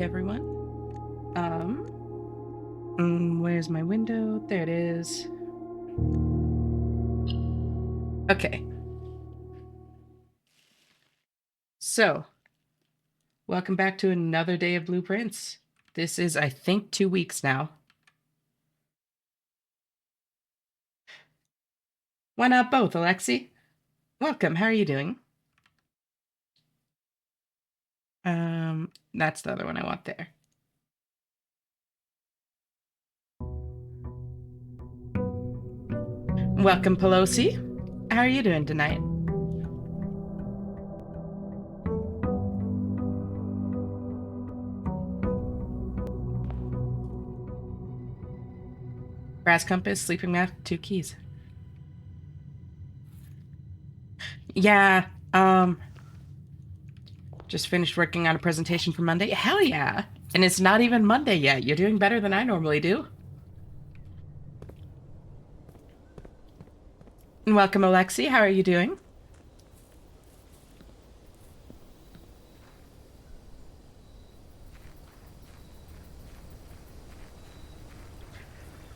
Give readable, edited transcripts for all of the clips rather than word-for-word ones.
Everyone. Where's my window? There it is. Okay. So, welcome back to another day of Blueprints. This is, I think, 2 weeks now. Why not both, Alexi? Welcome. How are you doing? That's the other one I want there. Welcome, Pelosi. How are you doing tonight? Brass compass, sleeping mat, 2 keys. Yeah, just finished working on a presentation for Monday. Hell yeah! And it's not even Monday yet. You're doing better than I normally do. And welcome, Alexi. How are you doing?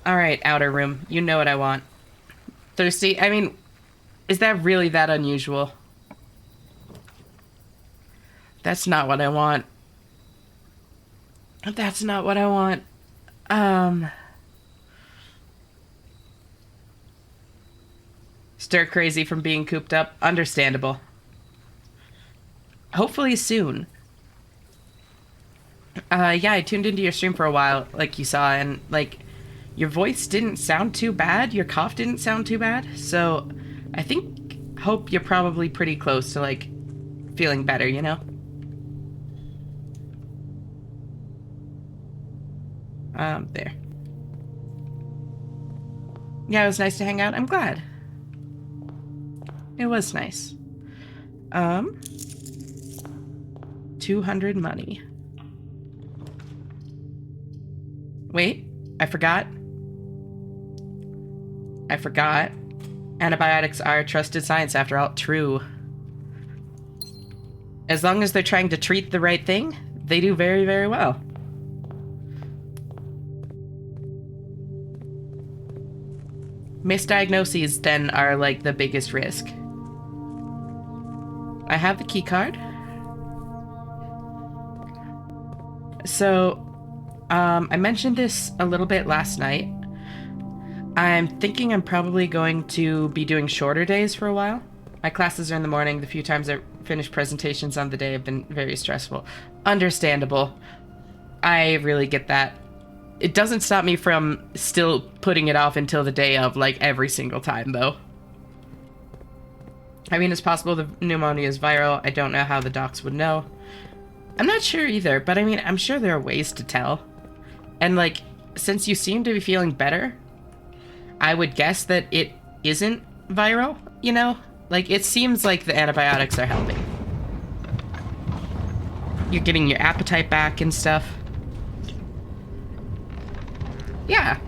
All right, outer room. You know what I want. Thirsty? I mean, is that really that unusual? That's not what I want. That's not what I want. Stir crazy from being cooped up. Understandable. Hopefully soon. Yeah, I tuned into your stream for a while, like you saw, and, like, your voice didn't sound too bad. Your cough didn't sound too bad. So, hope you're probably pretty close to, like, feeling better, you know? There. Yeah, it was nice to hang out. I'm glad. It was nice. 200 money. Wait, I forgot. Antibiotics are trusted science after all. True. As long as they're trying to treat the right thing, they do very, very well. Misdiagnoses, then, are, like, the biggest risk. I have the key card. So, I mentioned this a little bit last night. I'm thinking I'm probably going to be doing shorter days for a while. My classes are in the morning. The few times I finished presentations on the day have been very stressful. Understandable. I really get that. It doesn't stop me from still putting it off until the day of, like, every single time, though. I mean, it's possible the pneumonia is viral. I don't know how the docs would know. I'm not sure either, but I mean, I'm sure there are ways to tell. And, like, since you seem to be feeling better, I would guess that it isn't viral, you know? Like, it seems like the antibiotics are helping. You're getting your appetite back and stuff. Yeah.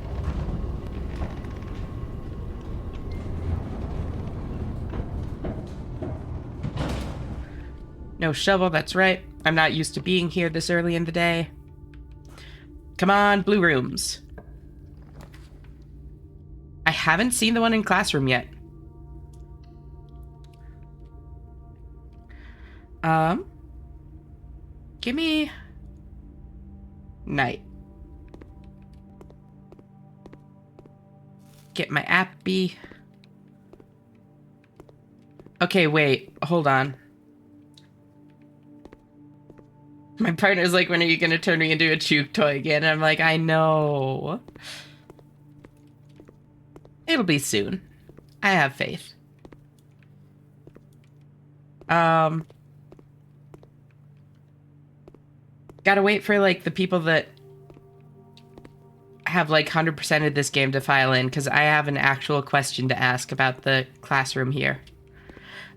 No shovel, that's right. I'm not used to being here this early in the day. Come on, blue rooms. I haven't seen the one in classroom yet. Give me... night. Get my appy. Okay, wait. Hold on. My partner's like, when are you gonna turn me into a Chook toy again? And I'm like, I know. It'll be soon. I have faith. Gotta wait for, like, the people that have, like, 100%ed this game to file in, because I have an actual question to ask about the classroom here.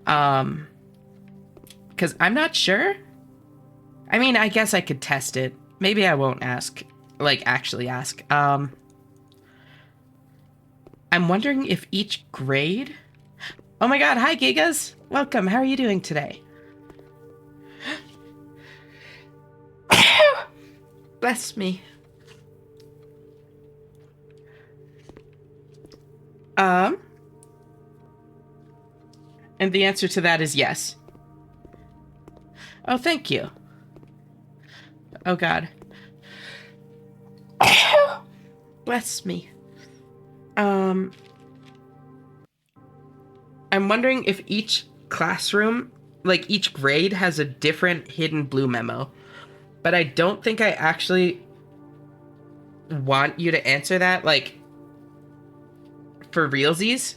Because I'm not sure. I mean, I guess I could test it. Maybe I won't ask. Like, actually ask. I'm wondering if each grade... Oh my god, hi Gigas! Welcome, how are you doing today? Bless me. Um, and the answer to that is yes. Oh, thank you. Oh, God. Bless me. I'm wondering if each classroom, like each grade, has a different hidden blue memo. But I don't think I actually want you to answer that, like, for realsies,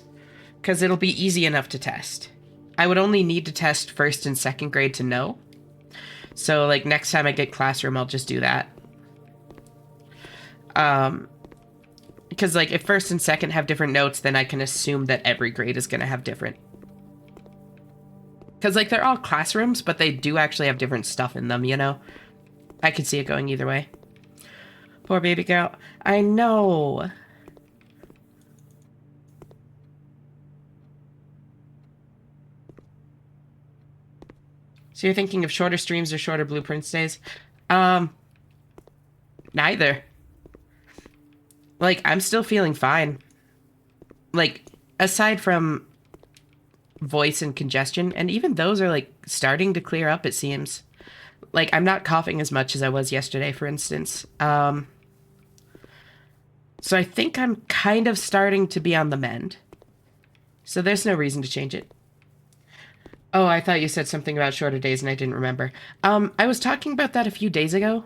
because it'll be easy enough to test. I would only need to test first and second grade to know. So, like, next time I get classroom, I'll just do that. Because, like, if first and second have different notes, then I can assume that every grade is going to have different. Because, like, they're all classrooms, but they do actually have different stuff in them, you know? I could see it going either way. Poor baby girl. I know. So you're thinking of shorter streams or shorter blueprints days? Neither. Like, I'm still feeling fine. Like, aside from voice and congestion, and even those are, like, starting to clear up, it seems. Like, I'm not coughing as much as I was yesterday, for instance. So I think I'm kind of starting to be on the mend. So there's no reason to change it. Oh, I thought you said something about shorter days and I didn't remember. I was talking about that a few days ago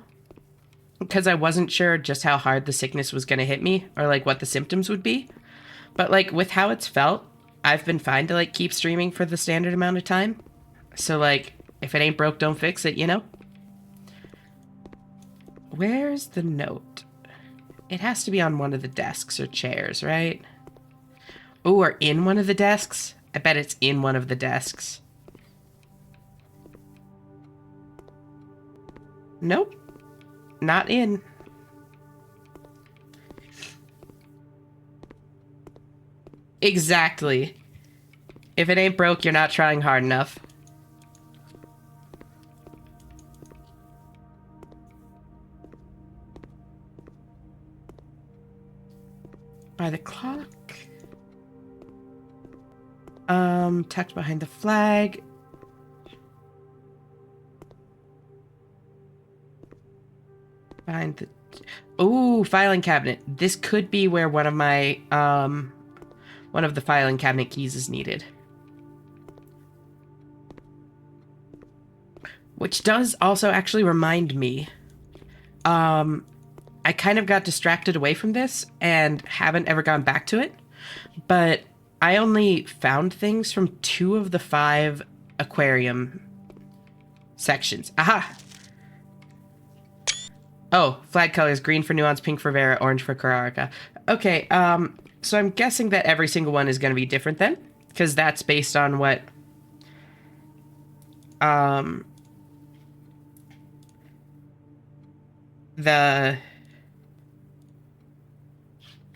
because I wasn't sure just how hard the sickness was going to hit me or like what the symptoms would be. But like with how it's felt, I've been fine to like keep streaming for the standard amount of time. So like if it ain't broke, don't fix it, you know? Where's the note? It has to be on one of the desks or chairs, right? Oh, or in one of the desks? I bet it's in one of the desks. Nope. Not in. Exactly. If it ain't broke, you're not trying hard enough. By the clock. Tucked behind the flag. Behind the... Ooh, filing cabinet. This could be where one of my, one of the filing cabinet keys is needed. Which does also actually remind me, I kind of got distracted away from this and haven't ever gone back to it, but I only found things from 2 of the 5 aquarium sections. Aha! Oh, flag colors, green for Nuance, pink for Vera, orange for Kararika. Okay, so I'm guessing that every single one is going to be different then, because that's based on what, the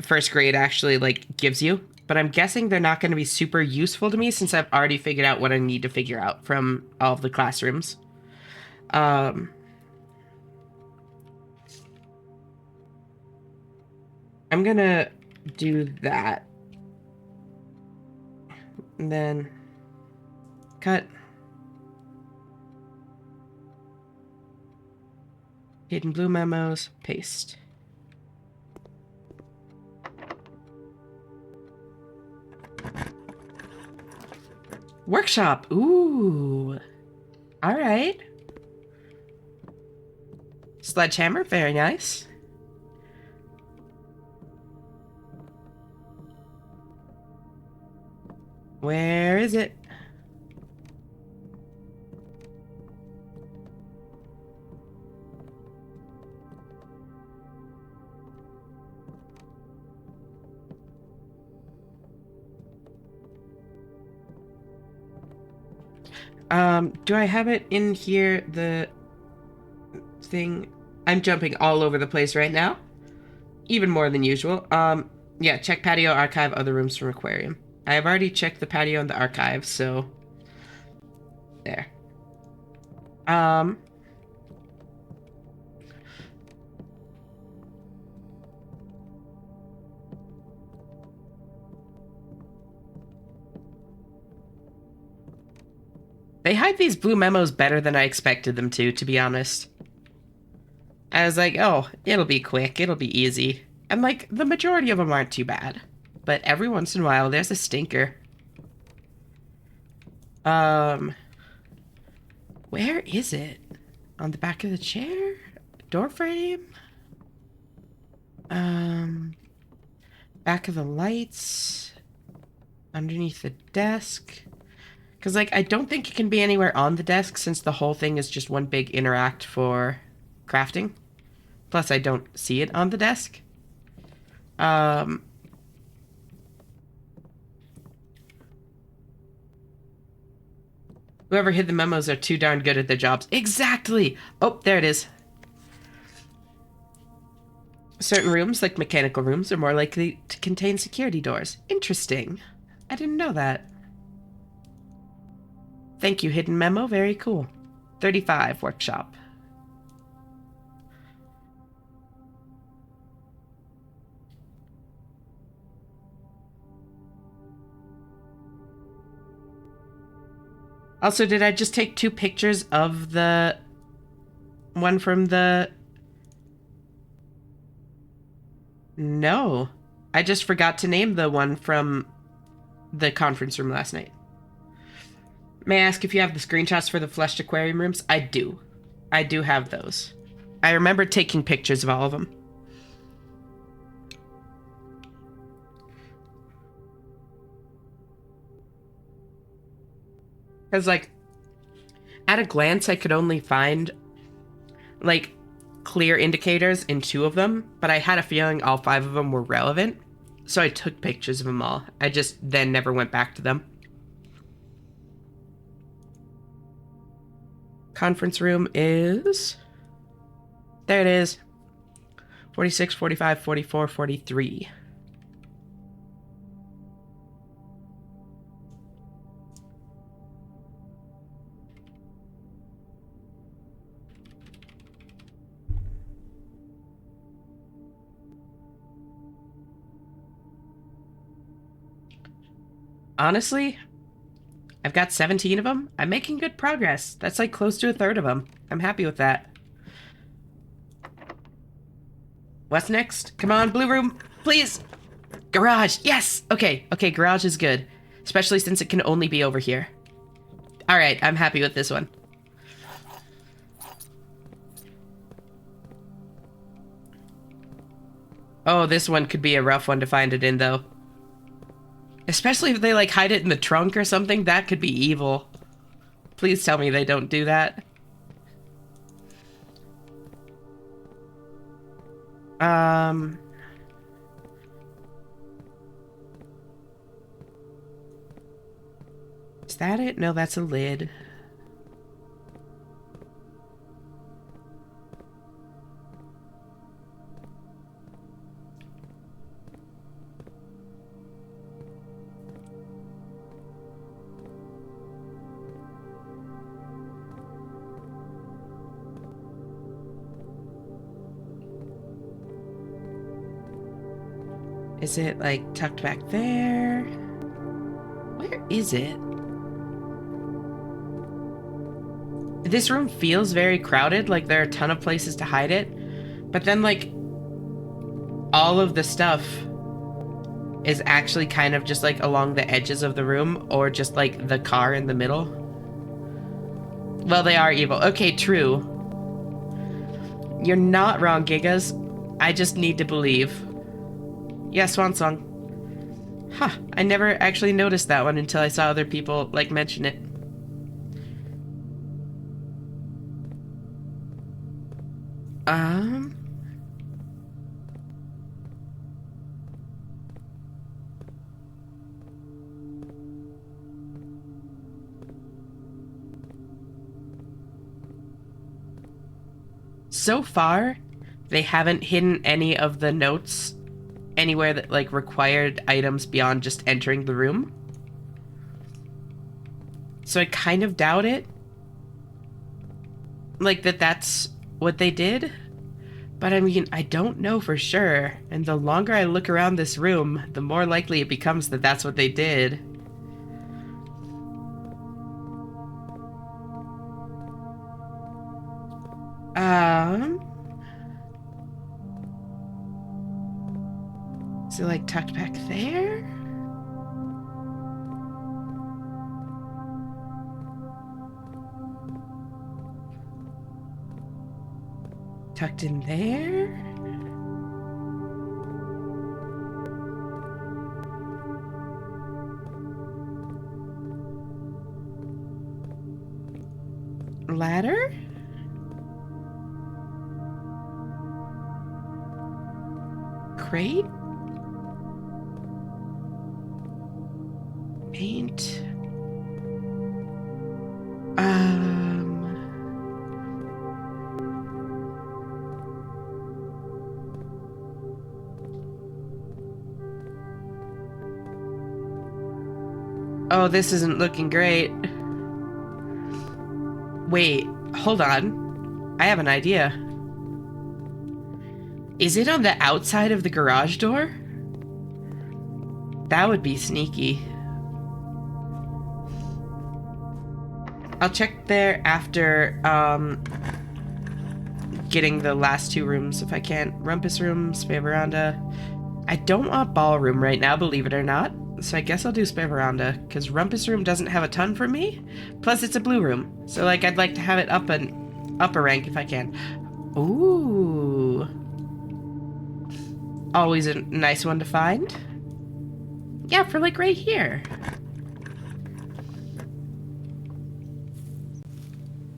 first grade actually, like, gives you. But I'm guessing they're not going to be super useful to me since I've already figured out what I need to figure out from all of the classrooms. I'm gonna do that. And then cut. Hidden blue memos, paste. Workshop. Ooh. All right. Sledgehammer, very nice. Where is it? Do I have it in here, the thing? I'm jumping all over the place right now. Even more than usual. Yeah, check patio, archive, other rooms from aquarium. I have already checked the patio and the archive, so... There. They hide these blue memos better than I expected them to be honest. I was like, oh, it'll be quick, it'll be easy. And like, the majority of them aren't too bad. But every once in a while, there's a stinker. Where is it? On the back of the chair? Door frame? Back of the lights? Underneath the desk? Because, like, I don't think it can be anywhere on the desk since the whole thing is just one big interact for crafting. Plus, I don't see it on the desk. Whoever hid the memos are too darn good at their jobs. Exactly! Oh, there it is. Certain rooms, like mechanical rooms, are more likely to contain security doors. Interesting. I didn't know that. Thank you, hidden memo. Very cool. 35, workshop. Also, did I just take 2 pictures of the one from the... No. I just forgot to name the one from the conference room last night. May I ask if you have the screenshots for the fleshed aquarium rooms? I do. I do have those. I remember taking pictures of all of them. Because, like, at a glance, I could only find, like, clear indicators in 2 of them, but I had a feeling all 5 of them were relevant, so I took pictures of them all. I just then never went back to them. Conference room is... There it is. 46, 45, 44, 43. Honestly, I've got 17 of them. I'm making good progress. That's like close to a third of them. I'm happy with that. What's next? Come on, blue room, please. Garage, yes. Okay, garage is good. Especially since it can only be over here. All right, I'm happy with this one. Oh, this one could be a rough one to find it in, though. Especially if they, like, hide it in the trunk or something. That could be evil. Please tell me they don't do that. Is that it? No, that's a lid. Is it, like, tucked back there? Where is it? This room feels very crowded, like there are a ton of places to hide it. But then, like, all of the stuff is actually kind of just, like, along the edges of the room, or just, like, the car in the middle. Well, they are evil. Okay, true. You're not wrong, Gigas. I just need to believe. Yeah, Swan Song. Huh, I never actually noticed that one until I saw other people, like, mention it. So far, they haven't hidden any of the notes anywhere that, like, required items beyond just entering the room. So I kind of doubt it. Like, that's what they did. But I mean, I don't know for sure. And the longer I look around this room, the more likely it becomes that that's what they did. Is it like tucked back there? Tucked in there? Ladder? Crate? Paint? Oh, this isn't looking great. Wait, hold on. I have an idea. Is it on the outside of the garage door? That would be sneaky. I'll check there after, getting the last two rooms if I can. Rumpus room, spare veranda. I don't want ballroom right now, believe it or not. So I guess I'll do spare veranda, because Rumpus room doesn't have a ton for me. Plus it's a blue room. So like I'd like to have it up a rank if I can. Ooh. Always a nice one to find. Yeah, for like right here.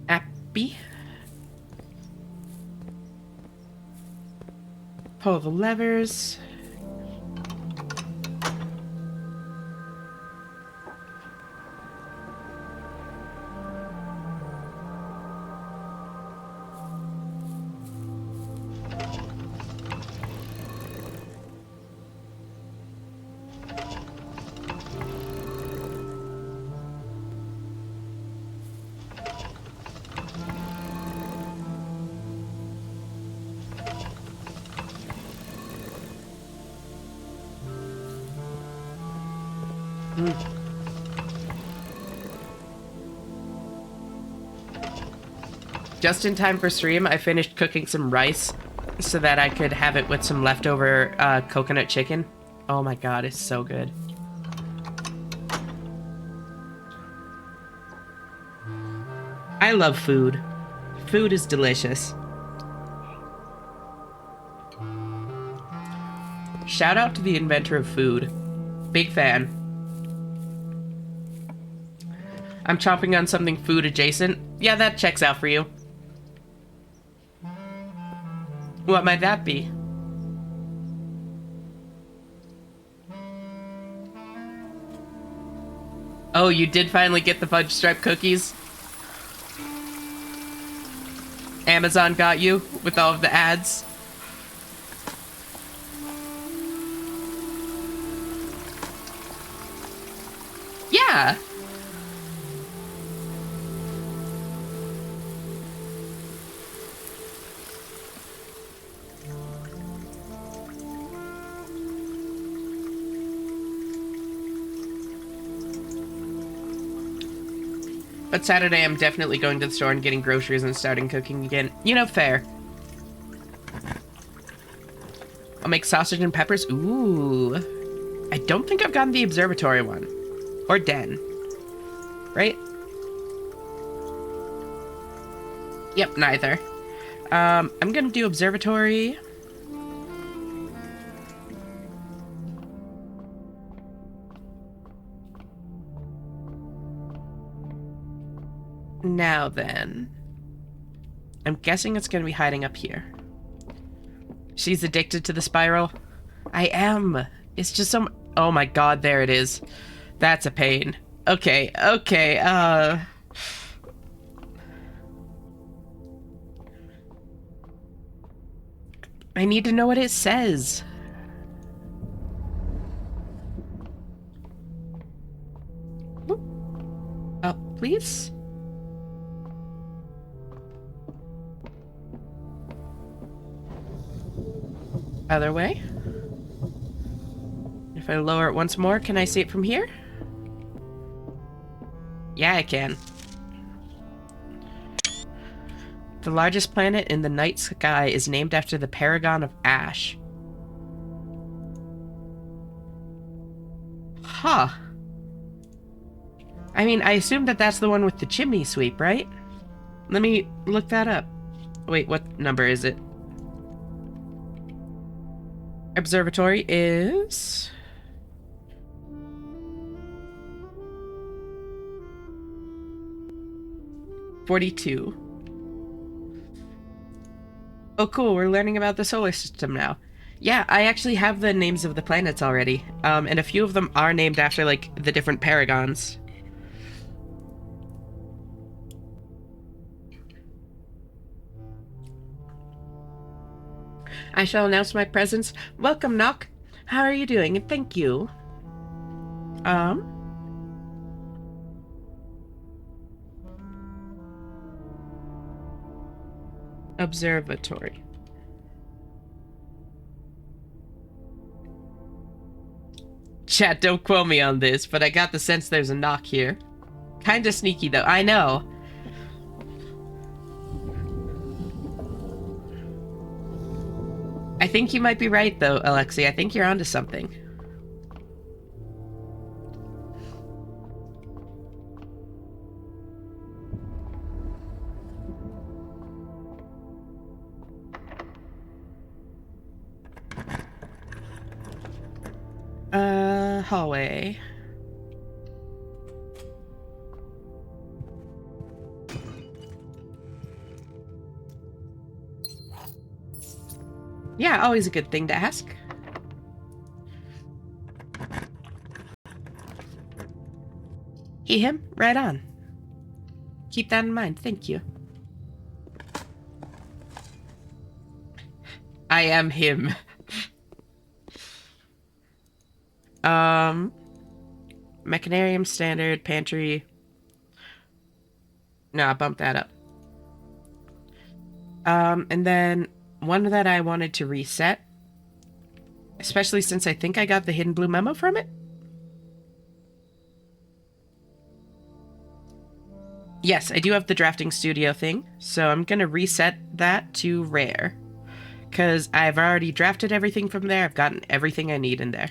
Appy. Pull the levers. Just in time for stream, I finished cooking some rice so that I could have it with some leftover coconut chicken. Oh my god, it's so good. I love food. Food is delicious. Shout out to the inventor of food. Big fan. I'm chomping on something food adjacent. Yeah, that checks out for you. What might that be? Oh, you did finally get the fudge stripe cookies? Amazon got you with all of the ads? Yeah! But Saturday, I'm definitely going to the store and getting groceries and starting cooking again. You know, fair. I'll make sausage and peppers. Ooh. I don't think I've gotten the observatory one. Or den. Right? Yep, neither. I'm gonna do observatory. Now then. I'm guessing it's gonna be hiding up here. She's addicted to the spiral. I am. It's just some... Oh my god, there it is. That's a pain. Okay, okay, I need to know what it says. Up, please? Other way. If I lower it once more, can I see it from here? Yeah, I can. The largest planet in the night sky is named after the Paragon of Ash. Huh. I mean, I assume that that's the one with the chimney sweep, right? Let me look that up. Wait, what number is it? Observatory is... $42. Oh, cool, we're learning about the solar system now. Yeah, I actually have the names of the planets already. And a few of them are named after, like, the different paragons. I shall announce my presence. Welcome, Nock. How are you doing? And thank you. Observatory. Chat, don't quote me on this, but I got the sense there's a knock here. Kinda sneaky, though. I know. I think you might be right, though, Alexi. I think you're onto something. Hallway. Yeah, always a good thing to ask. He, him? Right on. Keep that in mind, thank you. I am him. Mechanarium, standard, pantry. No, I bumped that up. And then one that I wanted to reset, especially since I think I got the Hidden Blue memo from it. Yes, I do have the drafting studio thing, so I'm gonna reset that to rare. Because I've already drafted everything from there, I've gotten everything I need in there.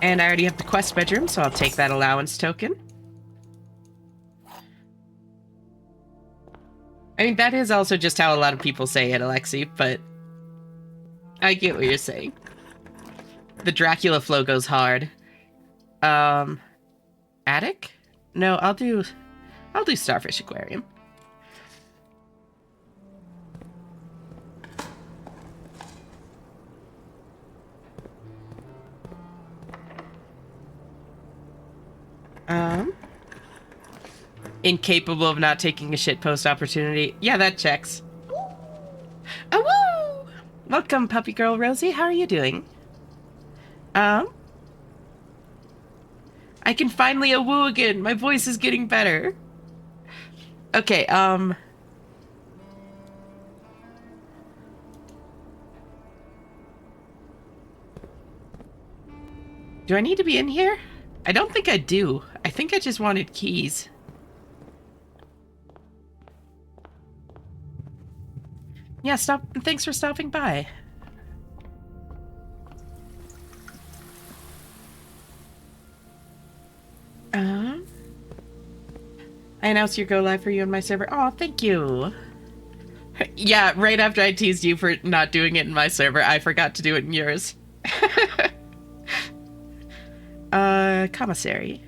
And I already have the quest bedroom, so I'll take that allowance token. I mean, that is also just how a lot of people say it, Alexi, but I get what you're saying. The Dracula flow goes hard. Attic? No, I'll do Starfish Aquarium. Incapable of not taking a shitpost opportunity. Yeah, that checks. Oh, woo! Welcome, puppy girl Rosie. How are you doing? I can finally a-woo again. My voice is getting better. Okay, do I need to be in here? I don't think I do. I think I just wanted keys. Yeah, thanks for stopping by. I announced your go live for you on my server. Oh, thank you. Yeah, right after I teased you for not doing it in my server, I forgot to do it in yours. Commissary.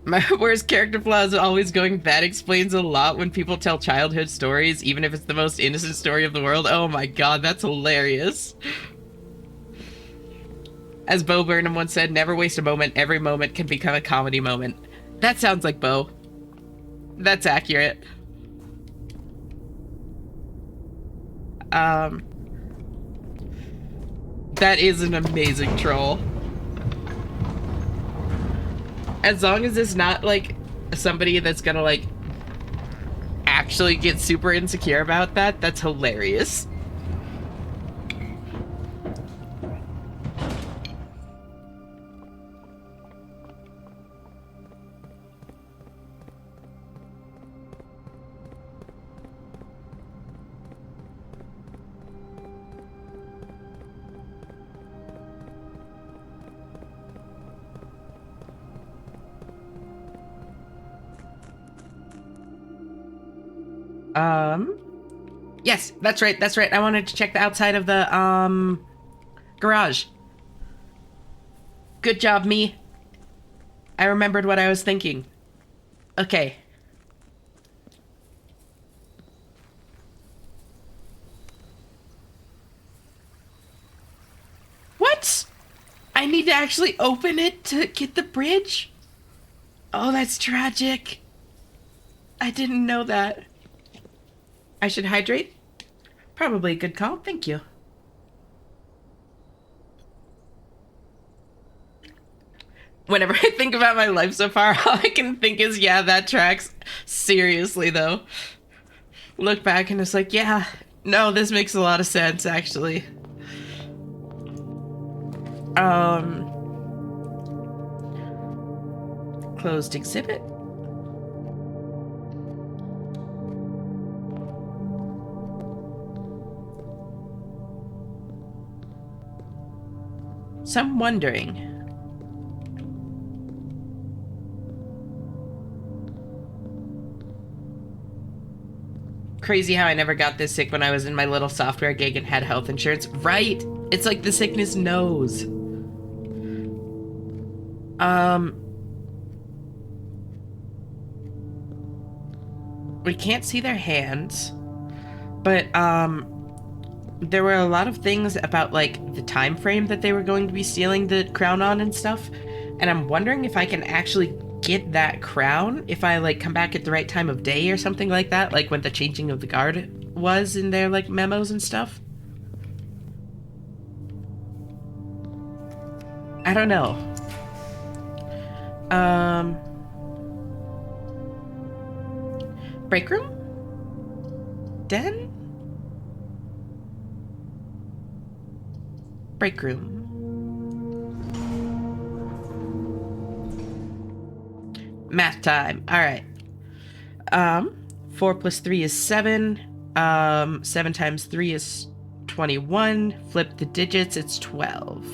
My worst character flaw is always going, that explains a lot when people tell childhood stories, even if it's the most innocent story of the world. Oh my god, that's hilarious. As Bo Burnham once said, never waste a moment, every moment can become a comedy moment. That sounds like Bo. That's accurate. That is an amazing troll. As long as it's not, like, somebody that's gonna, like, actually get super insecure about that, that's hilarious. Um, yes, that's right, that's right. I wanted to check the outside of the, garage. Good job, me. I remembered what I was thinking. Okay. What? I need to actually open it to get the bridge? Oh, that's tragic. I didn't know that. I should hydrate? Probably a good call, thank you. Whenever I think about my life so far, all I can think is, yeah, that tracks. Seriously, though. Look back and it's like, yeah, no, this makes a lot of sense, actually. Closed exhibit. So I'm wondering. Crazy how I never got this sick when I was in my little software gig and had health insurance. Right! It's like the sickness knows. We can't see their hands, but, there were a lot of things about, like, the time frame that they were going to be stealing the crown on and stuff, and I'm wondering if I can actually get that crown if I, like, come back at the right time of day or something like that, like when the changing of the guard was in their, like, memos and stuff. I don't know. Break room? Den? Break room. Math time. All right. 4 plus 3 is 7. 7 times 3 is 21. Flip the digits, it's 12.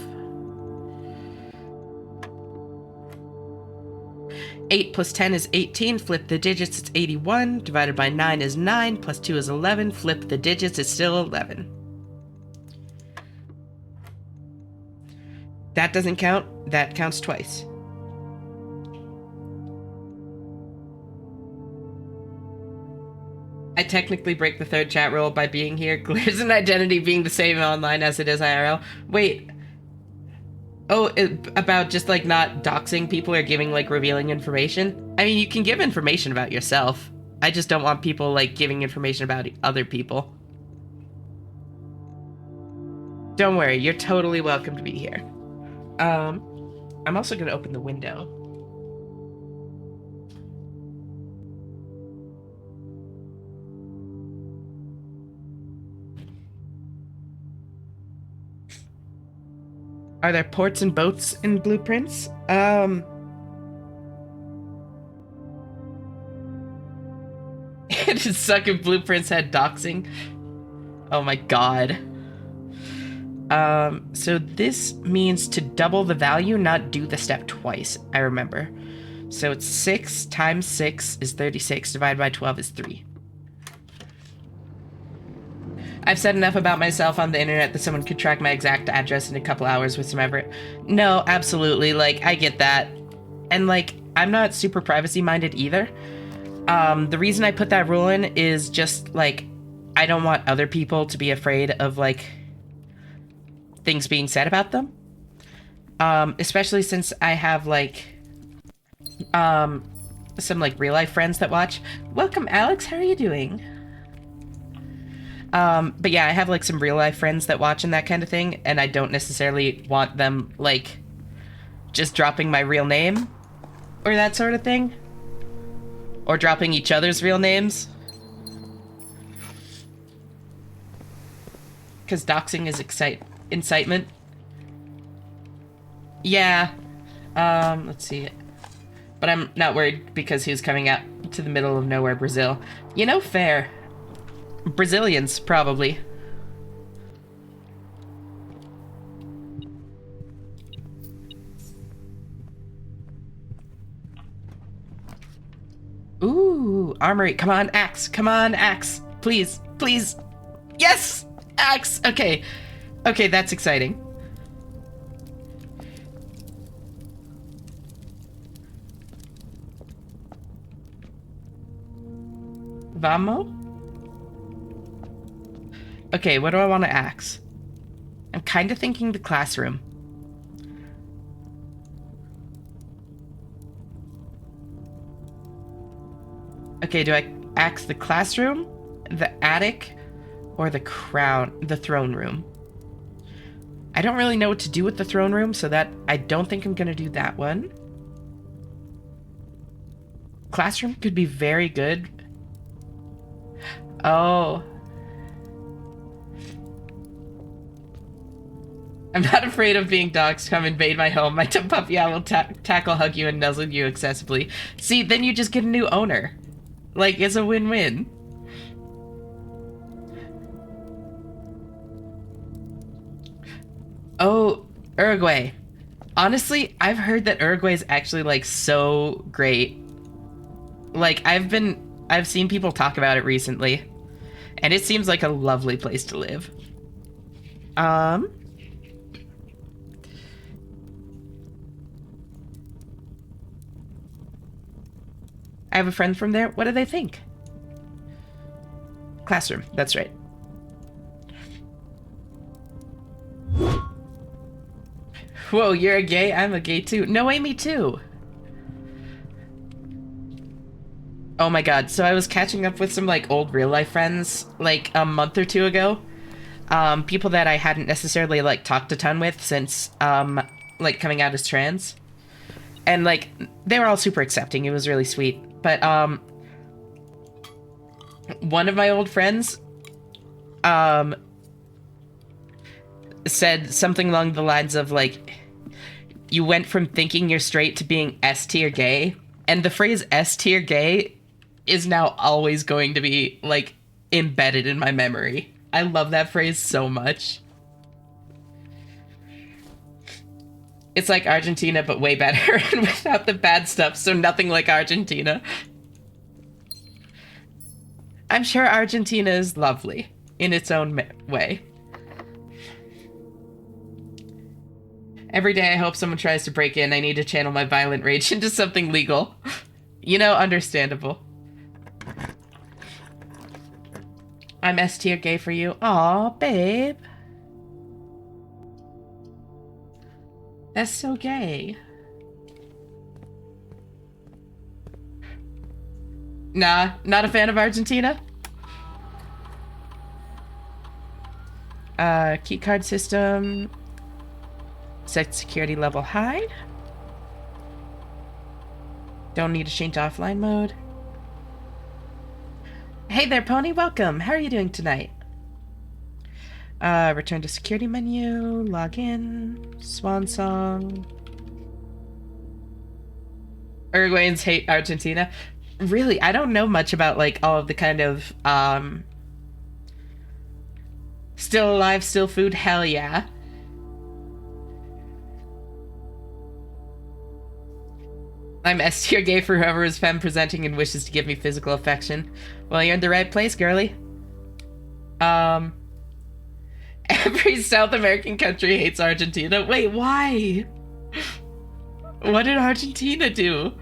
8 plus 10 is 18. Flip the digits, it's 81. Divided by 9 is 9. Plus 2 is 11. Flip the digits, it's still 11. That doesn't count. That counts twice. I technically break the third chat rule by being here. Clears an identity being the same online as it is IRL. Wait. Oh, about just, like, not doxing people or giving, like, revealing information? I mean, you can give information about yourself. I just don't want people, like, giving information about other people. Don't worry, you're totally welcome to be here. I'm also gonna open the window. Are there ports and boats in Blueprints? It'd suck if Blueprints had doxing. Oh my god. So this means to double the value, not do the step twice, I remember. So it's 6 times 6 is 36, divided by 12 is 3. I've said enough about myself on the internet that someone could track my exact address in a couple hours with some effort. No, absolutely, like, I get that. And, like, I'm not super privacy-minded either. The reason I put that rule in is just, like, I don't want other people to be afraid of, like, things being said about them. Especially since I have, like, some, like, real-life friends that watch. Welcome, Alex, how are you doing? But yeah, I have, like, some real-life friends that watch and that kind of thing, and I don't necessarily want them, like, just dropping my real name or that sort of thing. Or dropping each other's real names. Because doxing is incitement. Yeah. Let's see. But I'm not worried because he's coming out to the middle of nowhere, Brazil. You know, fair. Brazilians, probably. Ooh, armory. Come on, axe. Come on, axe. Please, please. Yes! Axe! Okay. Okay, that's exciting. Vamo? Okay, what do I want to axe? I'm kind of thinking the classroom. Okay, do I axe the classroom, the attic, or the throne room? I don't really know what to do with the throne room, so that I don't think I'm gonna do that one. Classroom could be very good. Oh. I'm not afraid of being dogs. Come invade my home. My puppy I will tackle, hug you, and nuzzle you excessively. See, then you just get a new owner. Like, it's a win-win. Oh, Uruguay. Honestly, I've heard that Uruguay is actually, like, so great. Like, I've seen people talk about it recently. And it seems like a lovely place to live. I have a friend from there. What do they think? Classroom, that's right. Whoa, you're a gay? I'm a gay too. No way, me too. Oh my god, so I was catching up with some, like, old real-life friends, like, a month or two ago. People that I hadn't necessarily, like, talked a ton with since, like, coming out as trans. And, like, they were all super accepting. It was really sweet. But, one of my old friends, said something along the lines of, like, you went from thinking you're straight to being S-tier gay. And the phrase S-tier gay is now always going to be, like, embedded in my memory. I love that phrase so much. It's like Argentina, but way better and without the bad stuff, so nothing like Argentina. I'm sure Argentina is lovely in its own way. Every day I hope someone tries to break in. I need to channel my violent rage into something legal. You know, understandable. I'm S-tier gay for you. Aw, babe. That's so gay. Nah, not a fan of Argentina? Keycard system. Set security level high. Don't need to change offline mode. Hey there, Pony. Welcome. How are you doing tonight? Return to security menu. Log in. Swan song. Uruguayans hate Argentina. Really, I don't know much about, like, all of the kind of, still alive, still food, hell yeah. I'm S-tier gay for whoever is femme presenting and wishes to give me physical affection. Well, you're in the right place, girly. Every South American country hates Argentina. Wait, why? What did Argentina do?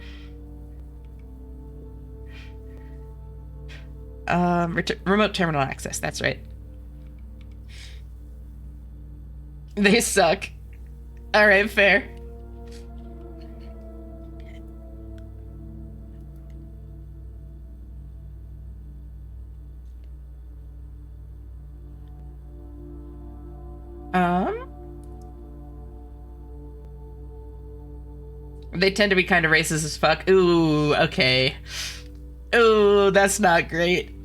Remote terminal access, that's right. They suck. Alright, fair. They tend to be kind of racist as fuck. Ooh, okay. Ooh, that's not great.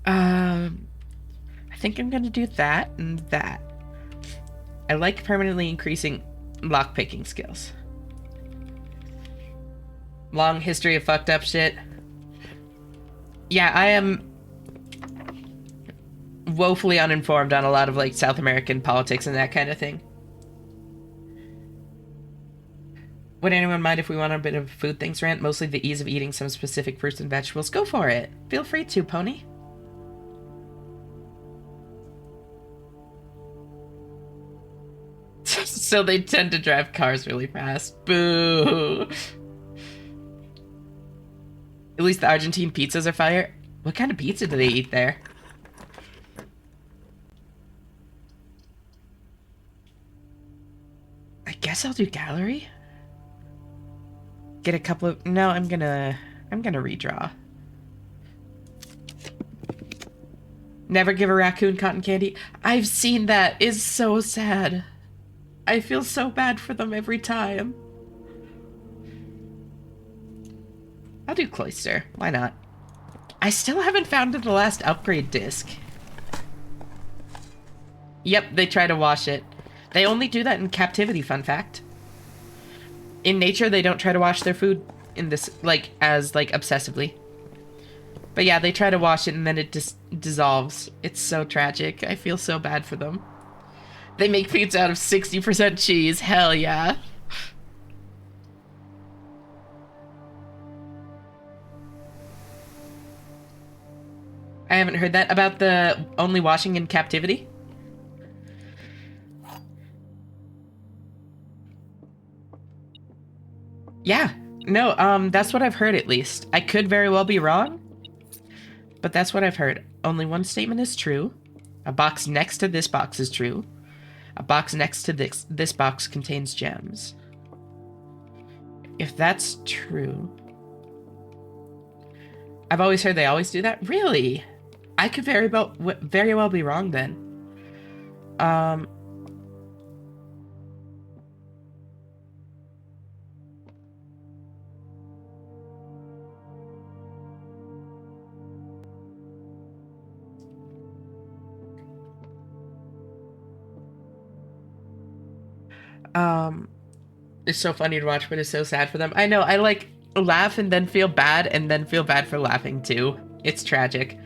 I think I'm gonna do that and that. I like permanently increasing lockpicking skills. Long history of fucked up shit. Yeah, I am woefully uninformed on a lot of, like, South American politics and that kind of thing. Would anyone mind if we went on a bit of a food things rant? Mostly the ease of eating some specific fruits and vegetables. Go for it. Feel free to, Pony. So they tend to drive cars really fast. Boo. At least the Argentine pizzas are fire. What kind of pizza do they eat there? I guess I'll do gallery. Get a couple of... No, I'm gonna redraw. Never give a raccoon cotton candy. I've seen that. It's so sad. I feel so bad for them every time. I'll do cloister. Why not? I still haven't found the last upgrade disc. Yep, they try to wash it. They only do that in captivity, fun fact. In nature, they don't try to wash their food in this, like, as, like, obsessively. But yeah, they try to wash it and then it just dissolves. It's so tragic. I feel so bad for them. They make pizza out of 60% cheese. Hell yeah. I haven't heard that about the only washing in captivity. Yeah. No, that's what I've heard at least. I could very well be wrong, but that's what I've heard. Only one statement is true. A box next to this box is true. A box next to this box contains gems. If that's true... I've always heard they always do that? Really? I could very well be wrong then. It's so funny to watch, but it's so sad for them. I know, I like laugh and then feel bad and then feel bad for laughing too. It's tragic.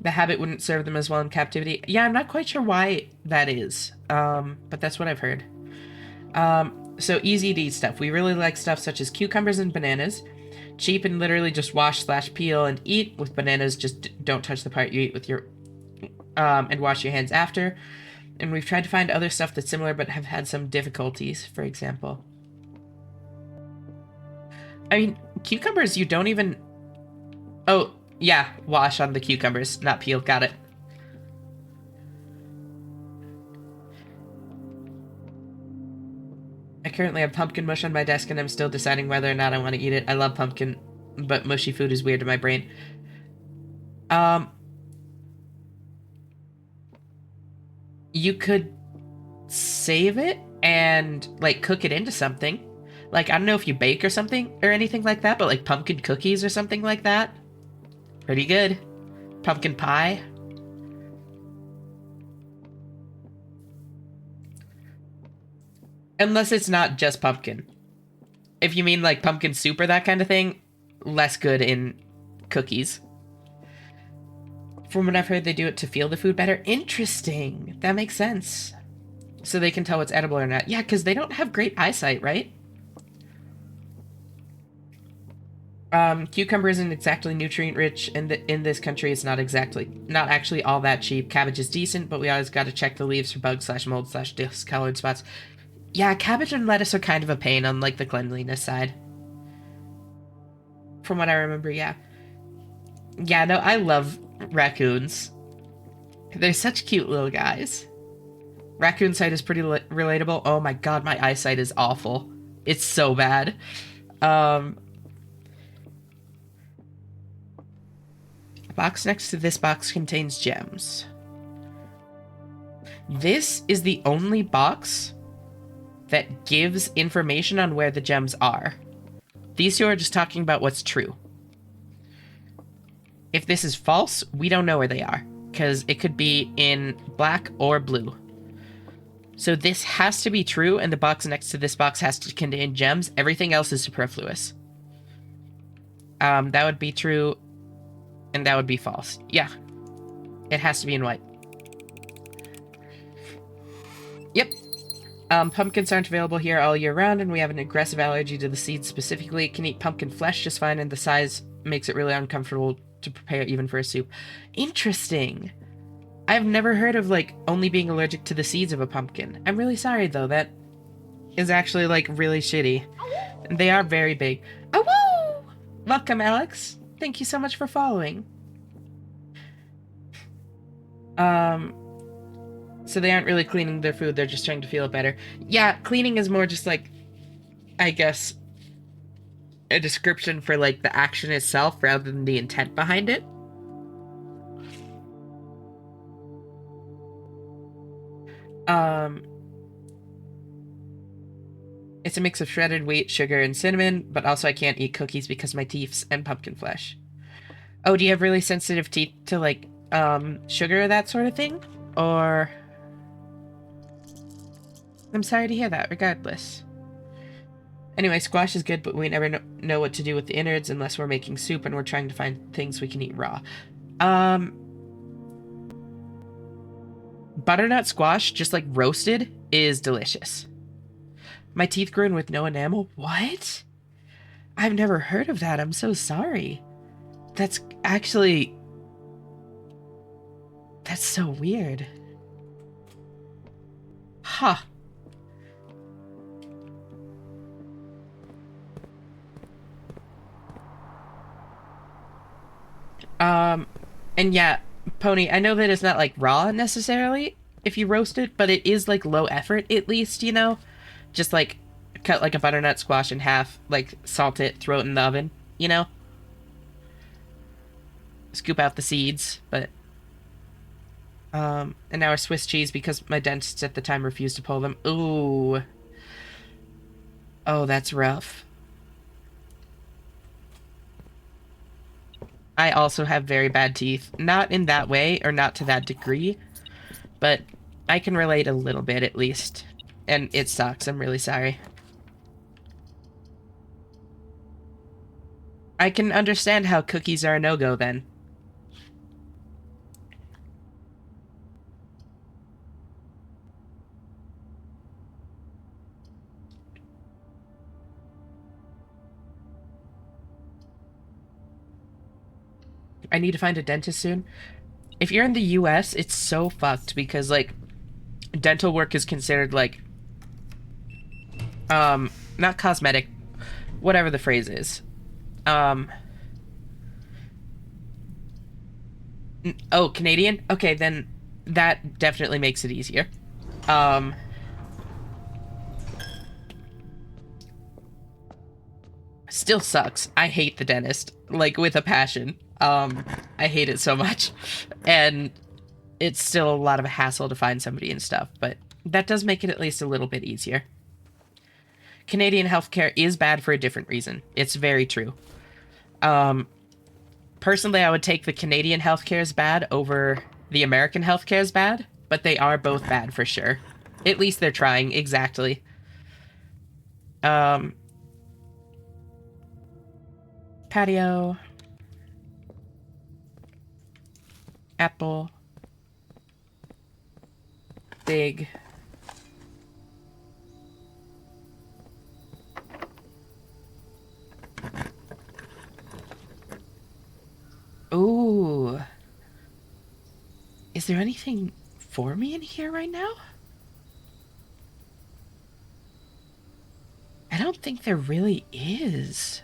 The habit wouldn't serve them as well in captivity. Yeah, I'm not quite sure why that is. But that's what I've heard. So easy to eat stuff. We really like stuff such as cucumbers and bananas. Cheap and literally just wash/peel and eat. With bananas, just don't touch the part you eat with your... and wash your hands after. And we've tried to find other stuff that's similar but have had some difficulties, for example. I mean, cucumbers, you don't even... Oh, yeah, wash on the cucumbers, not peel. Got it. I currently have pumpkin mush on my desk and I'm still deciding whether or not I want to eat it. I love pumpkin, but mushy food is weird to my brain. You could save it and, like, cook it into something. Like, I don't know if you bake or something or anything like that, but, like, pumpkin cookies or something like that. Pretty good. Pumpkin pie. Unless it's not just pumpkin. If you mean, like, pumpkin soup or that kind of thing, less good in cookies. From what I've heard, they do it to feel the food better. Interesting. That makes sense. So they can tell what's edible or not. Yeah, because they don't have great eyesight, right? Cucumber isn't exactly nutrient rich, and in this country it's not actually all that cheap. Cabbage is decent, but we always got to check the leaves for bugs/mold/discolored spots. Yeah, cabbage and lettuce are kind of a pain on, like, the cleanliness side. From what I remember, yeah. Yeah, no, I love raccoons. They're such cute little guys. Raccoon sight is pretty relatable. Oh my god, my eyesight is awful. It's so bad. A box next to this box contains gems. This is the only box that gives information on where the gems are. These two are just talking about what's true. If this is false, we don't know where they are, because it could be in black or blue. So this has to be true, and the box next to this box has to contain gems. Everything else is superfluous. That would be true, and that would be false. Yeah. It has to be in white. Yep. Pumpkins aren't available here all year round, and we have an aggressive allergy to the seeds specifically. It can eat pumpkin flesh just fine, and the size makes it really uncomfortable to prepare even for a soup. Interesting. I've never heard of, like, only being allergic to the seeds of a pumpkin. I'm really sorry, though. That is actually, like, really shitty. They are very big. Oh, woo! Welcome, Alex. Thank you so much for following. So they aren't really cleaning their food, they're just trying to feel better. Yeah, cleaning is more just like, I guess, a description for like the action itself rather than the intent behind it. It's a mix of shredded wheat, sugar, and cinnamon, but also I can't eat cookies because of my teeth and pumpkin flesh. Oh, do you have really sensitive teeth to like sugar or that sort of thing? Or I'm sorry to hear that, regardless. Anyway, squash is good, but we never know what to do with the innards unless we're making soup and we're trying to find things we can eat raw. Butternut squash, just like roasted, is delicious. My teeth grew in with no enamel? What? I've never heard of that. I'm so sorry. That's actually... That's so weird. Huh. And yeah, Pony, I know that it's not like raw necessarily if you roast it, but it is like low effort at least, you know? Just like cut like a butternut squash in half, like salt it, throw it in the oven, you know? Scoop out the seeds, but and now our Swiss cheese because my dentist at the time refused to pull them. Ooh. Oh, that's rough. I also have very bad teeth. Not in that way, or not to that degree, but I can relate a little bit at least. And it sucks. I'm really sorry. I can understand how cookies are a no-go then. I need to find a dentist soon. If you're in the US, it's so fucked because, like, dental work is considered, like, not cosmetic, whatever the phrase is. Oh, Canadian? Okay, then that definitely makes it easier. Um, Still sucks. I hate the dentist, like, with a passion. I hate it so much. And it's still a lot of a hassle to find somebody and stuff, but that does make it at least a little bit easier. Canadian healthcare is bad for a different reason. It's very true. Personally, I would take the Canadian healthcare as bad over the American healthcare as bad, but they are both bad for sure. At least they're trying, exactly. Um, Patio. Apple. Big. Ooh. Is there anything for me in here right now? I don't think there really is.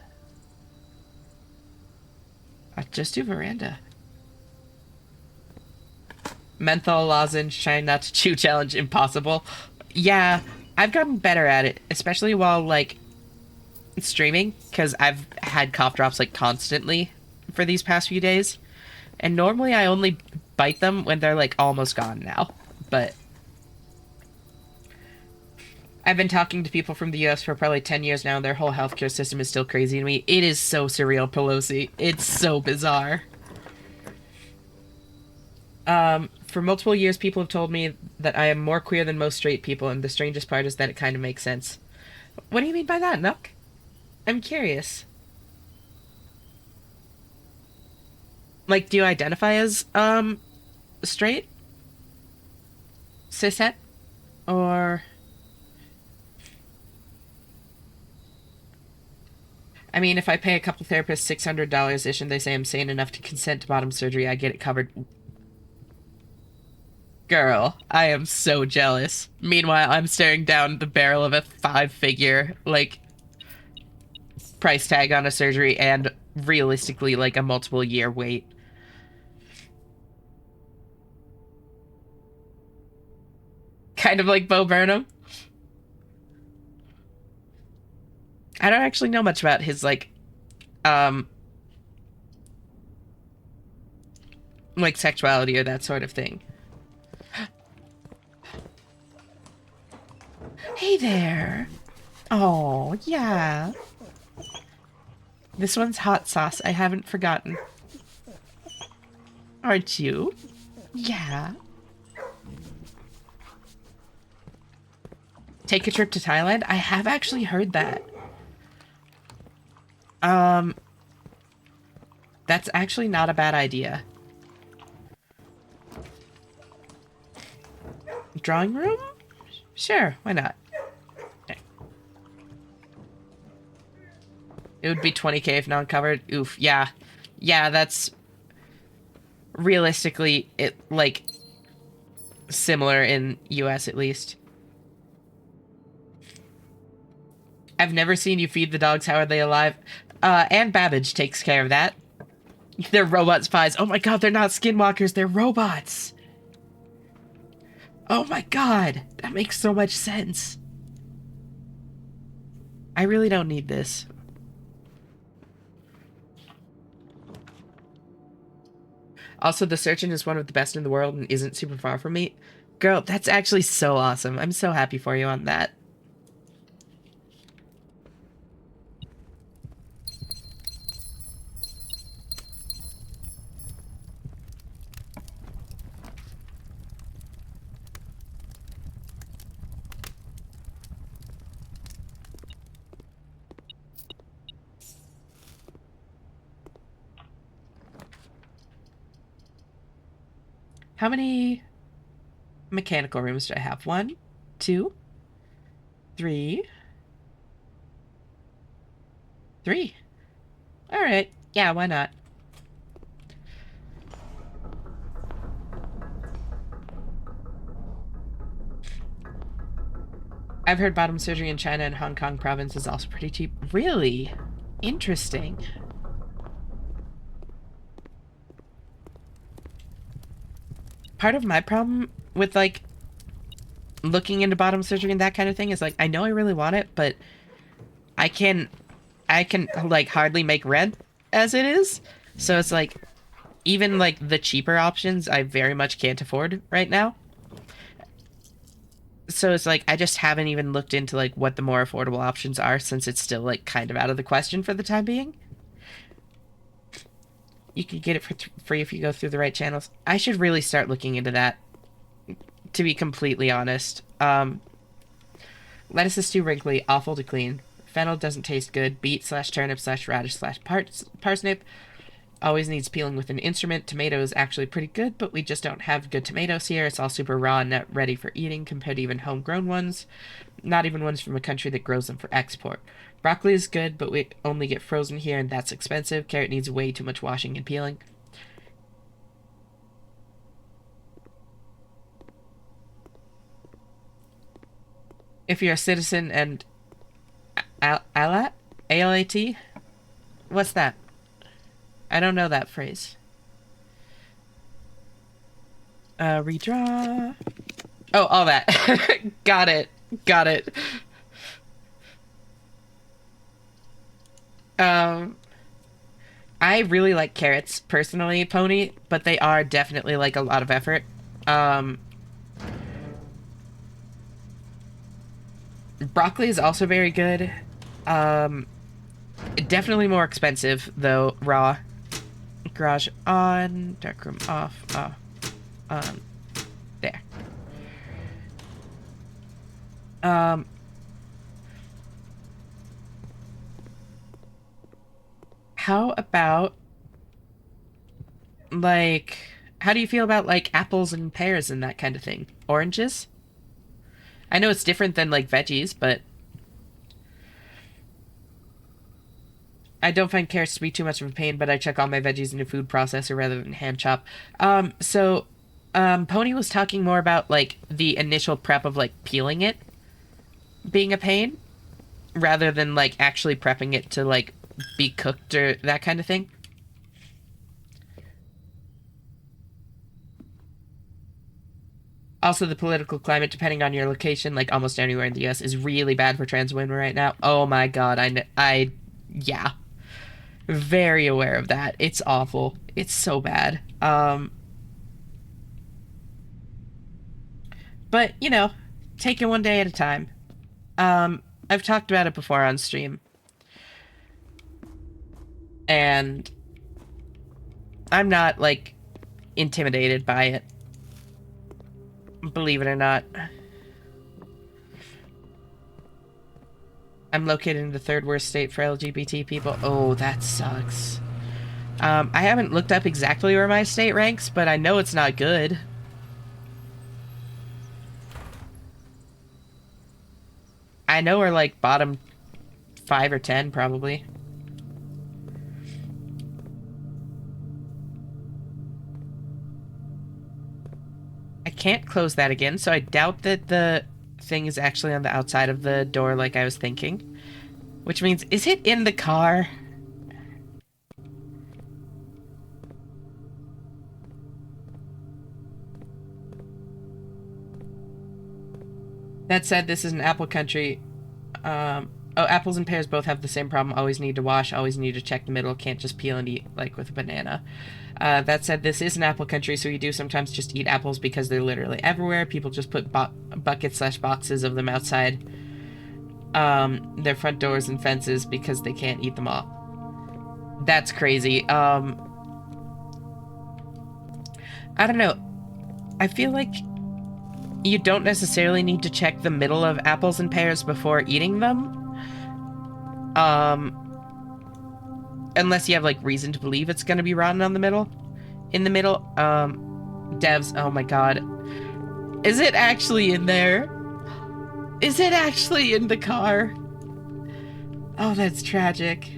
Just do veranda. Menthol lozenge, trying not to chew challenge, impossible. Yeah, I've gotten better at it, especially while, like, streaming, because I've had cough drops, like, constantly for these past few days. And normally I only bite them when they're, like, almost gone now. But I've been talking to people from the US for probably 10 years now, and their whole healthcare system is still crazy to me. It is so surreal, Pelosi. It's so bizarre. For multiple years, people have told me that I am more queer than most straight people, and the strangest part is that it kind of makes sense. What do you mean by that, Nook? I'm curious. Like, do you identify as, straight? Cishet? Or... I mean, if I pay a couple therapists $600 ish and they say I'm sane enough to consent to bottom surgery, I get it covered. Girl, I am so jealous. Meanwhile, I'm staring down the barrel of a five-figure, like, price tag on a surgery and realistically, like, a multiple year wait. Kind of like Bo Burnham. I don't actually know much about his, um, like, sexuality or that sort of thing. Hey there. Oh, yeah. This one's hot sauce. I haven't forgotten. Aren't you? Yeah. Take a trip to Thailand? I have actually heard that. Um, that's actually not a bad idea. Drawing room? Sure, why not? Okay. It would be 20K if non-covered. Oof, yeah. Yeah, that's realistically it like similar in US at least. I've never seen you feed the dogs. How are they alive? Anne Babbage takes care of that. They're robot spies. Oh my god, they're not skinwalkers, they're robots. Oh my god, that makes so much sense. I really don't need this. Also, the surgeon is one of the best in the world and isn't super far from me. Girl, that's actually so awesome. I'm so happy for you on that. How many mechanical rooms do I have? 1, 2, 3. 3. Alright. Yeah, why not? I've heard bottom surgery in China and Hong Kong province is also pretty cheap. Really? Interesting. Part of my problem with, like, looking into bottom surgery and that kind of thing is, like, I know I really want it, but I can, like, hardly make rent as it is. So it's, like, even, like, the cheaper options I very much can't afford right now. So it's like I just haven't even looked into like what the more affordable options are since it's still like kind of out of the question for the time being. You can get it for free if you go through the right channels. I should really start looking into that, to be completely honest. Lettuce is too wrinkly, awful to clean. Fennel doesn't taste good. Beet slash turnip slash radish slash parsnip always needs peeling with an instrument. Tomato is actually pretty good, but we just don't have good tomatoes here. It's all super raw and not ready for eating compared to even homegrown ones. Not even ones from a country that grows them for export. Broccoli is good, but we only get frozen here and that's expensive. Carrot needs way too much washing and peeling. If you're a citizen and ALAT? ALAT? What's that? I don't know that phrase. Redraw. Oh, all that. Got it. Got it. I really like carrots personally, Pony, but they are definitely like a lot of effort. Broccoli is also very good. Definitely more expensive though, raw. Garage on, darkroom off. There. How about like how do you feel about like apples and pears and that kind of thing? Oranges? I know it's different than like veggies, but I don't find carrots to be too much of a pain, but I check all my veggies in a food processor rather than hand chop. Pony was talking more about like the initial prep of like peeling it being a pain rather than like actually prepping it to like be cooked or that kind of thing. Also, the political climate, depending on your location, like almost anywhere in the U.S., is really bad for trans women right now. Oh my God, yeah, very aware of that. It's awful. It's so bad. But you know, take it one day at a time. I've talked about it before on stream, and I'm not like intimidated by it. Believe it or not. I'm located in the third worst state for LGBT people. Oh, that sucks. I haven't looked up exactly where my state ranks, but I know it's not good. I know we're like bottom 5 or 10 probably. I can't close that again, so I doubt that the thing is actually on the outside of the door like I was thinking. Which means, is it in the car? That said, this is an apple country. Oh, apples and pears both have the same problem. Always need to wash, always need to check the middle. Can't just peel and eat like with a banana. That said, this is an apple country, so we do sometimes just eat apples because they're literally everywhere. People just put buckets/boxes of them outside their front doors and fences because they can't eat them all. That's crazy. I don't know. I feel like you don't necessarily need to check the middle of apples and pears before eating them. Unless you have like reason to believe it's gonna be rotten on the middle. In the middle, devs, oh my God. Is it actually in there? Is it actually in the car? Oh, that's tragic.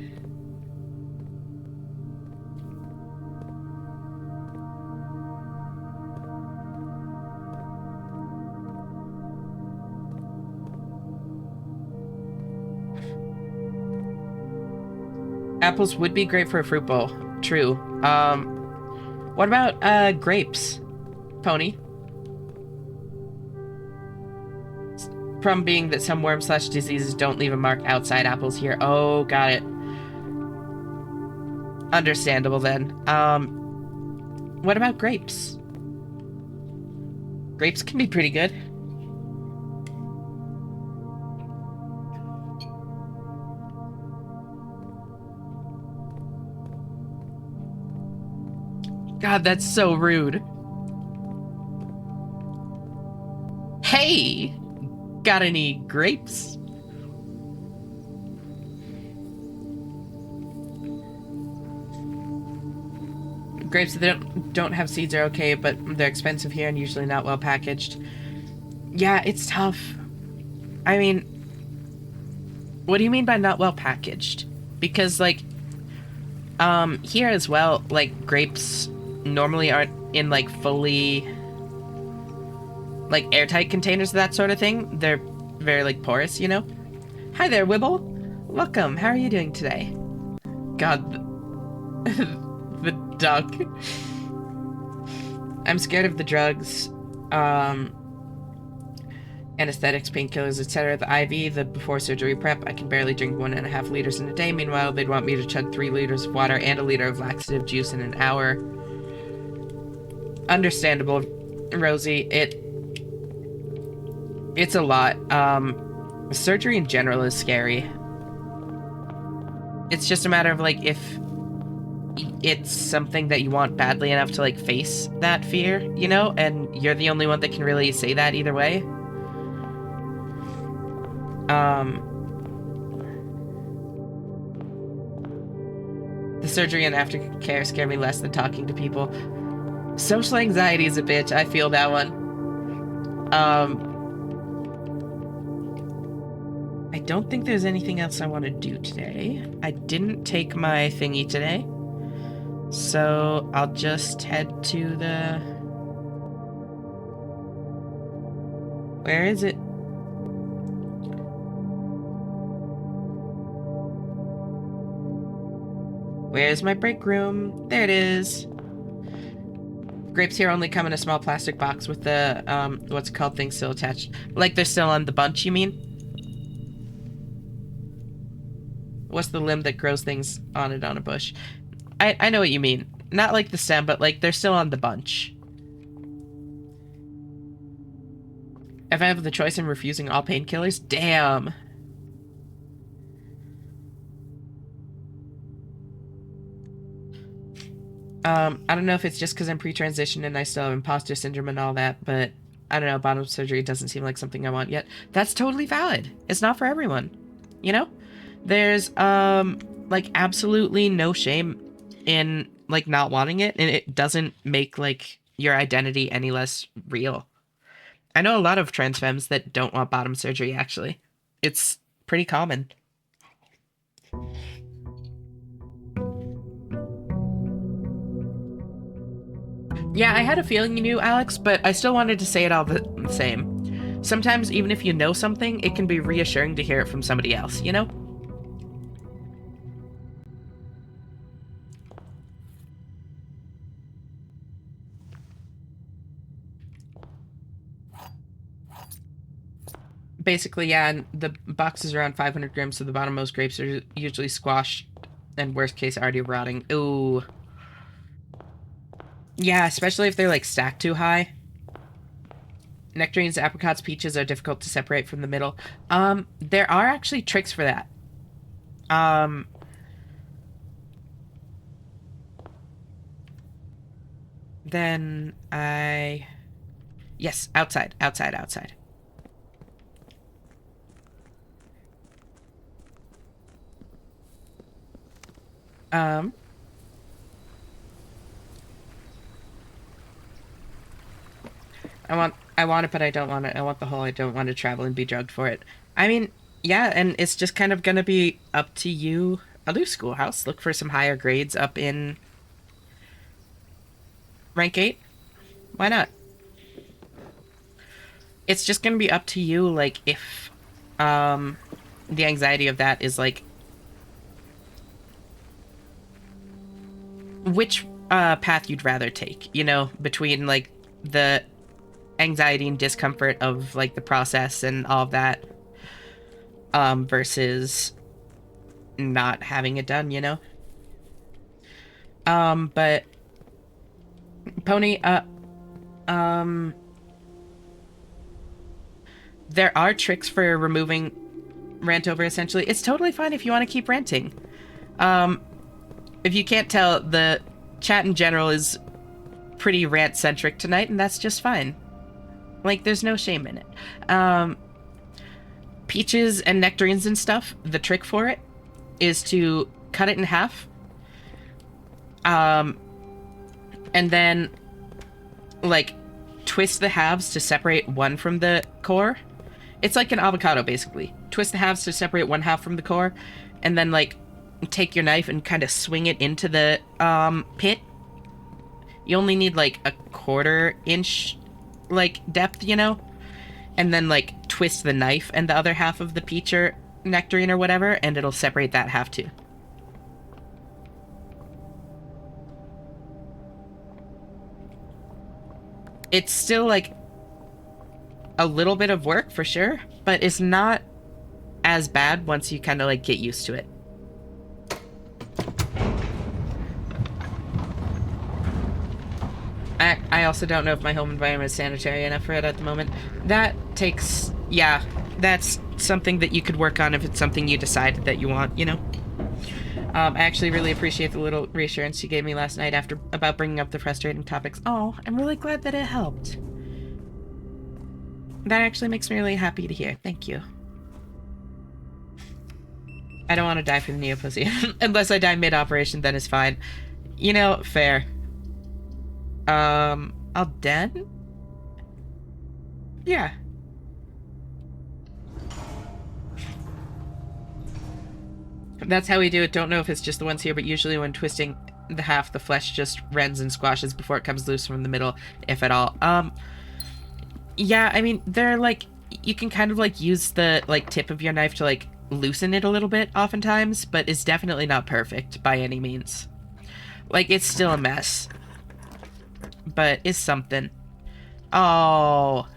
Apples would be great for a fruit bowl. True. What about, grapes? Pony? Problem being that some worms/diseases don't leave a mark outside apples here. Oh, got it. Understandable then. What about grapes? Grapes can be pretty good. God, that's so rude. Hey! Got any grapes? Grapes that don't have seeds are okay, but they're expensive here and usually not well packaged. Yeah, it's tough. I mean, what do you mean by not well packaged? Because, like, here as well, like, grapes normally aren't in, like, fully, like, airtight containers, that sort of thing. They're very, like, porous, you know? Hi there, Wibble. Welcome. How are you doing today? God, the duck. I'm scared of the drugs, anesthetics, painkillers, etc. The IV, the before surgery prep. I can barely drink 1.5 liters in a day. Meanwhile, they'd want me to chug 3 liters of water and a liter of laxative juice in an hour. Understandable, Rosie. It's a lot. Surgery in general is scary. It's just a matter of, like, if it's something that you want badly enough to, like, face that fear, you know? And you're the only one that can really say that either way. The surgery and aftercare scare me less than talking to people. Social anxiety is a bitch. I feel that one. I don't think there's anything else I want to do today. I didn't take my thingy today. So I'll just head to the... Where is it? Where's my break room? There it is. Grapes here only come in a small plastic box with the, what's it called, things still attached. Like they're still on the bunch, you mean? What's the limb that grows things on it on a bush? I know what you mean. Not like the stem, but like they're still on the bunch. If I have the choice, I'm refusing all painkillers. Damn. I don't know if it's just because I'm pre-transition and I still have imposter syndrome and all that, but I don't know, bottom surgery doesn't seem like something I want yet. That's totally valid. It's not for everyone. You know? There's, like, absolutely no shame in, like, not wanting it, and it doesn't make, like, your identity any less real. I know a lot of trans femmes that don't want bottom surgery, actually. It's pretty common. Yeah, I had a feeling you knew, Alex, but I still wanted to say it all the same. Sometimes, even if you know something, it can be reassuring to hear it from somebody else, you know? Basically, yeah, and the box is around 500 grams, so the bottommost grapes are usually squashed and worst case already rotting. Ooh. Yeah, especially if they're like stacked too high. Nectarines, apricots, peaches are difficult to separate from the middle. There are actually tricks for that. Then I... Yes, outside, outside, outside. Um... I want it, but I don't want it. I want the whole, I don't want to travel and be drugged for it. I mean, yeah, and it's just kind of gonna be up to you. I'll do schoolhouse. Look for some higher grades up in rank 8. Why not? It's just gonna be up to you, like, if, the anxiety of that is, like, which, path you'd rather take, you know, between, like, the anxiety and discomfort of, like, the process and all of that, versus not having it done, you know? But, Pony, there are tricks for removing rant over, essentially. It's totally fine if you want to keep ranting. If you can't tell, the chat in general is pretty rant-centric tonight, and that's just fine. Like, there's no shame in it. Peaches and nectarines and stuff, the trick for it is to cut it in half. And then, like, twist the halves to separate one from the core. It's like an avocado, basically. Twist the halves to separate one half from the core, and then, like, take your knife and kind of swing it into the, pit. You only need, like, a 1/4 inch, like, depth, you know? And then, like, twist the knife and the other half of the peach or nectarine or whatever, and it'll separate that half too. It's still, like, a little bit of work, for sure, but it's not as bad once you kind of, like, get used to it. I also don't know if my home environment is sanitary enough for it at the moment. That takes... Yeah, that's something that you could work on if it's something you decide that you want, you know? I actually really appreciate the little reassurance you gave me last night after about bringing up the frustrating topics. Oh, I'm really glad that it helped. That actually makes me really happy to hear. Thank you. I don't want to die from the Neopussy. Unless I die mid-operation, then it's fine. You know, fair. I'll den? Yeah. That's how we do it. Don't know if it's just the ones here, but usually when twisting the half, the flesh just rends and squashes before it comes loose from the middle, if at all. Yeah, I mean, they're like, you can kind of like use the like tip of your knife to like loosen it a little bit oftentimes, but it's definitely not perfect by any means. Like, it's still a mess, but it's something. Oh,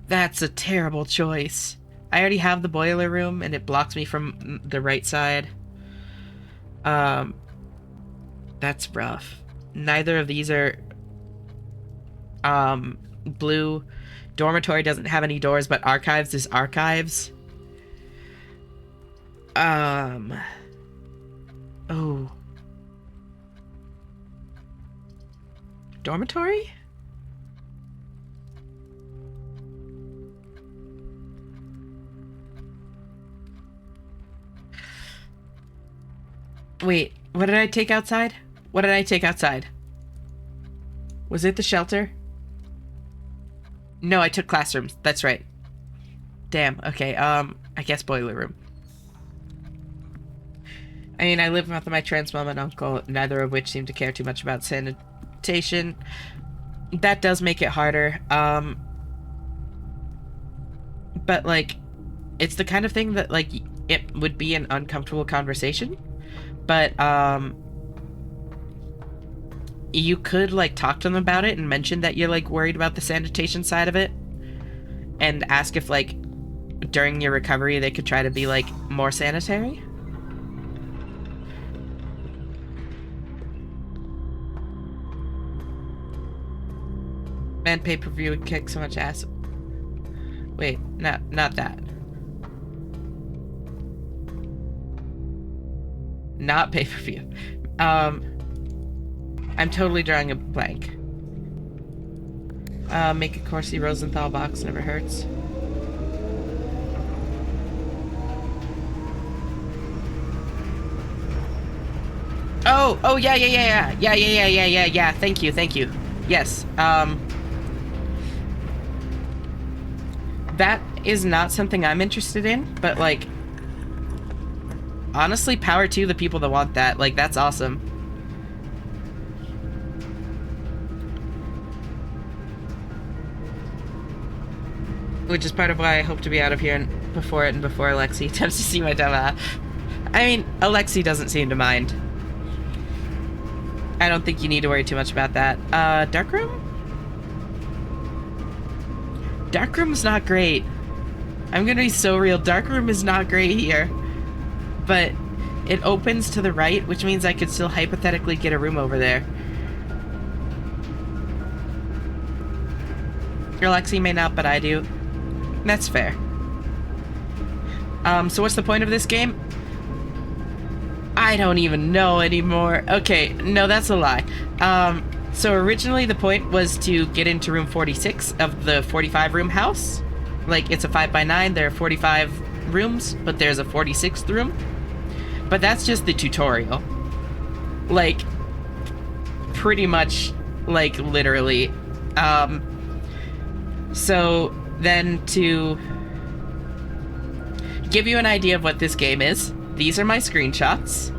that's a terrible choice. I already have the boiler room and it blocks me from the right side. That's rough. Neither of these are blue. Dormitory doesn't have any doors, but archives is archives. Oh. Dormitory? Wait, what did I take outside? What did I take outside? Was it the shelter? No, I took classrooms. That's right. Damn, okay, I guess boiler room. I mean, I live with my trans mom and uncle, neither of which seem to care too much about sanitation. That does make it harder, but, like, it's the kind of thing that, like, it would be an uncomfortable conversation, but, you could, like, talk to them about it and mention that you're, like, worried about the sanitation side of it, and ask if, like, during your recovery they could try to be, like, more sanitary. Man, pay-per-view would kick so much ass. Wait, not that. Not pay-per-view. I'm totally drawing a blank. Make a Corsi Rosenthal box, never hurts. Oh, yeah. Thank you. Yes, that is not something I'm interested in, but, like, honestly, power to the people that want that. Like, that's awesome. Which is part of why I hope to be out of here before Alexi attempts to see my dumb. I mean, Alexi doesn't seem to mind. I don't think you need to worry too much about that. Darkroom? Darkroom's not great. I'm gonna be so real. Darkroom is not great here. But it opens to the right, which means I could still hypothetically get a room over there. Alexi may not, but I do. That's fair. So what's the point of this game? I don't even know anymore. Okay, no, that's a lie. So originally the point was to get into room 46 of the 45 room house. Like, it's a 5x9, there are 45 rooms, but there's a 46th room. But that's just the tutorial. Like, pretty much, like, literally. So then to give you an idea of what this game is, these are my screenshots.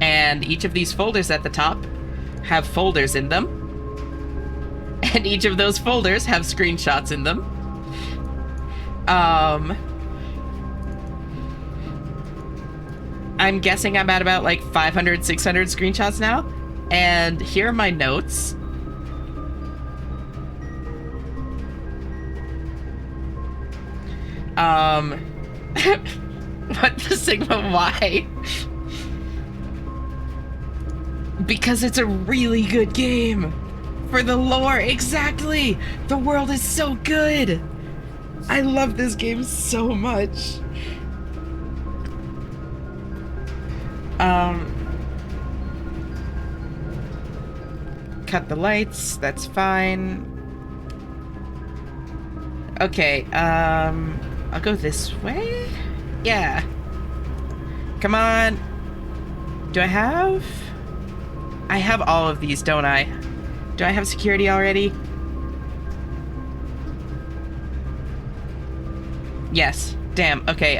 And each of these folders at the top have folders in them. And each of those folders have screenshots in them. I'm guessing I'm at about like 500, 600 screenshots now. And here are my notes. What the Sigma Y? Because it's a really good game. For the lore, exactly. The world is so good. I love this game so much. Cut the lights, that's fine. Okay, I'll go this way? Yeah. Come on. Do I have? I have all of these, don't I? Do I have security already? Yes. Damn. Okay,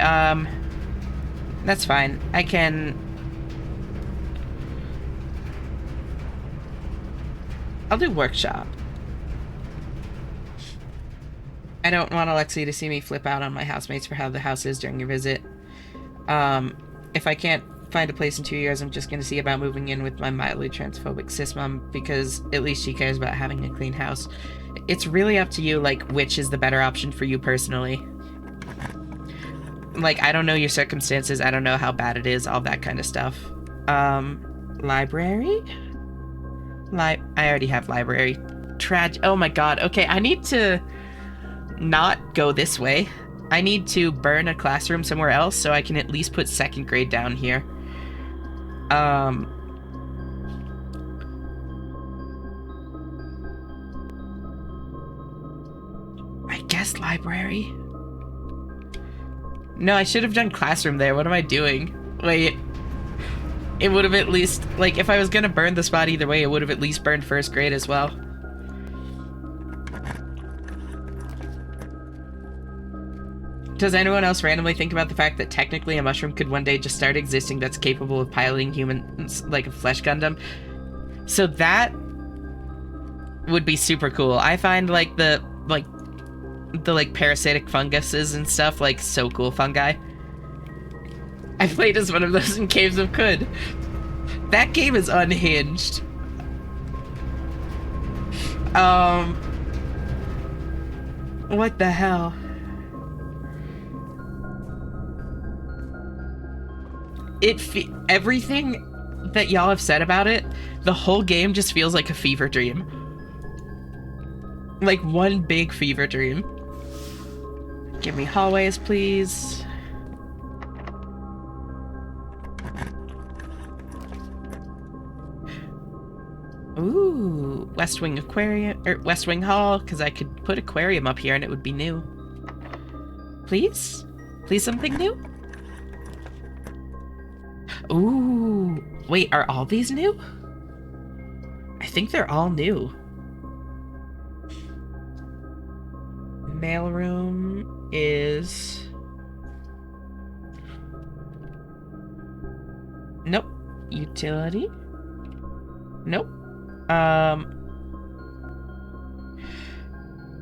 that's fine. I can... I'll do workshop. I don't want Alexi to see me flip out on my housemates for how the house is during your visit. If I can't find a place in 2 years, I'm just gonna see about moving in with my mildly transphobic cis mom, because at least she cares about having a clean house. It's really up to you, like, which is the better option for you personally. Like, I don't know your circumstances, I don't know how bad it is, all that kind of stuff. Library? I already have library. Oh my god, okay, I need to not go this way. I need to burn a classroom somewhere else so I can at least put 2nd grade down here. I guess library. No, I should have done classroom there. What am I doing? Wait. It would have at least, like, if I was gonna burn the spot either way, it would have at least burned 1st grade as well. Does anyone else randomly think about the fact that technically a mushroom could one day just start existing that's capable of piloting humans like a Flesh Gundam? So that would be super cool. I find like the parasitic funguses and stuff like so cool. Fungi. I played as one of those in Caves of Khud. That game is unhinged. What the hell? Everything that y'all have said about it, the whole game just feels like a fever dream. Like one big fever dream. Give me hallways, please. Ooh, West Wing Aquarium, or West Wing Hall, because I could put aquarium up here and it would be new. Please? Please something new? Ooh, wait, are all these new? I think they're all new. Mailroom is... Nope. Utility? Nope.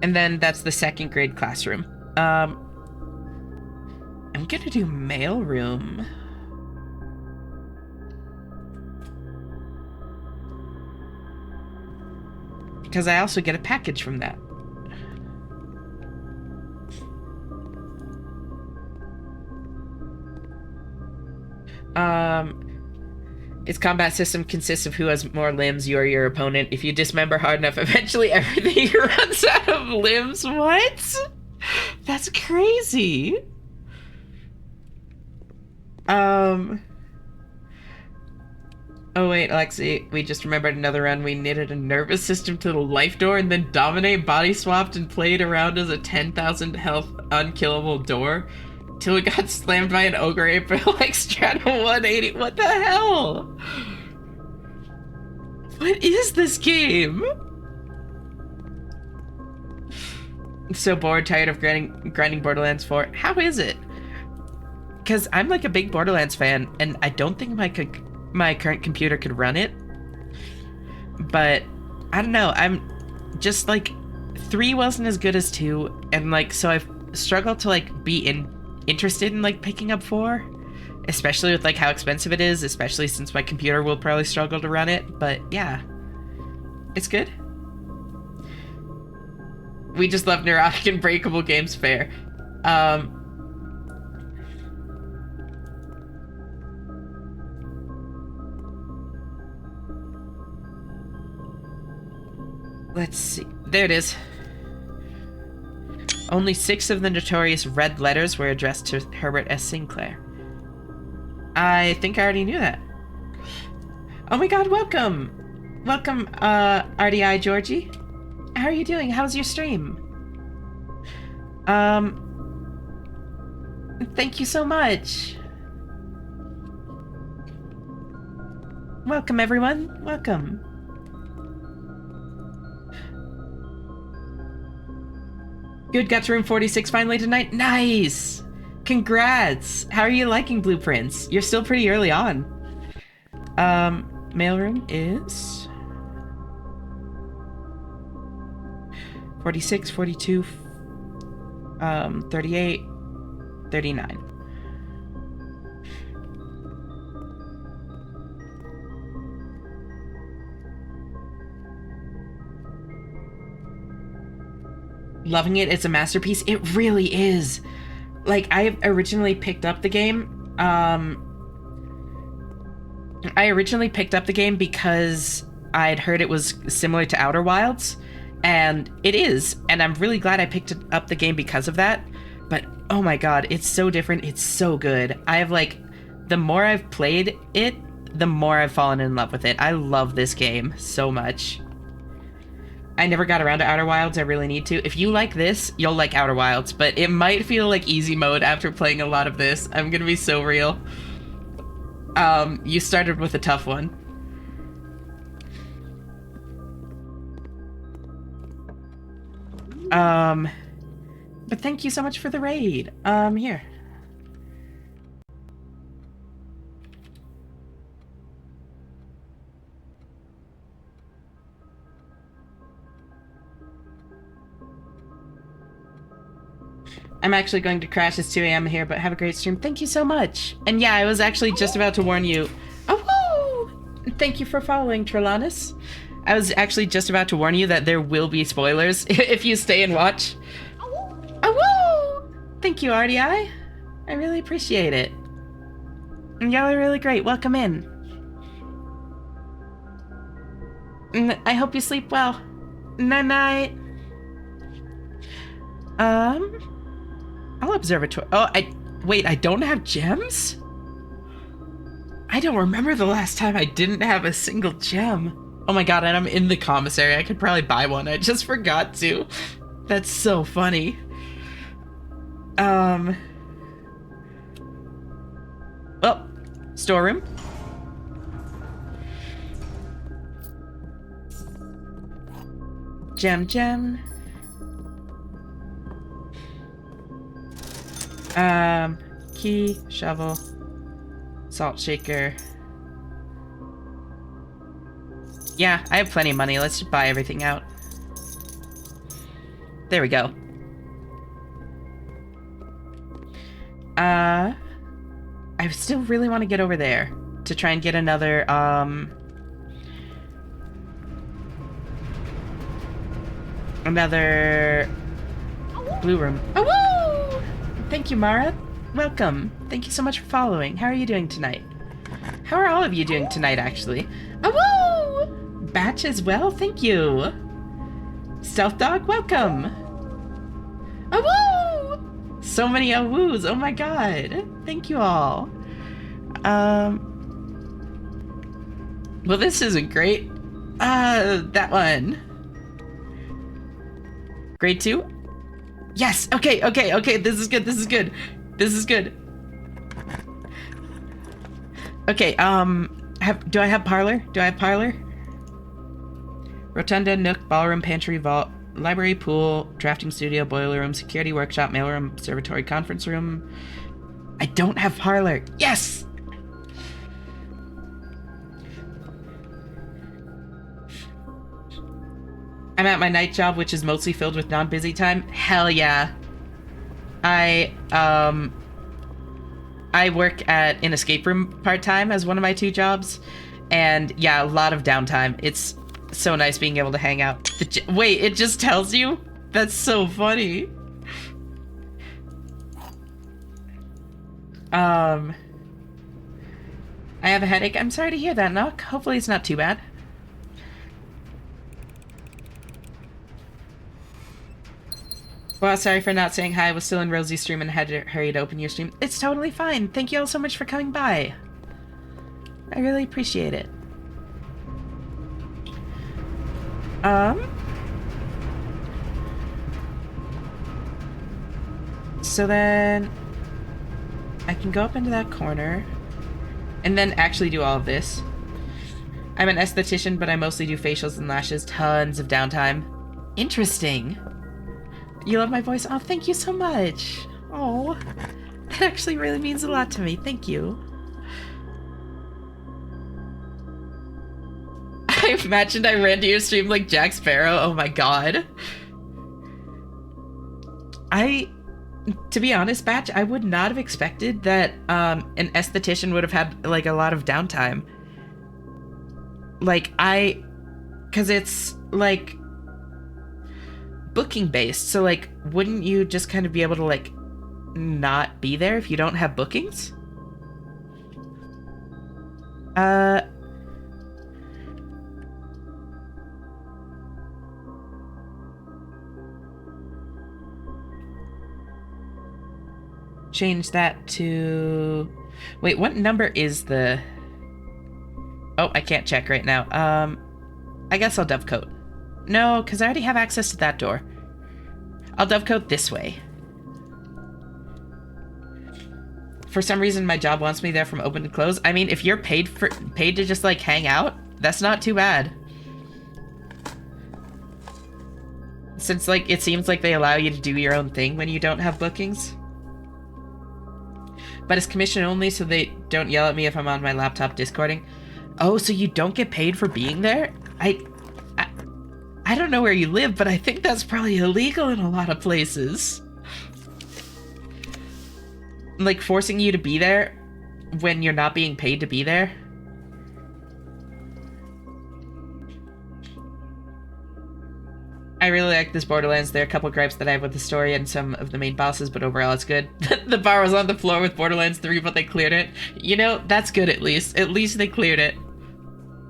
And then that's the 2nd grade classroom. I'm gonna do mailroom. Because I also get a package from that. Its combat system consists of who has more limbs, you or your opponent. If you dismember hard enough, eventually everything runs out of limbs. What? That's crazy. Oh wait, Alexi, we just remembered another run. We knitted a nervous system to the life door and then Dominate body swapped and played around as a 10,000 health unkillable door till it got slammed by an ogre April like Strata 180. What the hell? What is this game? I'm so bored, tired of grinding Borderlands 4. How is it? Because I'm like a big Borderlands fan and I don't think my current computer could run it, but I don't know, I'm just like 3 wasn't as good as 2, and like so I've struggled to like be interested in like picking up 4, especially with like how expensive it is, especially since my computer will probably struggle to run it. But yeah, it's good. We just love neurotic and breakable games. Fair. Let's see. There it is. Only 6 of the notorious red letters were addressed to Herbert S. Sinclair. I think I already knew that. Oh my god, welcome! Welcome, RDI Georgie. How are you doing? How's your stream? Thank you so much. Welcome, everyone. Welcome. Good, got to room 46 finally tonight. Nice! Congrats! How are you liking Blueprints? You're still pretty early on. Mailroom is 46, 42, 38, 39. Loving it. It's a masterpiece. It really is. Like, I originally picked up the game. I originally picked up the game because I'd heard it was similar to Outer Wilds, and it is. And I'm really glad I picked up the game because of that. But oh my god, it's so different. It's so good. I have like, the more I've played it, the more I've fallen in love with it. I love this game so much. I never got around to Outer Wilds. I really need to. If you like this, you'll like Outer Wilds, but it might feel like easy mode after playing a lot of this. I'm gonna be so real. You started with a tough one. But thank you so much for the raid. Here. I'm actually going to crash. It's 2 a.m. here, but have a great stream. Thank you so much. And yeah, I was actually just about to warn you. Oh, woo! Thank you for following, Trelawnus. I was actually just about to warn you that there will be spoilers if you stay and watch. Oh, woo! Thank you, RDI. I really appreciate it. And y'all are really great. Welcome in. And I hope you sleep well. Night-night. I'll observatory. Oh, wait, I don't have gems? I don't remember the last time I didn't have a single gem. Oh my god, and I'm in the commissary. I could probably buy one. I just forgot to. That's so funny. Well, storeroom. Gem. Key, shovel, salt shaker. Yeah, I have plenty of money. Let's just buy everything out. There we go. I still really want to get over there to try and get another, another blue room. Oh, woo! Thank you, Mara. Welcome. Thank you so much for following. How are you doing tonight? How are all of you doing tonight, actually? Oh, woo! Batch as well, thank you. Stealth Dog, welcome. Oh, woo! So many woos, oh my god. Thank you all. Well, this isn't great. That one. Grade 2? Yes, okay, this is good. Okay, do I have parlor? Rotunda, nook, ballroom, pantry, vault, library, pool, drafting studio, boiler room, security workshop, mailroom, observatory, conference room. I don't have parlor. Yes! I'm at my night job, which is mostly filled with non-busy time. Hell yeah. I work at an escape room part-time as one of my 2 jobs. And yeah, a lot of downtime. It's so nice being able to hang out. Wait, it just tells you? That's so funny. I have a headache. I'm sorry to hear that, Nook. Hopefully it's not too bad. Well, sorry for not saying hi. I was still in Rosie's stream and had to hurry to open your stream. It's totally fine. Thank you all so much for coming by. I really appreciate it. So then I can go up into that corner and then actually do all of this. I'm an esthetician, but I mostly do facials and lashes. Tons of downtime. Interesting. You love my voice? Oh, thank you so much. Oh, that actually really means a lot to me. Thank you. I imagined I ran to your stream like Jack Sparrow. Oh my god. To be honest, Batch, I would not have expected that an esthetician would have had like a lot of downtime. Like because it's like booking based, so like wouldn't you just kind of be able to like not be there if you don't have bookings? Change that to... Wait, what number is the... Oh, I can't check right now. I guess I'll dovecoat. No, because I already have access to that door. I'll dovecoat this way. For some reason, my job wants me there from open to close. I mean, if you're paid to just, like, hang out, that's not too bad. Since, like, it seems like they allow you to do your own thing when you don't have bookings. But it's commission only, so they don't yell at me if I'm on my laptop discording. Oh, so you don't get paid for being there? I don't know where you live, but I think that's probably illegal in a lot of places. Like, forcing you to be there when you're not being paid to be there. I really like this Borderlands. There are a couple gripes that I have with the story and some of the main bosses, but overall it's good. The bar was on the floor with Borderlands 3, but they cleared it. You know, that's good at least. At least they cleared it.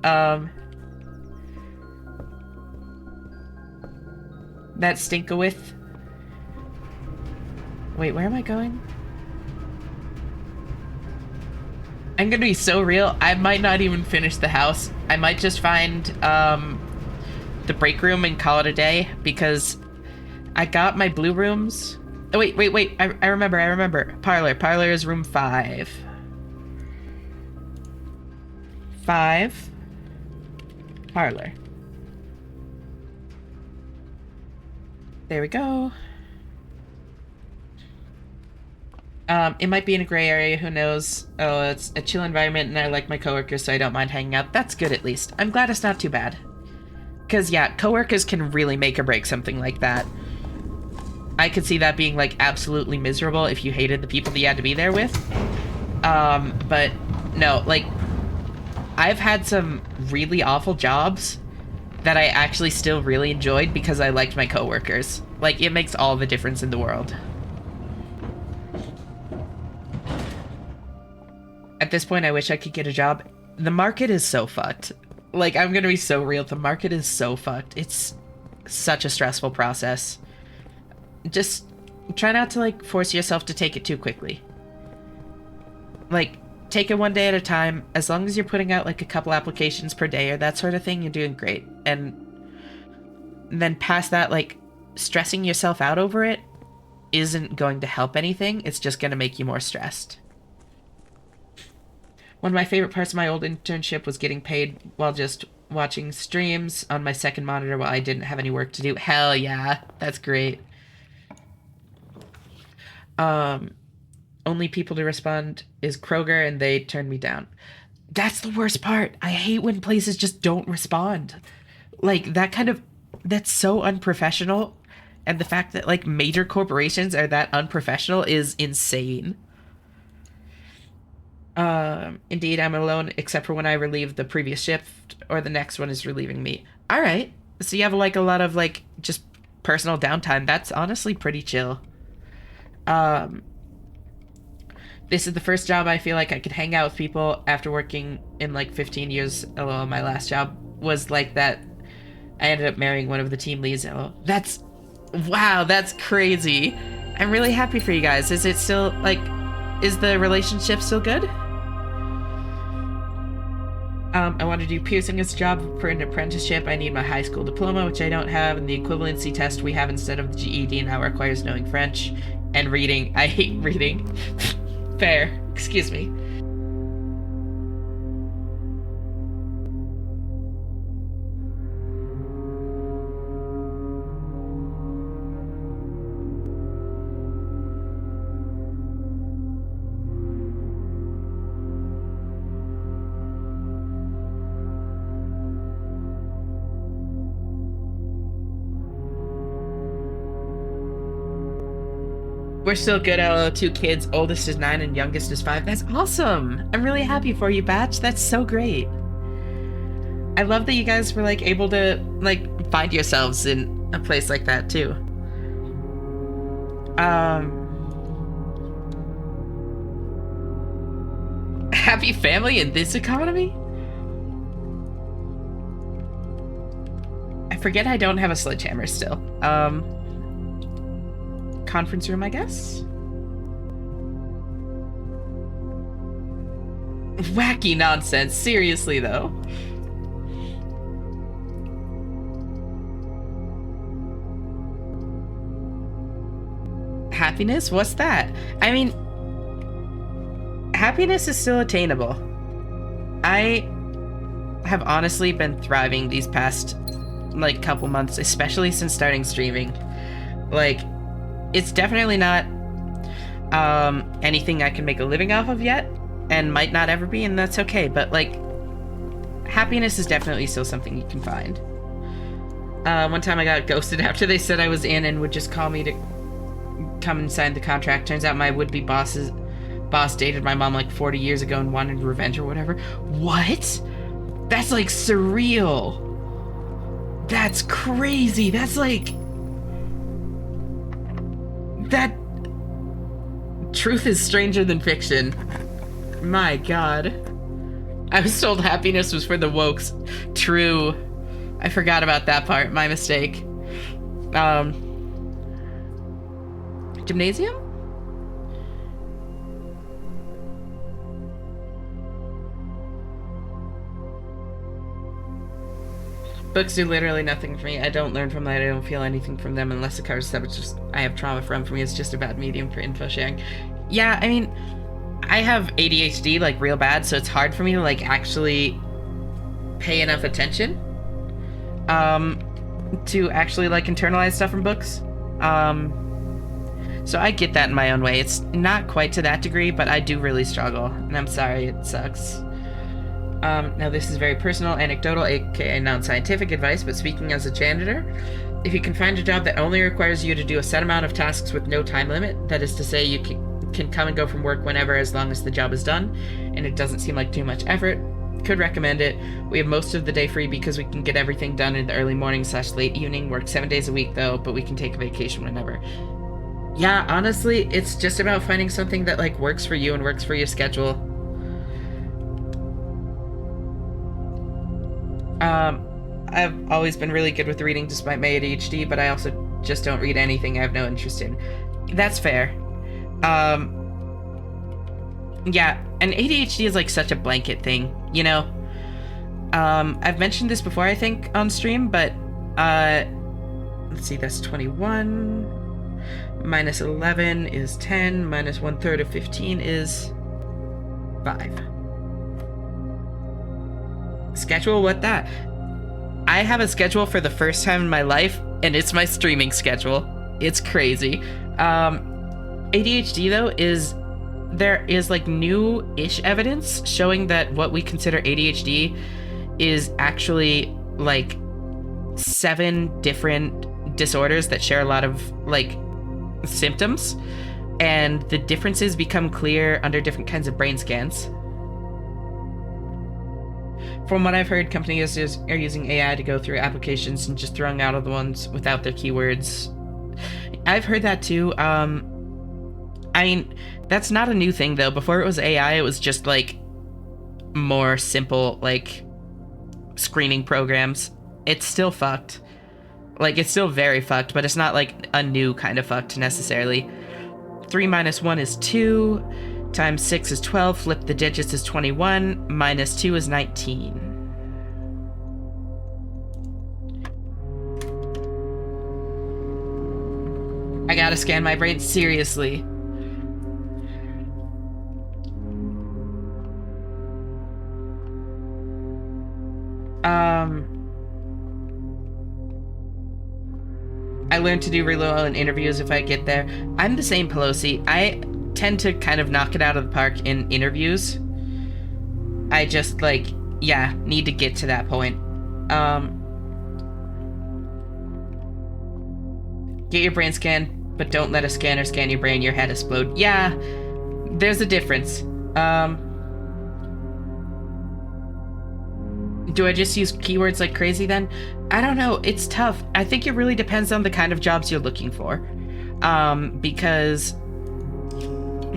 That Stinkawith. Wait, where am I going? I'm gonna be so real, I might not even finish the house. I might just find, the break room and call it a day, because I got my blue rooms. Oh, wait. I remember. Parlor is room 5. 5. Parlor. There we go. It might be in a gray area, who knows? Oh, it's a chill environment and I like my coworkers, so I don't mind hanging out. That's good at least. I'm glad it's not too bad. Because, yeah, coworkers can really make or break something like that. I could see that being, like, absolutely miserable if you hated the people that you had to be there with. But, no, like, I've had some really awful jobs that I actually still really enjoyed because I liked my coworkers. Like, it makes all the difference in the world. At this point, I wish I could get a job. The market is so fucked. Like, I'm gonna be so real. The market is so fucked. It's such a stressful process. Just try not to, like, force yourself to take it too quickly. Like, take it one day at a time. As long as you're putting out, like, a couple applications per day or that sort of thing, you're doing great. And then past that, like, stressing yourself out over it isn't going to help anything. It's just gonna make you more stressed. One of my favorite parts of my old internship was getting paid while just watching streams on my second monitor while I didn't have any work to do. Hell yeah, that's great. Only people to respond is Kroger, and they turned me down. That's the worst part. I hate when places just don't respond. Like, that's so unprofessional. And the fact that, like, major corporations are that unprofessional is insane. Indeed, I'm alone except for when I relieve the previous shift or the next one is relieving me. All right. So you have like a lot of like just personal downtime. That's honestly pretty chill. This is the first job I feel like I could hang out with people after working in like 15 years. LOL, my last job was like that. I ended up marrying one of the team leads. LOL. Wow, that's crazy. I'm really happy for you guys. Is it still like, is the relationship still good? I want to do piercing as a job for an apprenticeship. I need my high school diploma, which I don't have, and the equivalency test we have instead of the GED now requires knowing French and reading. I hate reading. Fair. Excuse me. We're still good. 2 kids. Oldest is 9 and youngest is 5. That's awesome. I'm really happy for you, Batch. That's so great. I love that you guys were like able to like find yourselves in a place like that too. Happy family in this economy? I forget I don't have a sledgehammer still. Conference room, I guess? Wacky nonsense, seriously though. Happiness? What's that? I mean, happiness is still attainable. I have honestly been thriving these past like couple months, especially since starting streaming. Like, it's definitely not anything I can make a living off of yet, and might not ever be, and that's okay, but like, happiness is definitely still something you can find. One time I got ghosted after they said I was in and would just call me to come and sign the contract. Turns out my would-be boss dated my mom like 40 years ago and wanted revenge or whatever. What? That's like surreal. That's crazy. That's like... That... Truth is stranger than fiction. My god. I was told happiness was for the wokes. True. I forgot about that part. My mistake. Gymnasium? Books do literally nothing for me. I don't learn from that. I don't feel anything from them unless it covers stuff. It's just, I have trauma from. For me, it's just a bad medium for info sharing. Yeah, I mean, I have ADHD, like, real bad, so it's hard for me to, like, actually pay enough attention to actually, like, internalize stuff from books. So I get that in my own way. It's not quite to that degree, but I do really struggle, and I'm sorry, it sucks. Now this is very personal, anecdotal, aka non-scientific advice, but speaking as a janitor, if you can find a job that only requires you to do a set amount of tasks with no time limit, that is to say you can come and go from work whenever as long as the job is done, and it doesn't seem like too much effort, could recommend it. We have most of the day free because we can get everything done in the early morning / late evening, work 7 days a week though, but we can take a vacation whenever. Yeah, honestly, it's just about finding something that like works for you and works for your schedule. I've always been really good with reading despite my ADHD, but I also just don't read anything I have no interest in. That's fair. Yeah, and ADHD is like such a blanket thing, you know? I've mentioned this before, I think, on stream, but, let's see, that's 21, minus 11 is 10, minus 1/3 of 15 is 5. Schedule? What that? I have a schedule for the first time in my life, and it's my streaming schedule. It's crazy. ADHD, though, there is like new-ish evidence showing that what we consider ADHD is actually like 7 different disorders that share a lot of like symptoms, and the differences become clear under different kinds of brain scans. From what I've heard, companies are using AI to go through applications and just throwing out all the ones without their keywords. I've heard that too. I mean, that's not a new thing though. Before it was AI, it was just like more simple like screening programs. It's still fucked. Like, it's still very fucked, but it's not like a new kind of fucked necessarily. 3 minus 1 is 2. Times 6 is 12, flip the digits is 21, minus 2 is 19. I gotta scan my brain, seriously. I learned to do really well in interviews if I get there. I'm the same, Pelosi. I tend to kind of knock it out of the park in interviews. I just, like, yeah, need to get to that point. Get your brain scan. But don't let a scanner scan your brain, your head explode. Yeah, there's a difference. Do I just use keywords like crazy then? I don't know. It's tough. I think it really depends on the kind of jobs you're looking for. Because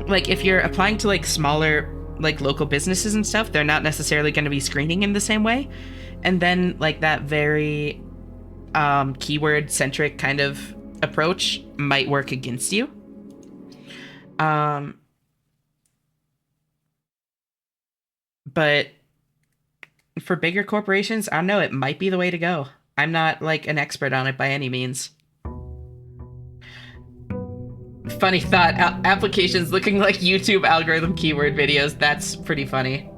like if you're applying to like smaller like local businesses and stuff, they're not necessarily going to be screening in the same way. And then like that very keyword centric kind of approach might work against you. But for bigger corporations, I don't know, it might be the way to go. I'm not like an expert on it by any means. Funny thought, applications looking like YouTube algorithm keyword videos. That's pretty funny.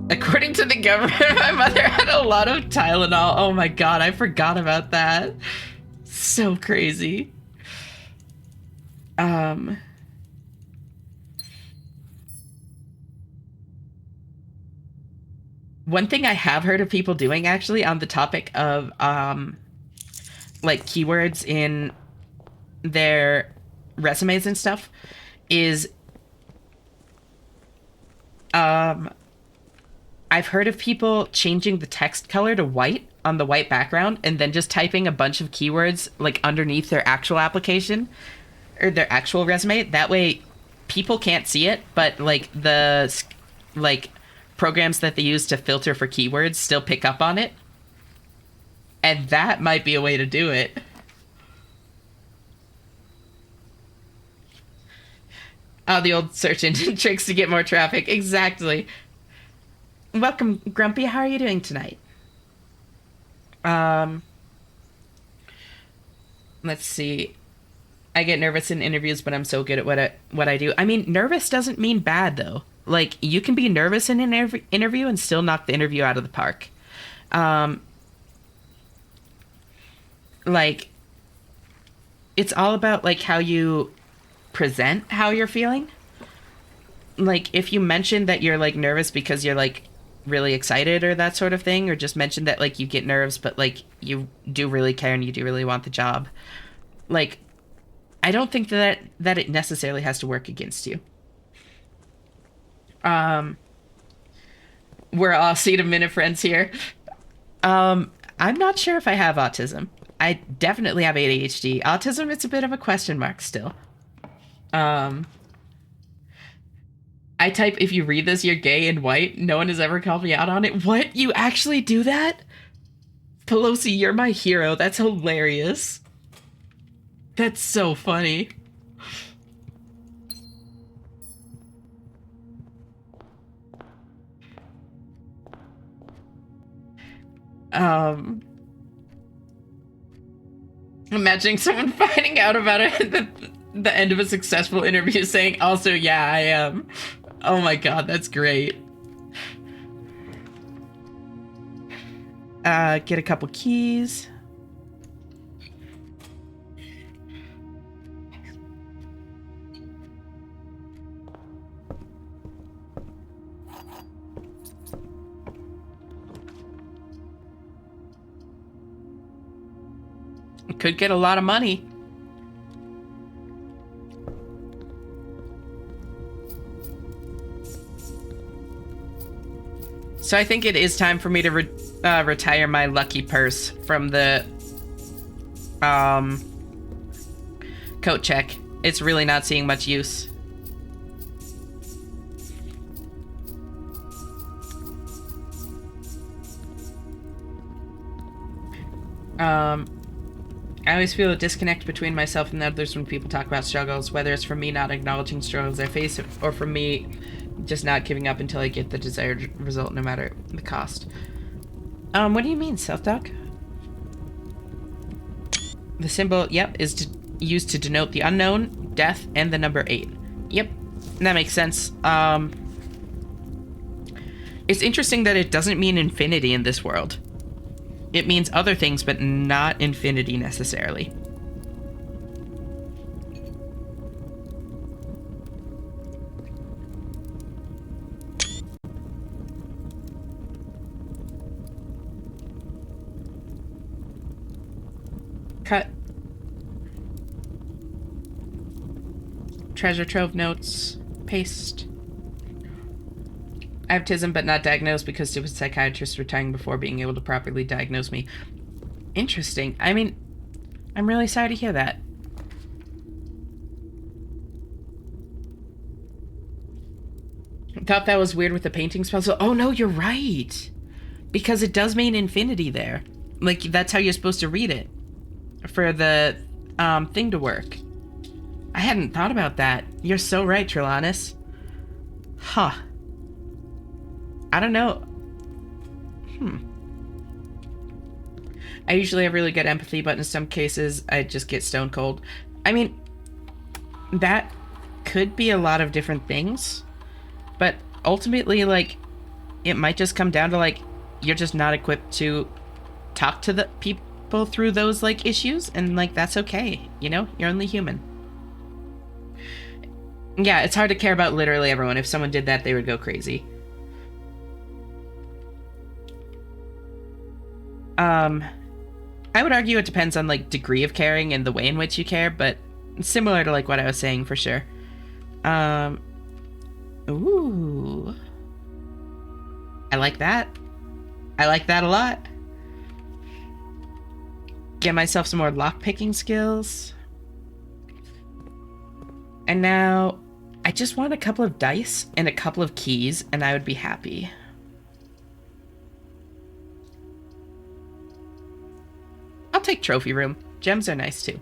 According to the government, my mother had a lot of Tylenol. Oh my god, I forgot about that. So crazy. One thing I have heard of people doing actually on the topic of like keywords in their resumes and stuff is I've heard of people changing the text color to white on the white background and then just typing a bunch of keywords like underneath their actual application or their actual resume. That way people can't see it, but like the like programs that they use to filter for keywords still pick up on it. And that might be a way to do it. Oh, the old search engine tricks to get more traffic. Exactly. Welcome, Grumpy. How are you doing tonight? Let's see. I get nervous in interviews, but I'm so good at what I do. I mean, nervous doesn't mean bad though. Like you can be nervous in an interview and still knock the interview out of the park. Like it's all about like how you present how you're feeling. Like if you mention that you're like nervous because you're like really excited or that sort of thing, or just mention that like you get nerves but like you do really care and you do really want the job, like I don't think that it necessarily has to work against you. We're all minute friends here. I'm not sure if I have autism. I definitely have ADHD. Autism, it's a bit of a question mark still. um I type, if you read this, you're gay and white. No one has ever called me out on it. What? You actually do that? Pelosi, you're my hero. That's hilarious. That's so funny. Um, Imagining someone finding out about it at the end of a successful interview saying, also, yeah, I am. Oh my god, that's great. Get a couple keys. Could get a lot of money. So I think it is time for me to retire my lucky purse from the coat check. It's really not seeing much use. I always feel a disconnect between myself and others when people talk about struggles, whether it's from me not acknowledging struggles I face or from me just not giving up until I get the desired result, no matter the cost. What do you mean, self-talk? The symbol, yep, is used to denote the unknown, death, and the number 8. Yep, that makes sense. It's interesting that it doesn't mean infinity in this world. It means other things, but not infinity necessarily. Cut. treasure trove notes. Paste. I have autism but not diagnosed because stupid psychiatrists retiring before being able to properly diagnose me. Interesting. I mean, I'm really sorry to hear that. Thought that was weird with the painting spell. So, oh no, you're right. Because it does mean infinity there. Like, that's how you're supposed to read it. For the thing to work. I hadn't thought about that. You're so right, Trelawnus. Huh. I don't know. I usually have really good empathy, but in some cases, I just get stone cold. I mean, that could be a lot of different things. But ultimately, like, it might just come down to, like, you're just not equipped to talk to the people through those, like, issues. And, like, that's okay. You know? You're only human. Yeah, it's hard to care about literally everyone. If someone did that, they would go crazy. I would argue it depends on, like, degree of caring and the way in which you care, but similar to, like, what I was saying, for sure. Ooh. I like that. I like that a lot. Get myself some more lockpicking skills. And now, I just want a couple of dice and a couple of keys, and I would be happy. I'll take trophy room. Gems are nice too.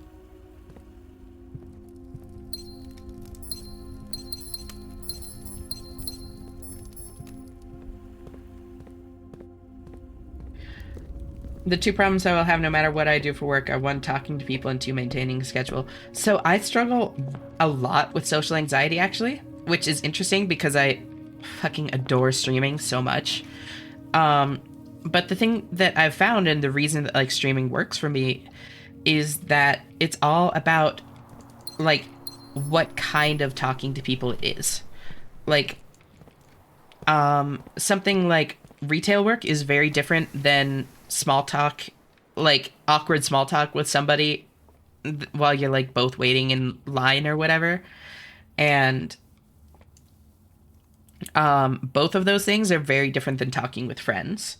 The two problems I will have no matter what I do for work are one, talking to people, and two, maintaining a schedule. So I struggle a lot with social anxiety, actually, which is interesting because I fucking adore streaming so much. But the thing that I've found, and the reason that, like, streaming works for me, is that it's all about, like, what kind of talking to people it is. Like, something like retail work is very different than small talk, like, awkward small talk with somebody while you're, like, both waiting in line or whatever. And, both of those things are very different than talking with friends.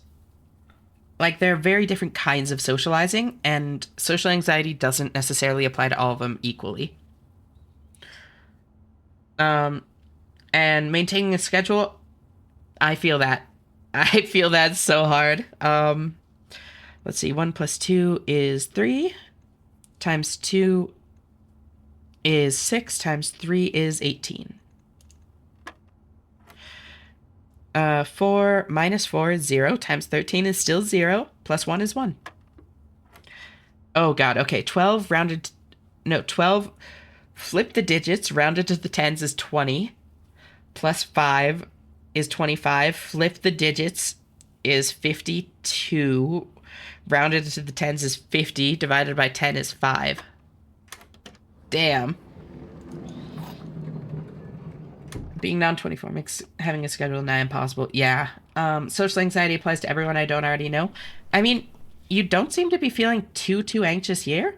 Like, they're very different kinds of socializing, and social anxiety doesn't necessarily apply to all of them equally. And maintaining a schedule, I feel that. I feel that so hard. Let's see, 1 + 2 is 3, times 2 is 6, times 3 is 18. 4 minus 4 is 0, times 13 is still 0, plus 1 is 1. Oh god, okay, 12 rounded... No, 12... Flip the digits, rounded to the tens is 20, plus 5 is 25, flip the digits is 52, rounded to the tens is 50, divided by 10 is 5. Damn. Being non-24 makes having a schedule nigh impossible. Yeah. Social anxiety applies to everyone I don't already know. I mean, you don't seem to be feeling too anxious here.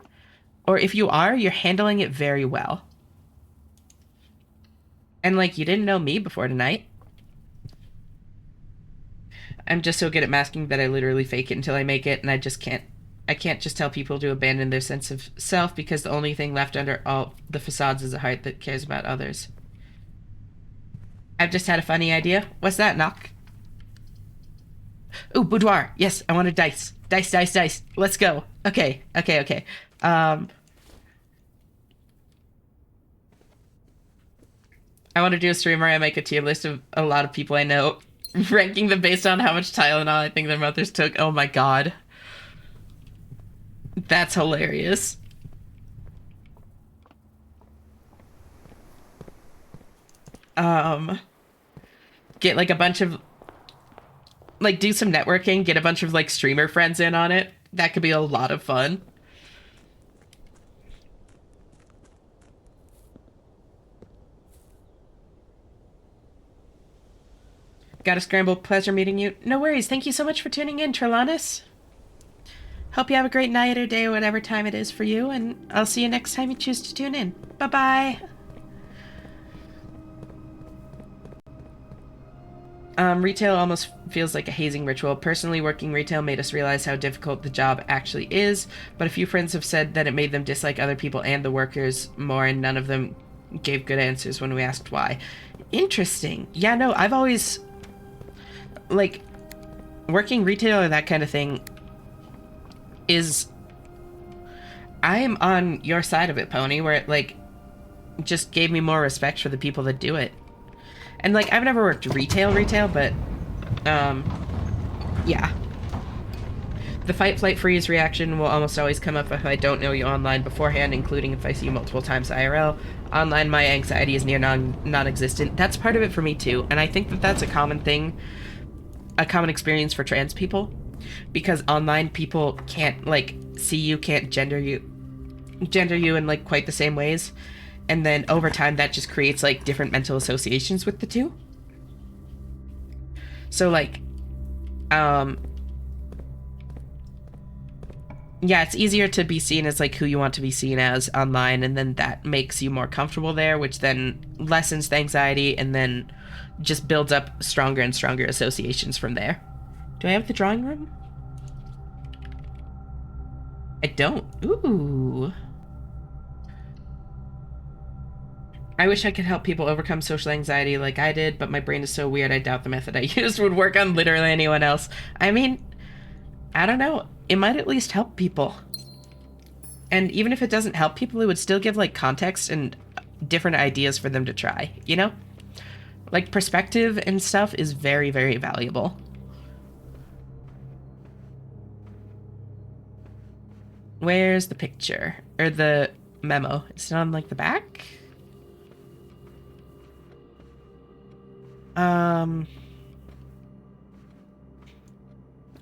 Or if you are, you're handling it very well. And, like, you didn't know me before tonight. I'm just so good at masking that I literally fake it until I make it, and I can't just tell people to abandon their sense of self because the only thing left under all the facades is a heart that cares about others. I've just had a funny idea. What's that, Knock? Ooh, boudoir. Yes, I want a dice. Dice, dice, dice. Let's go. Okay. I want to do a stream where I make a tier list of a lot of people I know, ranking them based on how much Tylenol I think their mothers took. Oh my god. That's hilarious. Get, like, a bunch of, like, do some networking, get a bunch of, like, streamer friends in on it. That could be a lot of fun. Gotta scramble. Pleasure meeting you. No worries. Thank you so much for tuning in, Trelawnus. Hope you have a great night or day or whatever time it is for you, and I'll see you next time you choose to tune in. Bye-bye. Retail almost feels like a hazing ritual. Personally, working retail made us realize how difficult the job actually is, but a few friends have said that it made them dislike other people and the workers more, and none of them gave good answers when we asked why. Interesting. Yeah, no, I've always, like, working retail or that kind of thing is... I am on your side of it, Pony, where it, like, just gave me more respect for the people that do it. And, like, I've never worked retail, but, yeah. The fight, flight, freeze reaction will almost always come up if I don't know you online beforehand, including if I see you multiple times IRL. Online, my anxiety is near non-existent. That's part of it for me, too. And I think that that's a common thing, a common experience for trans people. Because online, people can't, like, see you, can't gender you in, like, quite the same ways. And then over time, that just creates, like, different mental associations with the two. So, like, yeah, it's easier to be seen as, like, who you want to be seen as online, and then that makes you more comfortable there, which then lessens the anxiety, and then just builds up stronger and stronger associations from there. Do I have the drawing room? I don't. Ooh. I wish I could help people overcome social anxiety like I did, but my brain is so weird I doubt the method I used would work on literally anyone else. I mean, I don't know. It might at least help people. And even if it doesn't help people, it would still give, like, context and different ideas for them to try, you know? Like, perspective and stuff is very, very valuable. Where's the picture? Or the memo? Is it on, like, the back?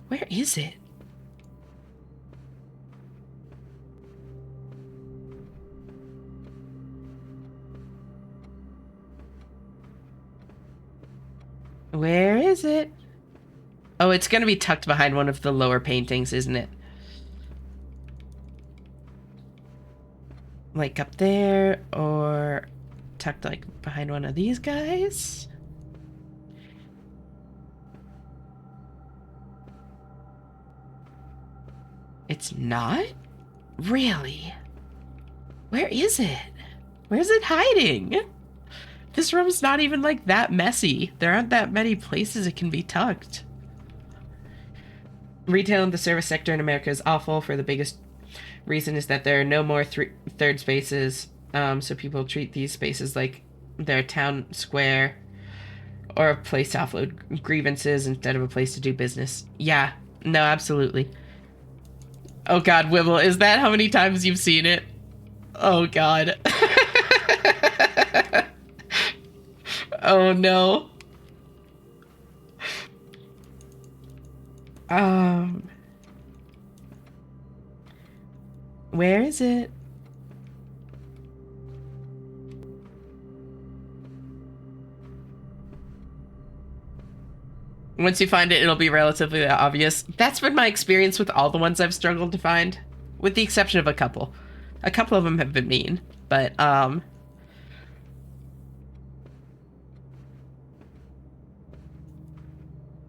Where is it? Where is it? Oh, it's gonna be tucked behind one of the lower paintings, isn't it? Like up there, or tucked, like, behind one of these guys? It's not? Really? Where is it? Where's it hiding? This room's not even, like, that messy. There aren't that many places it can be tucked. Retail and the service sector in America is awful. For the biggest reason is that there are no more third spaces, so people treat these spaces like their town square or a place to offload grievances instead of a place to do business. Yeah, no, absolutely. Oh god, Wibble, is that how many times you've seen it? Oh god. Oh no. Where is it? Once you find it, it'll be relatively obvious. That's been my experience with all the ones I've struggled to find, with the exception of a couple. A couple of them have been mean, but, oh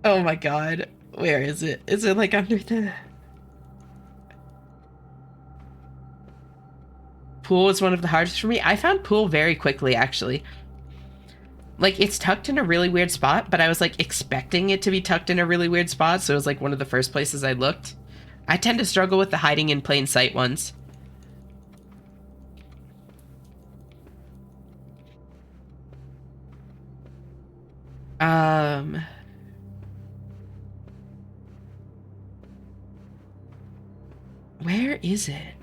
my god. Where is it? Is it, like, under the... Pool was one of the hardest for me. I found pool very quickly, actually. Like, it's tucked in a really weird spot, but I was, like, expecting it to be tucked in a really weird spot, so it was, like, one of the first places I looked. I tend to struggle with the hiding in plain sight ones. Where is it?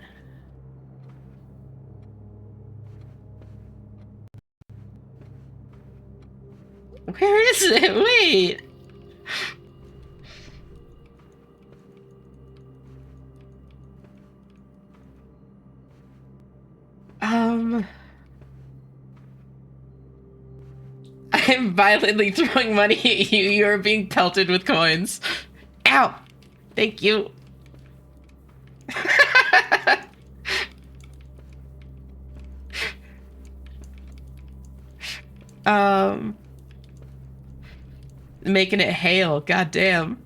Where is it? Wait. I'm violently throwing money at you. You are being pelted with coins. Ow! Thank you. Um... Making it hail. God damn.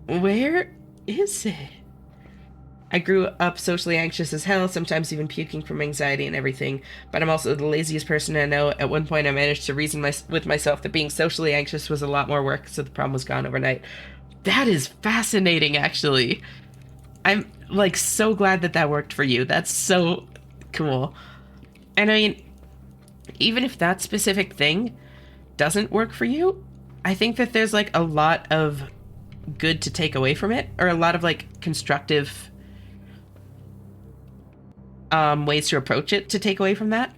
Where is it? I grew up socially anxious as hell, sometimes even puking from anxiety and everything. But I'm also the laziest person I know. At one point, I managed to reason with myself that being socially anxious was a lot more work, so the problem was gone overnight. That is fascinating, actually. I'm like so glad that that worked for you. That's so cool. And I mean, even if that specific thing doesn't work for you, I think that there's like a lot of good to take away from it, or a lot of like constructive ways to approach it to take away from that,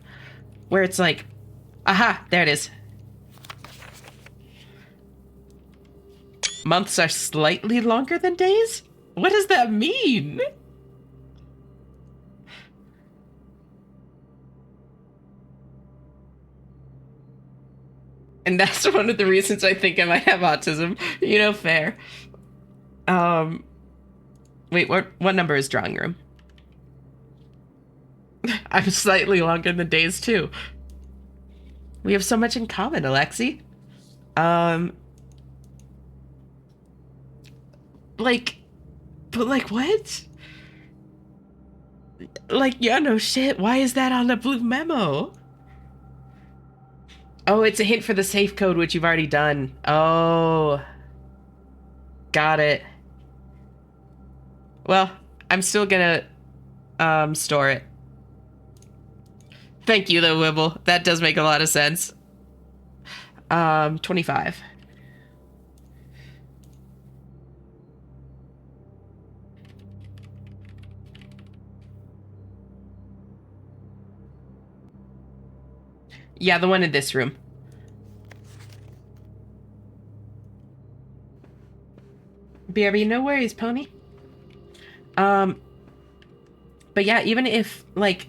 where it's like, aha, there it is. Months are slightly longer than days? What does that mean? And that's one of the reasons I think I might have autism. You know, fair. Um, wait, what number is drawing room? I'm slightly longer than days too. We have so much in common, Alexi. Um, like, but like what? Like, yeah, no shit. Why is that on the blue memo? Oh, it's a hint for the safe code, which you've already done. Oh, got it. Well, I'm still gonna store it. Thank you, though, Wibble. That does make a lot of sense. 25. Yeah, the one in this room. BRB, no worries, pony. Um, but yeah, even if, like,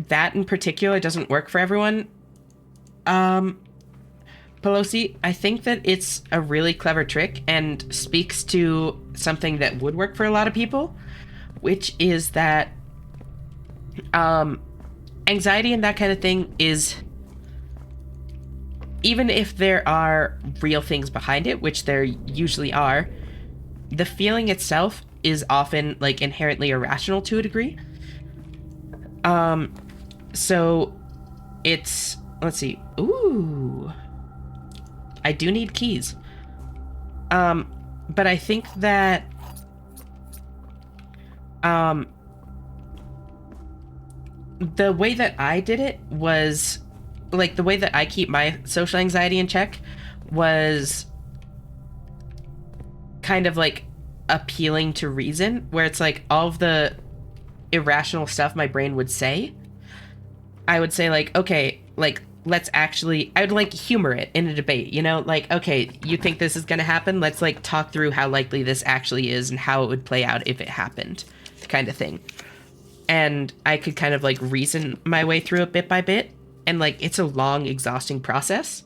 that in particular doesn't work for everyone, Pelosi, I think that it's a really clever trick and speaks to something that would work for a lot of people, which is that, anxiety and that kind of thing is, even if there are real things behind it, which there usually are, the feeling itself is often like inherently irrational to a degree. So it's, let's see. Ooh, I do need keys. But I think that, the way that I did it was, like, the way that I keep my social anxiety in check was kind of like appealing to reason, where it's like all of the irrational stuff my brain would say, I would say, like, okay, like, let's actually, I would like humor it in a debate, you know, like, okay, you think this is gonna happen, let's like talk through how likely this actually is and how it would play out if it happened, kind of thing. And I could kind of like reason my way through it bit by bit, and like it's a long, exhausting process,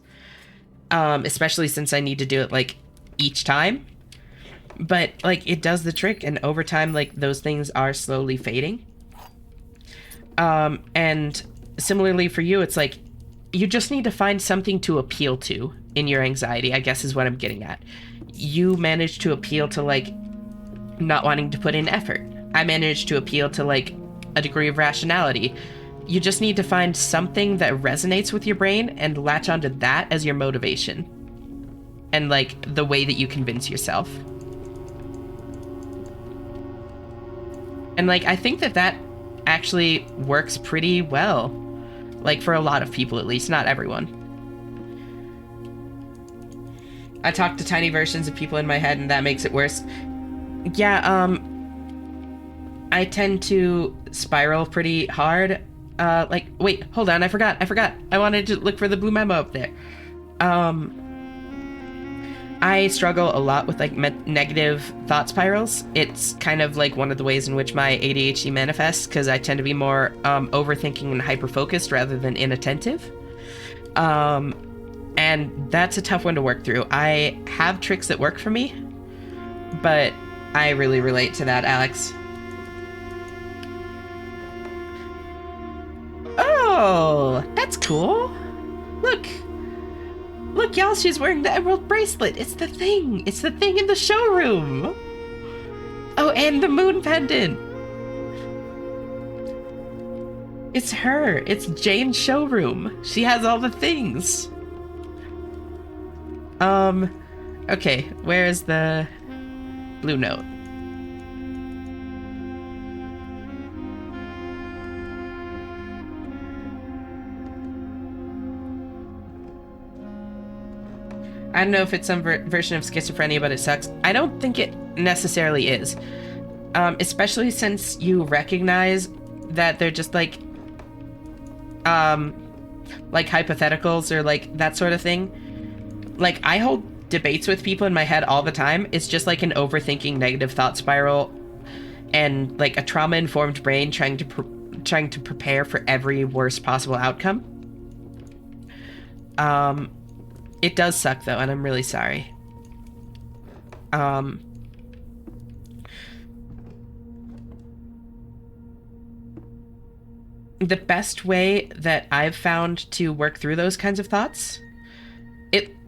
especially since I need to do it like each time. But like it does the trick, and over time, like those things are slowly fading. And similarly for you, it's like you just need to find something to appeal to in your anxiety, I guess is what I'm getting at. You managed to appeal to like not wanting to put in effort. I managed to appeal to like a degree of rationality. You just need to find something that resonates with your brain and latch onto that as your motivation. And like the way that you convince yourself. And like I think that that actually works pretty well. Like for a lot of people at least, not everyone. I talk to tiny versions of people in my head and that makes it worse. Yeah, I tend to spiral pretty hard. Like, wait, hold on, I forgot. I wanted to look for the blue memo up there. I struggle a lot with like negative thought spirals. It's kind of like one of the ways in which my ADHD manifests, because I tend to be more overthinking and hyper-focused rather than inattentive. And that's a tough one to work through. I have tricks that work for me, but I really relate to that, Alex. Oh, that's cool. Look Look, y'all, she's wearing the emerald bracelet. It's the thing. It's the thing in the showroom. Oh, and the moon pendant. It's her. It's Jane's showroom. She has all the things. Okay, where's the blue note? I don't know if it's some version of schizophrenia, but it sucks. I don't think it necessarily is. Especially since you recognize that they're just like hypotheticals or like that sort of thing. Like, I hold debates with people in my head all the time. It's just like an overthinking negative thought spiral and like a trauma-informed brain trying to prepare for every worst possible outcome. It does suck though, and I'm really sorry. The best way that I've found to work through those kinds of thoughts,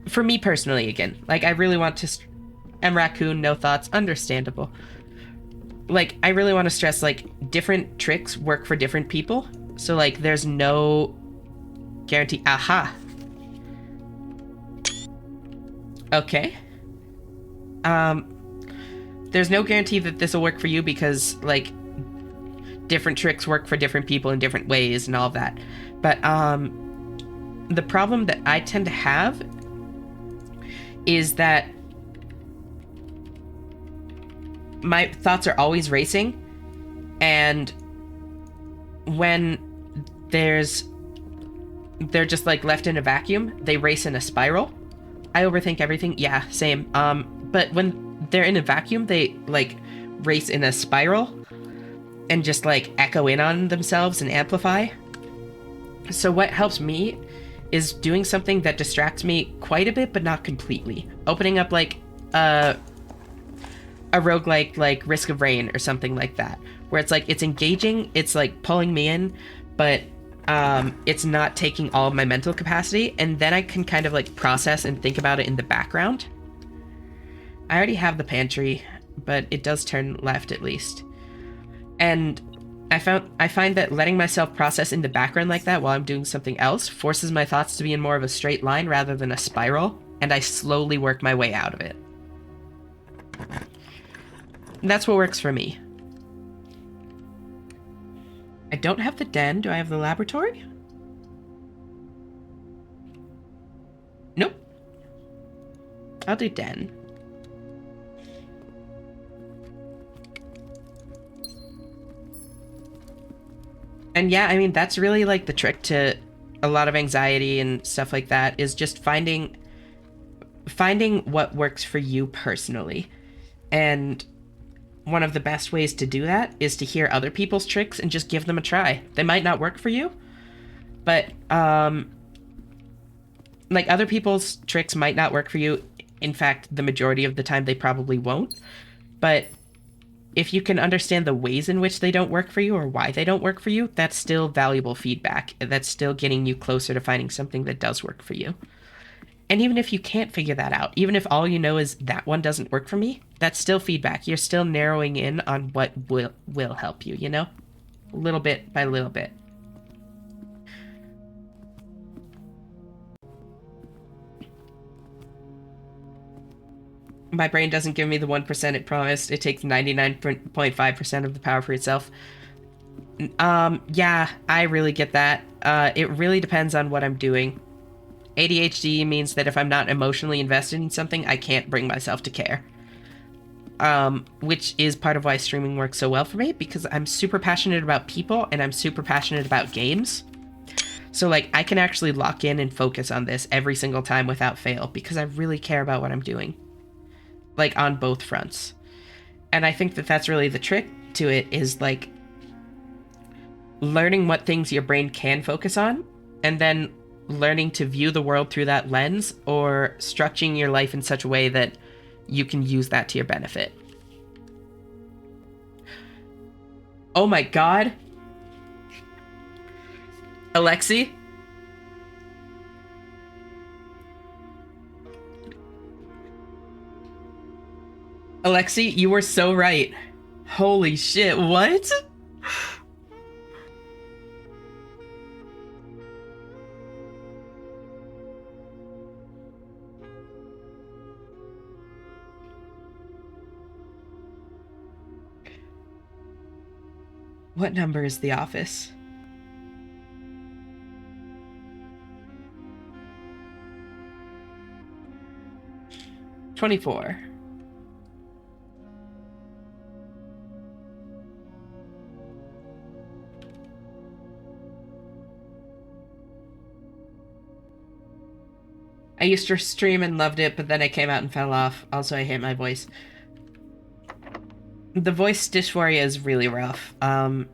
for me personally, again, like, I really want to, and raccoon, no thoughts, understandable. Like, I really want to stress, like, different tricks work for different people. So, like, there's no guarantee. Aha. Okay. There's no guarantee that this will work for you because, like, different tricks work for different people in different ways and all of that. But, the problem that I tend to have is that my thoughts are always racing, and when they're just like left in a vacuum, they race in a spiral. I overthink everything. Yeah, same. But when they're in a vacuum, they like race in a spiral and just like echo in on themselves and amplify. So what helps me is doing something that distracts me quite a bit, but not completely. Opening up like a roguelike like Risk of Rain or something like that, where it's like it's engaging, it's like pulling me in, but it's not taking all of my mental capacity, and then I can kind of like process and think about it in the background. I already have the pantry, but it does turn left at least. And I find that letting myself process in the background like that while I'm doing something else forces my thoughts to be in more of a straight line rather than a spiral, and I slowly work my way out of it. That's what works for me. I don't have the den. Do I have the laboratory? Nope. I'll do den. And yeah, I mean, that's really like the trick to a lot of anxiety and stuff like that, is just finding what works for you personally. And one of the best ways to do that is to hear other people's tricks and just give them a try. They might not work for you, but like, other people's tricks might not work for you. In fact, the majority of the time they probably won't. But if you can understand the ways in which they don't work for you or why they don't work for you, that's still valuable feedback. That's still getting you closer to finding something that does work for you. And even if you can't figure that out, even if all you know is that one doesn't work for me, that's still feedback. You're still narrowing in on what will help you, you know? Little bit by little bit. My brain doesn't give me the 1% it promised. It takes 99.5% of the power for itself. Yeah, I really get that. It really depends on what I'm doing. ADHD means that if I'm not emotionally invested in something, I can't bring myself to care. Which is part of why streaming works so well for me, because I'm super passionate about people and I'm super passionate about games. So, like, I can actually lock in and focus on this every single time without fail, because I really care about what I'm doing. Like, on both fronts. And I think that that's really the trick to it, is like learning what things your brain can focus on, and then learning to view the world through that lens, or structuring your life in such a way that you can use that to your benefit. Oh my god. Alexi? Alexi, you were so right. Holy shit, what? What number is the office? 24. I used to stream and loved it, but then I came out and fell off. Also, I hate my voice. The voice dysphoria is really rough. I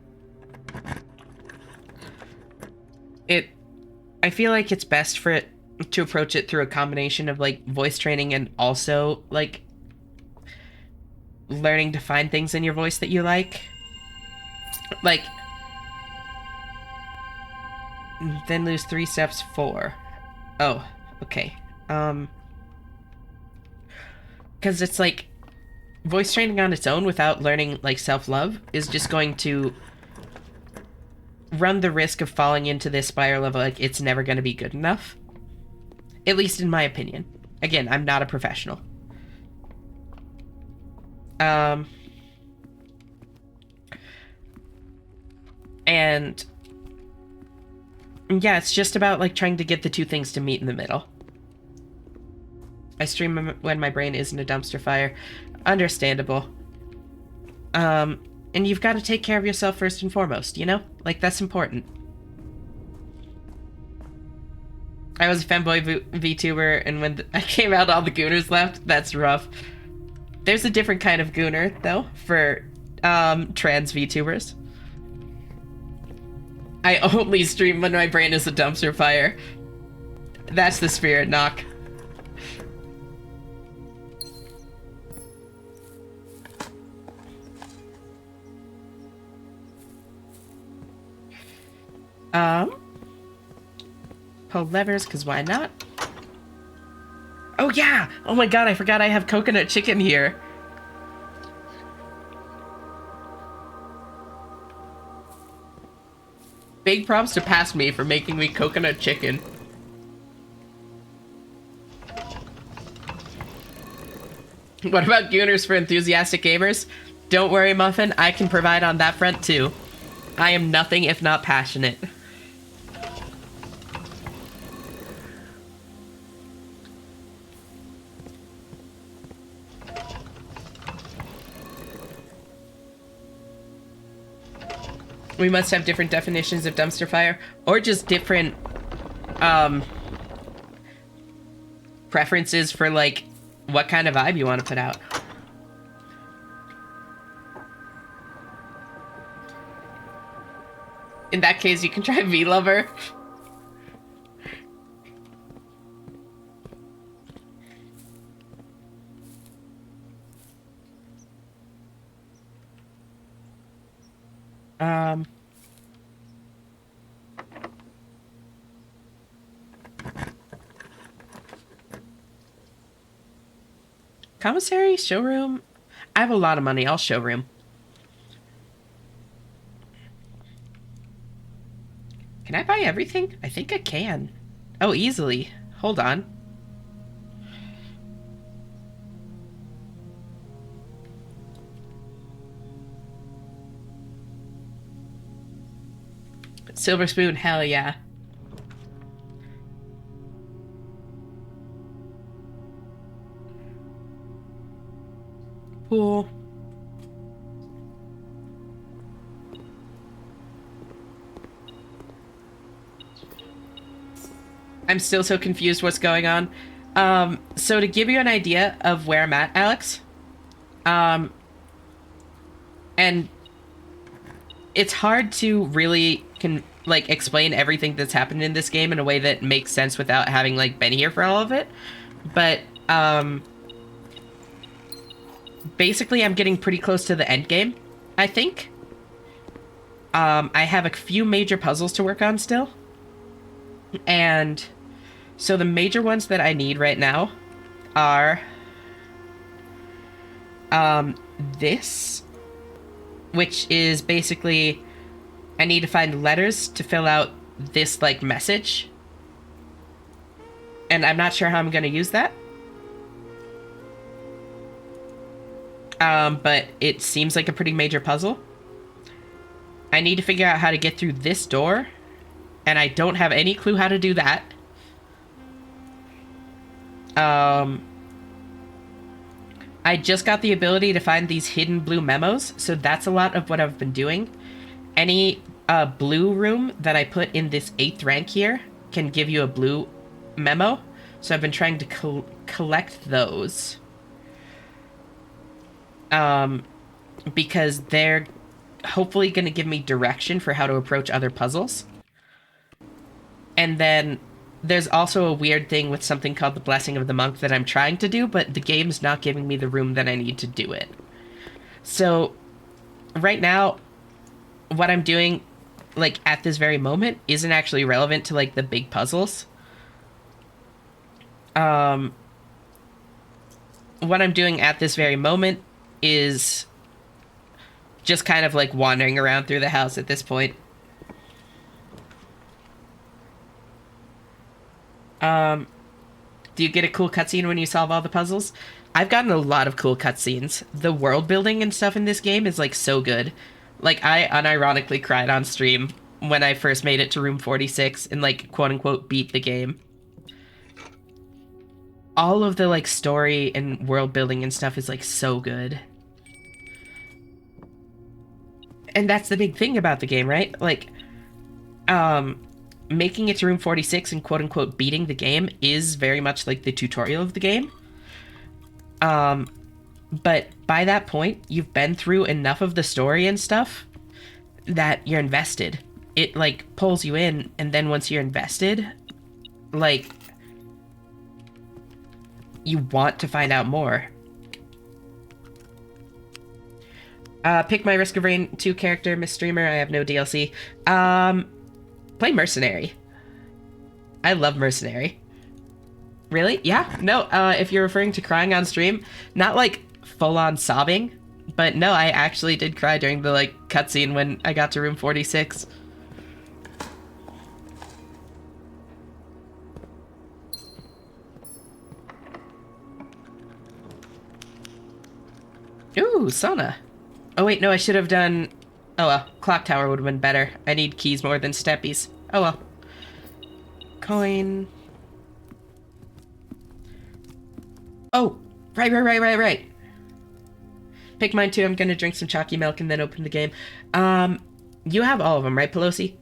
feel like it's best for it to approach it through a combination of like voice training and also like learning to find things in your voice that you like. Like, then lose 3 steps 4. Oh, okay. Because it's like voice training on its own without learning like self-love is just going to run the risk of falling into this spiral of like it's never going to be good enough. At least in my opinion. Again, I'm not a professional. And yeah, it's just about like trying to get the two things to meet in the middle. I stream when my brain isn't a dumpster fire. Understandable. And you've got to take care of yourself first and foremost, you know? Like, that's important. I was a femboy VTuber, and when I came out, all the gooners left. That's rough. There's a different kind of gooner, though, for trans VTubers. I only stream when my brain is a dumpster fire. That's the spirit, Knock. Pull levers, because why not? Oh yeah! Oh my god, I forgot I have coconut chicken here. Big props to Past Me for making me coconut chicken. What about Gooners for enthusiastic gamers? Don't worry, Muffin, I can provide on that front too. I am nothing if not passionate. We must have different definitions of dumpster fire, or just different, preferences for, like, what kind of vibe you want to put out. In that case, you can try V-Lover. Commissary? Showroom? I have a lot of money. I'll showroom. Can I buy everything? I think I can. Oh, easily. Hold on. Silver spoon, hell yeah. Cool. I'm still so confused what's going on. So to give you an idea of where I'm at, Alex, and it's hard to really like explain everything that's happened in this game in a way that makes sense without having like been here for all of it. But basically I'm getting pretty close to the end game, I think. I have a few major puzzles to work on still. And so the major ones that I need right now are Um, this, which is basically, I need to find letters to fill out this, like, message. And I'm not sure how I'm going to use that. But it seems like a pretty major puzzle. I need to figure out how to get through this door, and I don't have any clue how to do that. I just got the ability to find these hidden blue memos, so that's a lot of what I've been doing. Any blue room that I put in this 8th rank here can give you a blue memo, so I've been trying to collect those. Because they're hopefully going to give me direction for how to approach other puzzles. And then there's also a weird thing with something called the Blessing of the Monk that I'm trying to do, but the game's not giving me the room that I need to do it. So right now, what I'm doing, like, at this very moment isn't actually relevant to, like, the big puzzles. What I'm doing at this very moment is just kind of, like, wandering around through the house at this point. Do you get a cool cutscene when you solve all the puzzles? I've gotten a lot of cool cutscenes. The world building and stuff in this game is, like, so good. Like, I unironically cried on stream when I first made it to room 46 and, like, quote-unquote beat the game. All of the, like, story and world building and stuff is, like, so good. And that's the big thing about the game, right? Like, making it to room 46 and quote-unquote beating the game is very much like the tutorial of the game. But by that point, you've been through enough of the story and stuff that you're invested. It, like, pulls you in, and then once you're invested, like, you want to find out more. Pick my Risk of Rain 2 character, Miss Streamer. I have no DLC. Play Mercenary. I love Mercenary. Really? Yeah? No, if you're referring to crying on stream, not like full-on sobbing, but no, I actually did cry during the, like, cutscene when I got to room 46. Ooh, sauna. Oh wait, no, I should have done... Oh well, clock tower would have been better. I need keys more than steppies. Oh well. Coin. Oh, right. Pick mine too. I'm gonna drink some chalky milk and then open the game. You have all of them, right, Pelosi?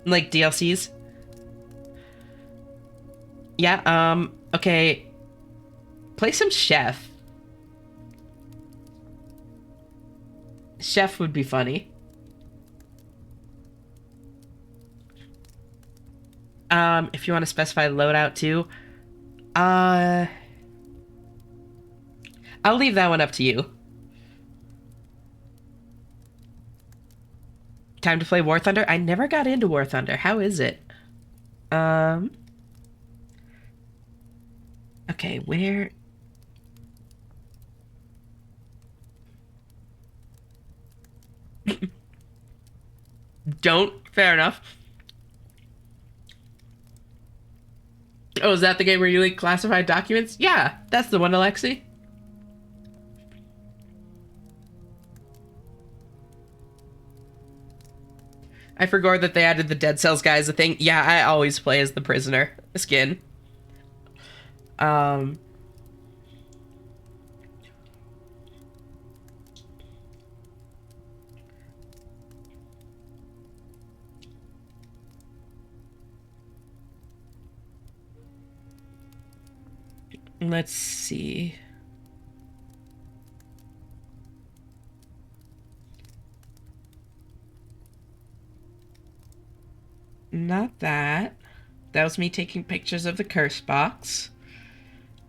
Like DLCs? Yeah, okay. Play some Chef. Chef would be funny. If you want to specify loadout too. I'll leave that one up to you. Time to play War Thunder? I never got into War Thunder. How is it? Okay, where... Don't. Fair enough. Oh, is that the game where you leak classified documents? Yeah, that's the one, Alexi. I forgot that they added the Dead Cells guy as a thing. Yeah, I always play as the prisoner skin. Let's see. Not that. That was me taking pictures of the curse box.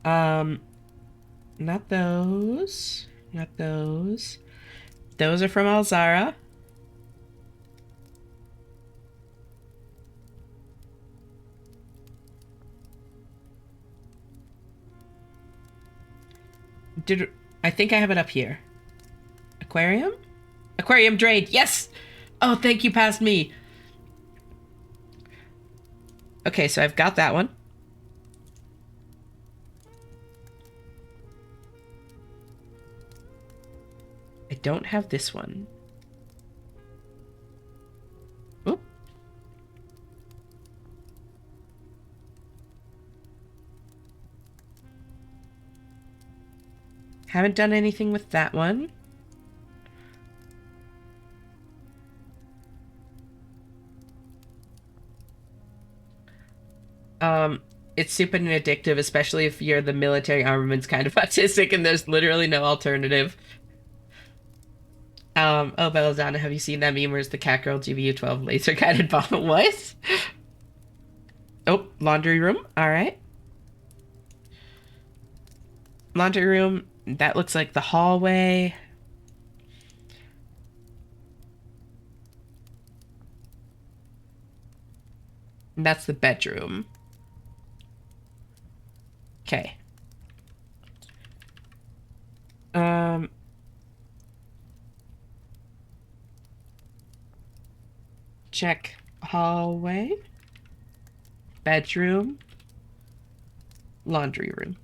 Not those. Not those. Those are from Alzara. Did I think I have it up here? Aquarium? Aquarium drained. Yes. Oh, thank you, past me. Okay, so I've got that one. I don't have this one. Oop. Haven't done anything with that one. Um, it's super addictive, especially if you're the military armaments kind of autistic and there's literally no alternative. Oh, Belladonna, have you seen that meme where it's the Catgirl GBU-12 laser guided bomb? What? Oh, laundry room. All right. Laundry room. That looks like the hallway. And that's the bedroom. Okay. Um, check hallway, bedroom, laundry room.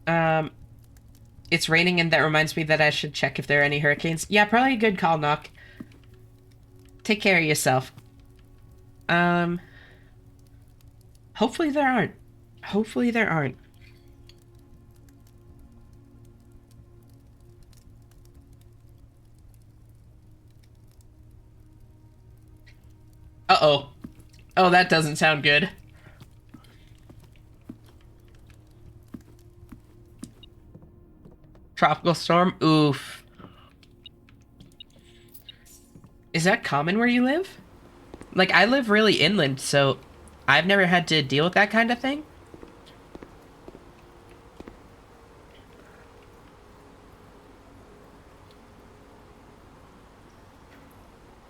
Um, it's raining and that reminds me that I should check if there are any hurricanes. Yeah, probably a good call, Knock. Take care of yourself. Um, hopefully there aren't. Hopefully there aren't. Uh-oh. Oh, that doesn't sound good. Tropical storm? Oof. Is that common where you live? Like, I live really inland, so I've never had to deal with that kind of thing.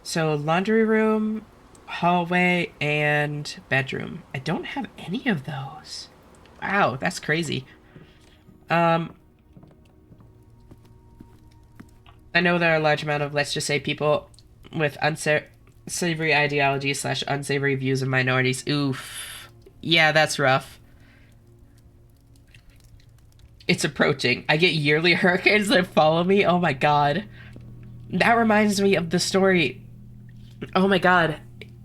So, laundry room, hallway, and bedroom. I don't have any of those. Wow, that's crazy. Um, I know there are a large amount of, let's just say, people with unsavory ideologies slash unsavory views of minorities. Oof. Yeah, that's rough. It's approaching. I get yearly hurricanes that follow me. Oh my god. That reminds me of the story. Oh my god.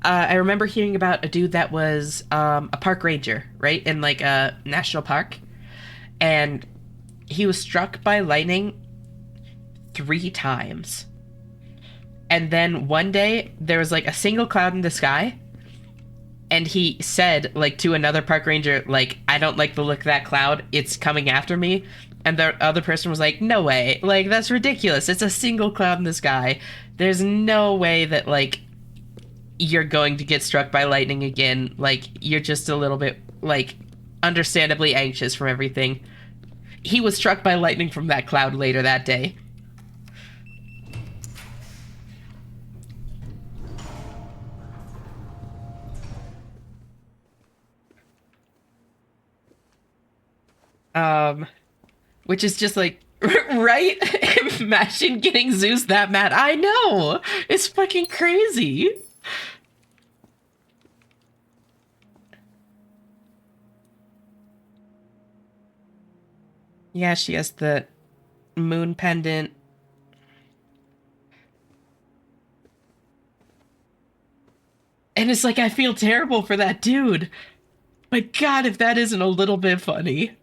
I remember hearing about a dude that was a park ranger, right? In like a national park. And he was struck by lightning 3 times. And then one day there was like a single cloud in the sky. And he said, like, to another park ranger, like, I don't like the look of that cloud. It's coming after me. And the other person was like, no way. Like, that's ridiculous. It's a single cloud in the sky. There's no way that, like, you're going to get struck by lightning again. Like, you're just a little bit, like, understandably anxious from everything. He was struck by lightning from that cloud later that day. Um, which is just like, right? Imagine getting Zeus that mad. I know! It's fucking crazy. Yeah, she has the moon pendant. And it's like, I feel terrible for that dude. But God, if that isn't a little bit funny.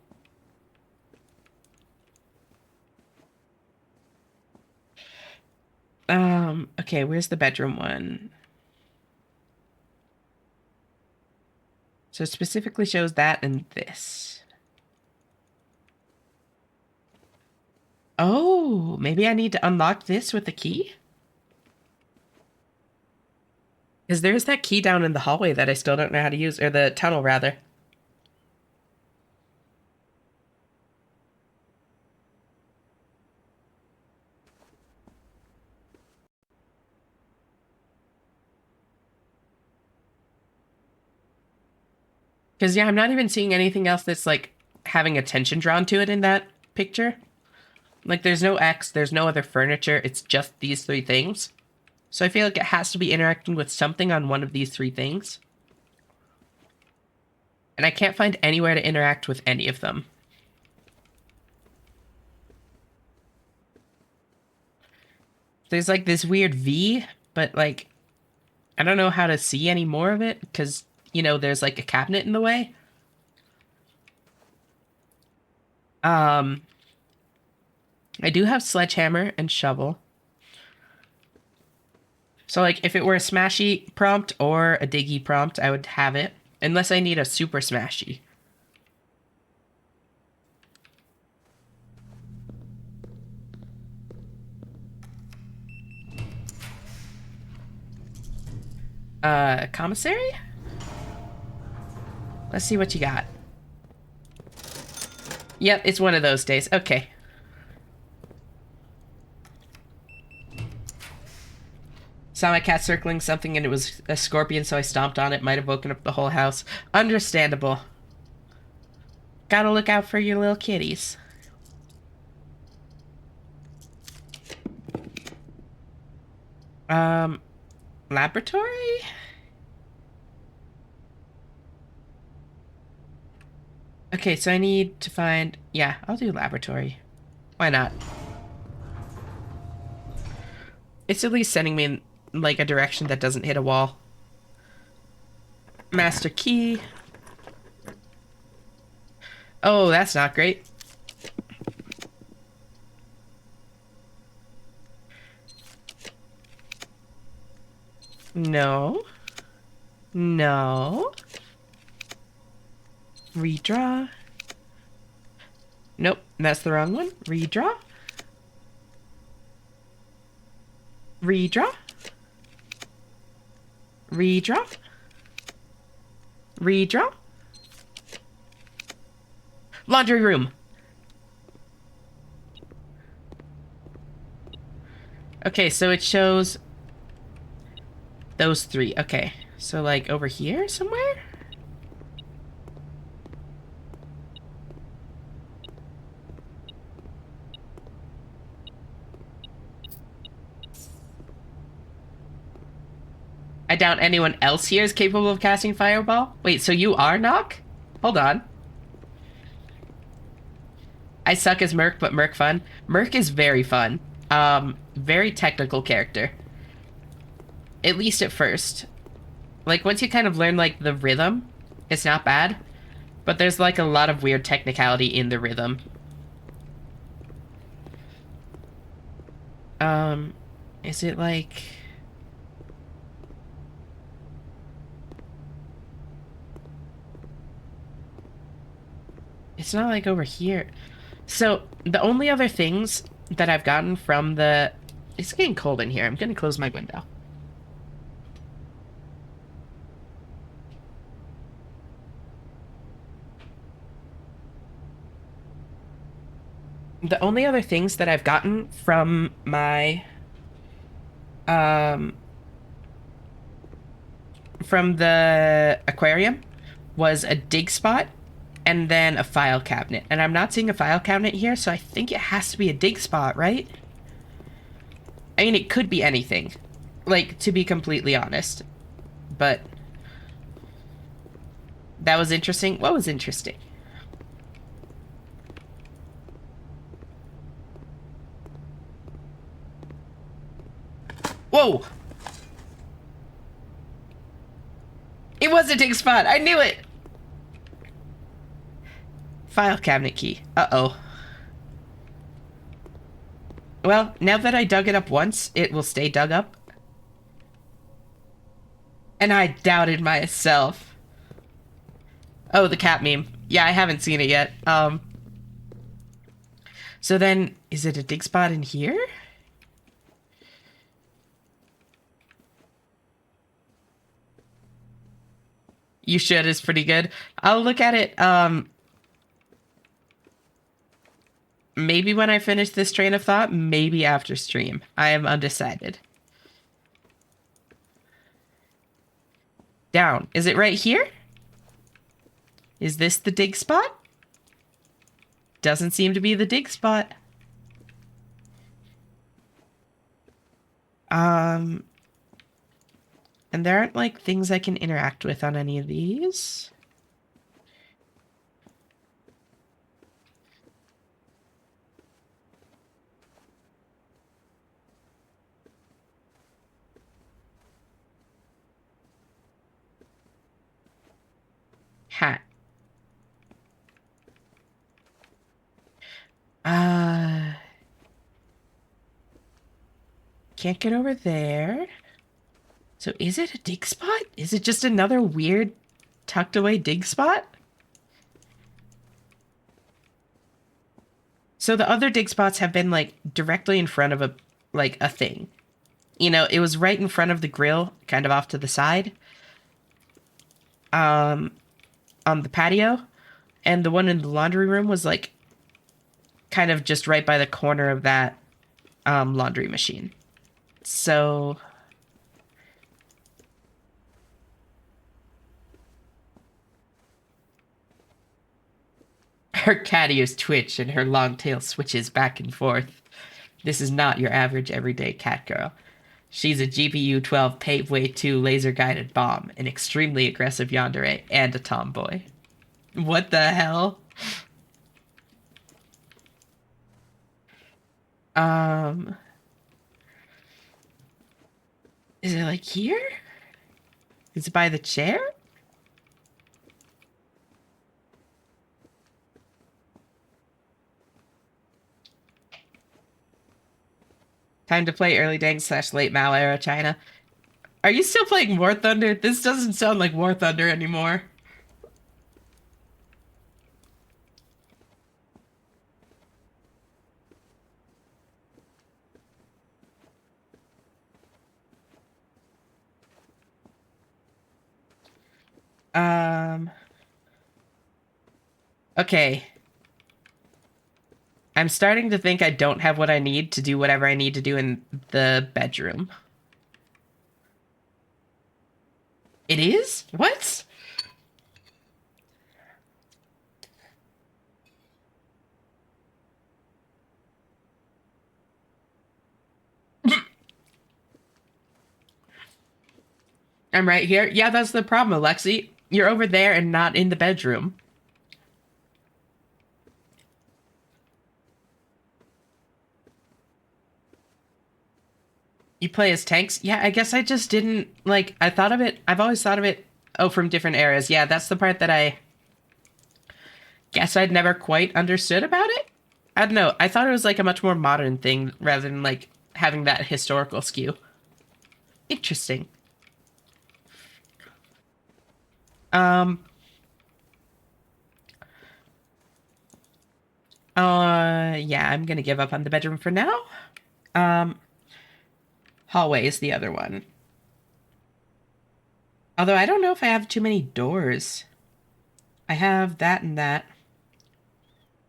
Okay, where's the bedroom one? So it specifically shows that and this. Oh, maybe I need to unlock this with the key? Because there's that key down in the hallway that I still don't know how to use, or the tunnel, rather. Because, yeah, I'm not even seeing anything else that's, like, having attention drawn to it in that picture. Like, there's no X, there's no other furniture, it's just these three things. So I feel like it has to be interacting with something on one of these three things. And I can't find anywhere to interact with any of them. There's, like, this weird V, but, like, I don't know how to see any more of it, because, you know, there's, like, a cabinet in the way. I do have sledgehammer and shovel. So, like, if it were a smashy prompt or a diggy prompt, I would have it. Unless I need a super smashy. Commissary? Let's see what you got. Yep, it's one of those days. Okay. Saw my cat circling something and it was a scorpion, so I stomped on it. Might have woken up the whole house. Understandable. Gotta look out for your little kitties. Laboratory? Okay, so I need to find... Yeah, I'll do laboratory. Why not? It's at least sending me in, like, a direction that doesn't hit a wall. Master key. Oh, that's not great. No. No. Redraw. Nope, that's the wrong one. Redraw. Redraw. Redraw. Redraw. Laundry room. Okay, so it shows those three. Okay, so like over here somewhere? I doubt anyone else here is capable of casting Fireball. Wait, so you are Nock? Hold on. I suck as Merc, but Merc fun. Merc is very fun. Very technical character. At least at first. Like, once you kind of learn, like, the rhythm, it's not bad. But there's, like, a lot of weird technicality in the rhythm. Is it, like... It's not, like, over here. So, the only other things that I've gotten from the... It's getting cold in here. I'm gonna close my window. The only other things that I've gotten from my... from the aquarium was a dig spot and then a file cabinet. And I'm not seeing a file cabinet here, so I think it has to be a dig spot, right? I mean, it could be anything. Like, to be completely honest. But... that was interesting. What was interesting? Whoa! It was a dig spot! I knew it! File cabinet key. Uh-oh. Well, now that I dug it up once, it will stay dug up. And I doubted myself. Oh, the cat meme. Yeah, I haven't seen it yet. So then, is it a dig spot in here? You should is pretty good. I'll look at it, maybe when I finish this train of thought, maybe after stream. I am undecided. Down. Is it right here? Is this the dig spot? Doesn't seem to be the dig spot. And there aren't, like, things I can interact with on any of these. Hat. Can't get over there. So is it a dig spot? Is it just another weird tucked away dig spot? So the other dig spots have been like directly in front of a thing. You know, it was right in front of the grill, kind of off to the side. On the patio. And the one in the laundry room was like kind of just right by the corner of that laundry machine. So her cat ears twitch and her long tail switches back and forth. This is not your average everyday cat girl. She's a GPU-12 Paveway 2 laser-guided bomb, an extremely aggressive yandere, and a tomboy. What the hell? Is it like here? Is it by the chair? Time to play early Dang / late Mao era China. Are you still playing War Thunder? This doesn't sound like War Thunder anymore. Okay. I'm starting to think I don't have what I need to do whatever I need to do in the bedroom. It is? What? I'm right here. Yeah, that's the problem, Alexi. You're over there and not in the bedroom. You play as tanks? Yeah, I guess I just didn't, like, I thought of it, I've always thought of it, oh, from different eras. Yeah, that's the part that I guess I'd never quite understood about it. I don't know. I thought it was, like, a much more modern thing rather than, like, having that historical skew. Interesting. Yeah, I'm gonna give up on the bedroom for now. Hallway is the other one. Although I don't know if I have too many doors. I have that and that.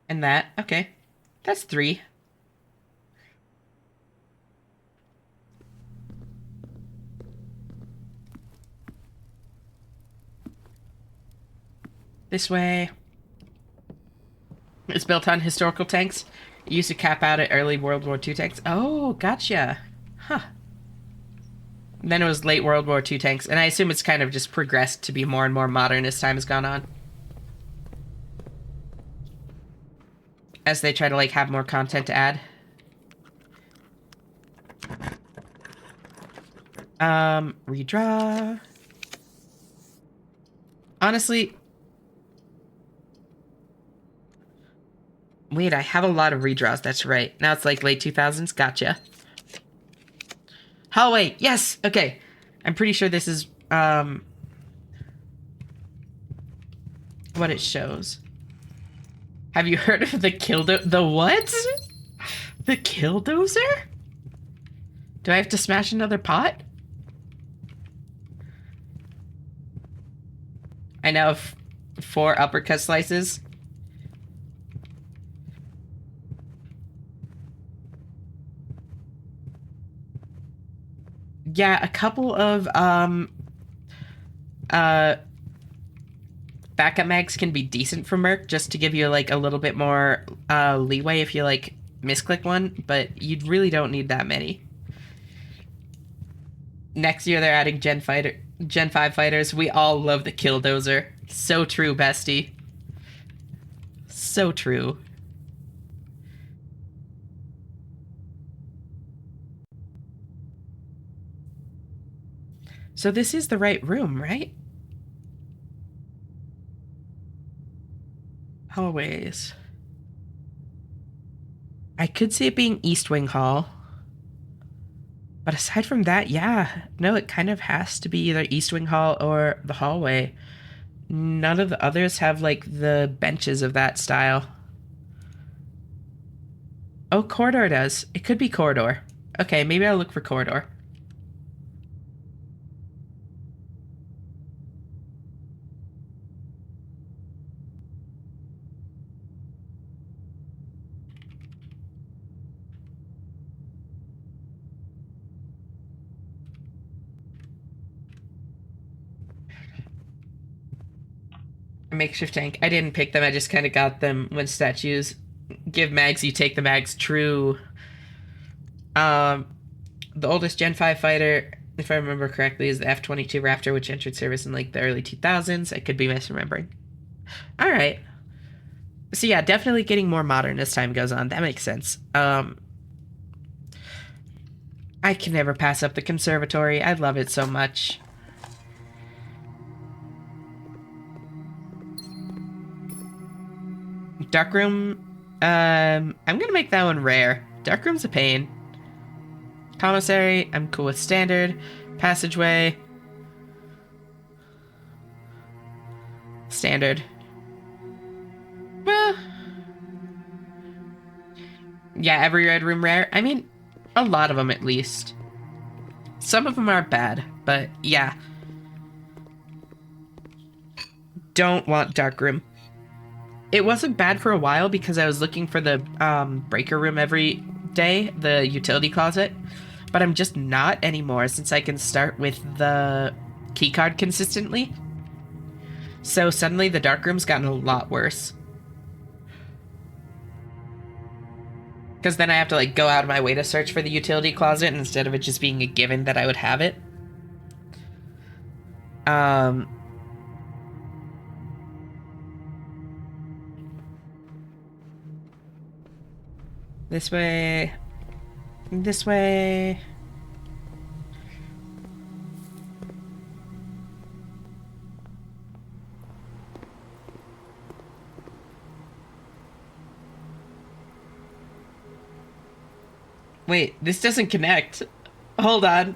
And that. Okay. That's 3. This way. It's built on historical tanks. It used to cap out at early World War II tanks. Oh, gotcha. Huh. Then it was late World War II tanks, and I assume it's kind of just progressed to be more and more modern as time has gone on. As they try to, like, have more content to add. Redraw. Honestly... Wait, I have a lot of redraws, that's right. Now it's like late 2000s, gotcha. Hallway, yes! Okay. I'm pretty sure this is, what it shows. Have you heard of the the what? The killdozer? Do I have to smash another pot? I now have 4 uppercut slices. Yeah, a couple of, backup mags can be decent for Merc, just to give you like a little bit more leeway if you like misclick one, but you really don't need that many. Next year they're adding Gen 5 fighters. We all love the Killdozer. So true, bestie. So true. So this is the right room, right? Hallways. I could see it being East Wing Hall. But aside from that, yeah. No, it kind of has to be either East Wing Hall or the hallway. None of the others have, like, the benches of that style. Oh, corridor does. It could be corridor. Okay, maybe I'll look for corridor. Makeshift tank. I didn't pick them. I just kind of got them when statues give mags. You take the mags. True. Um, the oldest Gen 5 fighter, if I remember correctly, is the F-22 Raptor, which entered service in like the early 2000s. I could be misremembering. All right. So yeah, definitely getting more modern as time goes on. That makes sense. I can never pass up the conservatory. I love it so much. Darkroom. I'm gonna make that one rare. Darkroom's a pain. Commissary, I'm cool with standard. Passageway. Standard. Well, yeah, every red room rare. I mean, a lot of them at least. Some of them are bad, but yeah. Don't want darkroom. It wasn't bad for a while because I was looking for the breaker room every day, the utility closet, but I'm just not anymore since I can start with the keycard consistently. So suddenly the dark room's gotten a lot worse. Because then I have to like go out of my way to search for the utility closet instead of it just being a given that I would have it. This way. This way. Wait, this doesn't connect. Hold on.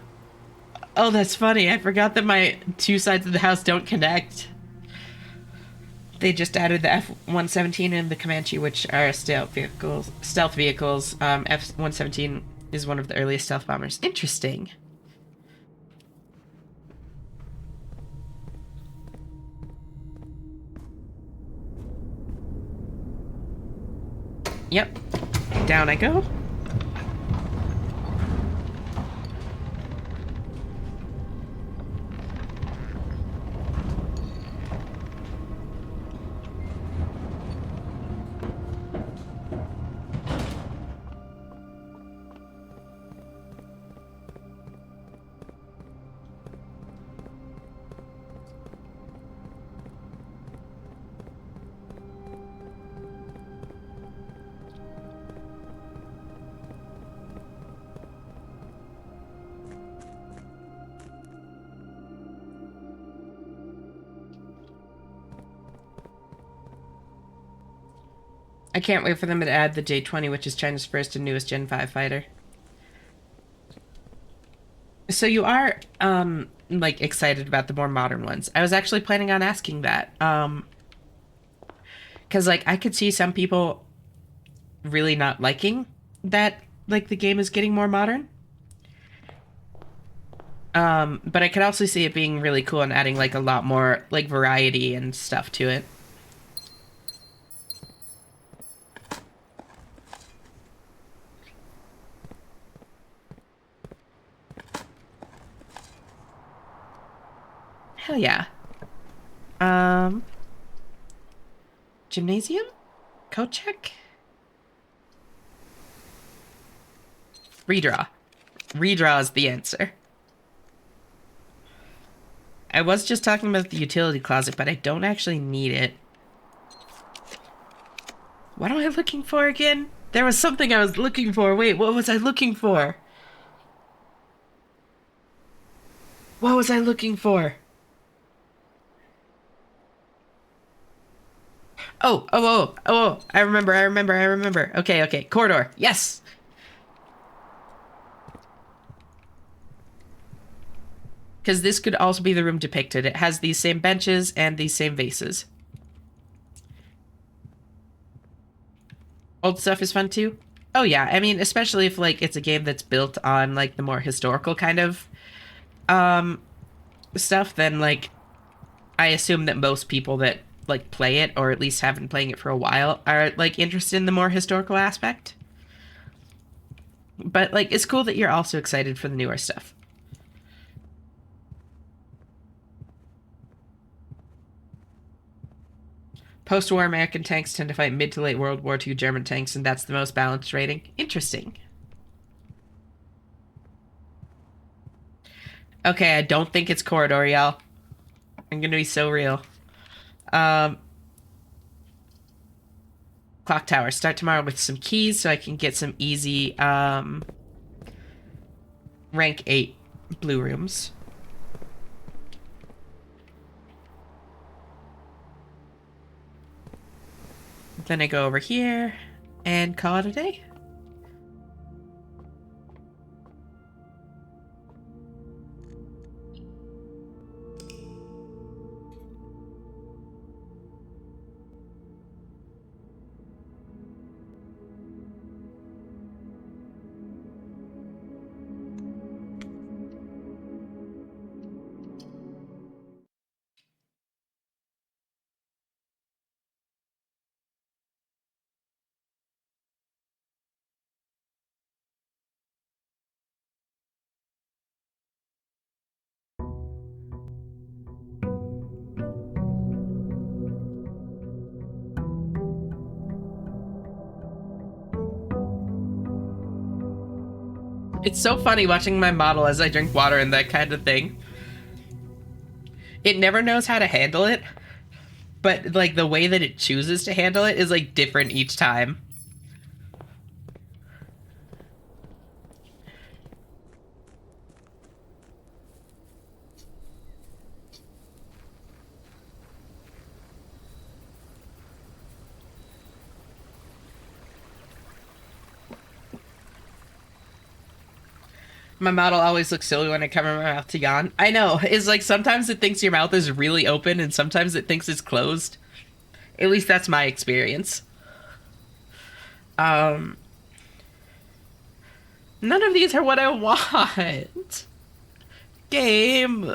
Oh, that's funny. I forgot that my two sides of the house don't connect. They just added the F-117 and the Comanche, which are stealth vehicles. F-117 is one of the earliest stealth bombers. Interesting. Yep. Down I go. I can't wait for them to add the J-20, which is China's first and newest Gen 5 fighter. So you are, like, excited about the more modern ones. I was actually planning on asking that. Because, like, I could see some people really not liking that, like, the game is getting more modern. But I could also see it being really cool and adding, like, a lot more, like, variety and stuff to it. Hell yeah. Um, Gymnasium? Code check? Redraw. Redraw is the answer. I was just talking about the utility closet, but I don't actually need it. What am I looking for again? There was something I was looking for. Wait, what was I looking for? What was I looking for? Oh. I remember. Okay. Corridor. Yes! Because this could also be the room depicted. It has these same benches and these same vases. Old stuff is fun too. Oh yeah, I mean, especially if like it's a game that's built on like the more historical kind of um stuff, then like I assume that most people that like play it or at least have been playing it for a while are like interested in the more historical aspect. But like it's cool that you're also excited for the newer stuff. Post-war American tanks tend to fight mid to late World War II German tanks, and that's the most balanced rating. Interesting. Okay, I don't think it's corridor, y'all. I'm gonna be so real. Um, Clock tower. Start tomorrow with some keys so I can get some easy rank 8 blue rooms. Then I go over here and call it a day. It's so funny watching my model as I drink water and that kind of thing. It never knows how to handle it, but like the way that it chooses to handle it is like different each time. My model always looks silly when I cover my mouth to yawn. I know. It's like sometimes it thinks your mouth is really open and sometimes it thinks it's closed. At least that's my experience. Um, None of these are what I want. Game.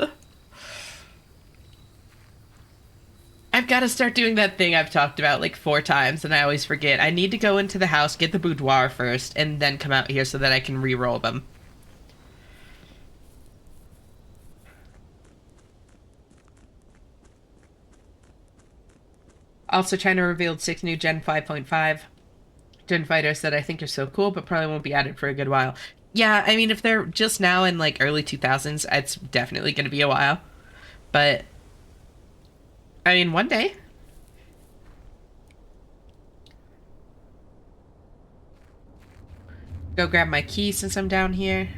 I've got to start doing that thing I've talked about like 4 times and I always forget. I need to go into the house, get the boudoir first, and then come out here so that I can re-roll them. Also trying to reveal 6 new Gen 5.5 Gen fighters that I think are so cool, but probably won't be added for a good while. Yeah, I mean, if they're just now in like early 2000s, it's definitely going to be a while. But, I mean, one day. Go grab my key since I'm down here.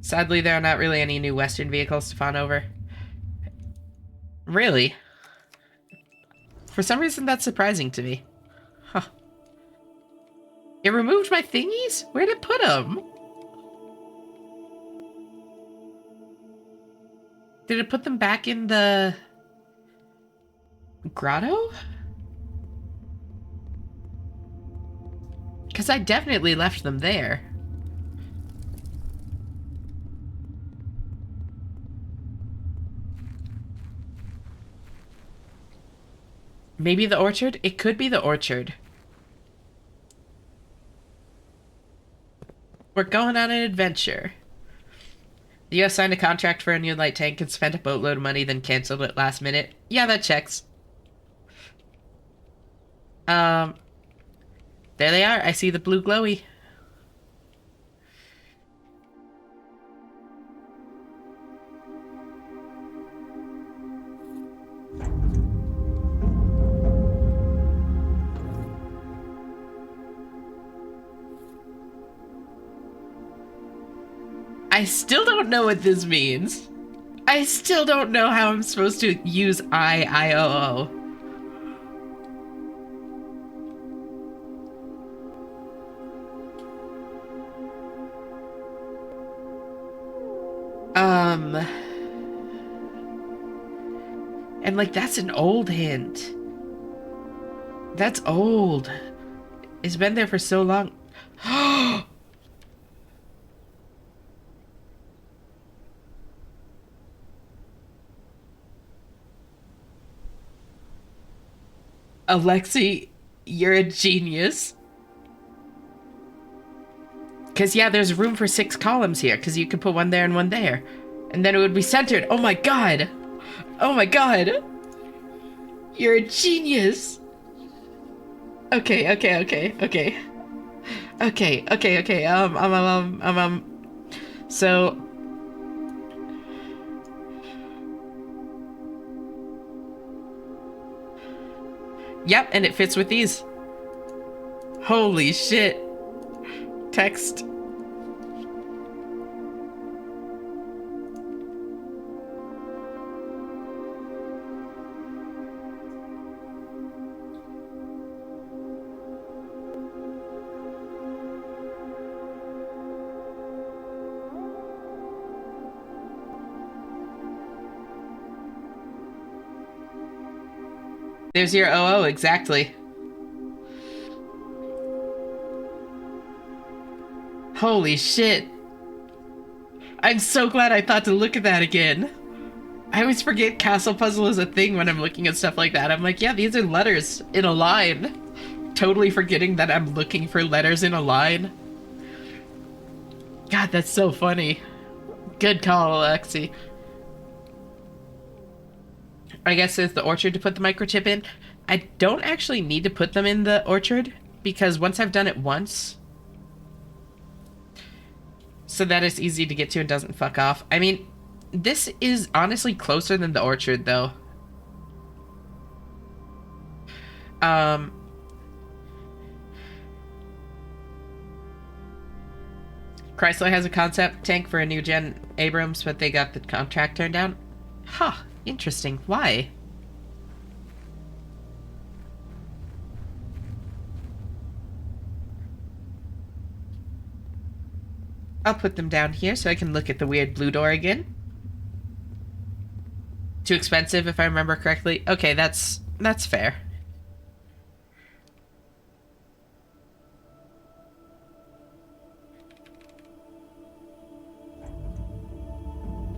Sadly, there are not really any new Western vehicles to fawn over. Really? For some reason, that's surprising to me. Huh. It removed my thingies? Where'd it put them? Did it put them back in the grotto? Because I definitely left them there. Maybe the orchard? It could be the orchard. We're going on an adventure. The US signed a contract for a new light tank and spent a boatload of money, then canceled it last minute. Yeah, that checks. Um, there they are. I see the blue glowy. I still don't know what this means. I still don't know how I'm supposed to use IOO. And like that's an old hint. That's old. It's been there for so long. Alexi, you're a genius. Because, yeah, there's room for 6 columns here, because you could put one there and one there. And then it would be centered. Oh my god! Oh my god! You're a genius! Okay, okay, okay, okay. Okay, okay, okay, so... Yep, and it fits with these. Holy shit. Text. There's your OO, exactly. Holy shit. I'm so glad I thought to look at that again. I always forget Castle Puzzle is a thing when I'm looking at stuff like that. I'm like, yeah, these are letters in a line. Totally forgetting that I'm looking for letters in a line. God, that's so funny. Good call, Alexi. I guess it's the orchard to put the microchip in. I don't actually need to put them in the orchard, because once I've done it once, so that it's easy to get to and doesn't fuck off. I mean, this is honestly closer than the orchard, though. Chrysler has a concept tank for a new gen Abrams, but they got the contract turned down. Huh, interesting. Why? I'll put them down here so I can look at the weird blue door again. Too expensive, if I remember correctly. Okay, that's fair.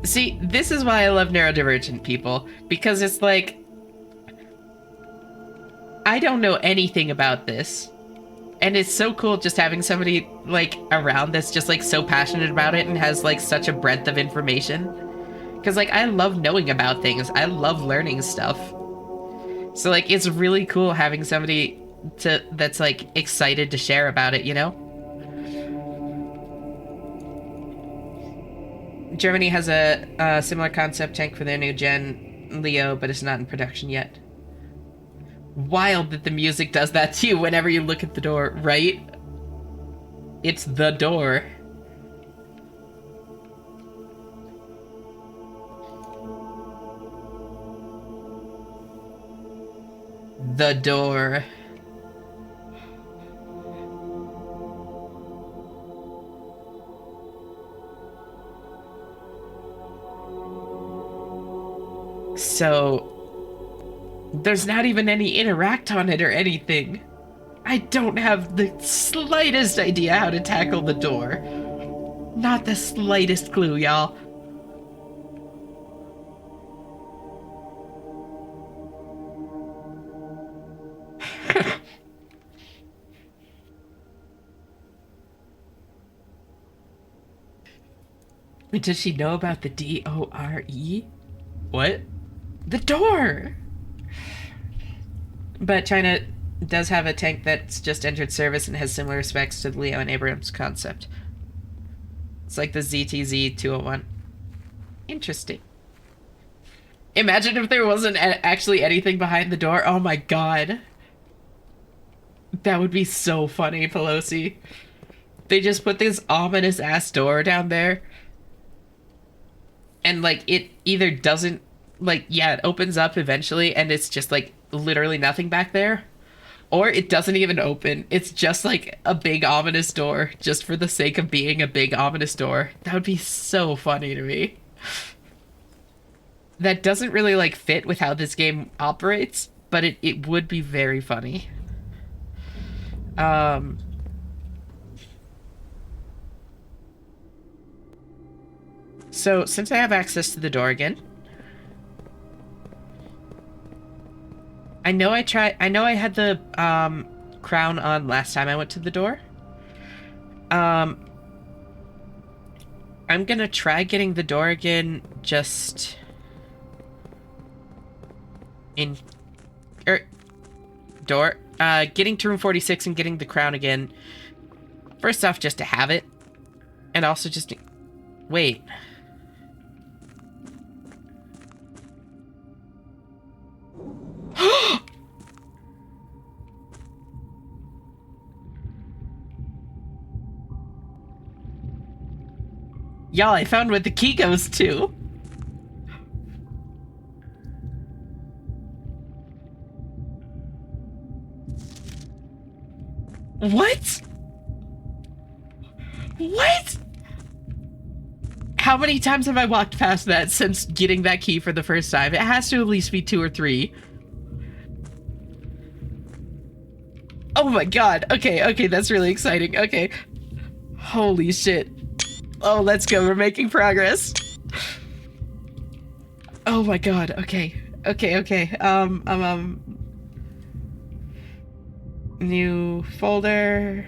See, this is why I love neurodivergent people, because it's like, I don't know anything about this. And it's so cool just having somebody, like, around that's just, like, so passionate about it and has, like, such a breadth of information. Because, like, I love knowing about things. I love learning stuff. So, like, it's really cool having somebody that's, like, excited to share about it, you know? Germany has a similar concept tank for their new gen Leo, but it's not in production yet. Wild that the music does that to you whenever you look at the door, right? It's the door. The door. So, there's not even any interact on it or anything. I don't have the slightest idea how to tackle the door. Not the slightest clue, y'all. Does she know about the DORE? What? The door! But China does have a tank that's just entered service and has similar specs to the Leo and Abrams concept. It's like the ZTZ 201. Interesting. Imagine if there wasn't actually anything behind the door. Oh my god. That would be so funny, Pelosi. They just put this ominous ass door down there. And like it either doesn't like yeah, it opens up eventually and it's just like literally nothing back there. Or it doesn't even open. It's just like a big ominous door just for the sake of being a big ominous door. That would be so funny to me. That doesn't really like fit with how this game operates, but it would be very funny. So since I have access to the door again, I know I had the crown on last time I went to the door. I'm gonna try getting the door again just in getting to room 46 and getting the crown again. First off, just to have it, and also just to, wait. Y'all, I found what the key goes to. What? What? How many times have I walked past that since getting that key for the first time? It has to at least be 2 or 3. Oh my god. Okay, that's really exciting. Okay. Holy shit. Oh, let's go. We're making progress. Oh my god. Okay. New folder.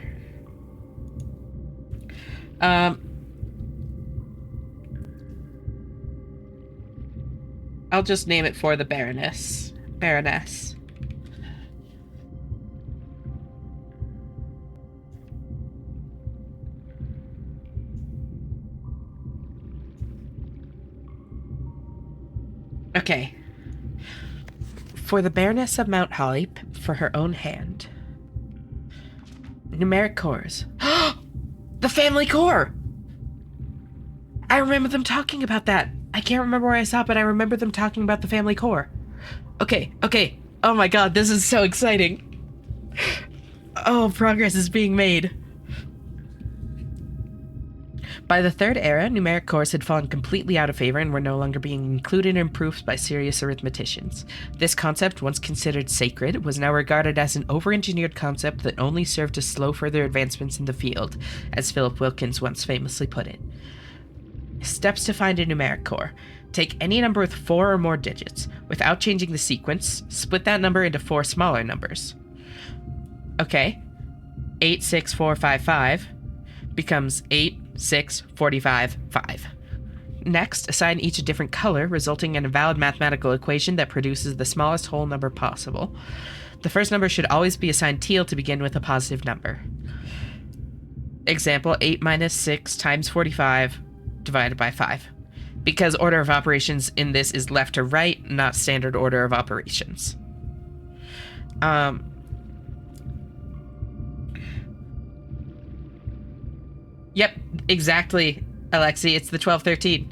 I'll just name it for the Baroness. Baroness. Okay. For the Baroness of Mount Holly, for her own hand. Numeric cores. The family core! I remember them talking about that. I can't remember where I saw it, but I remember them talking about the family core. Okay. Oh my god, this is so exciting. Oh, progress is being made. By the Third Era, numeric cores had fallen completely out of favor and were no longer being included in proofs by serious arithmeticians. This concept, once considered sacred, was now regarded as an over-engineered concept that only served to slow further advancements in the field, as Philip Wilkins once famously put it. Steps to find a numeric core. Take any number with 4 or more digits. Without changing the sequence, split that number into 4 smaller numbers. Okay. 86455 becomes 8, 6, 45, 5. Next, assign each a different color, resulting in a valid mathematical equation that produces the smallest whole number possible. The first number should always be assigned teal to begin with a positive number. Example, 8 minus 6 times 45 divided by 5. Because order of operations in this is left to right, not standard order of operations. Yep, exactly, Alexi. It's the 1213.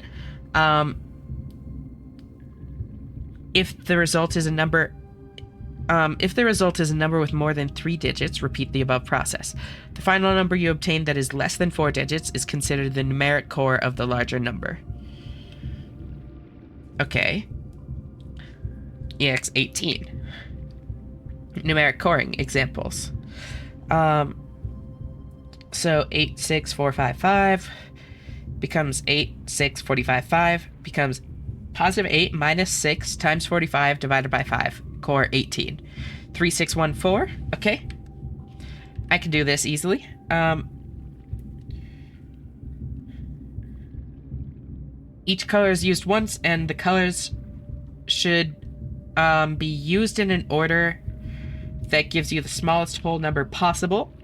If the result is a number with more than 3 digits, repeat the above process. The final number you obtain that is less than 4 digits is considered the numeric core of the larger number. Okay. EX18. Numeric coring examples. So 86455 becomes 8, 6, 45, 5 becomes positive 8 minus 6 times 45 divided by 5. Core 18. 3614. Okay. I can do this easily. Each color is used once, and the colors should be used in an order that gives you the smallest whole number possible.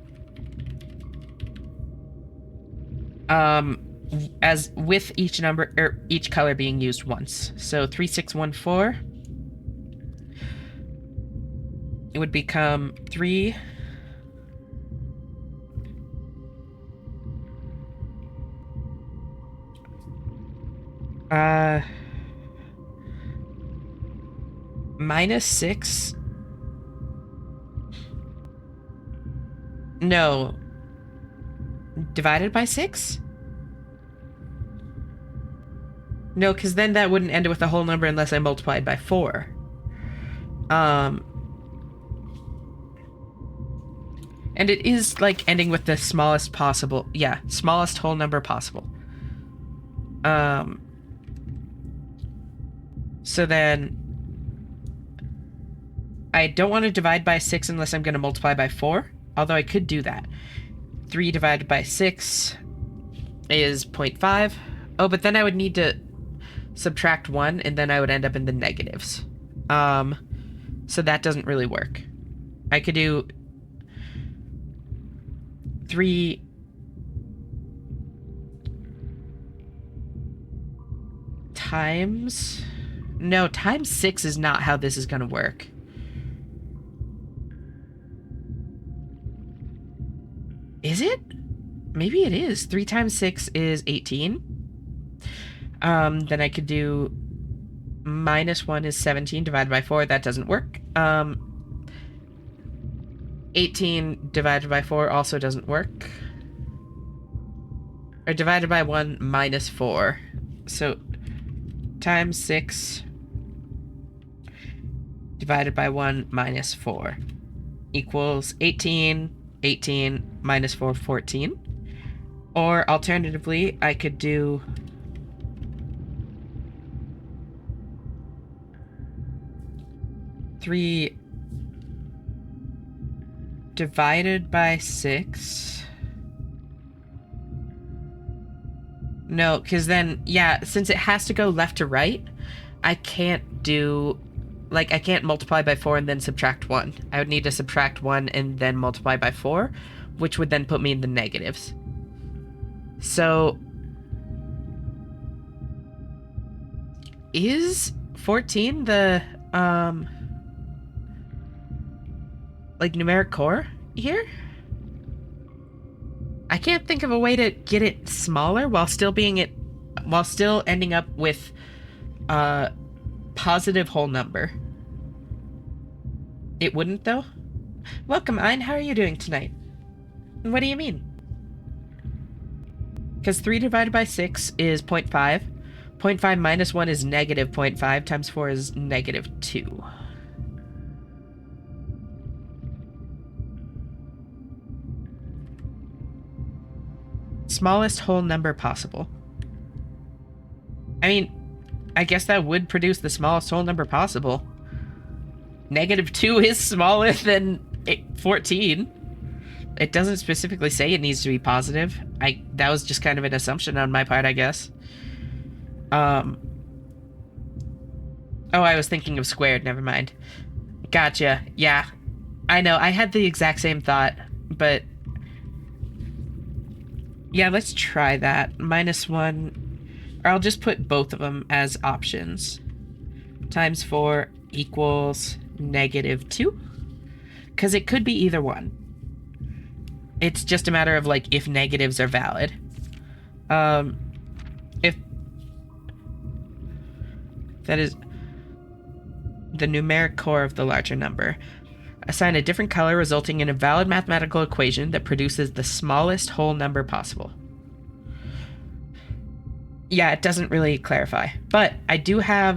As with each number or each color being used once. So 3614, it would become 3 minus 6. No. Divided by 6? No, because then that wouldn't end with a whole number unless I multiplied by 4. And it is like ending with the smallest possible, smallest whole number possible. So then I don't want to divide by 6 unless I'm going to multiply by 4, although I could do that. 3 divided by 6 is 0.5. Oh, but then I would need to subtract 1, and then I would end up in the negatives. So that doesn't really work. I could do 3 times... No, times 6 is not how this is going to work. Is it? Maybe it is. 3 times 6 is 18. Then I could do minus 1 is 17 divided by 4. That doesn't work. 18 divided by 4 also doesn't work. Or divided by 1 minus 4. So times 6 divided by 1 minus 4 equals 18. 18 minus 4, 14. Or alternatively, I could do 3 divided by 6. No, because then, since it has to go left to right, I can't do... Like, I can't multiply by 4 and then subtract 1. I would need to subtract 1 and then multiply by 4, which would then put me in the negatives. So... Is 14 the, like, numeric core here? I can't think of a way to get it smaller while still ending up with a positive whole number. It wouldn't, though? Welcome, Ein. How are you doing tonight? What do you mean? Because 3 divided by 6 is 0.5. 0.5 minus 1 is negative 0.5 times 4 is negative 2. Smallest whole number possible. I mean, I guess that would produce the smallest whole number possible. Negative 2 is smaller than 14. It doesn't specifically say it needs to be positive. That was just kind of an assumption on my part, I guess. Oh, I was thinking of squared, never mind. Gotcha, yeah. I know, I had the exact same thought, but... Yeah, let's try that. Minus 1... Or I'll just put both of them as options. Times 4 equals negative 2. Because it could be either one. It's just a matter of, like, if negatives are valid. If that is the numeric core of the larger number. Assign a different color resulting in a valid mathematical equation that produces the smallest whole number possible. Yeah, it doesn't really clarify. But I do have,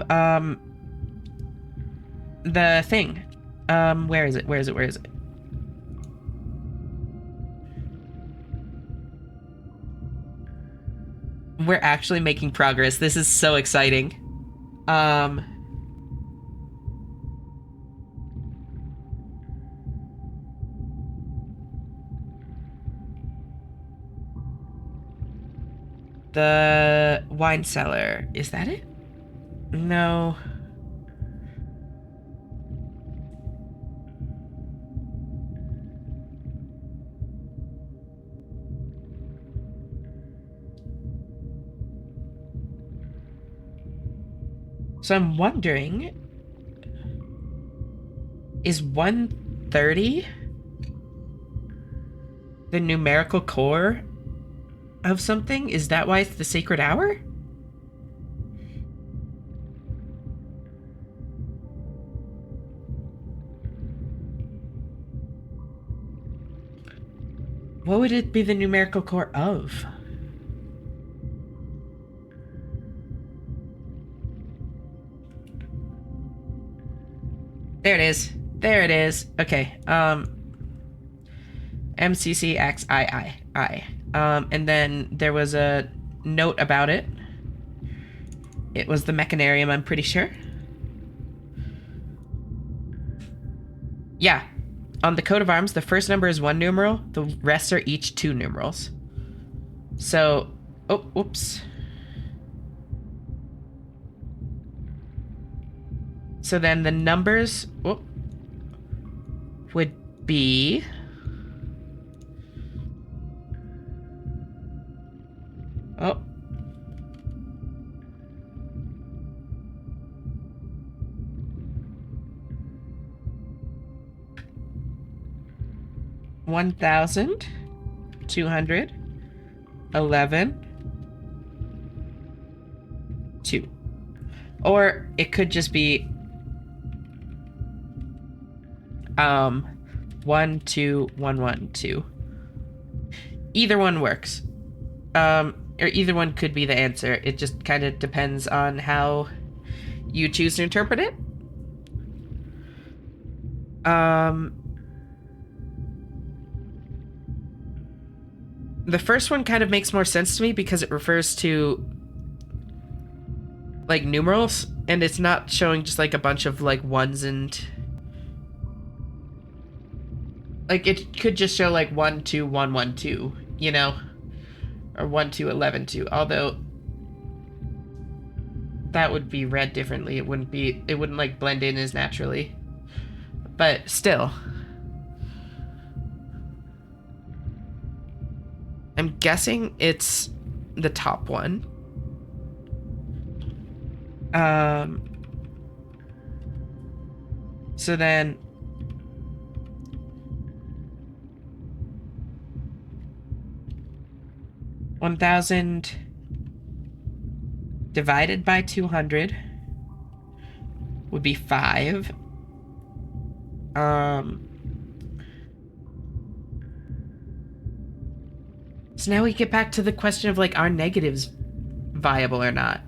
the thing. Where is it? Where is it? Where is it? We're actually making progress. This is so exciting. The wine cellar. Is that it? No. So I'm wondering, is 130 the numerical core of something? Is that why it's the sacred hour? What would it be the numerical core of? There it is. There it is. Okay. MCCXII. And then there was a note about it. It was the mechanarium, I'm pretty sure. Yeah. On the coat of arms, the first number is 1 numeral. The rest are each 2 numerals. So, oh, oops. So then the numbers would be... Oh. $1,211 2. Or it could just be 12112. Either one works. Or either one could be the answer. It just kind of depends on how you choose to interpret it. The first one kind of makes more sense to me because it refers to like numerals, and it's not showing just like a bunch of like ones and like it could just show like 12112, you know, or 12112. Although that would be read differently. It wouldn't like blend in as naturally. But still, I'm guessing it's the top one. So then $1,000 divided by 200 would be 5. So now we get back to the question of like, are negatives viable or not?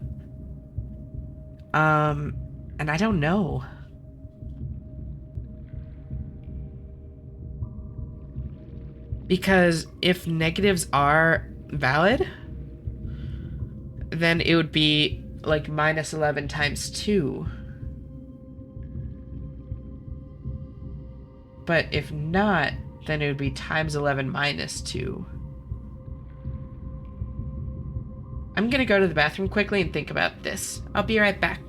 And I don't know. Because if negatives are valid, then it would be like minus 11 times 2. But if not, then it would be times 11 minus 2. I'm gonna go to the bathroom quickly and think about this. I'll be right back.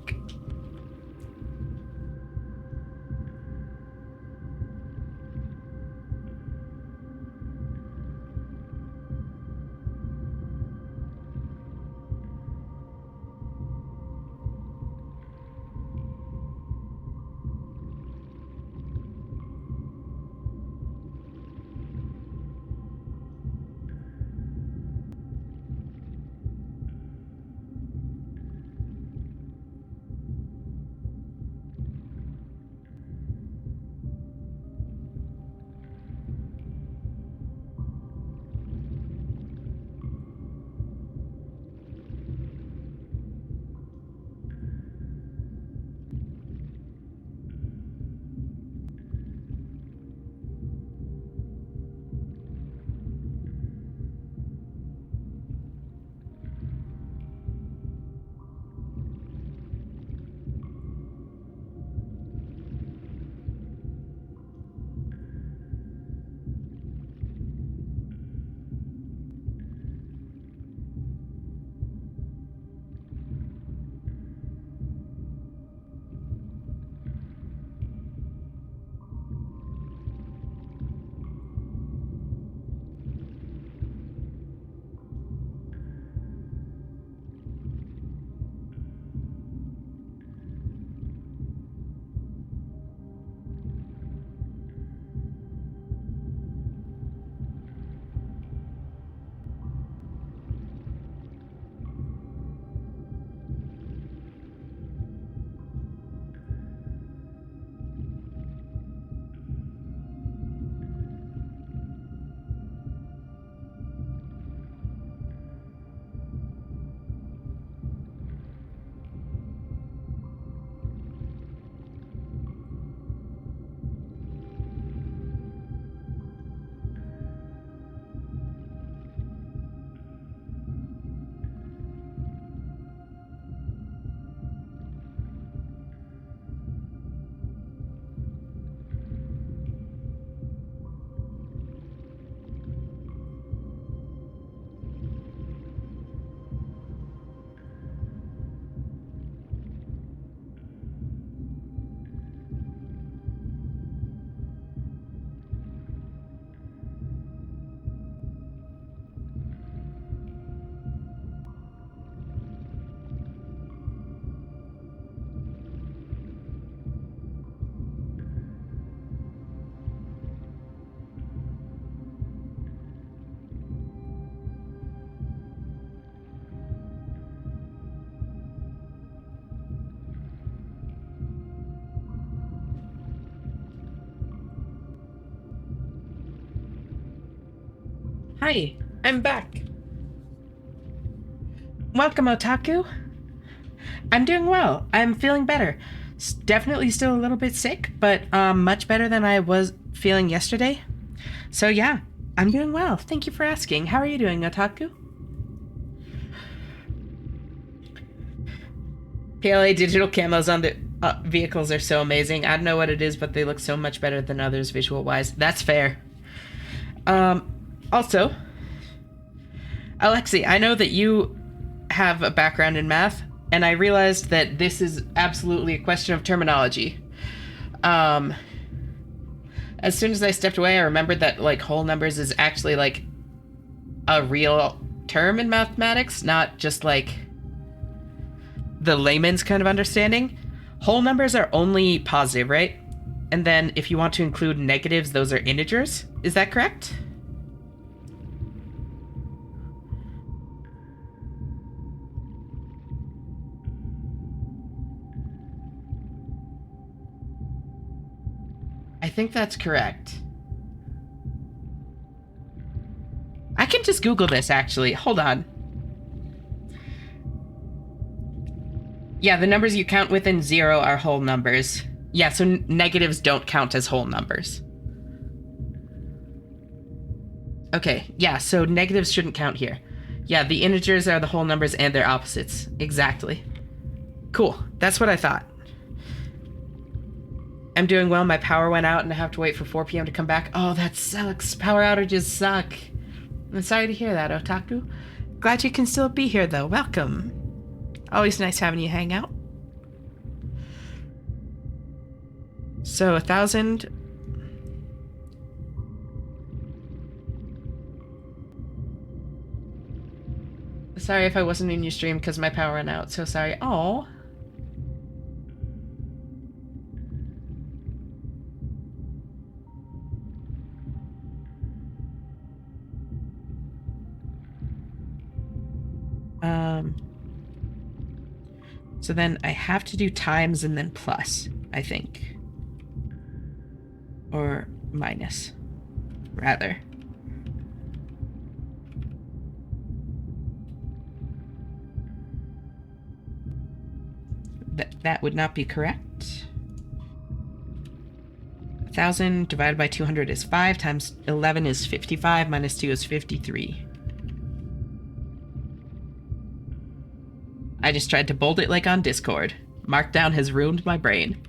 Hi, I'm back. Welcome, Otaku. I'm doing well. I'm feeling better. Definitely still a little bit sick, but much better than I was feeling yesterday. So yeah, I'm doing well. Thank you for asking. How are you doing, Otaku? PLA digital camos on the vehicles are so amazing. I don't know what it is, but they look so much better than others visual wise. That's fair. Also, Alexi, I know that you have a background in math, and I realized that this is absolutely a question of terminology. Um, as soon as I stepped away, I remembered that like whole numbers is actually like a real term in mathematics, not just like the layman's kind of understanding. Whole numbers are only positive, right? And then if you want to include negatives, those are integers. Is that correct? I think that's correct. I can just Google this actually. Hold on. Yeah, the numbers you count within zero are whole numbers. Yeah, so negatives don't count as whole numbers. Okay, yeah, so negatives shouldn't count here. Yeah, the integers are the whole numbers and their opposites. Exactly. Cool, that's what I thought. I'm doing well. My power went out and I have to wait for 4 p.m. to come back. Oh, that sucks. Power outages suck. I'm sorry to hear that, Otaku. Glad you can still be here, though. Welcome. Always nice having you hang out. So, 1,000. Sorry if I wasn't in your stream because my power went out. So sorry. Oh. So then I have to do times and then plus, I think. Or minus, rather. That would not be correct. 1,000 divided by 200 is 5, times 11 is 55, minus 2 is 53. I just tried to bold it like on Discord. Markdown has ruined my brain.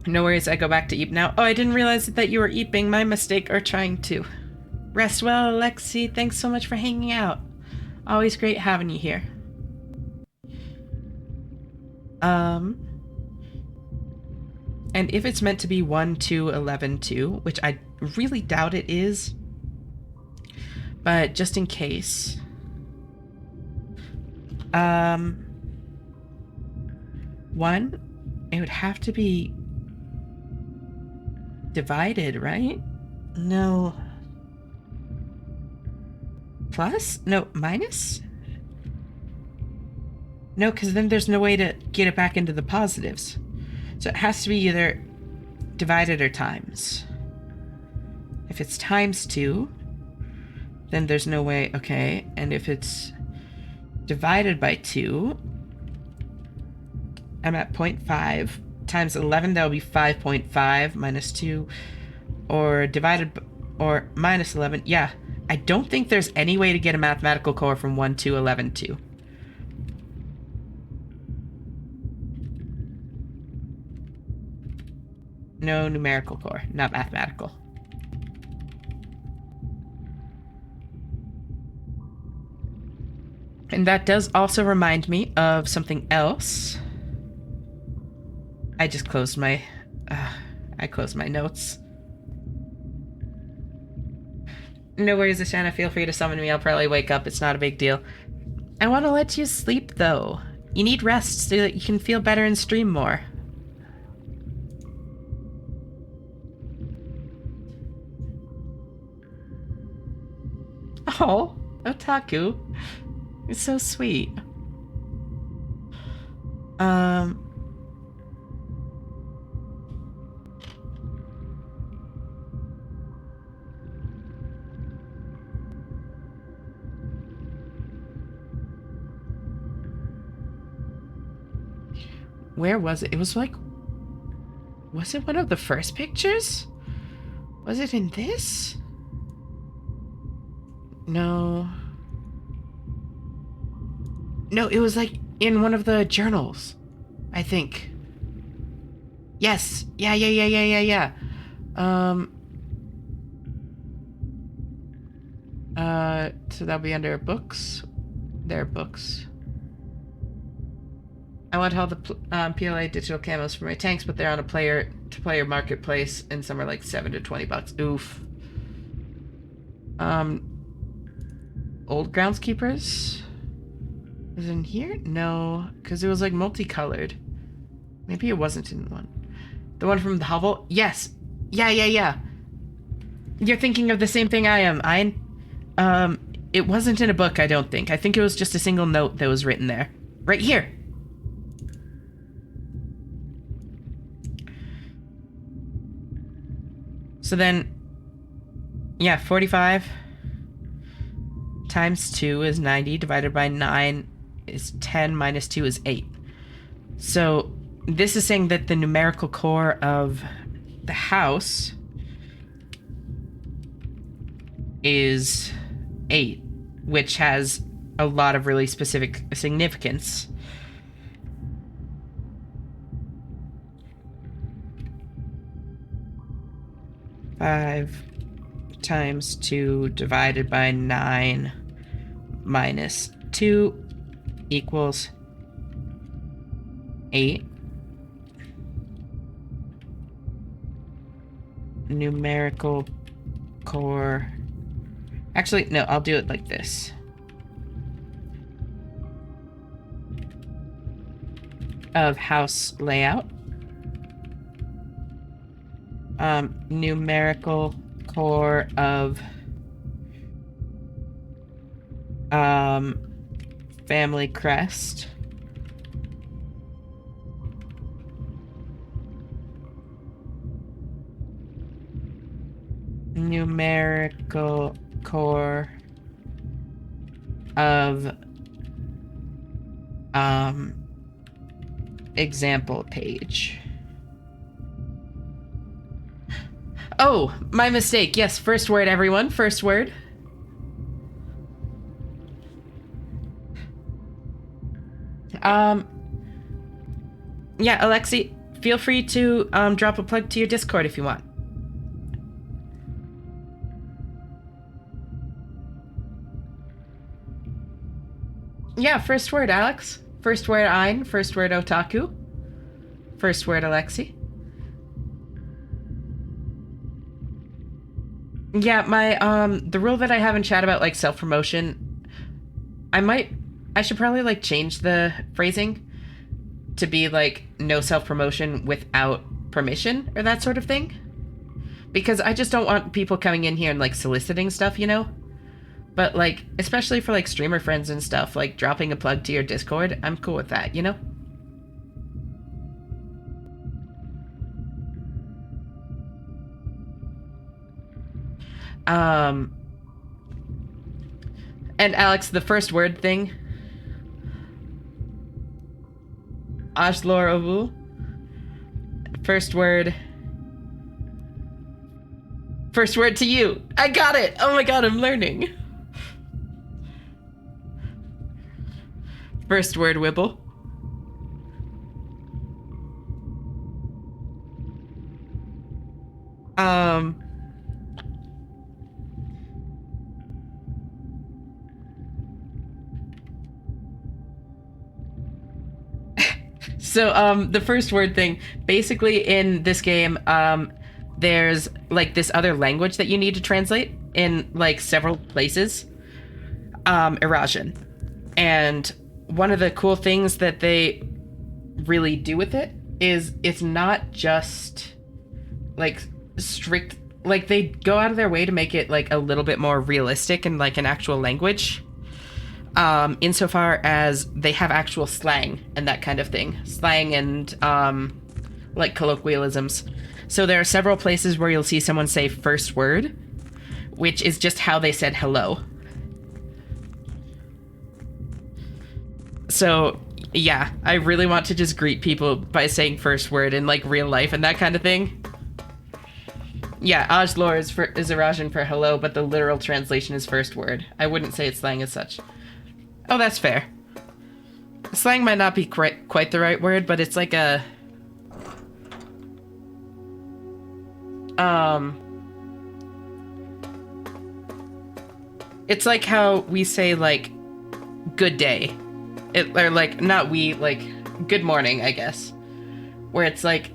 No worries, I go back to Eep now. Oh, I didn't realize that you were Eeping. My mistake, or trying to. Rest well, Alexi. Thanks so much for hanging out. Always great having you here. And if it's meant to be 1, 2, 11, 2, which I really doubt it is, but just in case. 1, it would have to be divided, right? No. Plus? No, minus? No, because then there's no way to get it back into the positives. So it has to be either divided or times. If it's times 2, then there's no way. Okay, and if it's divided by 2, I'm at 0.5. Times 11, that would be 5.5 minus 2. Or divided, or minus 11. Yeah, I don't think there's any way to get a mathematical core from 1 to 11, 2. No numerical core, not mathematical. And that does also remind me of something else. I just closed my... I closed my notes. No worries, Ashana. Feel free to summon me. I'll probably wake up. It's not a big deal. I want to let you sleep, though. You need rest so that you can feel better and stream more. Oh, Otaku. It's so sweet. Where was it? It was like... Was it one of the first pictures? Was it in this? No. No, it was like in one of the journals, I think. Yes. Yeah. So that'll be under books. There are books. I want all the PLA digital camos for my tanks, but they're on a player-to-player marketplace, and some are like $7 to $20. Oof. Old groundskeepers? Was it in here? No, because it was like multicolored. Maybe it wasn't in one. The one from the hovel? Yes. Yeah. You're thinking of the same thing I am. It wasn't in a book, I don't think. I think it was just a single note that was written there. Right here. So then, yeah, 45 times 2 is 90, divided by 9 is 10, minus 2 is 8. So this is saying that the numerical core of the house is 8, which has a lot of really specific significance. Five times 2 divided by 9 minus 2 equals 8. Numerical core. Actually, no, I'll do it like this. Of house layout. Numerical core of family crest. Numerical core of example page. Oh, my mistake. Yes, first word, everyone. First word. Yeah, Alexi, feel free to drop a plug to your Discord if you want. Yeah, first word, Alex. First word, Ein. First word, Otaku. First word, Alexi. Yeah, my, the rule that I have in chat about, like, self-promotion, I should probably, like, change the phrasing to be, like, no self-promotion without permission, or that sort of thing. Because I just don't want people coming in here and, like, soliciting stuff, you know? But, like, especially for, like, streamer friends and stuff, like, dropping a plug to your Discord, I'm cool with that, you know? And Alex, the first word thing. Ashlor Ovu. First word. First word to you. I got it! Oh my god, I'm learning. First word, Wibble. So, the first word thing, basically in this game, there's, like, this other language that you need to translate in, like, several places. Eurasian. And one of the cool things that they really do with it is it's not just, like, strict, like, they go out of their way to make it, like, a little bit more realistic and, like, an actual language. Insofar as they have actual slang and that kind of thing. Slang and, like, colloquialisms. So there are several places where you'll see someone say first word, which is just how they said hello. So Yeah, I really want to just greet people by saying first word in like real life and that kind of thing. Yeah, Ajlor is Irasian for hello, but the literal translation is first word. I wouldn't say it's slang as such. Oh, that's fair. Slang might not be quite the right word, but it's like a... It's like how we say, like, good day. Or, like, not we, like, good morning, I guess. Where it's like,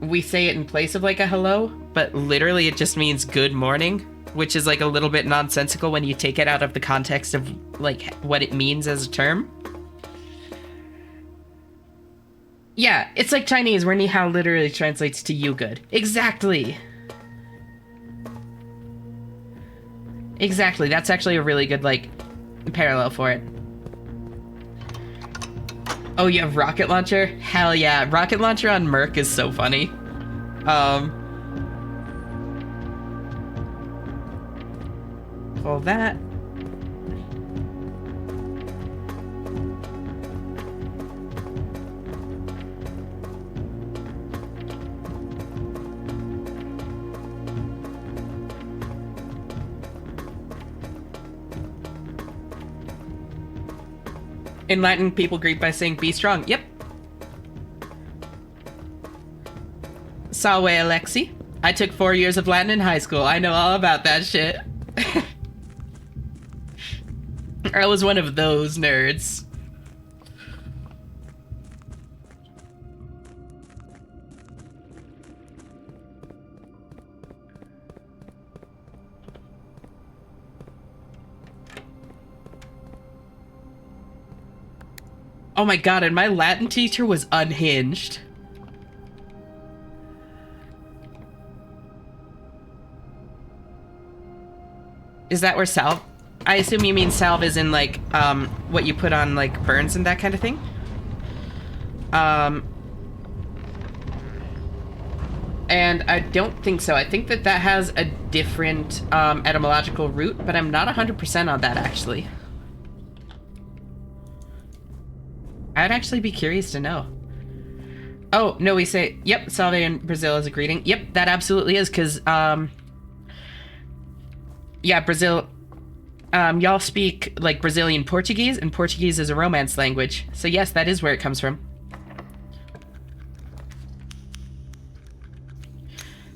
we say it in place of, like, a hello, but literally it just means good morning, which is, like, a little bit nonsensical when you take it out of the context of, like, what it means as a term. Yeah, it's like Chinese, where ni hao literally translates to you good. Exactly! Exactly, that's actually a really good, like, parallel for it. Oh, you have rocket launcher? Hell yeah, rocket launcher on Merc is so funny. Pull that. In Latin, people greet by saying, be strong. Yep. Salve, Alexi. I took 4 years of Latin in high school. I know all about that shit. I was one of those nerds. Oh my god, and my Latin teacher was unhinged. Is that where salve? I assume you mean salve is in, like, what you put on, like, burns and that kind of thing? And I don't think so. I think that that has a different, etymological root, but I'm not 100% on that, actually. I'd actually be curious to know. Oh, no, we say, yep, salve in Brazil is a greeting. Yep, that absolutely is, because, yeah, Brazil, y'all speak, like, Brazilian Portuguese, and Portuguese is a Romance language. So yes, that is where it comes from.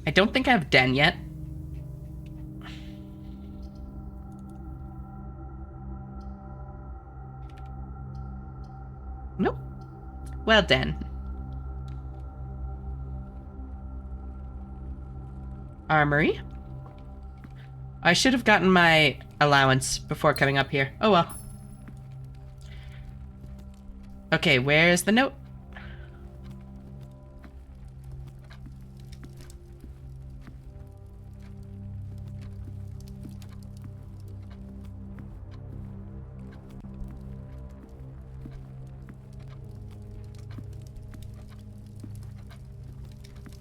I don't think I have Den yet. Nope. Well, Den. Armory. I should have gotten my allowance before coming up here. Oh well. Okay, where's the note?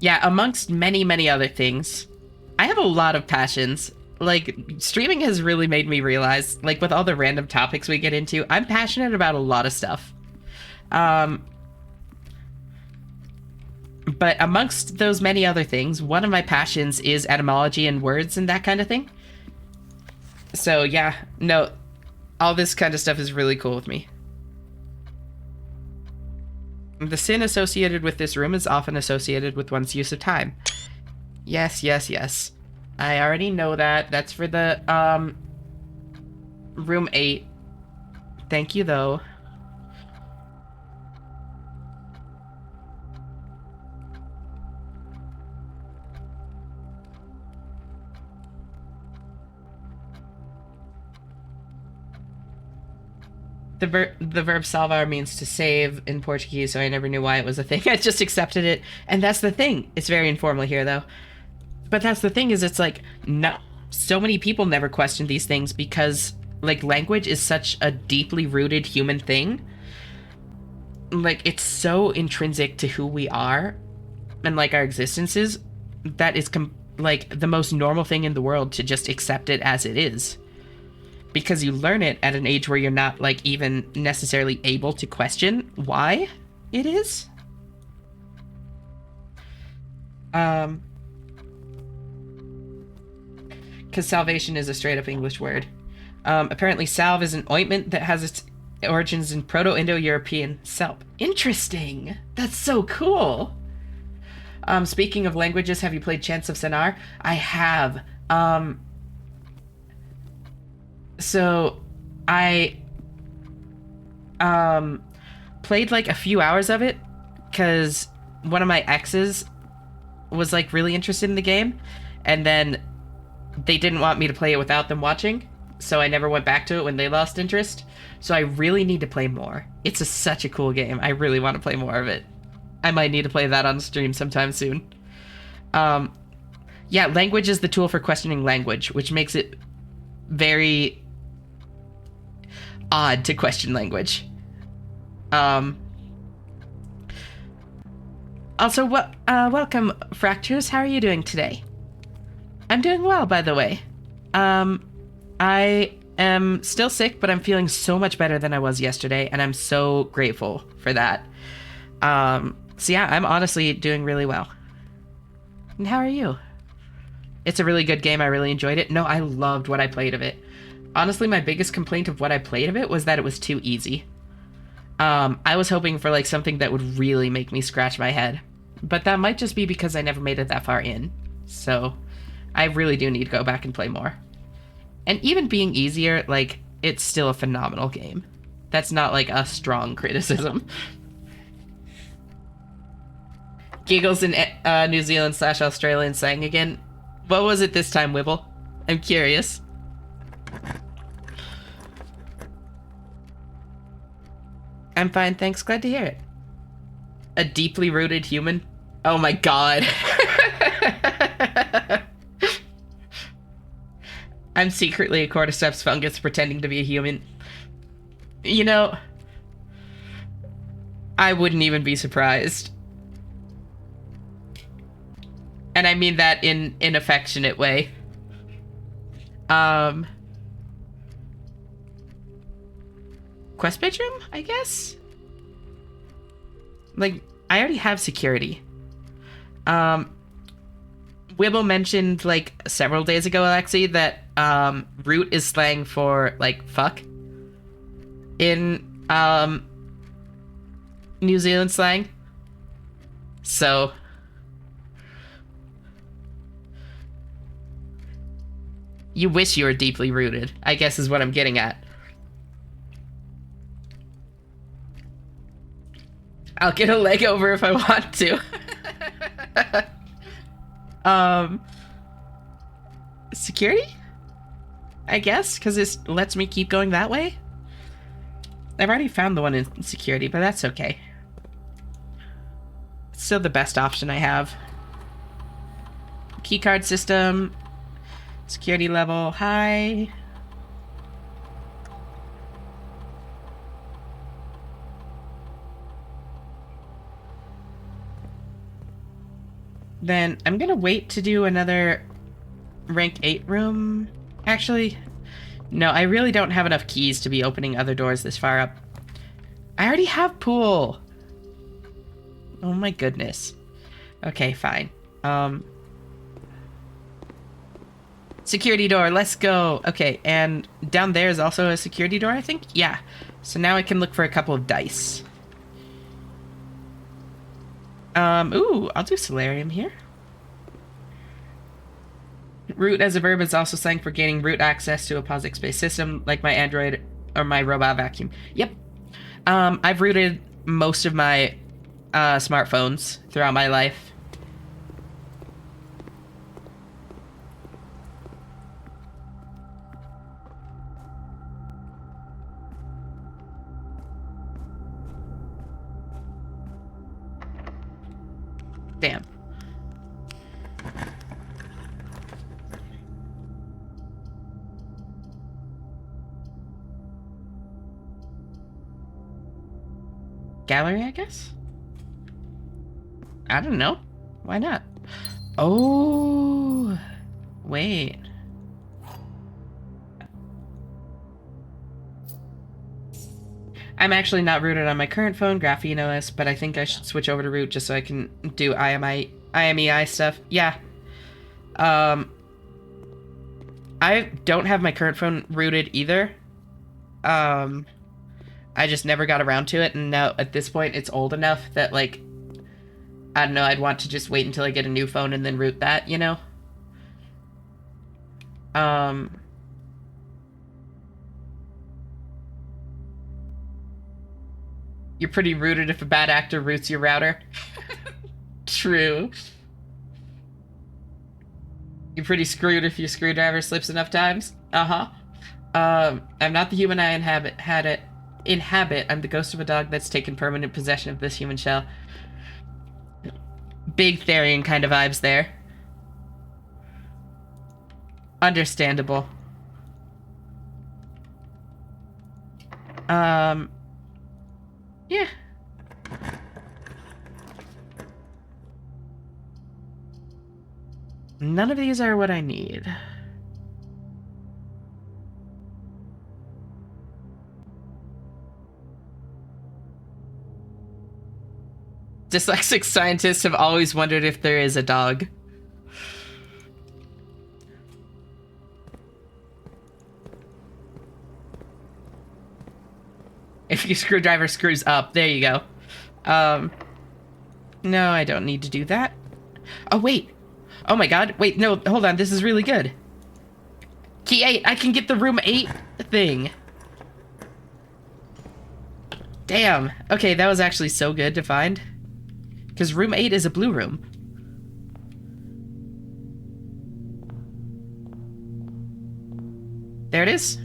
Yeah, amongst many, many other things, I have a lot of passions. Like, streaming has really made me realize, like, with all the random topics we get into, I'm passionate about a lot of stuff. But amongst those many other things, one of my passions is etymology and words and that kind of thing. So, yeah, no, all this kind of stuff is really cool with me. The sin associated with this room is often associated with one's use of time. Yes, yes, yes. I already know that. That's for the, room 8. Thank you, though. The verb salvar means to save in Portuguese, so I never knew why it was a thing. I just accepted it. And that's the thing. It's very informal here, though. But that's the thing, is it's like, no, so many people never question these things because, like, language is such a deeply rooted human thing. Like, it's so intrinsic to who we are and, like, our existences, that is, like, the most normal thing in the world to just accept it as it is. because you learn it at an age where you're not like even necessarily able to question why it is. Because salvation is a straight up English word. Apparently, salve is an ointment that has its origins in Proto-Indo-European salp. Interesting. That's so cool. Speaking of languages, have you played Chants of Sennaar? I have. So I played like a few hours of it because one of my exes was like really interested in the game, and then they didn't want me to play it without them watching, so I never went back to it when they lost interest. So I really need to play more. It's such a cool game. I really want to play more of it. I might need to play that on stream sometime soon. Yeah, language is the tool for questioning language, which makes it very odd to question language. Also, welcome, Fractures. How are you doing today? I'm doing well, by the way. I am still sick, but I'm feeling so much better than I was yesterday, and I'm so grateful for that. So yeah, I'm honestly doing really well. And how are you? It's a really good game. I really enjoyed it. No, I loved what I played of it. Honestly, my biggest complaint of what I played of it was that it was too easy. I was hoping for like something that would really make me scratch my head. But that might just be because I never made it that far in. So I really do need to go back and play more. And even being easier, like, it's still a phenomenal game. That's not like a strong criticism. Giggles in New Zealand / Australian slang again. What was it this time, Wibble? I'm curious. I'm fine, thanks. Glad to hear it. A deeply rooted human? Oh my god. I'm secretly a cordyceps fungus pretending to be a human. You know, I wouldn't even be surprised. And I mean that in an affectionate way. Quest bedroom, I guess? Like, I already have security. Wibble mentioned, like, several days ago, Alexi, that, root is slang for, like, fuck. In, New Zealand slang. So... you wish you were deeply rooted, I guess is what I'm getting at. I'll get a leg over if I want to. Security? I guess, because it lets me keep going that way. I've already found the one in security, but that's okay. It's still the best option I have. Keycard system. Security level high. Then I'm gonna wait to do another rank 8 room. Actually, no, I really don't have enough keys to be opening other doors this far up. I already have pool. Oh my goodness. Okay, fine. Security door, let's go. Okay, and down there is also a security door, I think? Yeah. So now I can look for a couple of dice. Ooh, I'll do Solarium here. Root as a verb is also slang for gaining root access to a POSIX-based system, like my Android or my robot vacuum. Yep. I've rooted most of my smartphones throughout my life. Damn. Gallery, I guess? I don't know. Why not? Oh, wait. I'm actually not rooted on my current phone, Graphene OS, but I think I should switch over to root just so I can do IMEI stuff. Yeah. Um, I don't have my current phone rooted either. I just never got around to it, and now at this point it's old enough that, like, I don't know, I'd want to just wait until I get a new phone and then root that, you know? You're pretty rooted if a bad actor roots your router. True. You're pretty screwed if your screwdriver slips enough times. Uh-huh. I'm not the human I inhabit. I'm the ghost of a dog that's taken permanent possession of this human shell. Big Therian kind of vibes there. Understandable. Yeah. None of these are what I need. Dyslexic scientists have always wondered if there is a dog. If your screwdriver screws up, there you go. No, I don't need to do that. Oh, wait. Oh my god. Wait, no, hold on. This is really good. Key 8. I can get the room 8 thing. Damn. Okay, that was actually so good to find. Because room 8 is a blue room. There it is.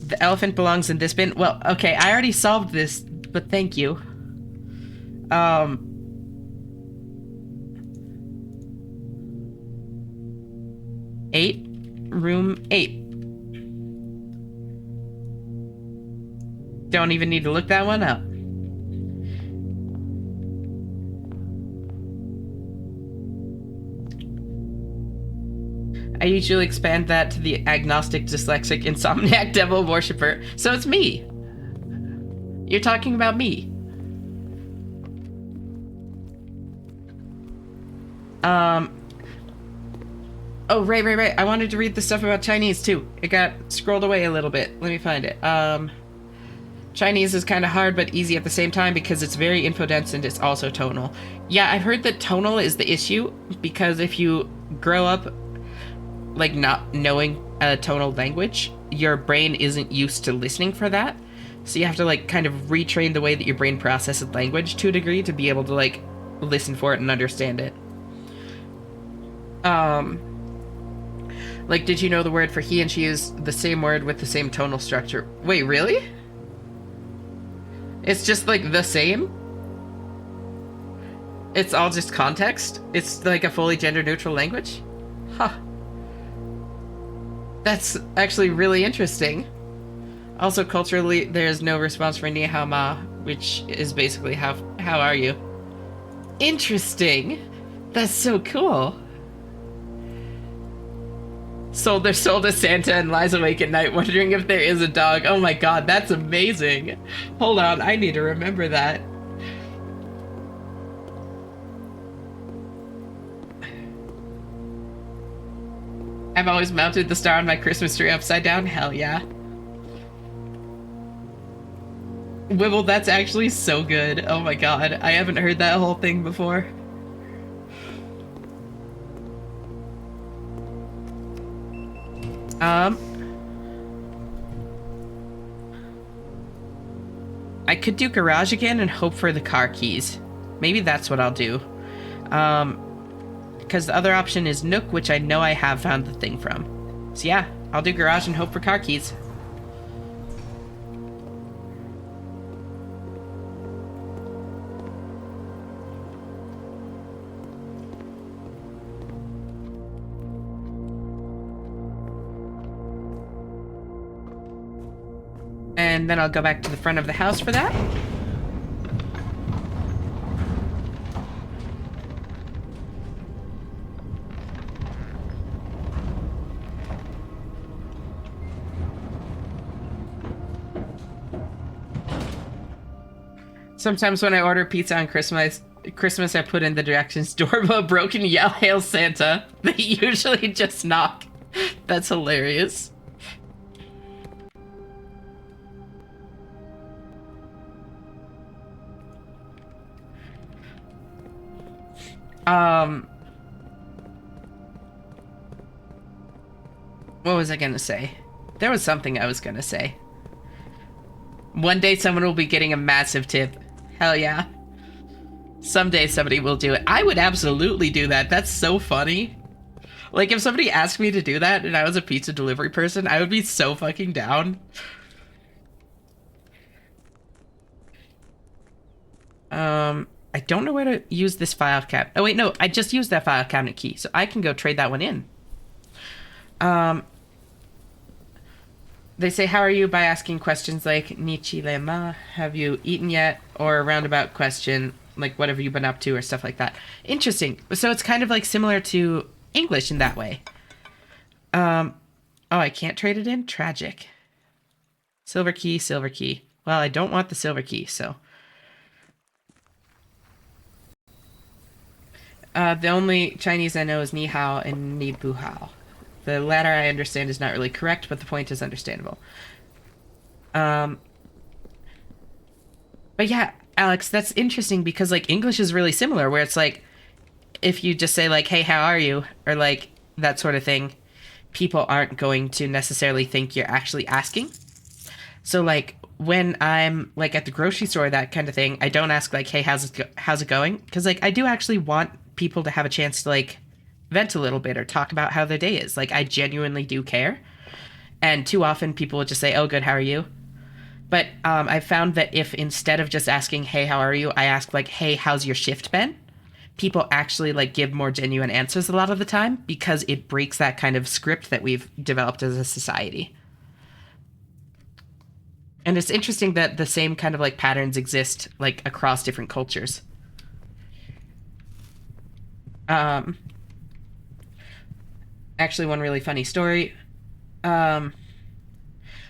The elephant belongs in this bin. Well, okay, I already solved this, but thank you. 8. Room 8. Don't even need to look that one up. I usually expand that to the agnostic, dyslexic, insomniac, devil worshipper. So it's me. You're talking about me. Oh, right. I wanted to read the stuff about Chinese, too. It got scrolled away a little bit. Let me find it. Chinese is kind of hard, but easy at the same time because it's very info-dense and it's also tonal. Yeah, I've heard that tonal is the issue because if you grow up like not knowing a tonal language, your brain isn't used to listening for that. So you have to like kind of retrain the way that your brain processes language to a degree to be able to like listen for it and understand it. Like, did you know the word for he and she is the same word with the same tonal structure? Wait, really? It's just like the same? It's all just context? It's like a fully gender neutral language? Huh. That's actually really interesting. Also, culturally, there's no response for ni hao ma, which is basically how are you? Interesting. That's so cool. Sold their soul to Santa and lies awake at night wondering if there is a dog. Oh my god, that's amazing. Hold on, I need to remember that. I've always mounted the star on my Christmas tree upside down. Hell yeah. Wibble, that's actually so good. Oh my god, I haven't heard that whole thing before. I could do garage again and hope for the car keys. Maybe that's what I'll do. Because the other option is Nook, which I know I have found the thing from. So yeah, I'll do garage and hope for car keys. And then I'll go back to the front of the house for that. Sometimes when I order pizza on Christmas I put in the directions doorbell broken, yell hail Santa. They usually just knock. That's hilarious. What was I gonna say? There was something I was gonna say. One day someone will be getting a massive tip. Hell yeah. Someday somebody will do it. I would absolutely do that. That's so funny. Like, if somebody asked me to do that and I was a pizza delivery person, I would be so fucking down. I don't know where to use this file cabinet. Oh, wait, no. I just used that file cabinet key, so I can go trade that one in. They say, how are you, by asking questions like, Nichilema, have you eaten yet? Or a roundabout question, like, what have you been up to, or stuff like that. Interesting. So it's kind of, like, similar to English in that way. Oh, I can't trade it in? Tragic. Silver key, silver key. Well, I don't want the silver key, so... the only Chinese I know is Ni Hao and Ni Bu Hao. The latter I understand is not really correct, but the point is understandable. But yeah, Alex, that's interesting because, like, English is really similar, where it's like, if you just say, like, hey, how are you? Or, like, that sort of thing, people aren't going to necessarily think you're actually asking. So, like, when I'm, like, at the grocery store, that kind of thing, I don't ask, like, hey, how's it going? Because, like, I do actually want people to have a chance to, like, vent a little bit or talk about how their day is. Like, I genuinely do care. And too often people will just say, oh, good, how are you? But I found that if instead of just asking, hey, how are you, I ask, like, hey, how's your shift been? People actually, like, give more genuine answers a lot of the time because it breaks that kind of script that we've developed as a society. And it's interesting that the same kind of, like, patterns exist, like, across different cultures. Actually, one really funny story.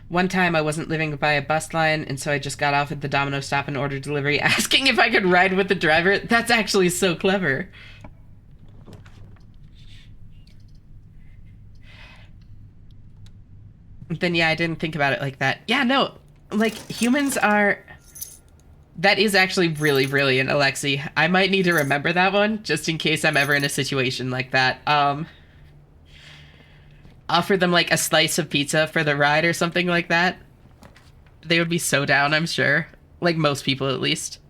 One time I wasn't living by a bus line, and so I just got off at the Domino stop and ordered delivery, asking if I could ride with the driver. That's actually so clever. Then, yeah, I didn't think about it like that. Yeah, no, like, humans are... That is actually really brilliant, Alexi. I might need to remember that one, just in case I'm ever in a situation like that. Offer them, like, a slice of pizza for the ride or something like that. They would be so down, I'm sure. Like, most people, at least.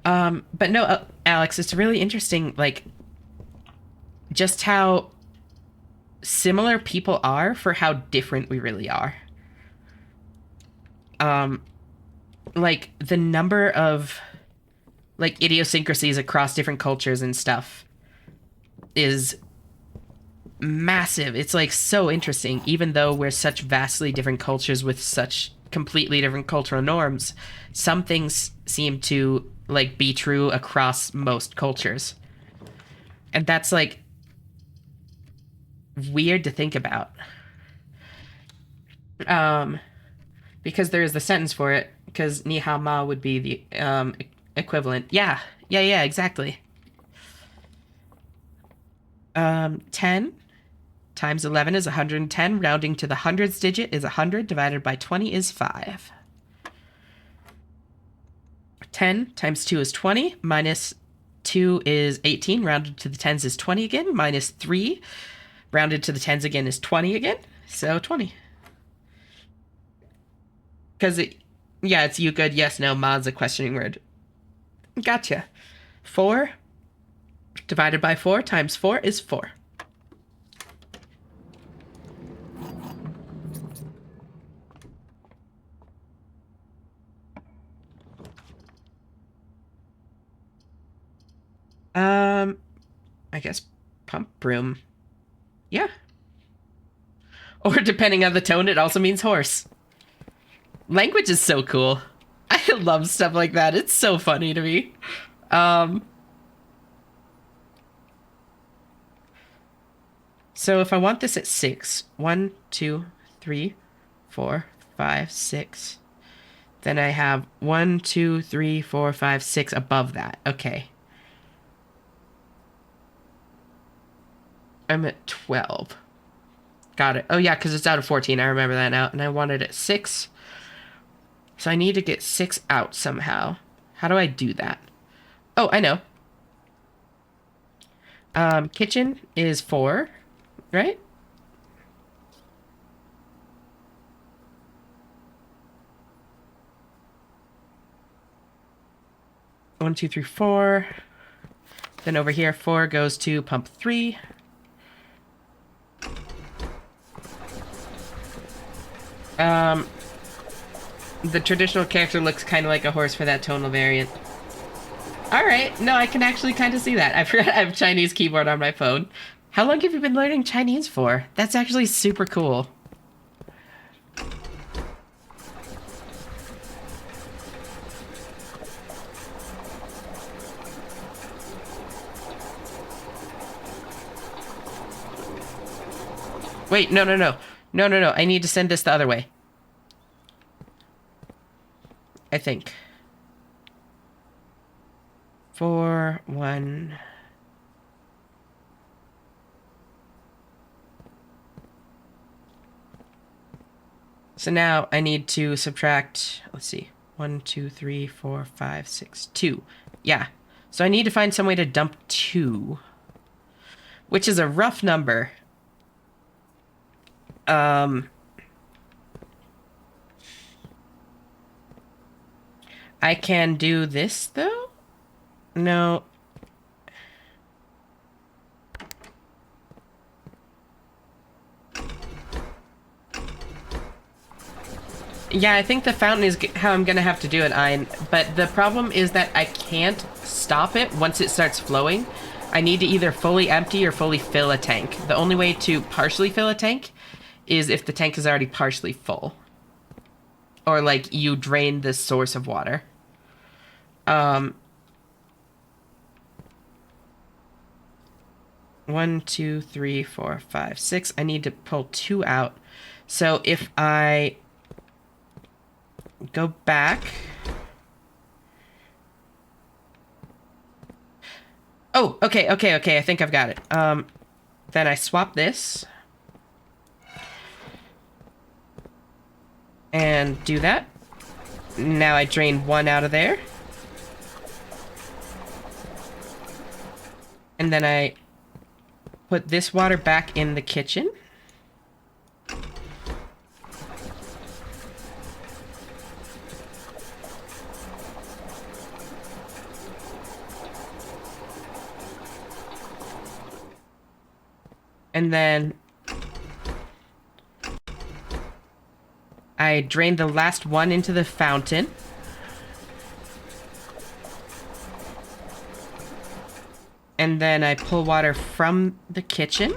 But no, Alex, it's really interesting, like, just how similar people are for how different we really are. Like, the number of, like, idiosyncrasies across different cultures and stuff is massive. It's, like, so interesting. Even though we're such vastly different cultures with such completely different cultural norms, some things seem to, like, be true across most cultures. And that's, like, weird to think about. Because there is the sentence for it, because Ni Hao Ma would be the equivalent. Yeah, exactly. 10 times 11 is 110. Rounding to the hundreds digit is 100. Divided by 20 is 5. 10 times 2 is 20. Minus 2 is 18. Rounded to the tens is 20 again. Minus 3. Rounded to the tens again is 20 again. So 20. Because yeah, it's you good, yes, no, mod's a questioning word. Gotcha. 4 divided by 4 times 4 is 4. I guess pump broom. Yeah. Or depending on the tone, it also means horse. Language is so cool. I love stuff like that. It's so funny to me. So if I want this at 6, 1, 2, 3, 4, 5, 6, Then I have 1, 2, 3, 4, 5, 6 above that. Okay. I'm at 12. Got it. Oh, yeah, because it's out of 14. I remember that now. And I wanted it 6. So I need to get 6 out somehow. How do I do that? Oh, I know. Kitchen is 4, right? One, two, three, 4. Then over here, 4 goes to pump 3. The traditional character looks kind of like a horse for that tonal variant. Alright, no, I can actually kind of see that. I forgot I have a Chinese keyboard on my phone. How long have you been learning Chinese for? That's actually super cool. Wait, no, no, no. No, no, no. I need to send this the other way. I think. 4, 1. So now I need to subtract, let's see, 1, 2, 3, 4, 5, 6, 2. Yeah. So I need to find some way to dump 2, which is a rough number. I can do this, though? No. Yeah, I think the fountain is how I'm gonna have to do it, Ein. But the problem is that I can't stop it once it starts flowing. I need to either fully empty or fully fill a tank. The only way to partially fill a tank is if the tank is already partially full. Or, like, you drain the source of water. 1, 2, 3, 4, 5, 6. I need to pull 2 out. So if I go back. Oh, okay. I think I've got it. Then I swap this. And do that. Now I drain 1 out of there. And then I put this water back in the kitchen. And then I drained the last one into the fountain. And then I pull water from the kitchen.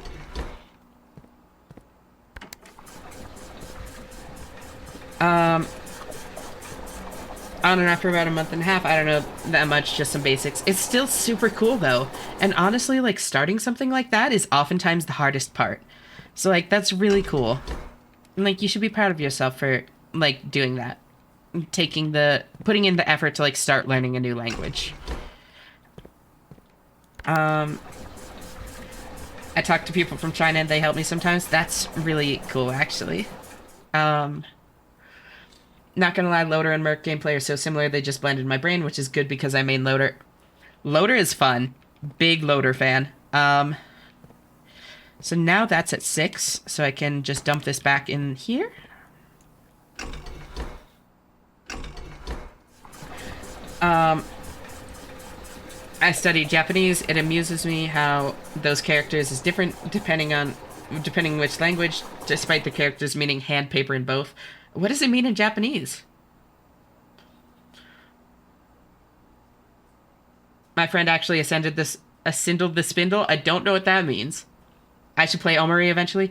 On and off for about a month and a half. I don't know that much, just some basics. It's still super cool though. And honestly, like, starting something like that is oftentimes the hardest part. So, like, that's really cool. And, like, you should be proud of yourself for, like, doing that. Putting in the effort to, like, start learning a new language. I talk to people from China and they help me sometimes. That's really cool, actually. Not gonna lie, Loader and Merc gameplay are so similar, they just blended my brain, which is good because I main Loader. Loader is fun. Big Loader fan. So now that's at 6, so I can just dump this back in here. I studied Japanese. It amuses me how those characters is different depending which language, despite the characters meaning hand, paper, and both. What does it mean in Japanese? My friend actually ascended the spindle. I don't know what that means. I should play Omori eventually.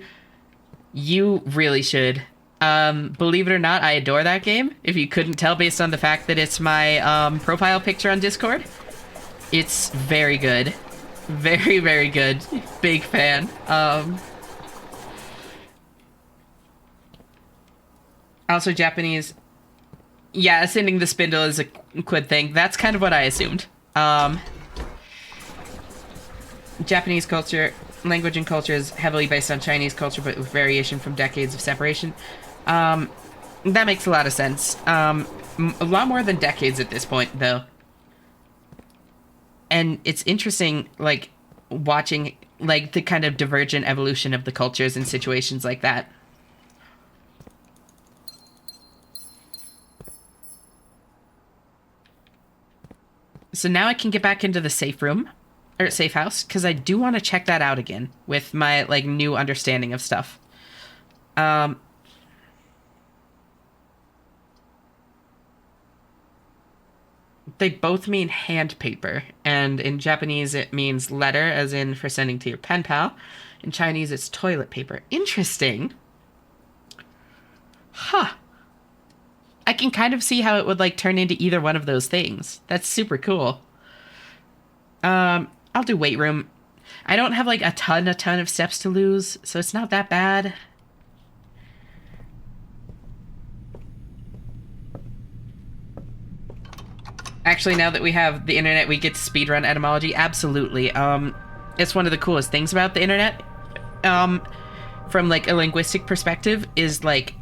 You really should. Believe it or not, I adore that game. If you couldn't tell based on the fact that it's my profile picture on Discord. It's very good. Very, very good. Big fan. Also Japanese. Yeah, ascending the spindle is a quid thing. That's kind of what I assumed. Um, Japanese culture, language and culture is heavily based on Chinese culture, but with variation from decades of separation. Um, that makes a lot of sense. A lot more than decades at this point, though. And it's interesting, like, watching, like, the kind of divergent evolution of the cultures in situations like that. So now I can get back into the safe room, or safe house, because I do want to check that out again with my, like, new understanding of stuff. Um, they both mean hand paper, and in Japanese it means letter, as in for sending to your pen pal. In Chinese it's toilet paper. Interesting. Huh. I can kind of see how it would like turn into either one of those things. That's super cool. I'll do weight room. I don't have like a ton of steps to lose, so it's not that bad. Actually, now that we have the internet, we get to speedrun etymology. Absolutely. It's one of the coolest things about the internet. Um, from like a linguistic perspective, is like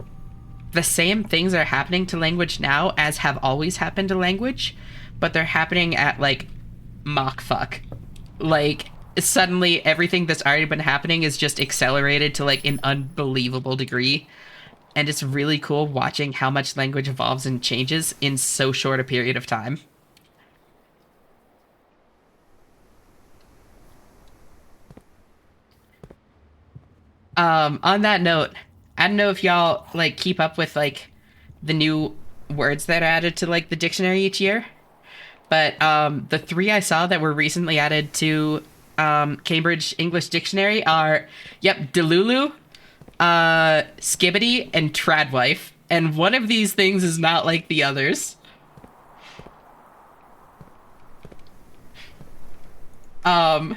the same things are happening to language now as have always happened to language, but they're happening at like Mach fuck. Like suddenly everything that's already been happening is just accelerated to like an unbelievable degree. And it's really cool watching how much language evolves and changes in so short a period of time. On that note, I don't know if y'all like keep up with like the new words that are added to like the dictionary each year, but the three I saw that were recently added to Cambridge English Dictionary are, yep, Delulu, Skibbity, and Tradwife. And one of these things is not like the others. Um,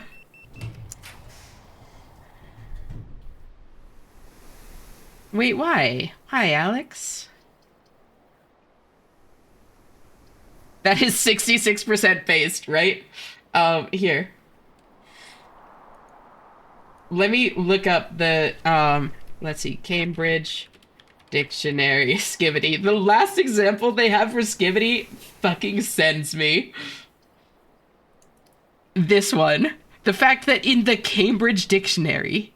wait, why? Hi, Alex. That is 66% based, right? Here. Let me look up the let's see, Cambridge Dictionary Skibbity. The last example they have for Skibbity fucking sends me. This one. The fact that in the Cambridge Dictionary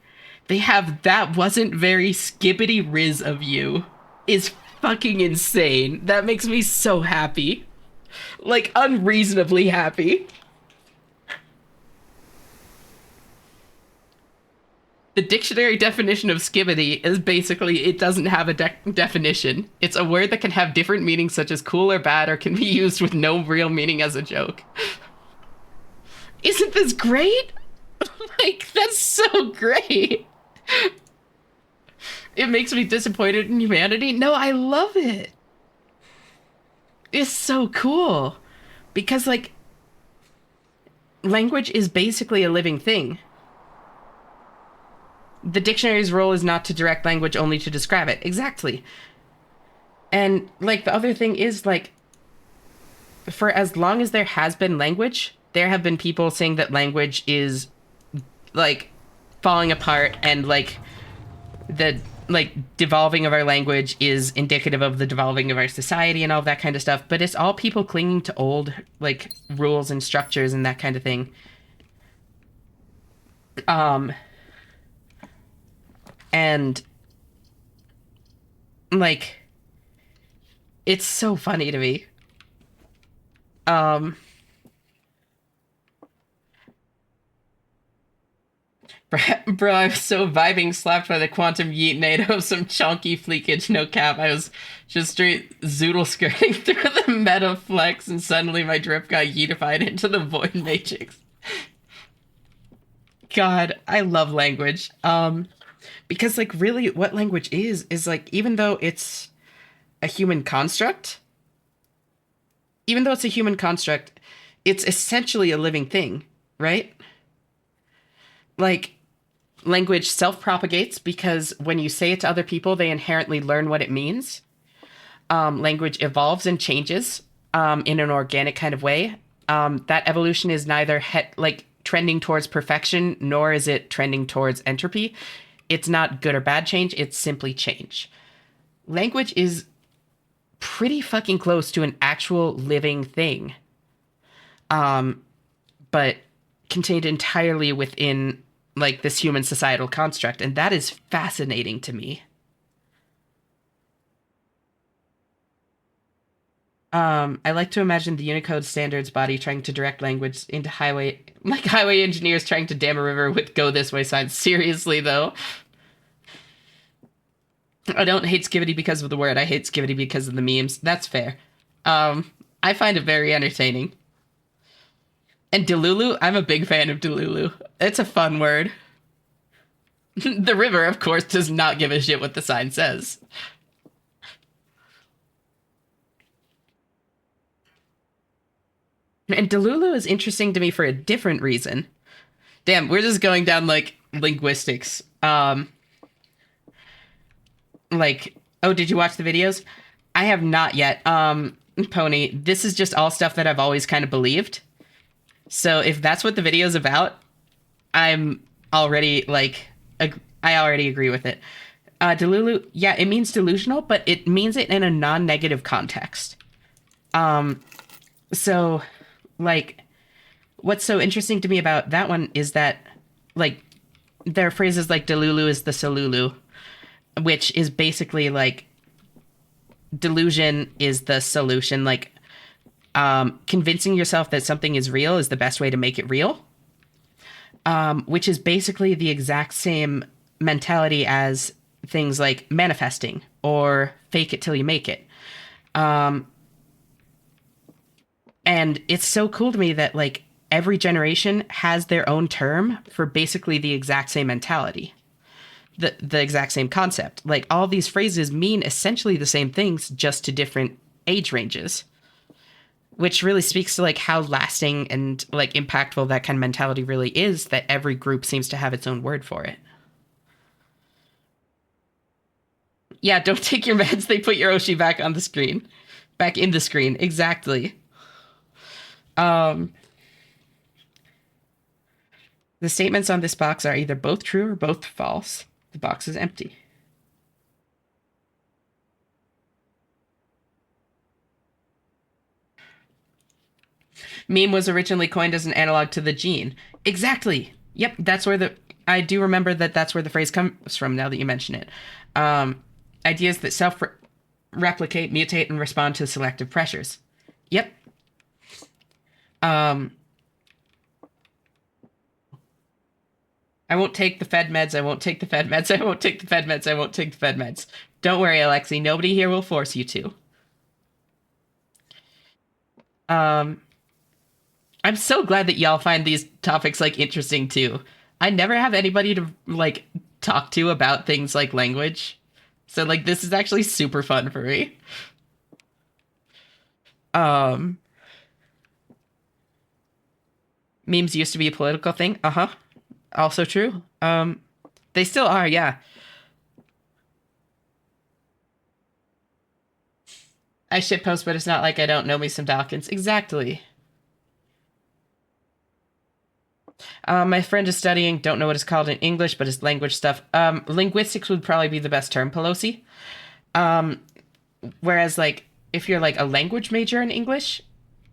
they have "that wasn't very skibbity riz of you" is fucking insane. That makes me so happy. Like unreasonably happy. The dictionary definition of skibbity is basically it doesn't have a definition. It's a word that can have different meanings such as cool or bad or can be used with no real meaning as a joke. Isn't this great? Like, that's so great. It makes me disappointed in humanity. No, I love it. It's so cool. Because, like, language is basically a living thing. The dictionary's role is not to direct language, only to describe it. Exactly. And, like, the other thing is, like, for as long as there has been language, there have been people saying that language is, like, falling apart and, like, the, like, devolving of our language is indicative of the devolving of our society and all of that kind of stuff. But it's all people clinging to old, like, rules and structures and that kind of thing. Um, and, like, it's so funny to me. Um, Bro, I was so vibing slapped by the quantum yeet nade of some chunky fleekage, no cap. I was just straight zoodle skirting through the meta flex and suddenly my drip got yeetified into the void matrix. God, I love language. Because like really what language is like even though it's a human construct, even though it's a human construct, it's essentially a living thing, right? Like language self propagates because when you say it to other people, they inherently learn what it means. language evolves and changes in an organic kind of way. That evolution is neither like trending towards perfection, nor is it trending towards entropy. It's not good or bad change, it's simply change. Language is pretty fucking close to an actual living thing, but contained entirely within like this human societal construct, and that is fascinating to me. I like to imagine the Unicode standards body trying to direct language into highway, like highway engineers trying to dam a river with "Go this way" signs. Seriously though, I don't hate Skivity because of the word. I hate Skivity because of the memes. That's fair. I find it very entertaining. And Delulu, I'm a big fan of Delulu. It's a fun word. The river, of course, does not give a shit what the sign says. And Delulu is interesting to me for a different reason. Damn, we're just going down like linguistics. Like, oh, did you watch the videos? I have not yet. Pony, this is just all stuff that I've always kind of believed. So if that's what the video's about, I'm already like, I already agree with it. Delulu, yeah, it means delusional, but it means it in a non-negative context. So, like, what's so interesting to me about that one is that, like, there are phrases like Delulu is the Salulu, which is basically like delusion is the solution. Like, convincing yourself that something is real is the best way to make it real, which is basically the exact same mentality as things like manifesting or fake it till you make it. And it's so cool to me that like every generation has their own term for basically the exact same mentality, the exact same concept. Like all these phrases mean essentially the same things, just to different age ranges, which really speaks to like how lasting and like impactful that kind of mentality really is, that every group seems to have its own word for it. Yeah, don't take your meds, they put your Oshi back on the screen. Back in the screen, exactly. Um the statements on this box are either both true or both false. The box is empty. Meme was originally coined as an analog to the gene. Exactly. Yep, that's where the I do remember that that's where the phrase comes from now that you mention it. Ideas that self replicate, mutate, and respond to selective pressures. Yep. Um, I won't take the Fed meds. I won't take the Fed meds. I won't take the Fed meds. I won't take the Fed meds. Don't worry, Alexi. Nobody here will force you to. Um, I'm so glad that y'all find these topics like interesting too. I never have anybody to like talk to about things like language. So like this is actually super fun for me. Um Memes used to be a political thing. Uh-huh. Also true. They still are, yeah. I shitpost, but it's not like I don't know me some Dawkins. Exactly. My friend is studying, don't know what it's called in English, but it's language stuff. Linguistics would probably be the best term, Pelosi. Um, Whereas, like, if you're like a language major in English,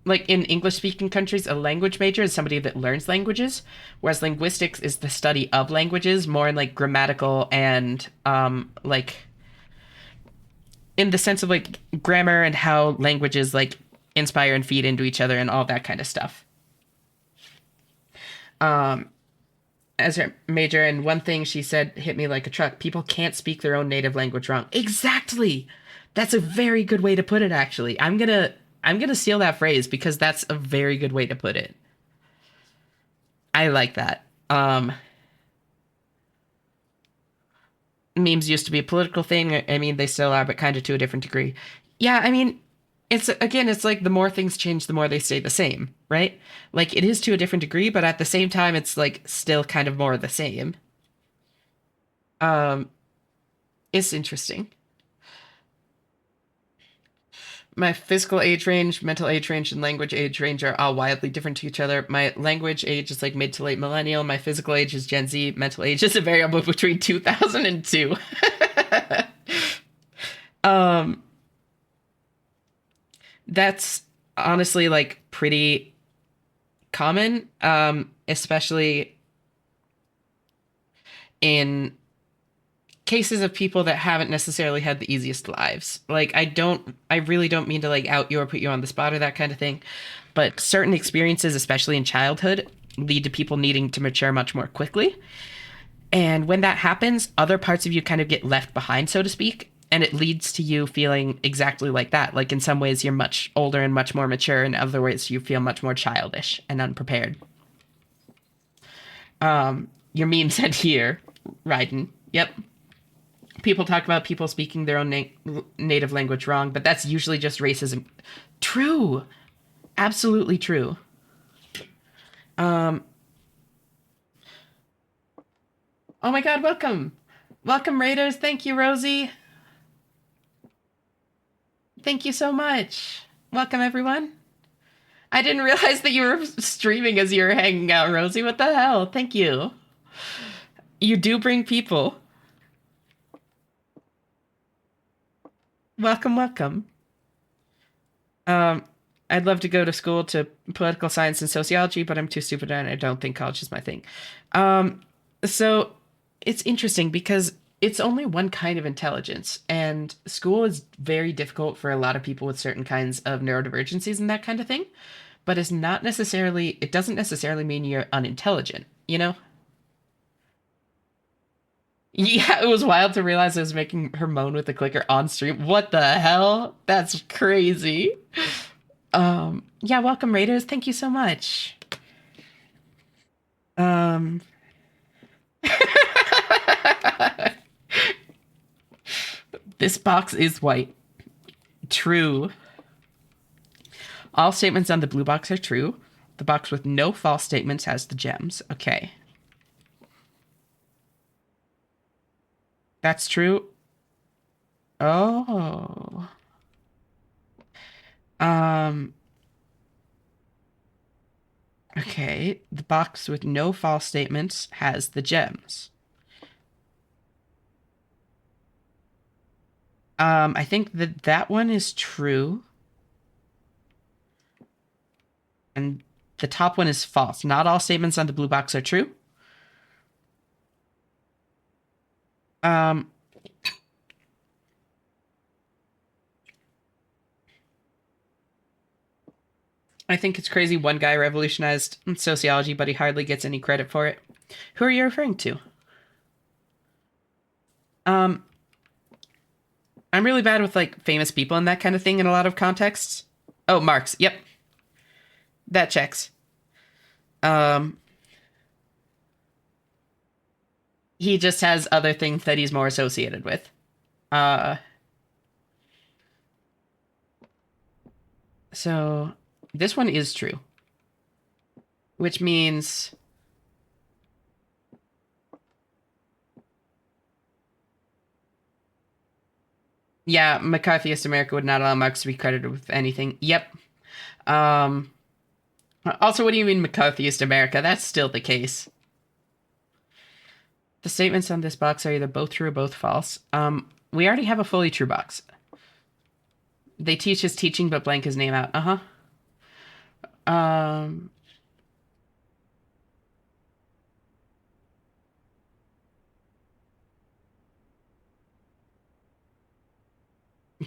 like in English speaking countries, a language major is somebody that learns languages, whereas linguistics is the study of languages, more in like grammatical and like in the sense of like grammar and how languages like inspire and feed into each other and all that kind of stuff. Um, as her major, and one thing she said hit me like a truck: people can't speak their own native language wrong. Exactly. That's a very good way to put it, actually. I'm gonna steal that phrase because that's a very good way to put it. I like that. Memes used to be a political thing. I mean, they still are, but kind of to a different degree. Yeah, I mean, it's again, it's like the more things change, the more they stay the same, right? Like it is to a different degree, but at the same time, it's like still kind of more the same. Um, it's interesting. My physical age range, mental age range, and language age range are all wildly different to each other. My language age is like mid to late millennial. My physical age is Gen Z. Mental age is a variable between 2000 and 2. um, that's honestly like pretty common, especially in cases of people that haven't necessarily had the easiest lives. Like I really don't mean to like out you or put you on the spot or that kind of thing, but certain experiences, especially in childhood, lead to people needing to mature much more quickly. And when that happens, other parts of you kind of get left behind, so to speak. And it leads to you feeling exactly like that. Like in some ways, you're much older and much more mature. In other ways, you feel much more childish and unprepared. Your meme said here, Raiden. Yep. People talk about people speaking their own native language wrong, but that's usually just racism. True. Absolutely true. Um, oh my god, welcome. Welcome, Raiders. Thank you, Rosie. Thank you so much. Welcome, everyone. I didn't realize that you were streaming as you were hanging out, Rosie. What the hell? Thank you. You do bring people. Welcome, welcome. Um, I'd love to go to school to political science and sociology, but I'm too stupid and I don't think college is my thing. Um, so it's interesting because it's only one kind of intelligence, and school is very difficult for a lot of people with certain kinds of neurodivergencies and that kind of thing. But it doesn't necessarily mean you're unintelligent, you know? Yeah, it was wild to realize I was making her moan with the clicker on stream. What the hell? That's crazy. Yeah, welcome Raiders. Thank you so much. Um This box is white. True. All statements on the blue box are true. The box with no false statements has the gems. Okay. That's true. Oh. Um okay, the box with no false statements has the gems. I think that that one is true. And the top one is false. Not all statements on the blue box are true. Um, I think it's crazy one guy revolutionized sociology, but he hardly gets any credit for it. Who are you referring to? Um, I'm really bad with like famous people and that kind of thing in a lot of contexts. Oh, Marx. Yep. That checks. Um, he just has other things that he's more associated with. Uh, so this one is true, which means yeah, McCarthyist America would not allow Marx to be credited with anything. Yep. Um, Also, what do you mean McCarthyist America? That's still the case. The statements on this box are either both true or both false. We already have a fully true box. They teach his teaching, but blank his name out. Uh-huh. Um,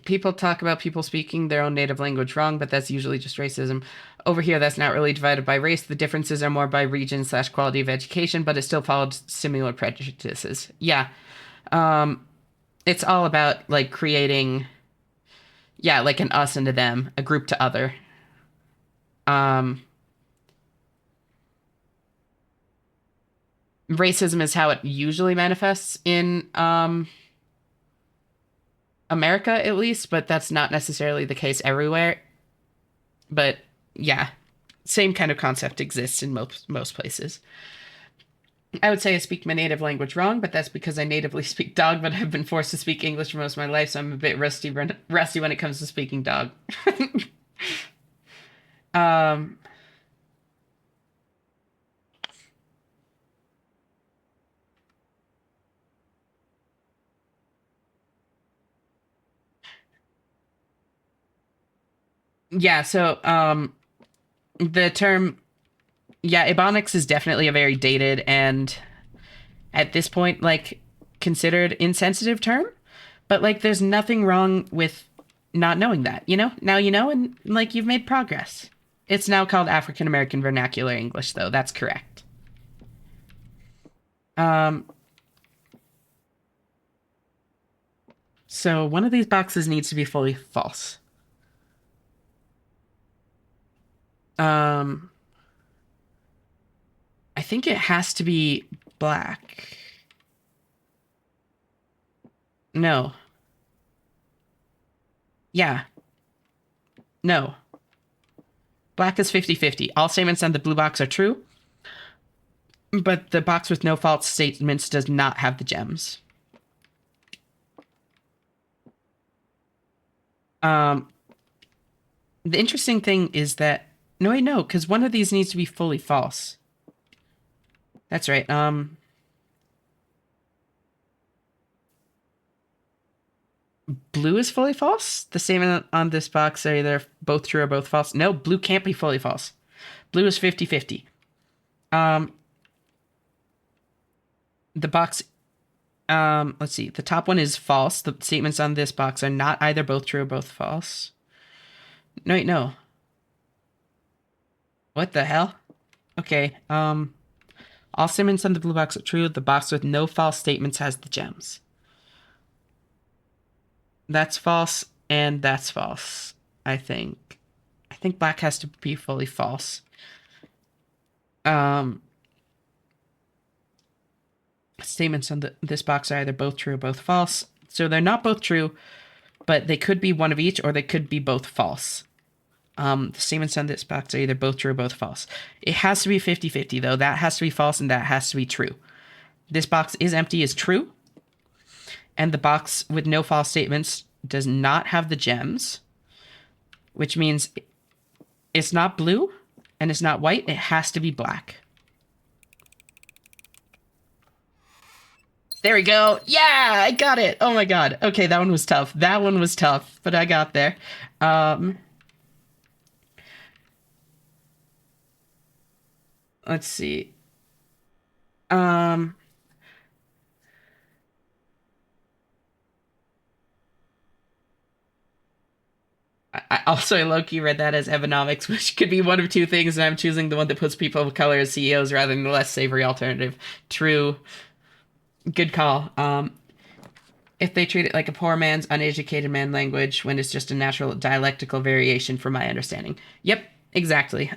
People talk about people speaking their own native language wrong, but that's usually just racism. Over here, that's not really divided by race. The differences are more by region slash quality of education, but it still followed similar prejudices. Yeah. Um, it's all about like creating, yeah, like an us and a them, a group to other. Um, Racism is how it usually manifests in America, at least, but that's not necessarily the case everywhere. But yeah, same kind of concept exists in most places. I would say I speak my native language wrong, but that's because I natively speak dog, but I've been forced to speak English for most of my life, so I'm a bit rusty when it comes to speaking dog. um, yeah, so the term, yeah, Ebonics is definitely a very dated and at this point, like, considered insensitive term. But, like, there's nothing wrong with not knowing that, you know? Now you know, and, like, you've made progress. It's now called African American Vernacular English, though. That's correct. Um, so one of these boxes needs to be fully false. Um, I think it has to be black. No. Yeah. No. Black is 50-50. All statements on the blue box are true, but the box with no false statements does not have the gems. The interesting thing is that no, wait, no, because one of these needs to be fully false. That's right. Blue is fully false. The statement on this box are either both true or both false. No, blue can't be fully false. Blue is 50-50. The box, let's see. The top one is false. The statements on this box are not either both true or both false. No, wait, no. What the hell? Okay, all statements on the blue box are true. The box with no false statements has the gems. That's false, and that's false, I think. I think black has to be fully false. Statements on this box are either both true or both false. So they're not both true, but they could be one of each, or they could be both false. The statements on this box are either both true or both false. It has to be 50-50, though. That has to be false, and that has to be true. This box is empty is true, and the box with no false statements does not have the gems, which means it's not blue, and it's not white. It has to be black. There we go. Yeah, I got it. Oh my god. Okay, that one was tough. That one was tough, but I got there. Let's see. I also low-key read that as Evanomics, which could be one of two things, and I'm choosing the one that puts people of color as CEOs rather than the less savory alternative. True. Good call. If they treat it like a poor man's uneducated man language when it's just a natural dialectical variation from my understanding. Yep, exactly.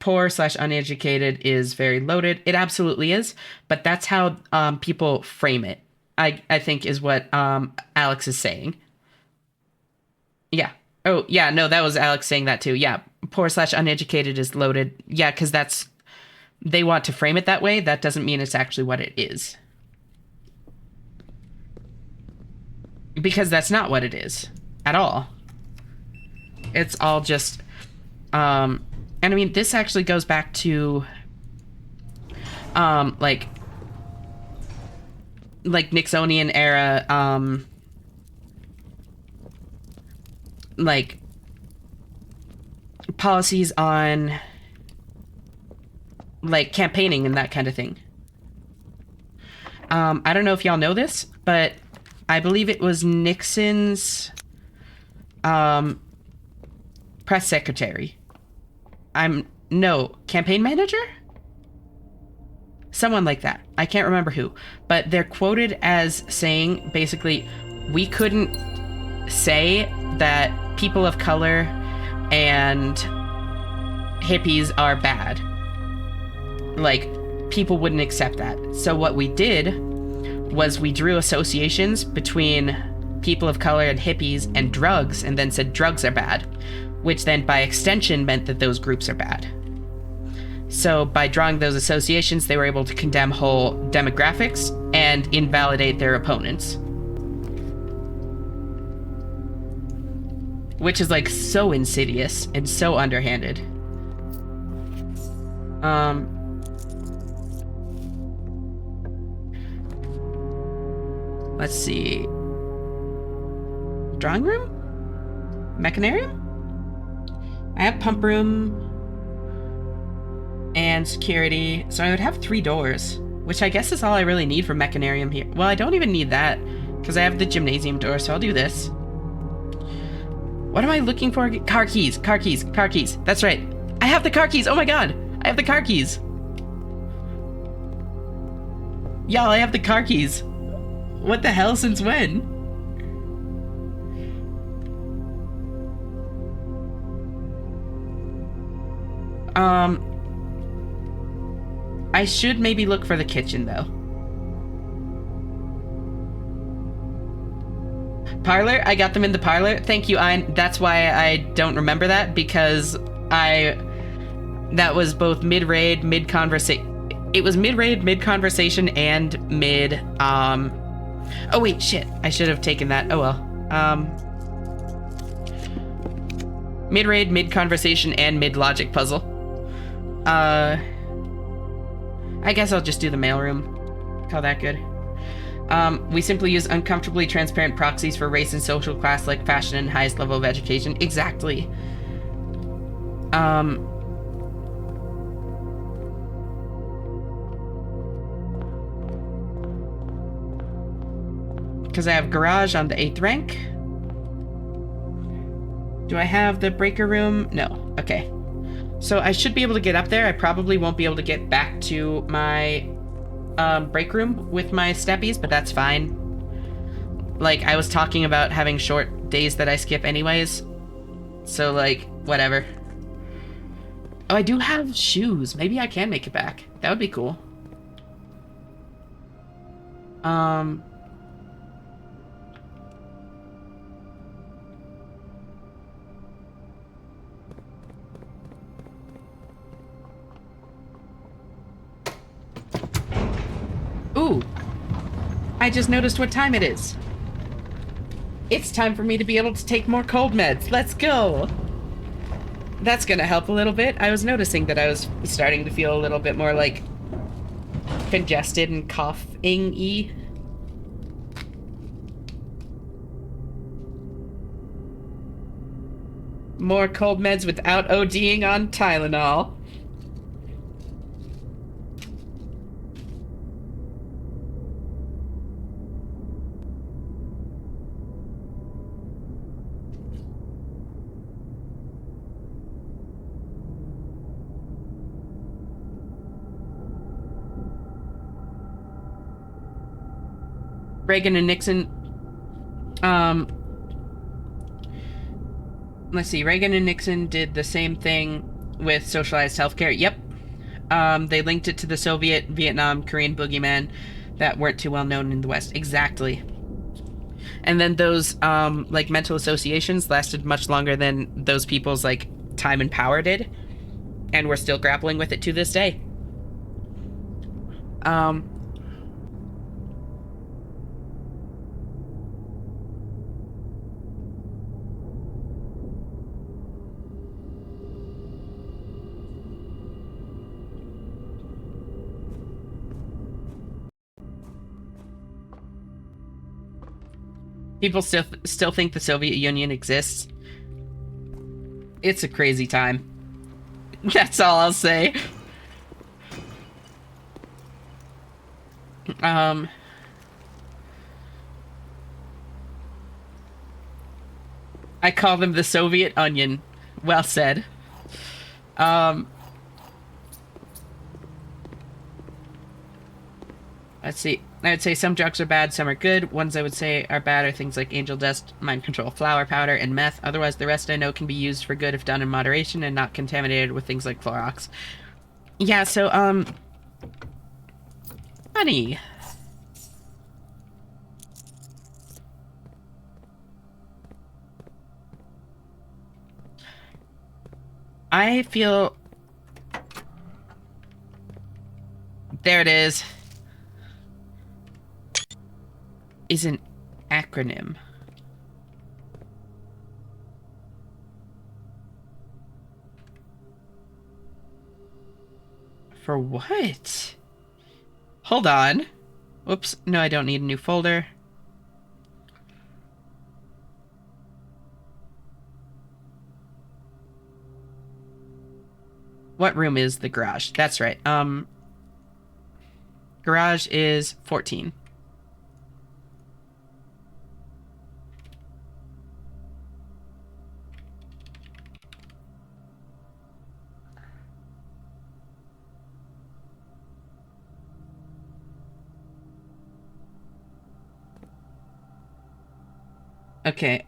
Poor/uneducated is very loaded. It absolutely is, but that's how people frame it. I think is what Alex is saying. Yeah. Oh, yeah, no, that was Alex saying that too. Yeah, poor/uneducated is loaded. Yeah, because that's they want to frame it that way. That doesn't mean it's actually what it is. Because that's not what it is at all. It's all just and I mean this actually goes back to like Nixonian era like policies on like campaigning and that kind of thing. I don't know if y'all know this, but I believe it was Nixon's press secretary. Campaign manager? Someone like that. I can't remember who. But they're quoted as saying, basically, we couldn't say that people of color and hippies are bad. Like, people wouldn't accept that. So what we did was we drew associations between people of color and hippies and drugs, and then said drugs are bad, which then by extension meant that those groups are bad. So by drawing those associations, they were able to condemn whole demographics and invalidate their opponents. Which is like so insidious and so underhanded. Let's see. Drawing room? Mechanarium? I have pump room and security, so I would have 3 doors, which I guess is all I really need for Mechanarium here. Well, I don't even need that, because I have the gymnasium door, so I'll do this. What am I looking for? Car keys, car keys, car keys. That's right. I have the car keys. Oh my god. I have the car keys. Y'all, I have the car keys. What the hell, since when? I should maybe look for the kitchen, though. Parlor? I got them in the parlor. Thank you, Ein. That's why I don't remember that, because that was both mid-raid, mid-conversation. It was mid-raid, mid-conversation, and mid, oh wait, shit. I should have taken that. Oh well. Mid-raid, mid-conversation, and mid-logic puzzle. I guess I'll just do the mailroom. Call that good. We simply use uncomfortably transparent proxies for race and social class like fashion and highest level of education. Exactly. Because I have garage on the 8th rank. Do I have the breaker room? No. Okay. So I should be able to get up there. I probably won't be able to get back to my break room with my steppies, but that's fine. Like, I was talking about having short days that I skip anyways. So, like, whatever. Oh, I do have shoes. Maybe I can make it back. That would be cool. Ooh. I just noticed what time it is. It's time for me to be able to take more cold meds. Let's go. That's gonna help a little bit. I was noticing that I was starting to feel a little bit more, like, congested and coughing-y. More cold meds without ODing on Tylenol. Reagan and Nixon, let's see, Reagan and Nixon did the same thing with socialized healthcare. Yep. They linked it to the Soviet, Vietnam, Korean boogeyman that weren't too well known in the West. Exactly. And then those, like, mental associations lasted much longer than those people's, like, time and power did. And we're still grappling with it to this day. People still think the Soviet Union exists. It's a crazy time. That's all I'll say. I call them the Soviet Onion. Well said. Let's see. I would say some drugs are bad, some are good. Ones I would say are bad are things like angel dust, mind control, flower powder, and meth. Otherwise, the rest I know can be used for good if done in moderation and not contaminated with things like Clorox. Yeah, so, honey. I feel There it is. Is an acronym. For what? Hold on. Whoops. No, I don't need a new folder. What room is the garage? That's right. Garage is 14. Okay,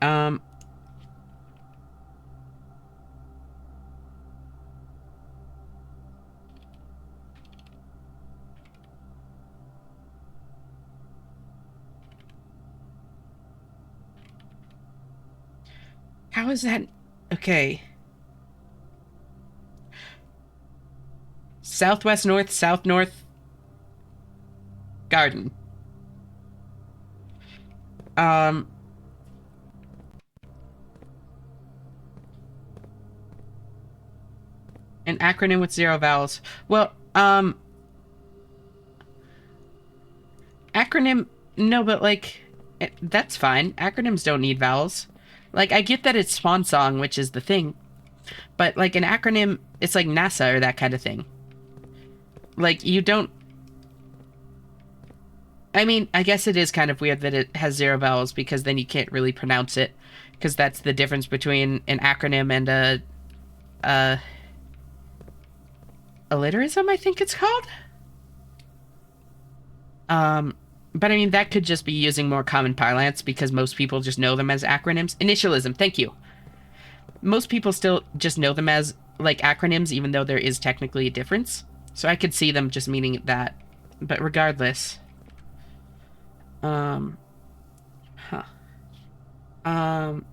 how is that? Okay. Southwest north, south north, garden. Um, an acronym with 0 vowels. Well, acronym, no, but like, that's fine. Acronyms don't need vowels. Like, I get that it's Swan Song, which is the thing, but like an acronym, it's like NASA or that kind of thing. Like, you don't. I mean, I guess it is kind of weird that it has 0 vowels because then you can't really pronounce it, because that's the difference between an acronym and a alliterism, I think it's called. But I mean, that could just be using more common parlance because most people just know them as acronyms. Initialism, thank you. Most people still just know them as, like, acronyms, even though there is technically a difference. So I could see them just meaning that. But regardless. Huh. Um,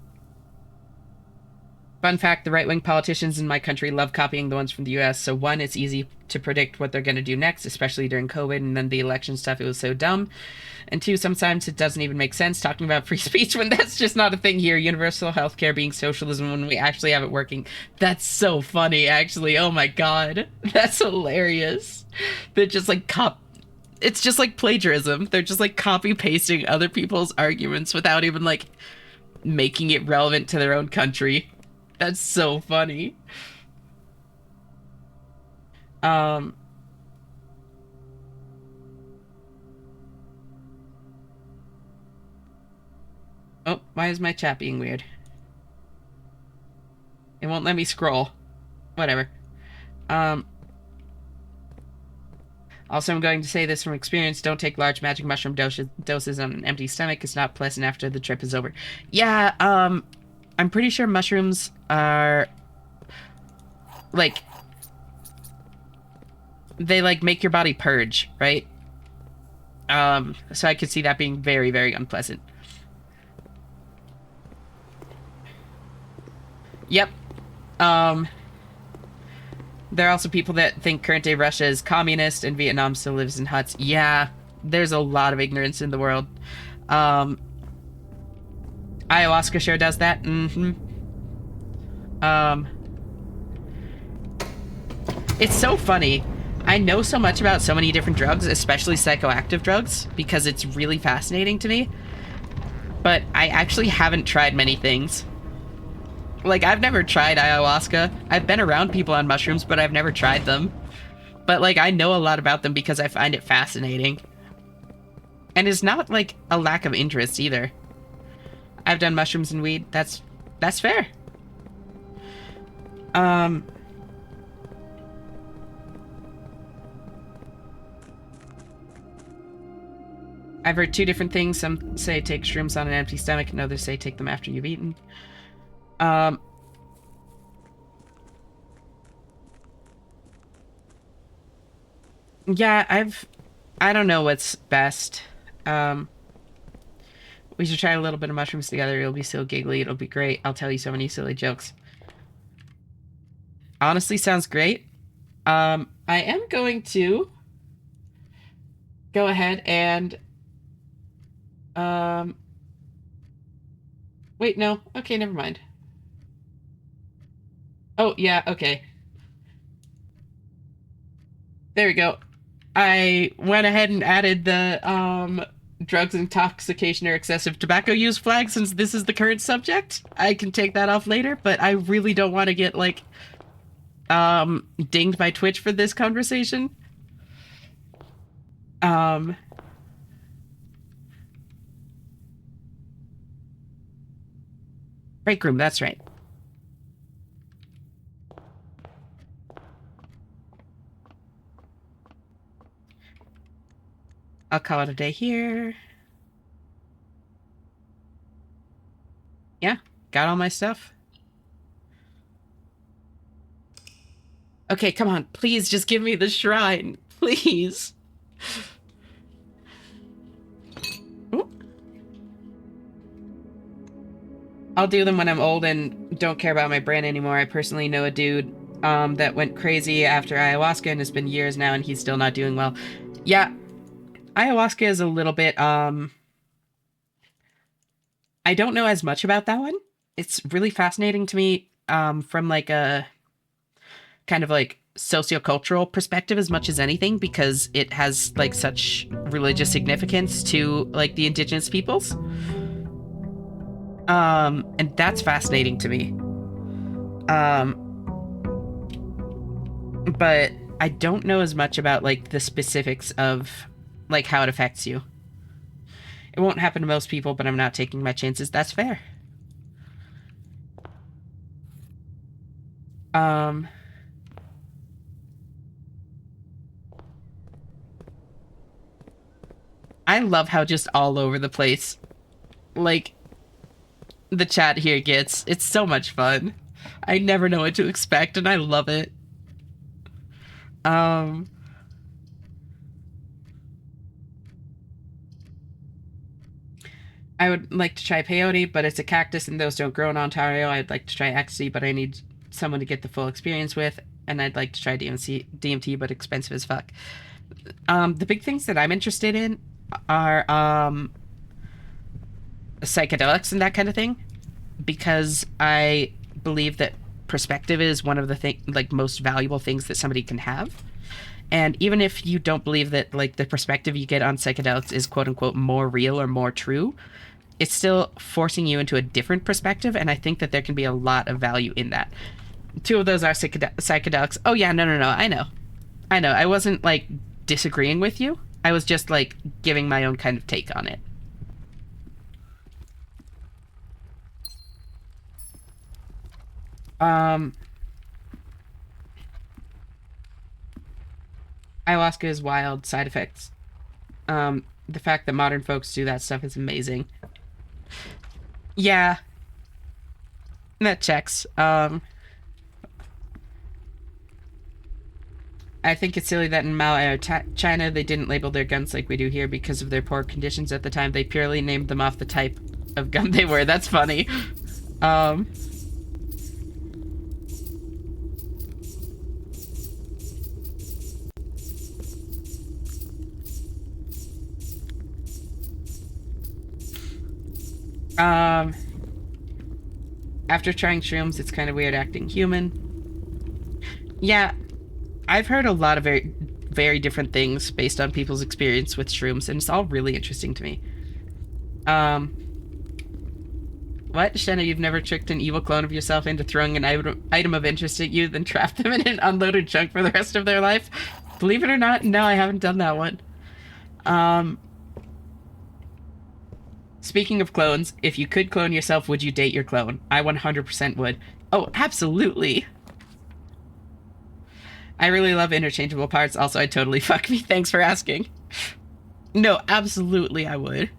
Fun fact, the right-wing politicians in my country love copying the ones from the US. So one, it's easy to predict what they're going to do next, especially during COVID and then the election stuff. It was so dumb. And two, sometimes it doesn't even make sense talking about free speech when that's just not a thing here. Universal healthcare being socialism when we actually have it working. That's so funny, actually. Oh my god. That's hilarious. They're just like it's just like plagiarism. They're just like copy pasting other people's arguments without even like making it relevant to their own country. That's so funny. Um, oh, why is my chat being weird? It won't let me scroll. Whatever. Um, Also, I'm going to say this from experience. Don't take large magic mushroom doses on an empty stomach. It's not pleasant after the trip is over. Yeah, I'm pretty sure mushrooms are, like, they, like, make your body purge, right? So I could see that being very, very unpleasant. Yep. Um, there are also people that think current day Russia is communist and Vietnam still lives in huts. Yeah, there's a lot of ignorance in the world. Um, Ayahuasca sure does that. Mm-hmm. Um, it's so funny. I know so much about so many different drugs, especially psychoactive drugs, because it's really fascinating to me. But I actually haven't tried many things. Like, I've never tried ayahuasca. I've been around people on mushrooms, but I've never tried them. But, like, I know a lot about them because I find it fascinating. And it's not, like, a lack of interest either. I've done mushrooms and weed. That's fair. I've heard two different things. Some say take shrooms on an empty stomach, and others say take them after you've eaten. Yeah, I don't know what's best. Um, we should try a little bit of mushrooms together. It'll be so giggly. It'll be great. I'll tell you so many silly jokes. Honestly, sounds great. I am going to go ahead and um wait, no. Okay, never mind. Oh, yeah, okay. There we go. I went ahead and added the drugs, intoxication, or excessive tobacco use flag since this is the current subject. I can take that off later, but I really don't want to get like dinged by Twitch for this conversation. Um Break room, that's right. I'll call it a day here. Yeah, got all my stuff. Okay, come on. Please just give me the shrine. Please. Ooh. I'll do them when I'm old and don't care about my brand anymore. I personally know a dude that went crazy after ayahuasca and it's been years now and he's still not doing well. Yeah, ayahuasca is a little bit I don't know as much about that one. It's really fascinating to me from like a kind of like sociocultural perspective as much as anything because it has like such religious significance to like the indigenous peoples. And that's fascinating to me. Um but I don't know as much about like the specifics of like how it affects you. It won't happen to most people, but I'm not taking my chances. That's fair. Um I love how just all over the place like the chat here gets. It's so much fun. I never know what to expect and I love it. Um I would like to try peyote, but it's a cactus and those don't grow in Ontario. I'd like to try ecstasy, but I need someone to get the full experience with. And I'd like to try DMT, but expensive as fuck. The big things that I'm interested in are psychedelics and that kind of thing, because I believe that perspective is one of the like most valuable things that somebody can have. And even if you don't believe that like the perspective you get on psychedelics is quote unquote more real or more true, it's still forcing you into a different perspective, and I think that there can be a lot of value in that. Two of those are psychedelics. Oh yeah, no. I know. I wasn't like disagreeing with you. I was just like giving my own kind of take on it. Um, Ayahuasca is wild. Side effects. The fact that modern folks do that stuff is amazing. Yeah, that checks. I think it's silly that in Mao, China, they didn't label their guns like we do here because of their poor conditions at the time. They purely named them off the type of gun they were. That's funny. Um, um, After trying shrooms, it's kind of weird acting human. Yeah, I've heard a lot of very different things based on people's experience with shrooms, and it's all really interesting to me. Um, what? Shenna, you've never tricked an evil clone of yourself into throwing an item of interest at you, then trapped them in an unloaded chunk for the rest of their life? Believe it or not, no, I haven't done that one. Um, Speaking of clones, if you could clone yourself, would you date your clone? I 100% would. Oh, absolutely. I really love interchangeable parts. Also, I'd totally fuck me. Thanks for asking. No, absolutely I would.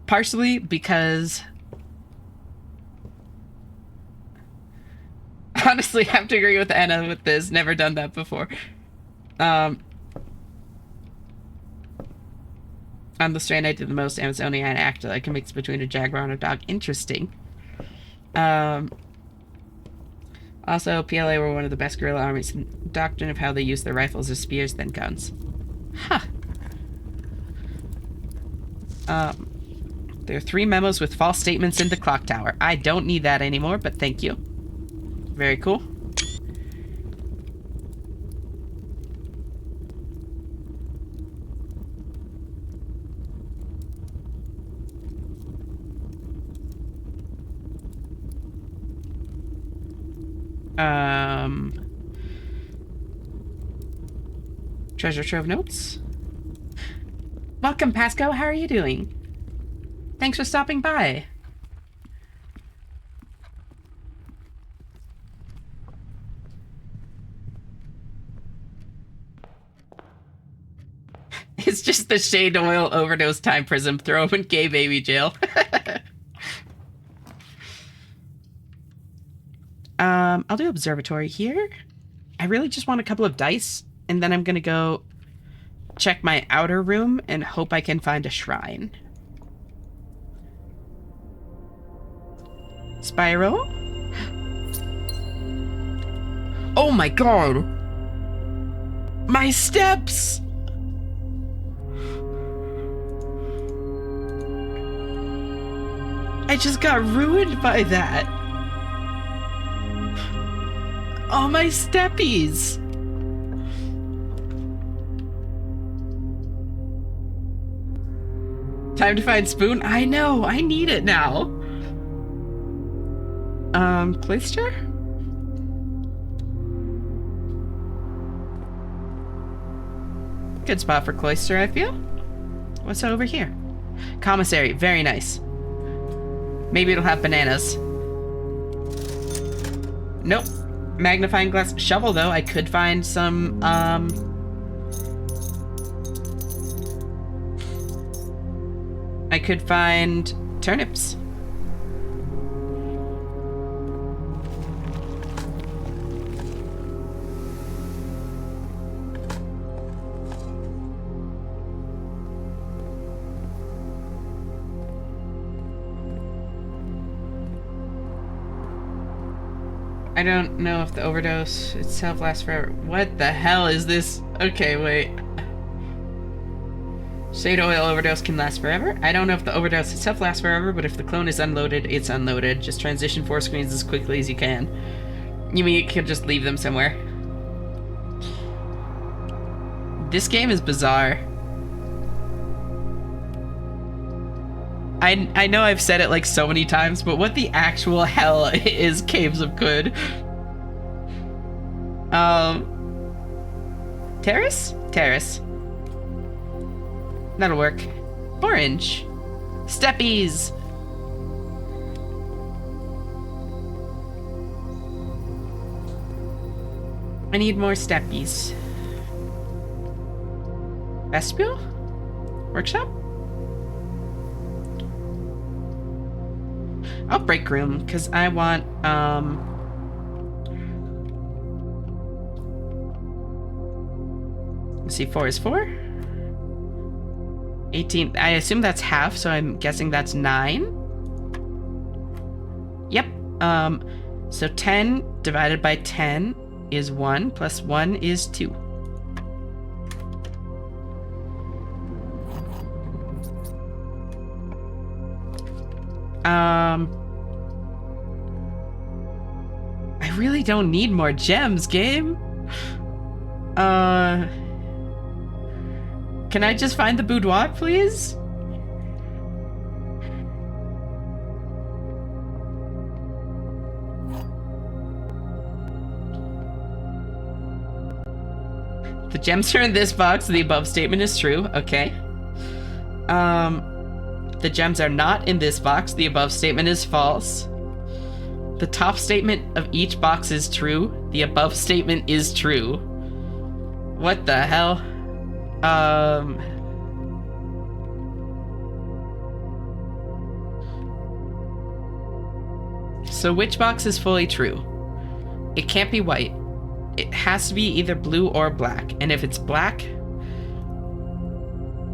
Partially because honestly, I have to agree with Anna with this. Never done that before. Um, on the strain I did the most Amazonian acted like a mix between a jaguar and a dog. Interesting. Um, Also, PLA were one of the best guerrilla armies. Doctrine of how they used their rifles as spears than guns. Huh. There are 3 memos with false statements in the clock tower. I don't need that anymore, but thank you. Very cool. Treasure trove notes. Welcome, Pasco. How are you doing? Thanks for stopping by. It's just the shade oil overdose time prism. Throw him in gay baby jail. I'll do observatory here. I really just want a couple of dice, and then I'm gonna go check my outer room and hope I can find a shrine. Spyro? Oh my god! My steps! I just got ruined by that. Oh, my steppies. Time to find Spoon? I know, I need it now. Cloister? Good spot for Cloister, I feel. What's over here? Commissary, very nice. Maybe it'll have bananas. Nope. Magnifying glass. Shovel, though. I could find some, I could find turnips. I don't know if the overdose itself lasts forever. What the hell is this? Okay, wait. Shade oil overdose can last forever. I don't know if the overdose itself lasts forever, but if the clone is unloaded, it's unloaded. Just transition 4 screens as quickly as you can. You mean you could just leave them somewhere? This game is bizarre. I know I've said it like so many times, but what the actual hell is Caves of Good? Terrace? Terrace. That'll work. Orange. Steppies! I need more steppies. Vestibule? Workshop? I'll break room, because I want, let's see, 4 is 4? 18, I assume that's half, so I'm guessing that's 9? Yep, so 10 divided by 10 is 1, plus 1 is 2. I really don't need more gems, game. Can I just find the boudoir, please? The gems are in this box. The above statement is true. Okay. The gems are not in this box. The above statement is false. The top statement of each box is true. The above statement is true. What the hell? So which box is fully true? It can't be white. It has to be either blue or black. And if it's black...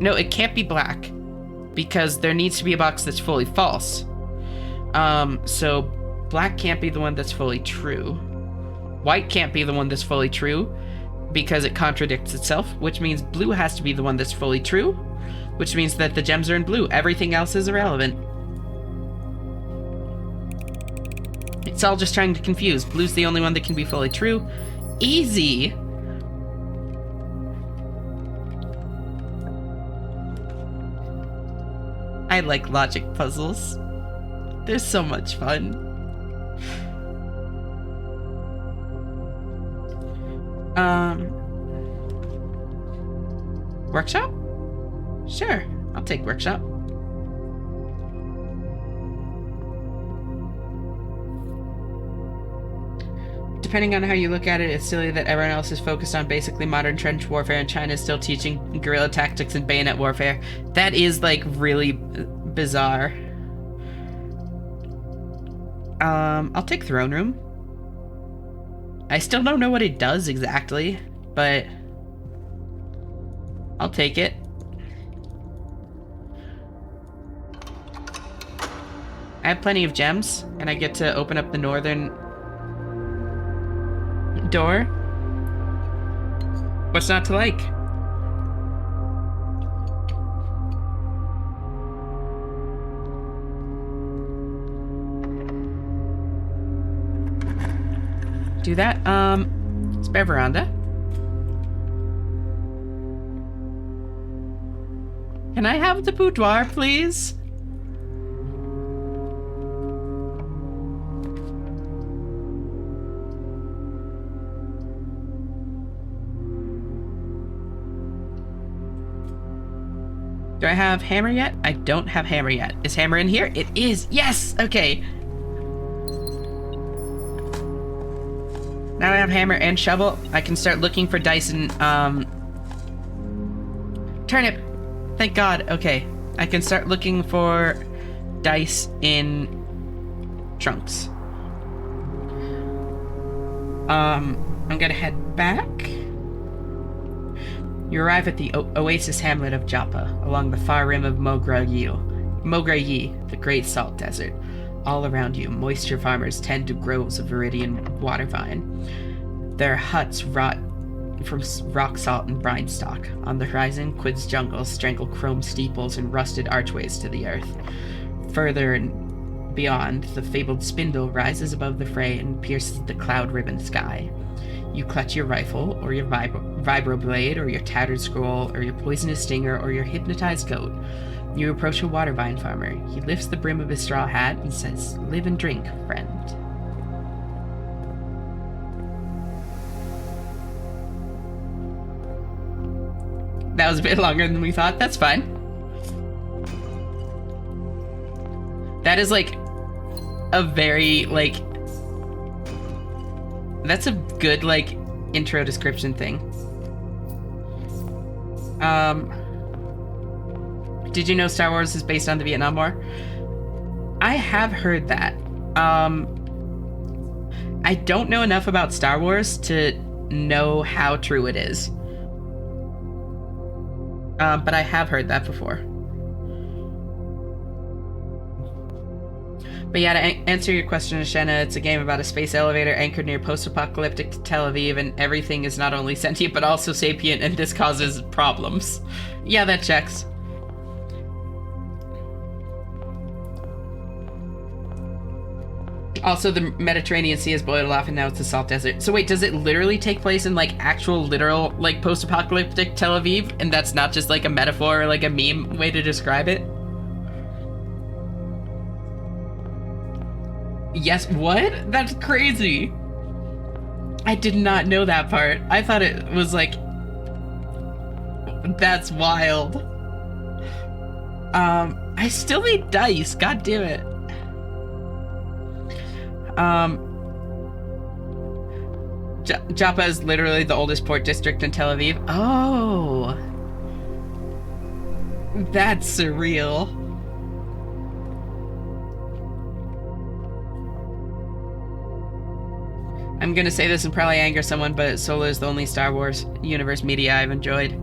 No, it can't be black. Because there needs to be a box that's fully false. So black can't be the one that's fully true. White can't be the one that's fully true. because it contradicts itself, which means blue has to be the one that's fully true, which means that the gems are in blue. Everything else is irrelevant. It's all just trying to confuse. Blue's the only one that can be fully true. Easy! I like logic puzzles. They're so much fun. Workshop? Sure, I'll take workshop. Depending on how you look at it, it's silly that everyone else is focused on basically modern trench warfare and China is still teaching guerrilla tactics and bayonet warfare. That is, like, really bizarre. I'll take throne room. I still don't know what it does exactly, but I'll take it. I have plenty of gems, and I get to open up the northern door. What's not to like? Do that. Spare veranda. Can I have the boudoir, please? Do I have hammer yet? I don't have hammer yet. Is hammer in here? It is. Yes! Okay. Now I have hammer and shovel. I can start looking for dice and, turnip! Thank God. Okay. I can start looking for dice in trunks. I'm gonna head back. You arrive at the oasis hamlet of Joppa, along the far rim of Mograyi, the Great Salt Desert. All around you, moisture farmers tend to groves of viridian water vine. Their huts rot from rock salt and brine stock. On the horizon, Quid's jungles strangle chrome steeples and rusted archways to the earth. Further and beyond, the fabled spindle rises above the fray and pierces the cloud-ribboned sky. You clutch your rifle, or your vibroblade, or your tattered scroll, or your poisonous stinger, or your hypnotized goat. You approach a water vine farmer. He lifts the brim of his straw hat and says, "Live and drink, friend." That was a bit longer than we thought. That's fine. That is, like, a very, like... That's a good, like, intro description thing. Did you know Star Wars is based on the Vietnam War? I have heard that. I don't know enough about Star Wars to know how true it is. But I have heard that before. But yeah, to answer your question, Shenna, it's a game about a space elevator anchored near post-apocalyptic Tel Aviv, and everything is not only sentient but also sapient, and this causes problems. Yeah, that checks. Also, the Mediterranean Sea is boiled off, and now it's a salt desert. So wait, does it literally take place in, like, actual, literal, like, post-apocalyptic Tel Aviv? And that's not just, like, a metaphor or, like, a meme way to describe it? Yes, what? That's crazy. I did not know that part. I thought it was like... That's wild. I still need dice. God damn it. Joppa is literally the oldest port district in Tel Aviv. Oh. That's surreal. I'm gonna say this and probably anger someone, but Solo is the only Star Wars universe media I've enjoyed.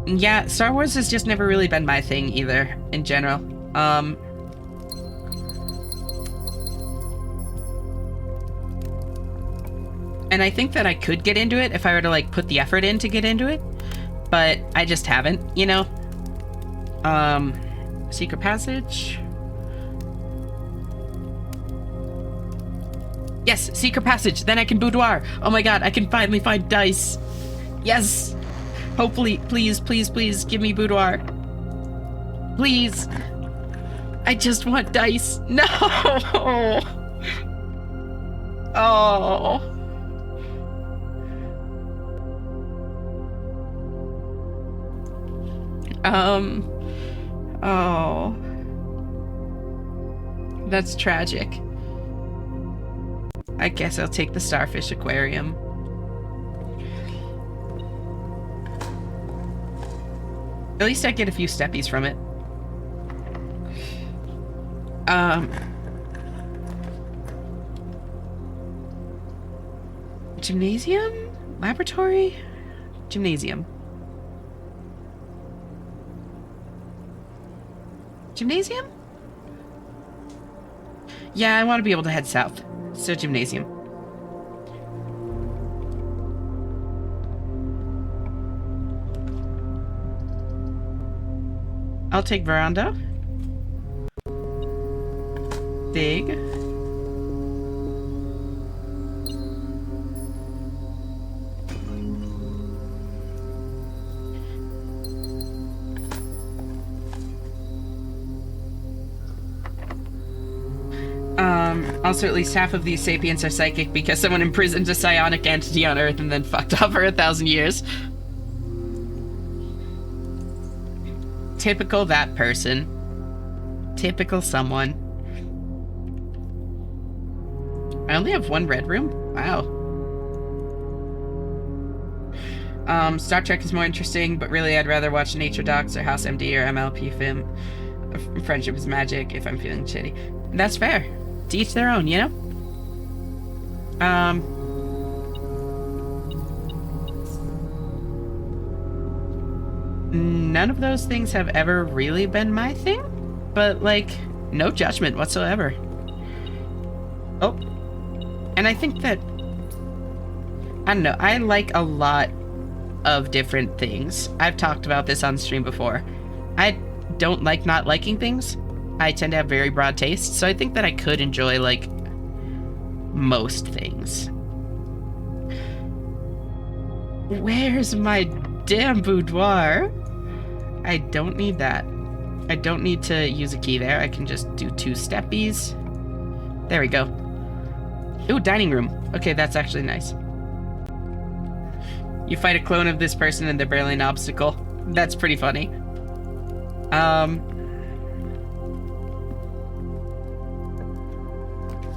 Yeah, Star Wars has just never really been my thing either, in general. And I think that I could get into it if I were to like put the effort in to get into it, but I just haven't, you know? Secret passage. Yes, secret passage. Then I can boudoir. Oh my god, I can finally find dice. Yes. Hopefully, please, please, please give me boudoir. Please. I just want dice. No. Oh. Oh. That's tragic. I guess I'll take the starfish aquarium. At least I get a few steppies from it. Gymnasium? Laboratory? Gymnasium. Gymnasium? Yeah, I want to be able to head south. So gymnasium. I'll take veranda. Big. Also, at least half of these sapiens are psychic because someone imprisoned a psionic entity on Earth and then fucked off for 1,000 years. Typical that person. Typical someone. I only have one red room? Wow. Star Trek is more interesting, but really I'd rather watch Nature Docs or House MD or MLP film. Friendship is magic if I'm feeling shitty. That's fair. To each their own, you know? None of those things have ever really been my thing, but, like, no judgment whatsoever. Oh. And I think that, I don't know, I like a lot of different things. I've talked about this on stream before. I don't like not liking things. I tend to have very broad tastes, so I think that I could enjoy, like, most things. Where's my damn boudoir? I don't need that. I don't need to use a key there. I can just do 2 steppies. There we go. Ooh, dining room. Okay, that's actually nice. You fight a clone of this person and they're barely an obstacle. That's pretty funny.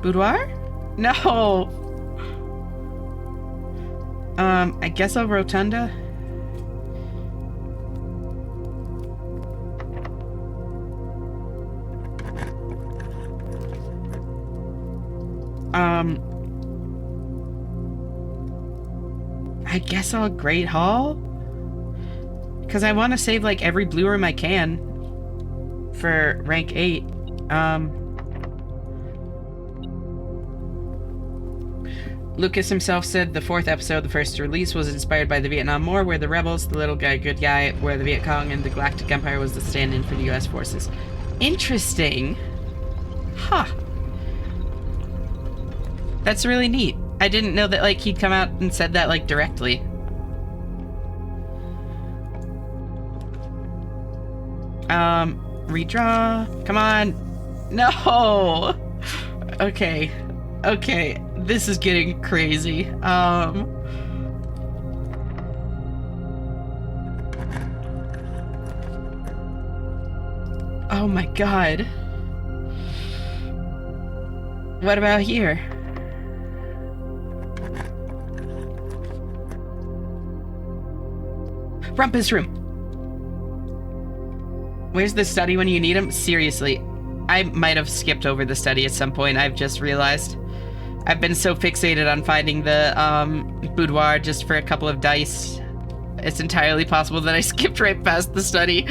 Boudoir? No! I guess I'll rotunda. I guess I'll Great Hall? Because I want to save, like, every blue room I can for rank 8. Lucas himself said the 4th episode, the first release, was inspired by the Vietnam War, where the rebels, the little guy, good guy, where the Viet Cong and the Galactic Empire was the stand-in for the US forces. Interesting. Huh. That's really neat. I didn't know that, like, he'd come out and said that, like, directly. Redraw. Come on. No! Okay. Okay. This is getting crazy. Oh my god. What about here? Rumpus room. Where's the study when you need him? Seriously, I might have skipped over the study at some point. I've just realized. I've been so fixated on finding the boudoir just for a couple of dice. It's entirely possible that I skipped right past the study.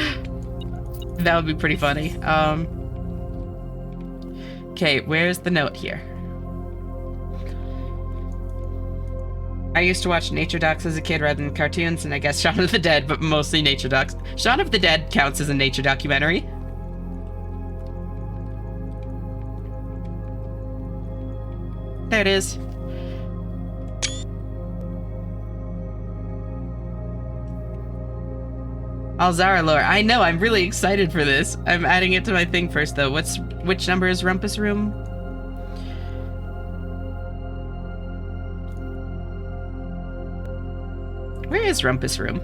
That would be pretty funny. Okay, where's the note here? I used to watch nature docs as a kid rather than cartoons, and I guess Shaun of the Dead, but mostly nature docs. Shaun of the Dead counts as a nature documentary. There it is. Alzara lore. I know, I'm really excited for this. I'm adding it to my thing first, though. Which number is Rumpus Room? Where is Rumpus Room?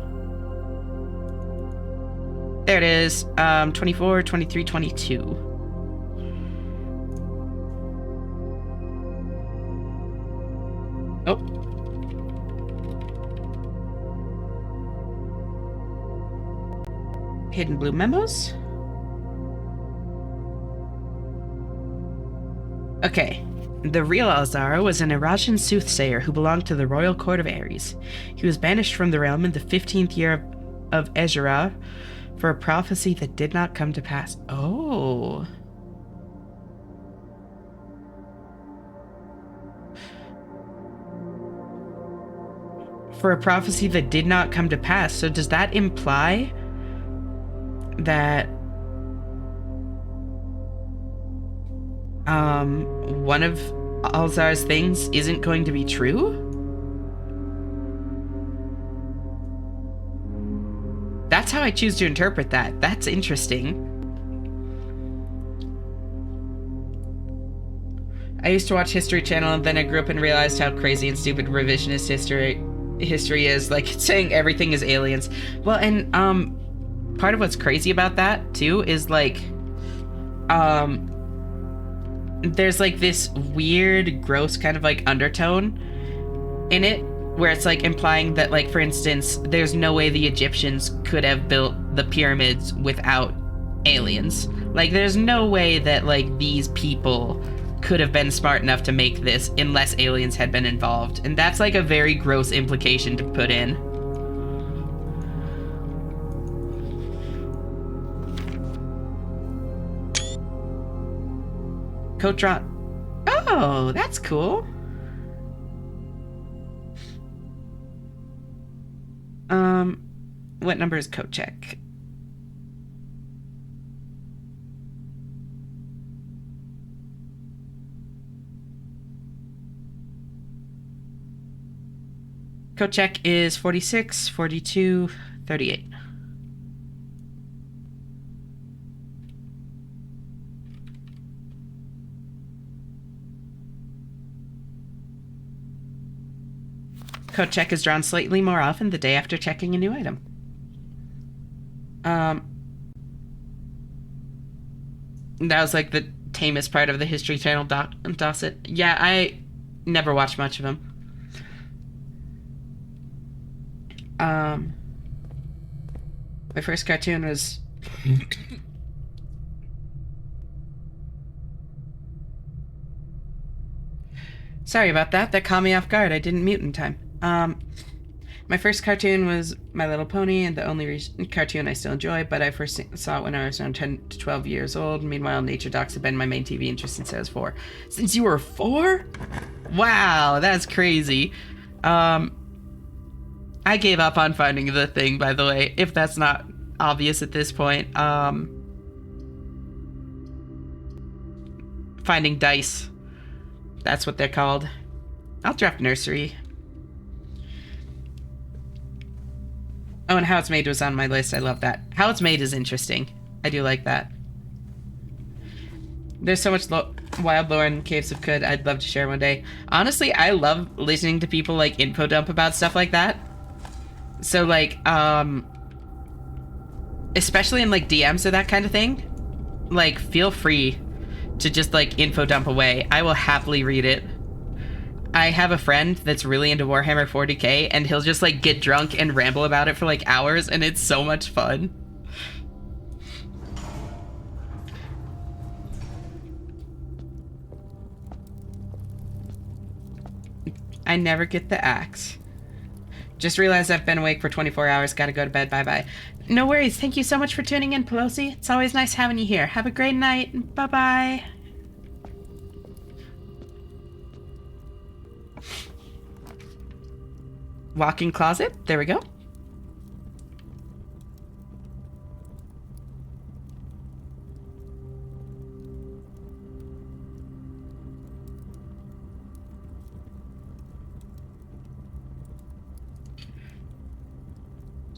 There it is. 24, 23, 22. Oh. Hidden Blue Memos? Okay. The real Alzara was an Irasian soothsayer who belonged to the royal court of Ares. He was banished from the realm in the 15th year of Ezra for a prophecy that did not come to pass. Oh. For a prophecy that did not come to pass. So does that imply that one of Alzara's things isn't going to be true? That's how I choose to interpret that. That's interesting. I used to watch History Channel, and then I grew up and realized how crazy and stupid revisionist history is. Like, it's saying everything is aliens. Well, and part of what's crazy about that too is like there's like this weird, gross kind of like undertone in it where it's like implying that, like, for instance, there's no way the Egyptians could have built the pyramids without aliens. Like, there's no way that, like, these people could have been smart enough to make this unless aliens had been involved. And that's like a very gross implication to put in. Coat drop. Oh, that's cool. What number is coat check? Coat check is 46, 42, 38. Code check is drawn slightly more often the day after checking a new item. That was like the tamest part of the History Channel Dosset. Yeah, I never watched much of him. My first cartoon was... Sorry about that. That caught me off guard. I didn't mute in time. My first cartoon was My Little Pony, and the only cartoon I still enjoy, but I first saw it when I was around 10 to 12 years old. Meanwhile, nature docs have been my main TV interest since I was 4. Since you were 4? Wow, that's crazy. I gave up on finding the thing, by the way, if that's not obvious at this point. Finding dice. That's what they're called. I'll draft nursery. Oh, and How It's Made was on my list. I love that. How It's Made is interesting. I do like that. There's so much wild lore in Caves of Could I'd love to share one day. Honestly, I love listening to people like info dump about stuff like that. So like, especially in like DMs or that kind of thing, like feel free to just like info dump away. I will happily read it. I have a friend that's really into Warhammer 40k, and he'll just like get drunk and ramble about it for like hours, and it's so much fun. I never get the axe. Just realized I've been awake for 24 hours. Gotta go to bed. Bye-bye. No worries. Thank you so much for tuning in, Pelosi. It's always nice having you here. Have a great night. Bye-bye. Walk-in closet. There we go.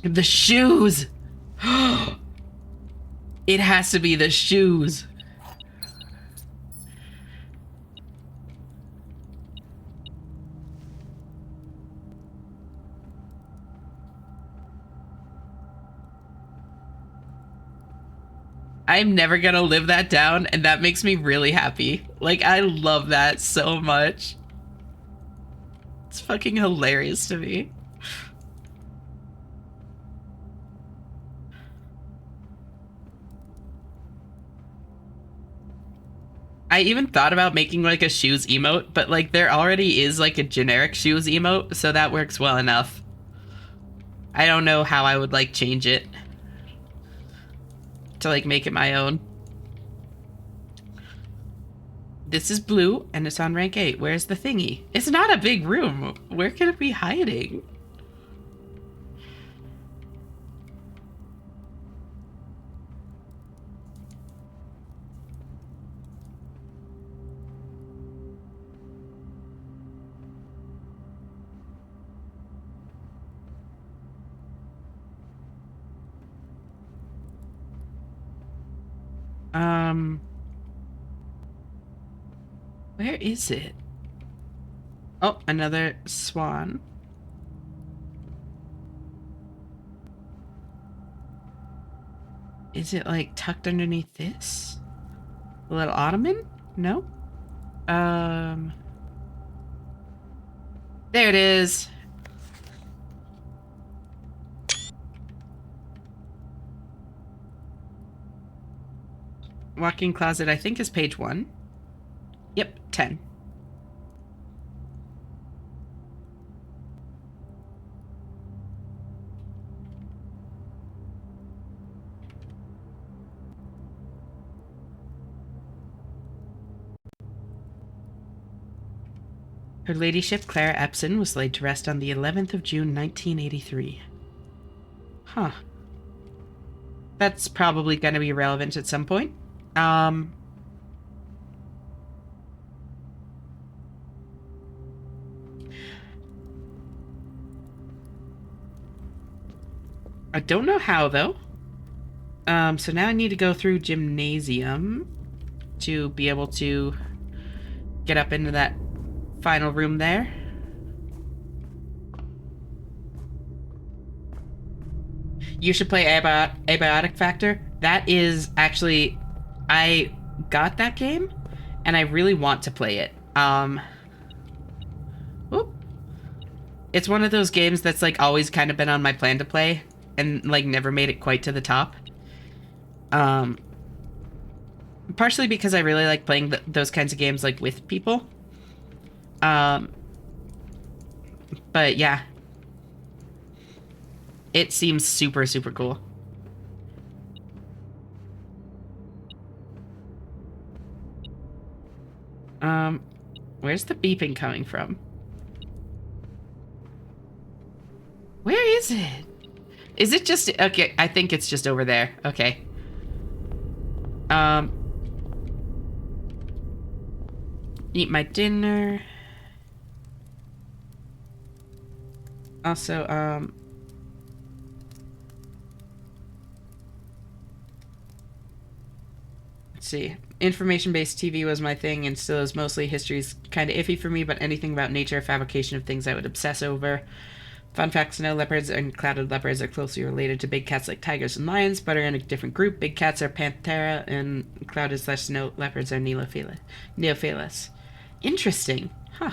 The shoes. It has to be the shoes. I'm never gonna live that down, and that makes me really happy. Like, I love that so much. It's fucking hilarious to me. I even thought about making like a shoes emote, but like there already is like a generic shoes emote, so that works well enough. I don't know how I would like change it to like make it my own. This is blue and it's on rank 8. Where's the thingy? It's not a big room. Where could it be hiding? Where is it? Oh, another swan. Is it like tucked underneath this? A little ottoman? No? There it is. Walk-in closet, I think, is page 1. Yep, 10. Her ladyship, Clara Epson, was laid to rest on the 11th of June, 1983. Huh. That's probably going to be relevant at some point. I don't know how, though. So now I need to go through gymnasium to be able to get up into that final room there. You should play Abiotic Factor. That is actually... I got that game, and I really want to play it. Whoop. It's one of those games that's, like, always kind of been on my plan to play, and, like, never made it quite to the top. Partially because I really like playing those kinds of games, like, with people. But, yeah. It seems super, super cool. Where's the beeping coming from? Where is it? Is it just... Okay, I think it's just over there. Okay. Eat my dinner. Also, let's see. Information-based TV was my thing and still is mostly. History's kind of iffy for me, but anything about nature, fabrication of things I would obsess over. Fun fact, snow leopards and clouded leopards are closely related to big cats like tigers and lions, but are in a different group. Big cats are Panthera, and clouded/snow leopards are Neophalis. Interesting. Huh.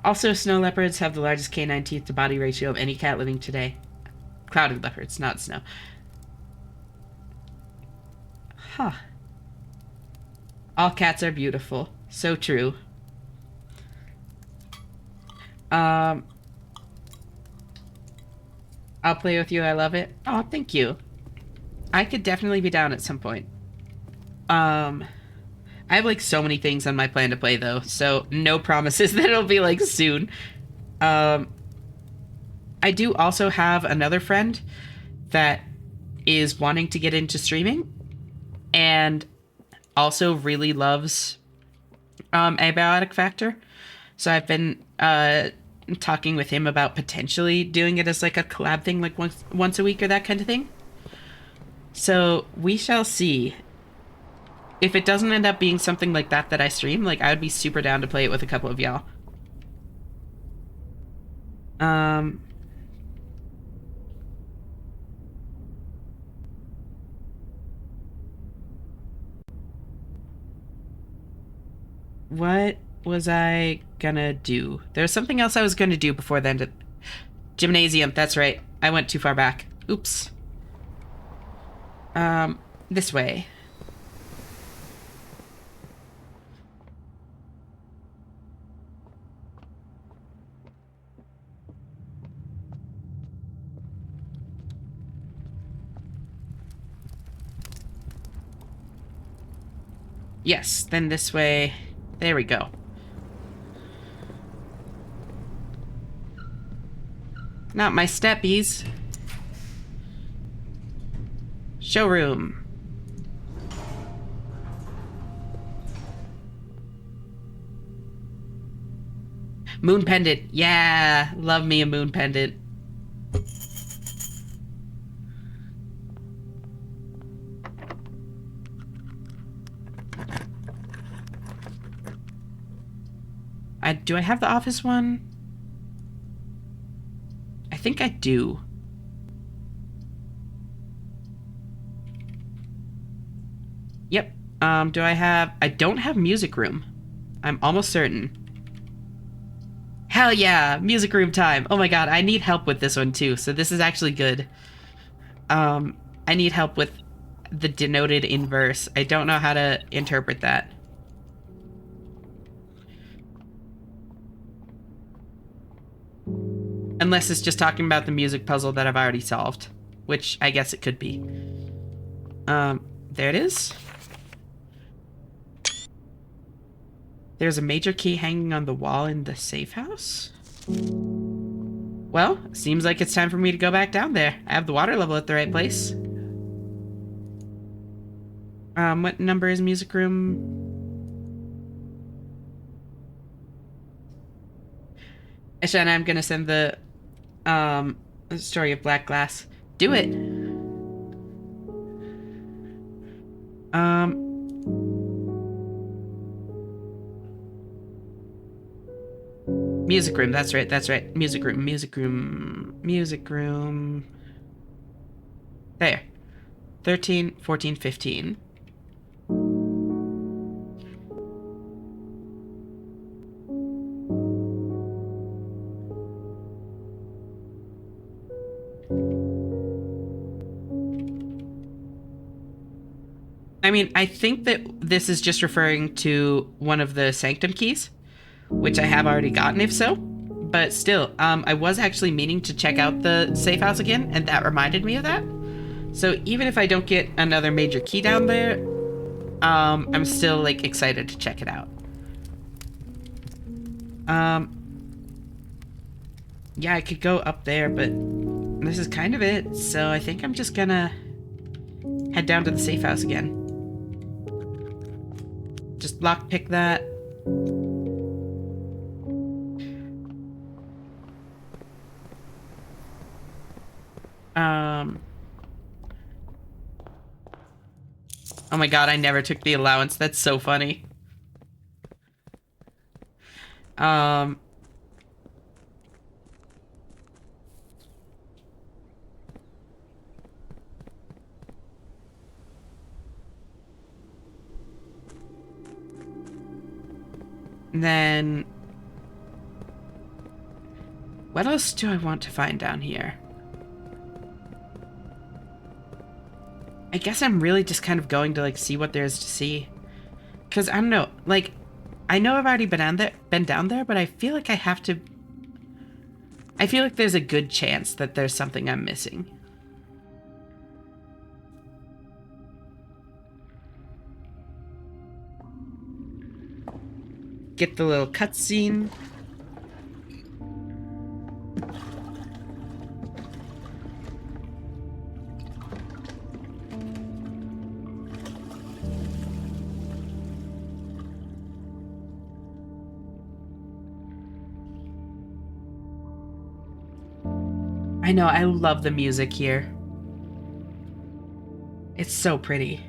Also, snow leopards have the largest canine teeth to body ratio of any cat living today. Clouded leopards, not snow. Huh. All cats are beautiful. So true. I'll play with you. I love it. Oh, thank you. I could definitely be down at some point. I have like so many things on my plan to play though, so no promises that it'll be like soon. I do also have another friend that is wanting to get into streaming and also really loves Abiotic Factor. So I've been talking with him about potentially doing it as like a collab thing, like once a week or that kind of thing. So we shall see. If it doesn't end up being something like that I stream, like I would be super down to play it with a couple of y'all. What was I gonna do? There's something else I was gonna do before then. Gymnasium, that's right. I went too far back. Oops. This way. Yes, then this way. There we go. Not my steppies. Showroom. Moon pendant. Yeah, love me a moon pendant. Do I have the office one? I think I do. Yep. Do I have... I don't have music room. I'm almost certain. Hell yeah! Music room time! Oh my god, I need help with this one too, so this is actually good. I need help with the denoted inverse. I don't know how to interpret that. Unless it's just talking about the music puzzle that I've already solved. Which I guess it could be. There it is. There's a major key hanging on the wall in the safe house. Well, seems like it's time for me to go back down there. I have the water level at the right place. What number is music room? Ashana, I'm gonna send the Story of Black Glass. Do it. Music room, that's right, that's right. Music room, music room, music room. There. 13, 14, 15. I mean, I think that this is just referring to one of the Sanctum keys, which I have already gotten if so. But still, I was actually meaning to check out the safe house again, and that reminded me of that. So even if I don't get another major key down there, I'm still, like, excited to check it out. Yeah, I could go up there, but this is kind of it. So I think I'm just gonna head down to the safe house again. Just lockpick that. Oh my god, I never took the allowance. That's so funny. Then... what else do I want to find down here? I guess I'm really just kind of going to, like, see what there is to see. Because, I don't know, like, I know I've already been down there, but I feel like I have to... I feel like there's a good chance that there's something I'm missing. Get the little cutscene. I know, I love the music here. It's so pretty.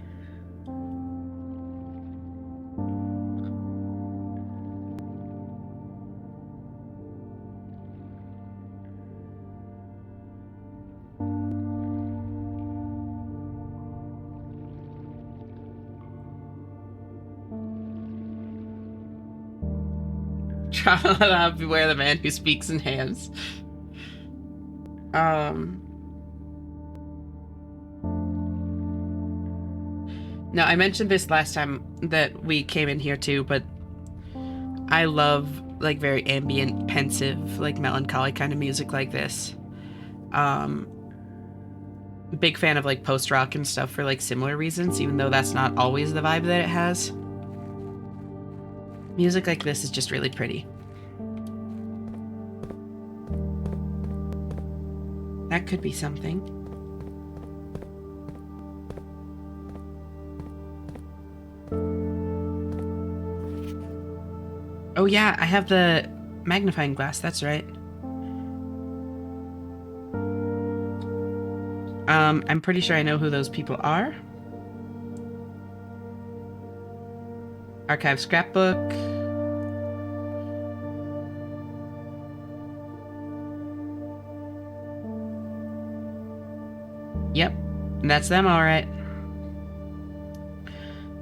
Tra-la-la, beware the man who speaks in hams. Um, no, I mentioned this last time that we came in here too, but I love like very ambient, pensive, like melancholy kind of music like this. Um, Big fan of like post rock and stuff for like similar reasons, even though that's not always the vibe that it has. Music like this is just really pretty. That could be something. Oh yeah, I have the magnifying glass, that's right. I'm pretty sure I know who those people are. Archive scrapbook. Yep, that's them, all right.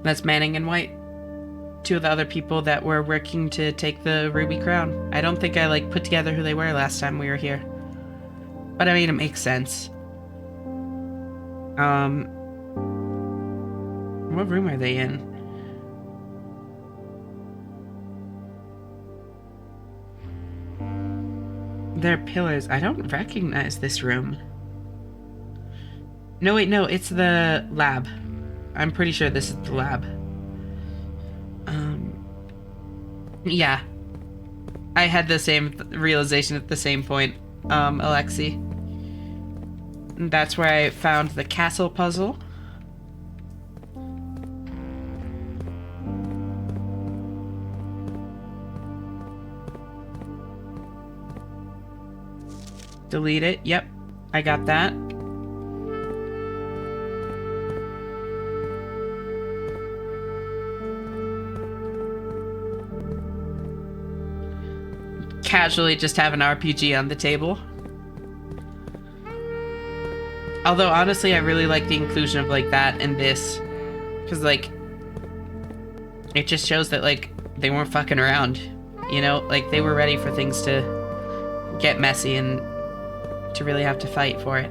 That's Manning and White. Two of the other people that were working to take the Ruby Crown. I don't think I like put together who they were last time we were here. But I mean, it makes sense. What room are they in? They're pillars. I don't recognize this room. No, wait, no, it's the lab. I'm pretty sure this is the lab. Yeah. I had the same realization at the same point, Alexi. That's where I found the castle puzzle. Delete it. Yep, I got that. Casually just have an RPG on the table. Although, honestly, I really like the inclusion of, like, that and this. Because, like, it just shows that, like, they weren't fucking around. You know? Like, they were ready for things to get messy and to really have to fight for it.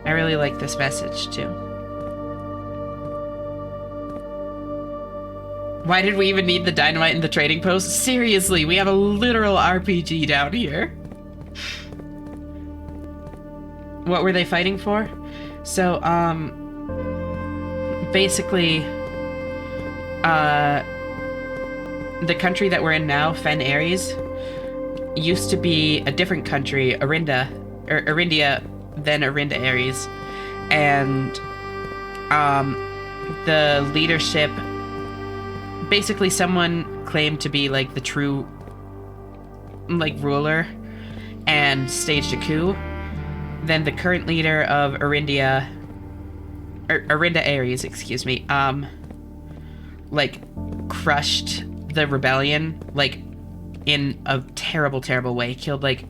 I really like this message, too. Why did we even need the dynamite in the trading post? Seriously, we have a literal RPG down here. What were they fighting for? So, basically, the country that we're in now, Fen Ares, used to be a different country, Arinda, or Arindia, then Arinda Ares, and, the leadership, basically someone claimed to be, like, the true, like, ruler, and staged a coup. Then the current leader of Arinda Ares, excuse me, like, crushed the rebellion, like, in a terrible, terrible way. Killed, like,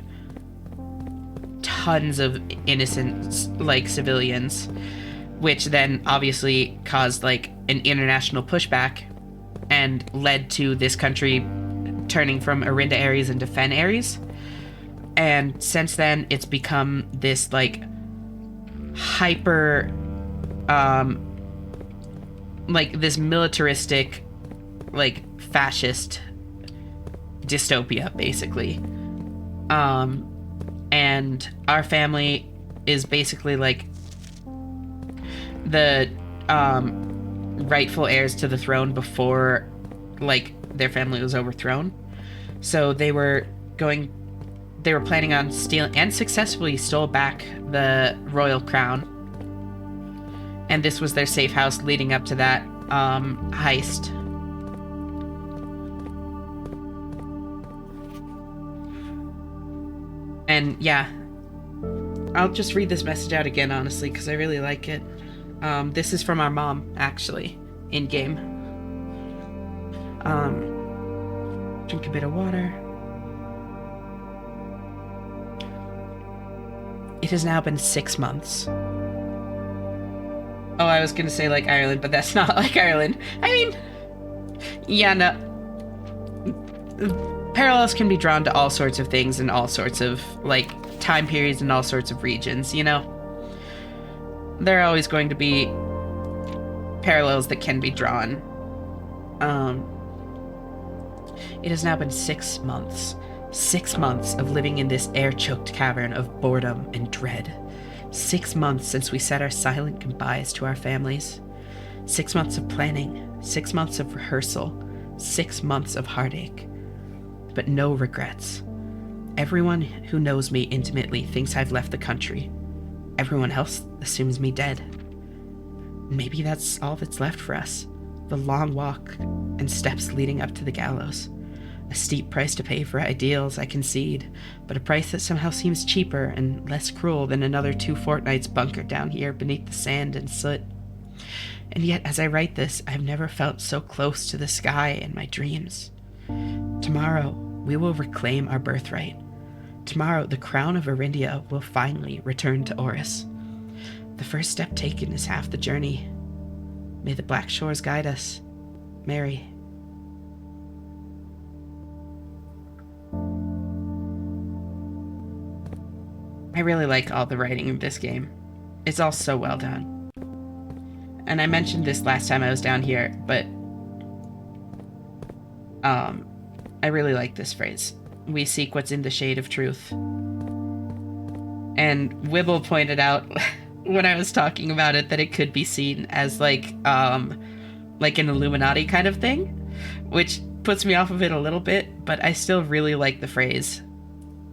tons of innocent, like, civilians, which then obviously caused, like, an international pushback and led to this country turning from Arinda Ares into Fen Ares. And since then, it's become this, like, hyper, like, this militaristic, like, fascist dystopia, basically. And our family is basically, like, the, rightful heirs to the throne before, like, their family was overthrown. So they were planning on stealing, and successfully stole back, the royal crown. And this was their safe house leading up to that, heist. And yeah, I'll just read this message out again, honestly, because I really like it. This is from our mom, actually, in game. Drink a bit of water. It has now been 6 months. Oh, I was gonna say like Ireland, but that's not like Ireland. I mean, yeah, no. Parallels can be drawn to all sorts of things and all sorts of, like, time periods and all sorts of regions, you know? There are always going to be parallels that can be drawn. It has now been 6 months. 6 months of living in this air-choked cavern of boredom and dread. 6 months since we said our silent goodbyes to our families. 6 months of planning. 6 months of rehearsal. 6 months of heartache. But no regrets. Everyone who knows me intimately thinks I've left the country. Everyone else assumes me dead. Maybe that's all that's left for us. The long walk and steps leading up to the gallows. A steep price to pay for ideals, I concede, but a price that somehow seems cheaper and less cruel than another 2 fortnights bunkered down here beneath the sand and soot. And yet, as I write this, I've never felt so close to the sky in my dreams. Tomorrow, we will reclaim our birthright. Tomorrow, the crown of Arindia will finally return to Oris. The first step taken is half the journey. May the Black Shores guide us. Mary. I really like all the writing of this game. It's all so well done. And I mentioned this last time I was down here, but I really like this phrase. We seek what's in the shade of truth. And Wibble pointed out when I was talking about it that it could be seen as like an Illuminati kind of thing, which puts me off of it a little bit, but I still really like the phrase.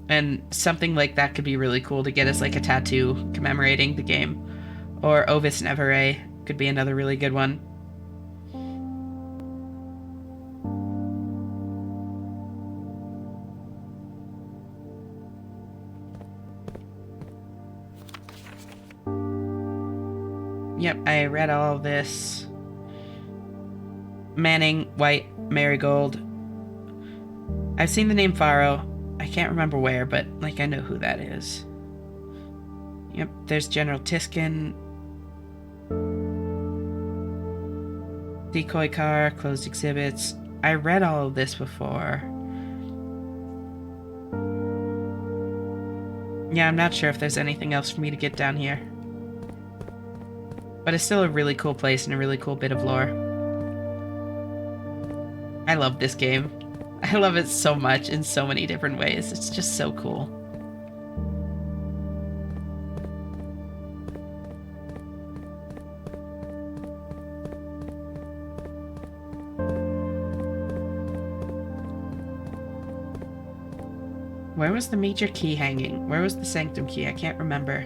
And something like that could be really cool to get as like a tattoo commemorating the game. Or Ovis Nevere could be another really good one. Yep, I read all of this. Manning, White, Marigold. I've seen the name Faro. I can't remember where, but, like, I know who that is. Yep, there's General Tiskin. Decoy car, closed exhibits. I read all of this before. Yeah, I'm not sure if there's anything else for me to get down here. But it's still a really cool place and a really cool bit of lore. I love this game. I love it so much in so many different ways. It's just so cool. Where was the major key hanging? Where was the sanctum key? I can't remember.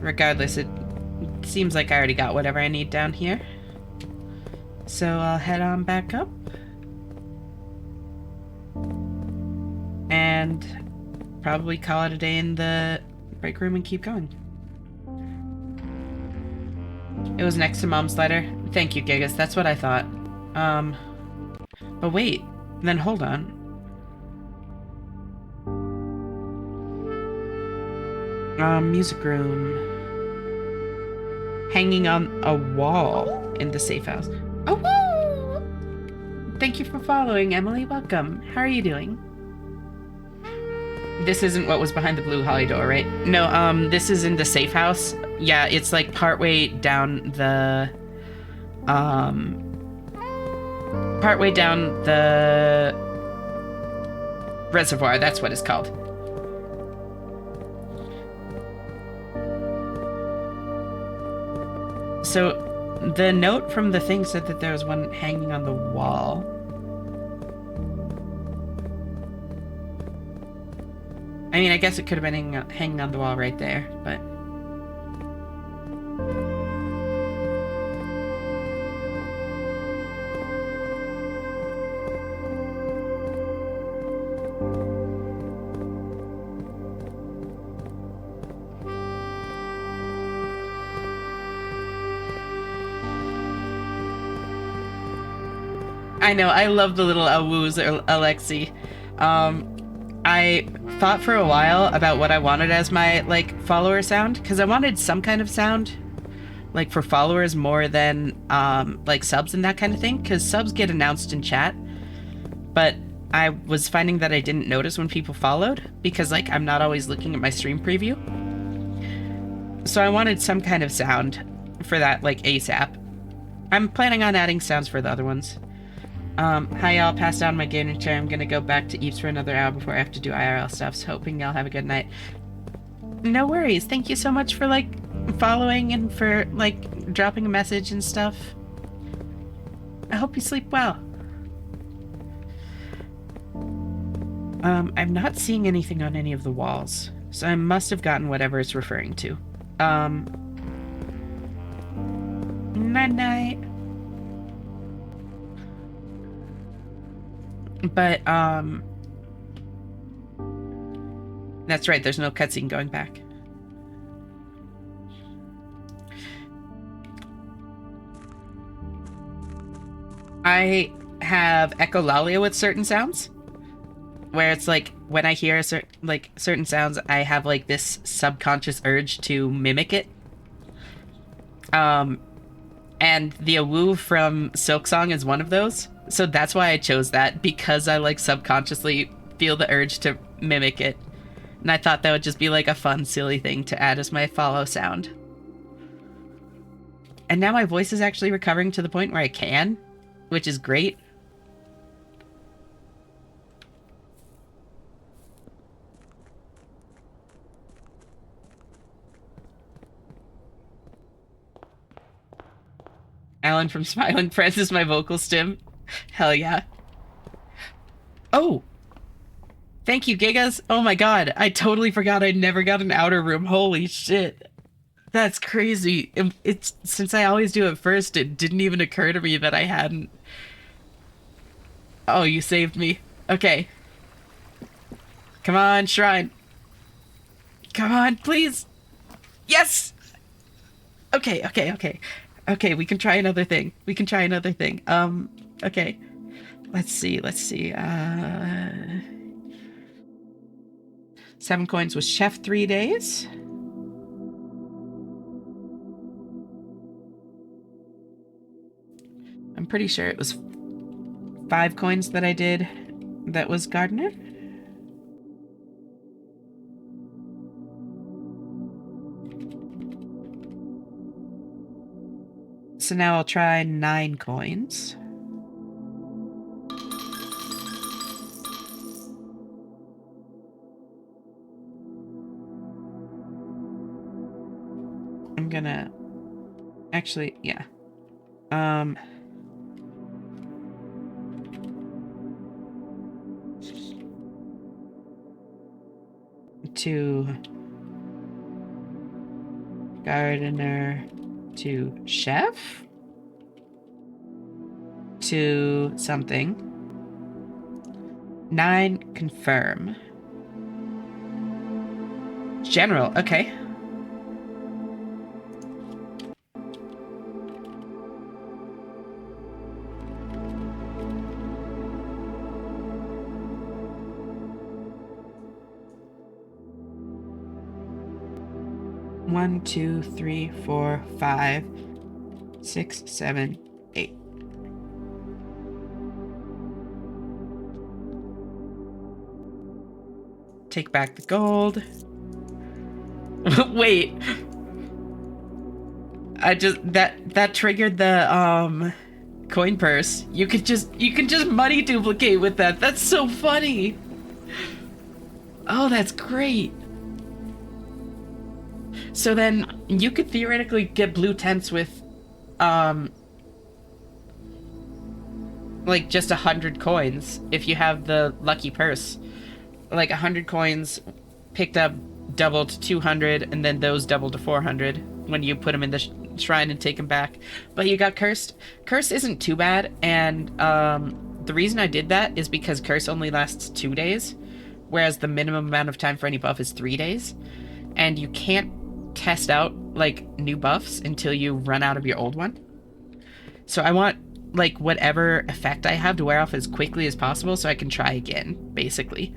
Regardless, it seems like I already got whatever I need down here. So I'll head on back up. And probably call it a day in the break room and keep going. It was next to Mom's letter. Thank you, Gigas. That's what I thought. But wait. Then hold on. Music room. Hanging on a wall in the safe house. Oh, woo! Thank you for following, Emily. Welcome. How are you doing? This isn't what was behind the blue holly door, right? No, this is in the safe house. Yeah, it's like partway down the... partway down the... reservoir, that's what it's called. So, the note from the thing said that there was one hanging on the wall. I mean, I guess it could have been hanging on the wall right there, but... I know, I love the little awoos, Alexi. I thought for a while about what I wanted as my, like, follower sound, because I wanted some kind of sound, like, for followers more than, like, subs and that kind of thing, because subs get announced in chat, but I was finding that I didn't notice when people followed, because, like, I'm not always looking at my stream preview. So I wanted some kind of sound for that, like, ASAP. I'm planning on adding sounds for the other ones. Hi y'all, passed down my gaming chair. I'm gonna go back to Eeps for another hour before I have to do IRL stuff, so hoping y'all have a good night. No worries, thank you so much for, like, following and for, like, dropping a message and stuff. I hope you sleep well. I'm not seeing anything on any of the walls, so I must have gotten whatever it's referring to. Night-night. But, that's right, there's no cutscene going back. I have echolalia with certain sounds, where it's like, when I hear certain sounds, I have, like, this subconscious urge to mimic it. And the awoo from Silksong is one of those. So that's why I chose that, because I, like, subconsciously feel the urge to mimic it. And I thought that would just be, like, a fun, silly thing to add as my follow sound. And now my voice is actually recovering to the point where I can, which is great. Alan from Smiling Friends is my vocal stim. Hell yeah. Oh! Thank you, Gigas. Oh my god, I totally forgot I never got an outer room. Holy shit. That's crazy. It's since I always do it first, it didn't even occur to me that I hadn't. Oh, you saved me. Okay. Come on, Shrine. Come on, please. Yes! Okay. Okay, we can try another thing. Okay. Let's see. 7 coins was Chef 3 days. I'm pretty sure it was 5 coins that I did that was Gardener. So now I'll try 9 coins. I'm gonna... Actually, yeah. To Gardener to Chef to something. 9 confirm. General, okay. One, 2, 3, 4, 5, 6, 7, 8. Take back the gold. Wait. I just that triggered the coin purse. You can just money duplicate with that. That's so funny. Oh, that's great. So then you could theoretically get blue tents with like just 100 coins if you have the lucky purse. Like 100 coins picked up double to 200, and then those double to 400 when you put them in the shrine and take them back. But you got cursed. Curse isn't too bad, and the reason I did that is because curse only lasts 2 days, whereas the minimum amount of time for any buff is 3 days, and you can't test out like new buffs until you run out of your old one. So I want like whatever effect I have to wear off as quickly as possible so I can try again, basically.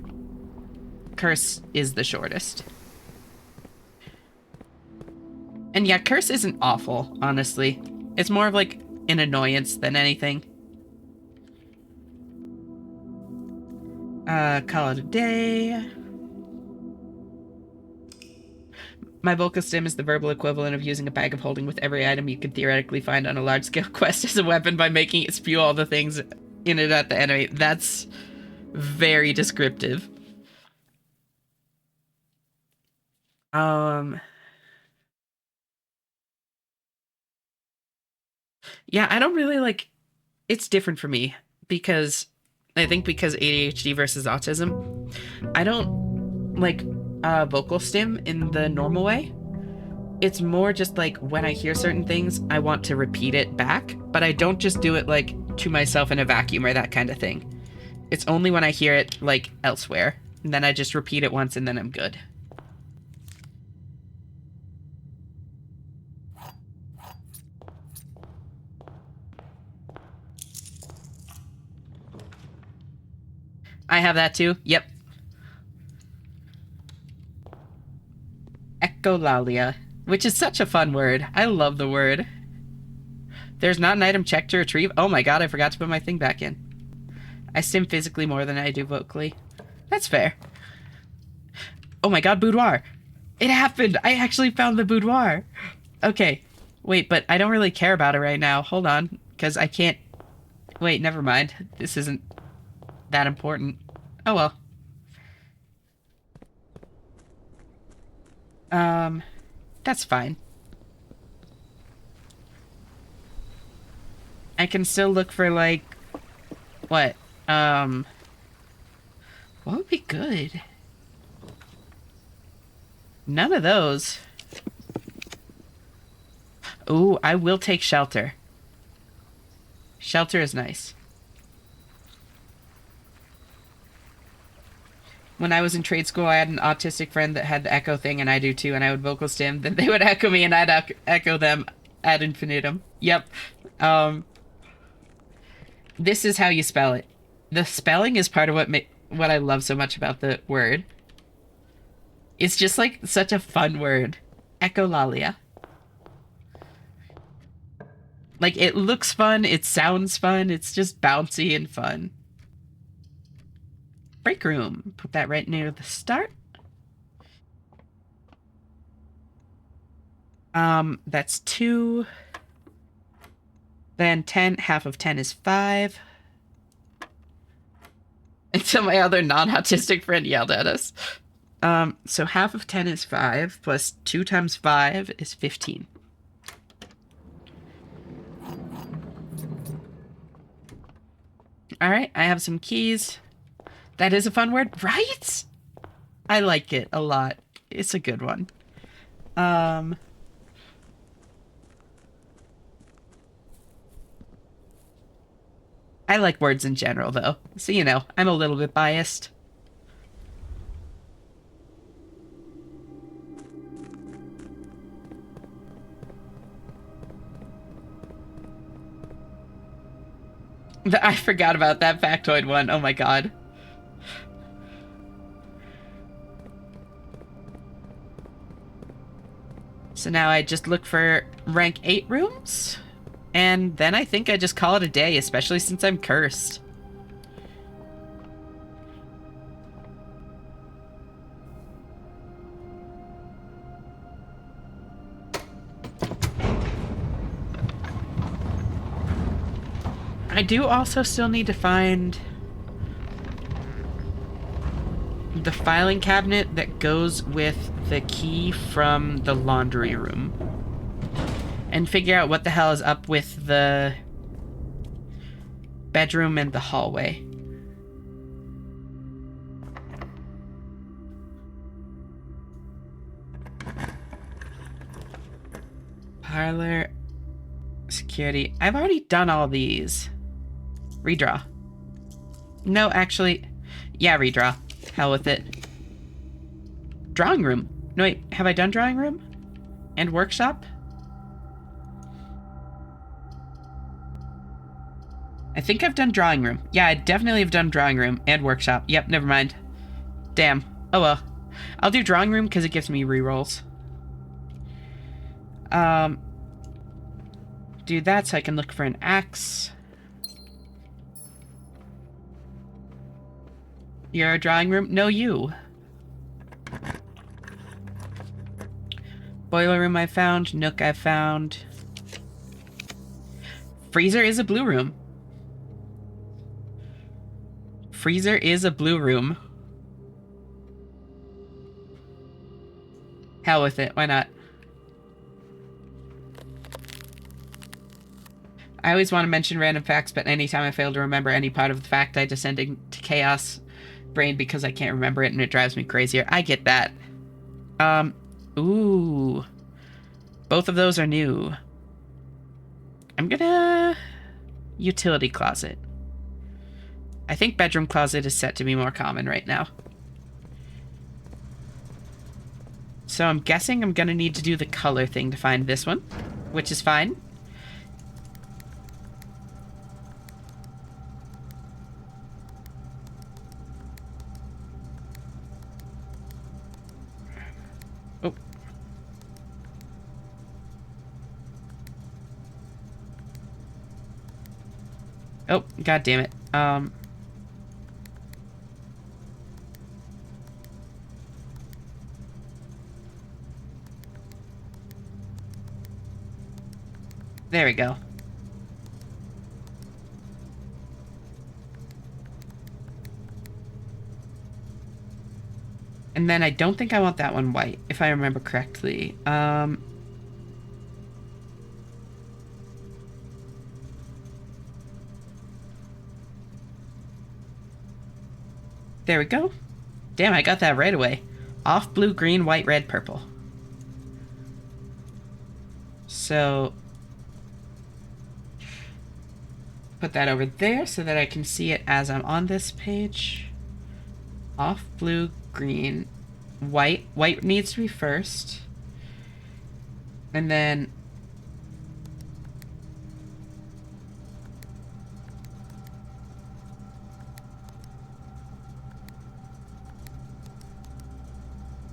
Curse is the shortest. And yeah, curse isn't awful, honestly. It's more of like an annoyance than anything. Call it a day. My vocal stim is the verbal equivalent of using a bag of holding with every item you could theoretically find on a large-scale quest as a weapon by making it spew all the things in it at the enemy. That's very descriptive. Yeah, I don't really like... It's different for me because I think because ADHD versus autism, I don't like vocal stim in the normal way. It's more just like when I hear certain things, I want to repeat it back, but I don't just do it like to myself in a vacuum or that kind of thing. It's only when I hear it like elsewhere, and then I just repeat it once and then I'm good. I have that too. Yep. Echolalia, which is such a fun word. I love the word. There's not an item check to retrieve. Oh my god, I forgot to put my thing back in. I stim physically more than I do vocally. That's fair. Oh my god, boudoir. It happened. I actually found the boudoir. Okay. Wait, but I don't really care about it right now. Hold on. Because I can't... Wait, never mind. This isn't that important. Oh well. That's fine. I can still look for, like... What? What would be good? None of those. Ooh, I will take shelter. Shelter is nice. When I was in trade school, I had an autistic friend that had the echo thing, and I do too, and I would vocal stim. Then they would echo me, and I'd echo them ad infinitum. Yep. This is how you spell it. The spelling is part of what I love so much about the word. It's just like such a fun word. Echolalia. Like, it looks fun, it sounds fun, it's just bouncy and fun. Break room. Put that right near the start. That's 2. Then 10, half of 10 is 5. Until my other non-autistic friend yelled at us. So half of 10 is 5, plus 2 times 5 is 15. Alright, I have some keys. That is a fun word, right? I like it a lot. It's a good one. I like words in general, though. So, you know, I'm a little bit biased. I forgot about that factoid one. Oh my god. So now I just look for rank 8 rooms, and then I think I just call it a day, especially since I'm cursed. I do also still need to find the filing cabinet that goes with the key from the laundry room. And figure out what the hell is up with the bedroom and the hallway. Parlor. Security. I've already done all these. Redraw. No, actually. Yeah, redraw. Hell with it. Drawing room. No, wait. Have I done drawing room? And workshop? I think I've done drawing room. Yeah, I definitely have done drawing room and workshop. Yep, never mind. Damn. Oh well. I'll do drawing room because it gives me rerolls. Do that so I can look for an axe. You're a drawing room? No, you. Boiler room I found. Nook I found. Freezer is a blue room. Freezer is a blue room. Hell with it. Why not? I always want to mention random facts, but anytime I fail to remember any part of the fact, I descend into chaos brain because I can't remember it and it drives me crazier. I get that. Ooh. Both of those are new. I'm gonna... Utility closet. I think bedroom closet is set to be more common right now. So I'm guessing I'm gonna need to do the color thing to find this one, which is fine. Oh. Oh, god damn it. There we go. And then I don't think I want that one white, if I remember correctly. There we go. Damn, I got that right away. Off blue, green, white, red, purple. So... put that over there so that I can see it as I'm on this page. Off blue, green, white. White needs to be first. And then...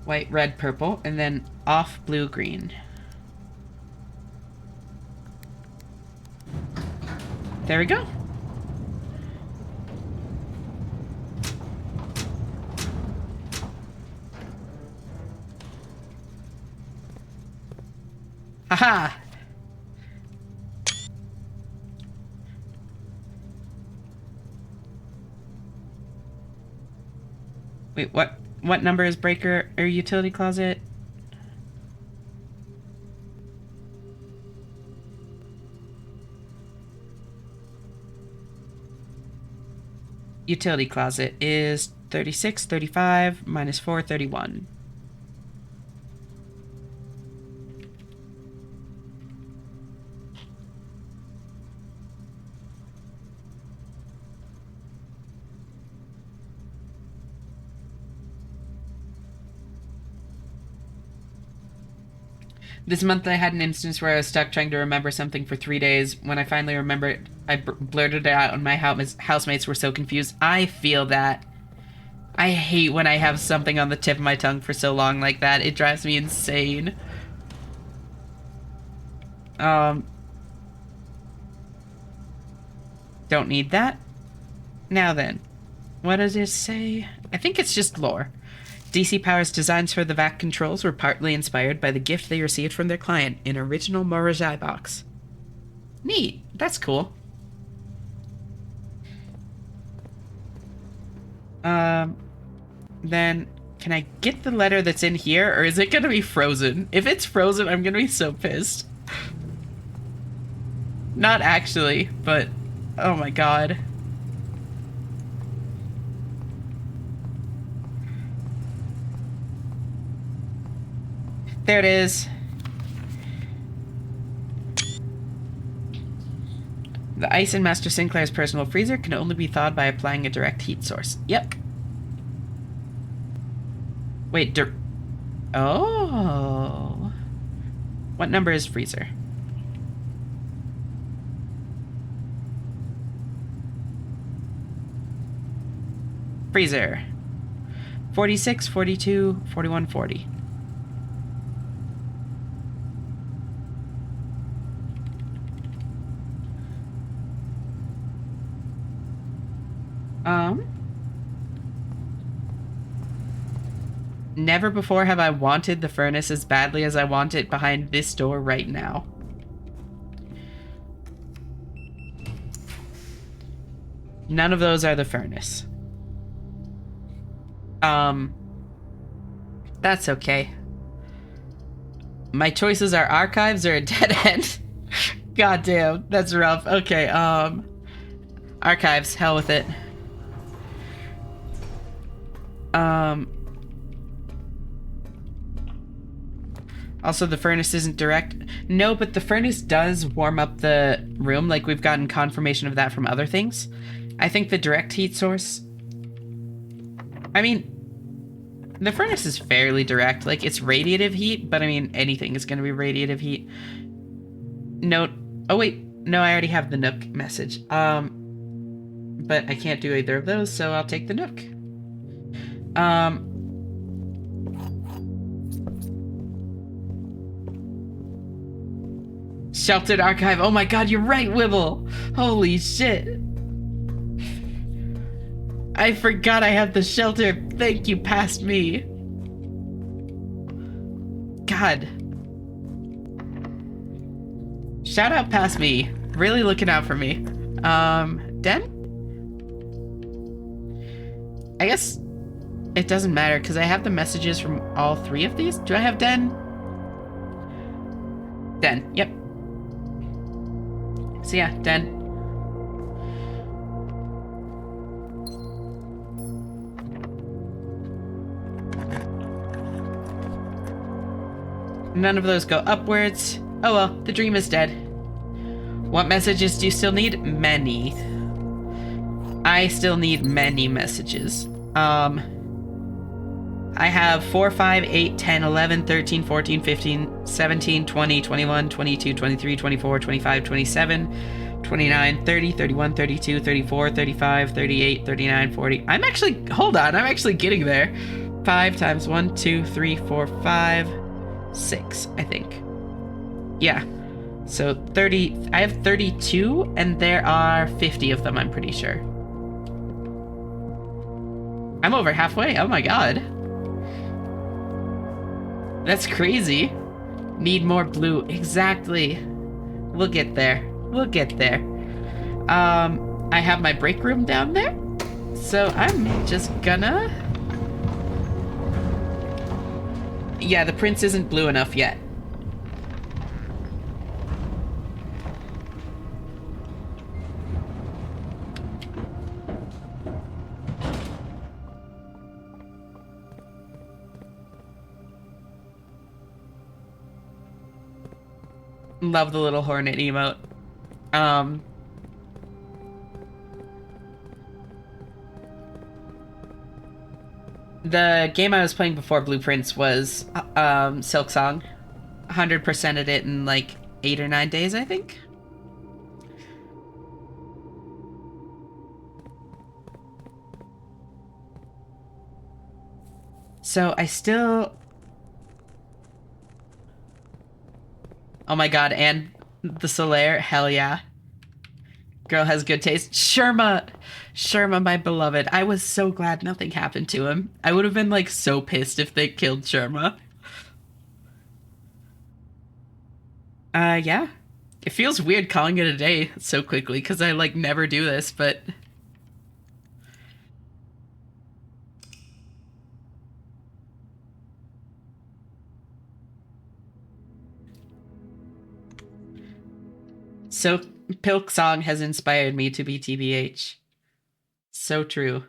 white, red, purple. And then off blue, green. There we go. Haha! Wait, what number is breaker or utility closet? Utility closet is 36, 35, minus 4, 31. This month I had an instance where I was stuck trying to remember something for 3 days. When I finally remembered, I blurted it out and my housemates were so confused. I feel that. I hate when I have something on the tip of my tongue for so long like that. It drives me insane. Don't need that. Now then, what does it say? I think it's just lore. DC Power's designs for the VAC controls were partly inspired by the gift they received from their client, an original Morajai box. Neat. That's cool. Then, can I get the letter that's in here, or is it gonna be frozen? If it's frozen, I'm gonna be so pissed. Not actually, but... oh my god. There it is. The ice in Master Sinclair's personal freezer can only be thawed by applying a direct heat source. Yep. Wait, oh. What number is freezer? Freezer. 46, 42, 41, 40. Never before have I wanted the furnace as badly as I want it behind this door right now. None of those are the furnace. That's okay. My choices are archives or a dead end. God damn, that's rough. Okay, archives, hell with it. Also, the furnace isn't direct. No, but the furnace does warm up the room. Like, we've gotten confirmation of that from other things. I think the direct heat source... I mean, the furnace is fairly direct. Like, it's radiative heat, but I mean, anything is going to be radiative heat. Note... Oh, wait. No, I already have the Nook message. But I can't do either of those, so I'll take the Nook. Sheltered archive. Oh my god, you're right, Wibble. Holy shit. I forgot I have the shelter. Thank you, past me. God. Shout out past me. Really looking out for me. Den? I guess it doesn't matter because I have the messages from all three of these. Do I have Den? Den, yep. So yeah, Den. None of those go upwards. Oh well, the dream is dead. What messages do you still need? Many. I still need many messages. I have 4, 5, 8, 10, 11, 13, 14, 15, 17, 20, 21, 22, 23, 24, 25, 27, 29, 30, 31, 32, 34, 35, 38, 39, 40. I'm actually, hold on, I'm actually getting there. 5 times 1, 2, 3, 4, 5, 6, I think. Yeah. So 30, I have 32, and there are 50 of them, I'm pretty sure. I'm over halfway, oh my god. That's crazy. Need more blue, exactly. We'll get there, we'll get there. I have my break room down there, so I'm just gonna... Yeah, the prince isn't blue enough yet. Love the little hornet emote. The game I was playing before Blueprints was Silksong. 100%ed it in like 8 or 9 days, I think. So I still... Oh my god, and the Solaire, hell yeah. Girl has good taste. Sherma, my beloved. I was so glad nothing happened to him. I would have been like so pissed if they killed Sherma. Yeah. It feels weird calling it a day so quickly because I like never do this, but... So Pilk Song has inspired me to be TBH. So true.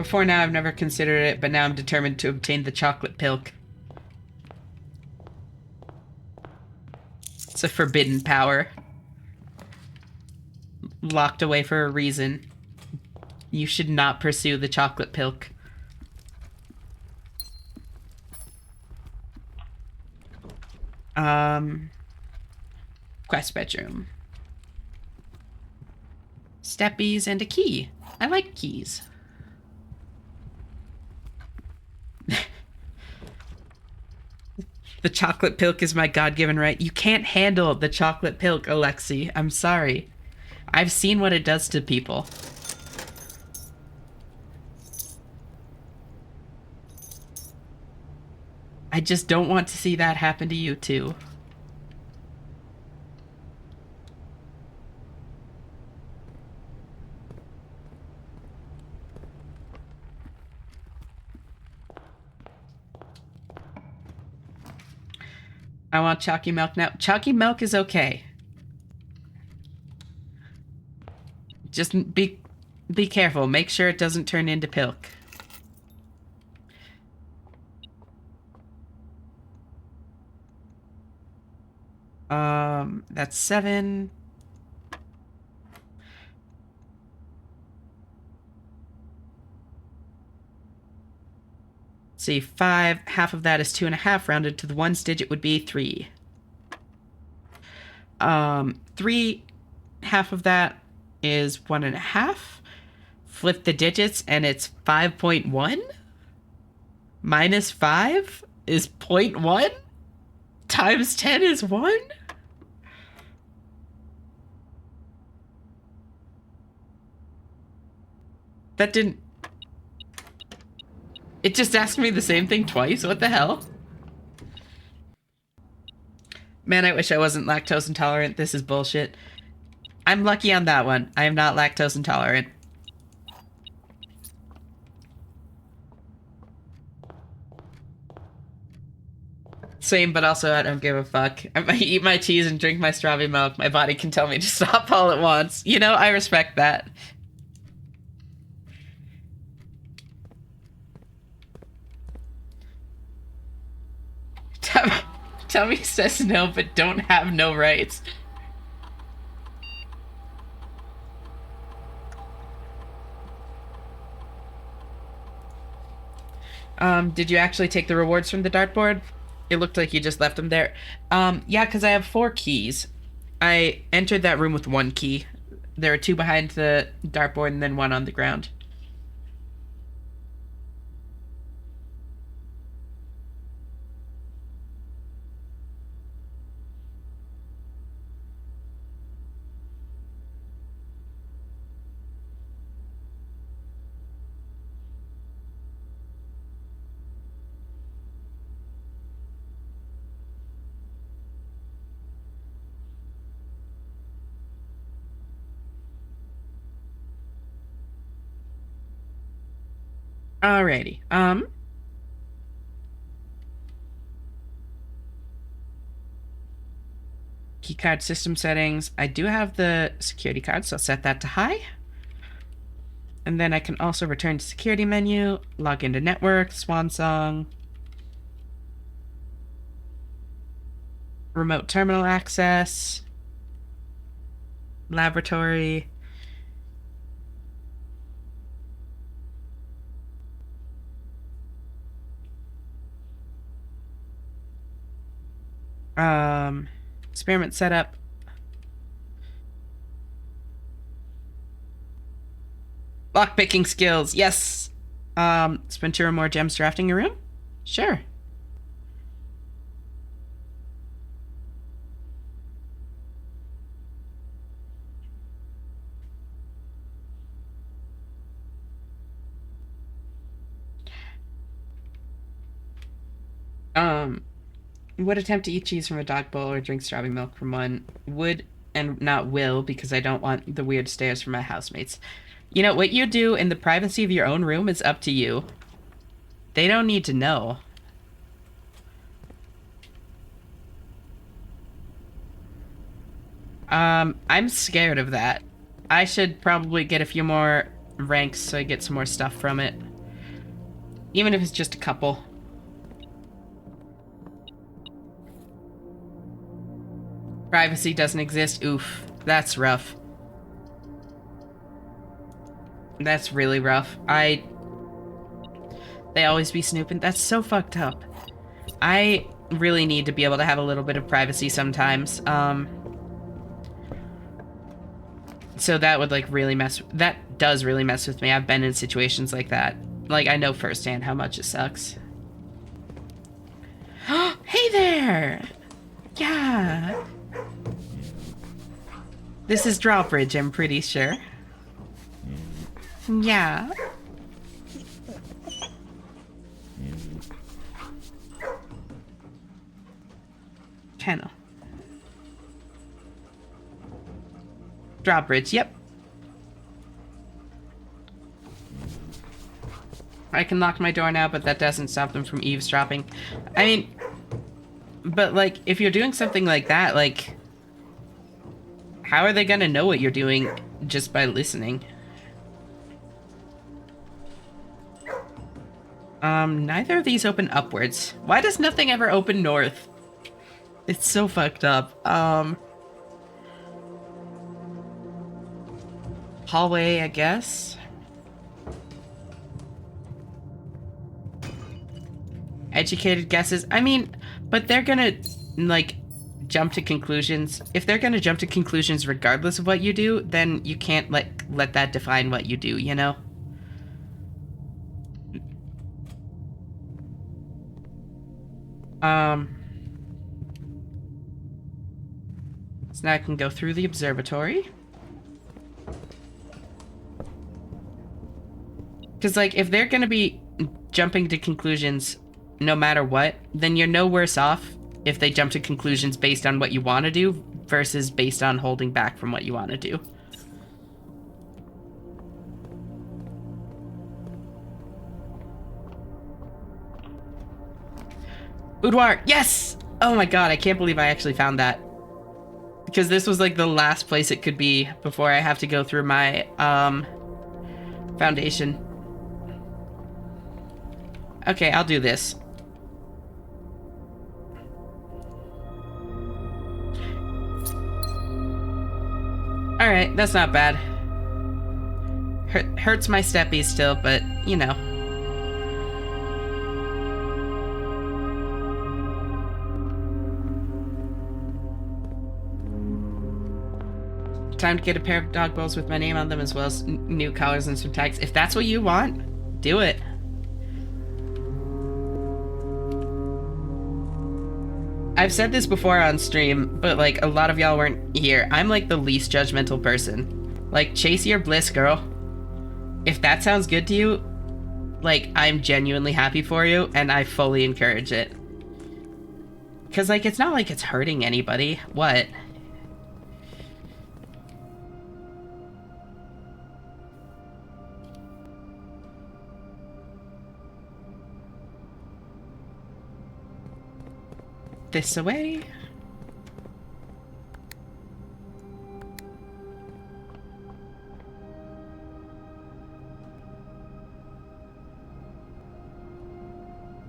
Before now, I've never considered it, but now I'm determined to obtain the chocolate pilk. It's a forbidden power. Locked away for a reason. You should not pursue the chocolate pilk. Quest bedroom. Steppies and a key. I like keys. The chocolate pilk is my God-given right. You can't handle the chocolate pilk, Alexi. I'm sorry. I've seen what it does to people. I just don't want to see that happen to you, too. I want chalky milk now. Chalky milk is okay. Just be careful. Make sure it doesn't turn into pilk. That's 7. See, 5. Half of that is 2.5. Rounded to the ones digit would be 3. 3. Half of that is 1.5. Flip the digits and it's 5.1. Minus 5 is 0.1. Times 10 is 1. That didn't... It just asked me the same thing twice? What the hell? Man, I wish I wasn't lactose intolerant. This is bullshit. I'm lucky on that one. I am not lactose intolerant. Same, but also I don't give a fuck. I might eat my cheese and drink my strawberry milk. My body can tell me to stop all at once. You know, I respect that. Tummy says no, but don't have no rights. Did you actually take the rewards from the dartboard? It looked like you just left them there. Yeah, because I have 4 keys. I entered that room with 1 key. There are 2 behind the dartboard and then 1 on the ground. Alrighty. Keycard system settings. I do have the security card, so I'll set that to high. And then I can also return to security menu, log into network, swan song, remote terminal access, laboratory. Experiment setup. Lockpicking skills, yes. Spend 2 or more gems drafting your room? Sure. Would attempt to eat cheese from a dog bowl or drink strawberry milk from one. Would and not will, because I don't want the weird stares from my housemates. You know, what you do in the privacy of your own room is up to you. They don't need to know. I'm scared of that. I should probably get a few more ranks so I get some more stuff from it. Even if it's just a couple. Privacy doesn't exist. Oof. That's rough. That's really rough. They always be snooping. That's so fucked up. I really need to be able to have a little bit of privacy sometimes. So that would like really that does really mess with me. I've been in situations like that. Like I know firsthand how much it sucks. Hey there! Yeah. This is Drawbridge, I'm pretty sure. Yeah. Channel. Drawbridge, yep. I can lock my door now, but that doesn't stop them from eavesdropping. I mean, but like, if you're doing something like that, like, how are they gonna know what you're doing just by listening? Neither of these open upwards. Why does nothing ever open north? It's so fucked up. Hallway, I guess. Educated guesses. I mean, but they're gonna, like, jump to conclusions. If they're gonna jump to conclusions regardless of what you do, then you can't, like, let that define what you do, you know? So now I can go through the observatory. Because, like, if they're gonna be jumping to conclusions no matter what, then you're no worse off if they jump to conclusions based on what you want to do versus based on holding back from what you want to do. Boudoir, yes! Oh my god, I can't believe I actually found that. Because this was like the last place it could be before I have to go through my, foundation. Okay, I'll do this. Alright, that's not bad. Hurts my steppies still, but, you know. Time to get a pair of dog bowls with my name on them, as well as new collars and some tags. If that's what you want, do it. I've said this before on stream, but like a lot of y'all weren't here. I'm like the least judgmental person. Like, chase your bliss, girl. If that sounds good to you, like, I'm genuinely happy for you, and I fully encourage it. Because, like, it's not like it's hurting anybody. What? This away.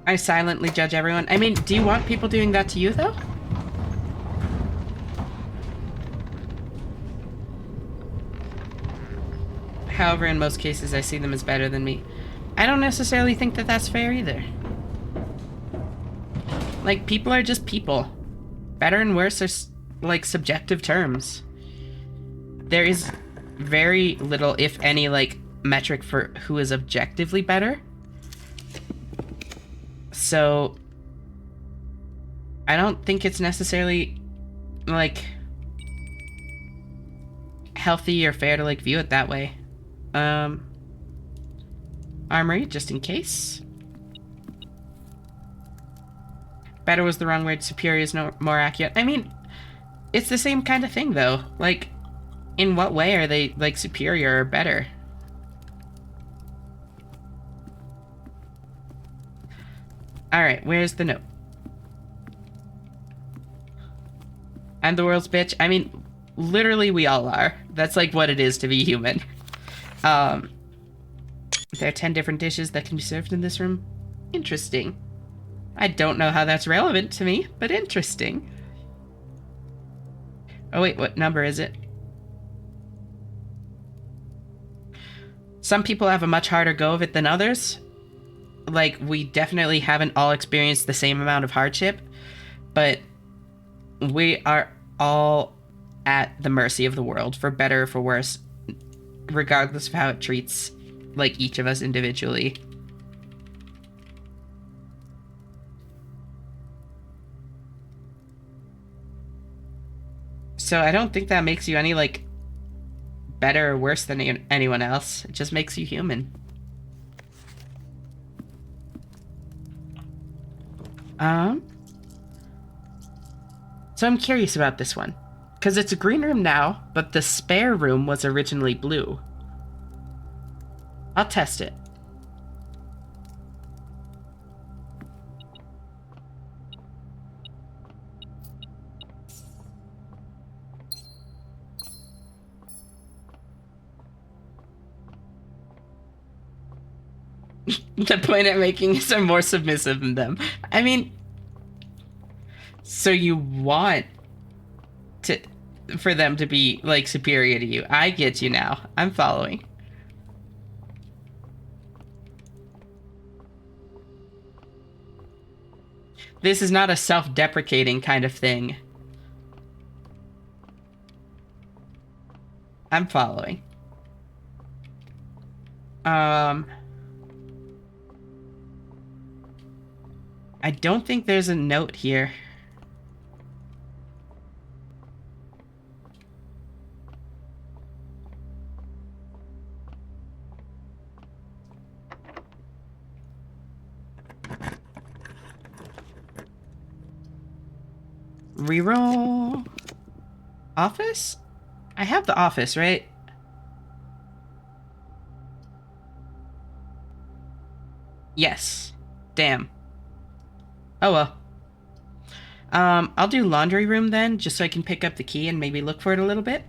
I silently judge everyone. I mean, do you want people doing that to you, though? However, in most cases, I see them as better than me. I don't necessarily think that that's fair either. Like, people are just people. Better and worse are, like, subjective terms. There is very little, if any, like, metric for who is objectively better. So, I don't think it's necessarily, like, healthy or fair to, like, view it that way. Armory, just in case. Better was the wrong word. Superior is more accurate. I mean, it's the same kind of thing, though. Like, in what way are they, like, superior or better? Alright, where's the note? I'm the world's bitch. I mean, literally we all are. That's, like, what it is to be human. There are 10 different dishes that can be served in this room. Interesting. I don't know how that's relevant to me, but interesting. Oh wait, what number is it? Some people have a much harder go of it than others. Like, we definitely haven't all experienced the same amount of hardship, but we are all at the mercy of the world, for better or for worse, regardless of how it treats, like, each of us individually. So I don't think that makes you any, like, better or worse than anyone else. It just makes you human. So I'm curious about this one. Because it's a green room now, but the spare room was originally blue. I'll test it. The point I'm making is I'm more submissive than them. I mean, so you want to for them to be like superior to you. I get you now. I'm following. This is not a self-deprecating kind of thing. I'm following. I don't think there's a note here. Reroll. Office? I have the office, right? Yes. Damn. Oh well. I'll do laundry room then, just so I can pick up the key and maybe look for it a little bit.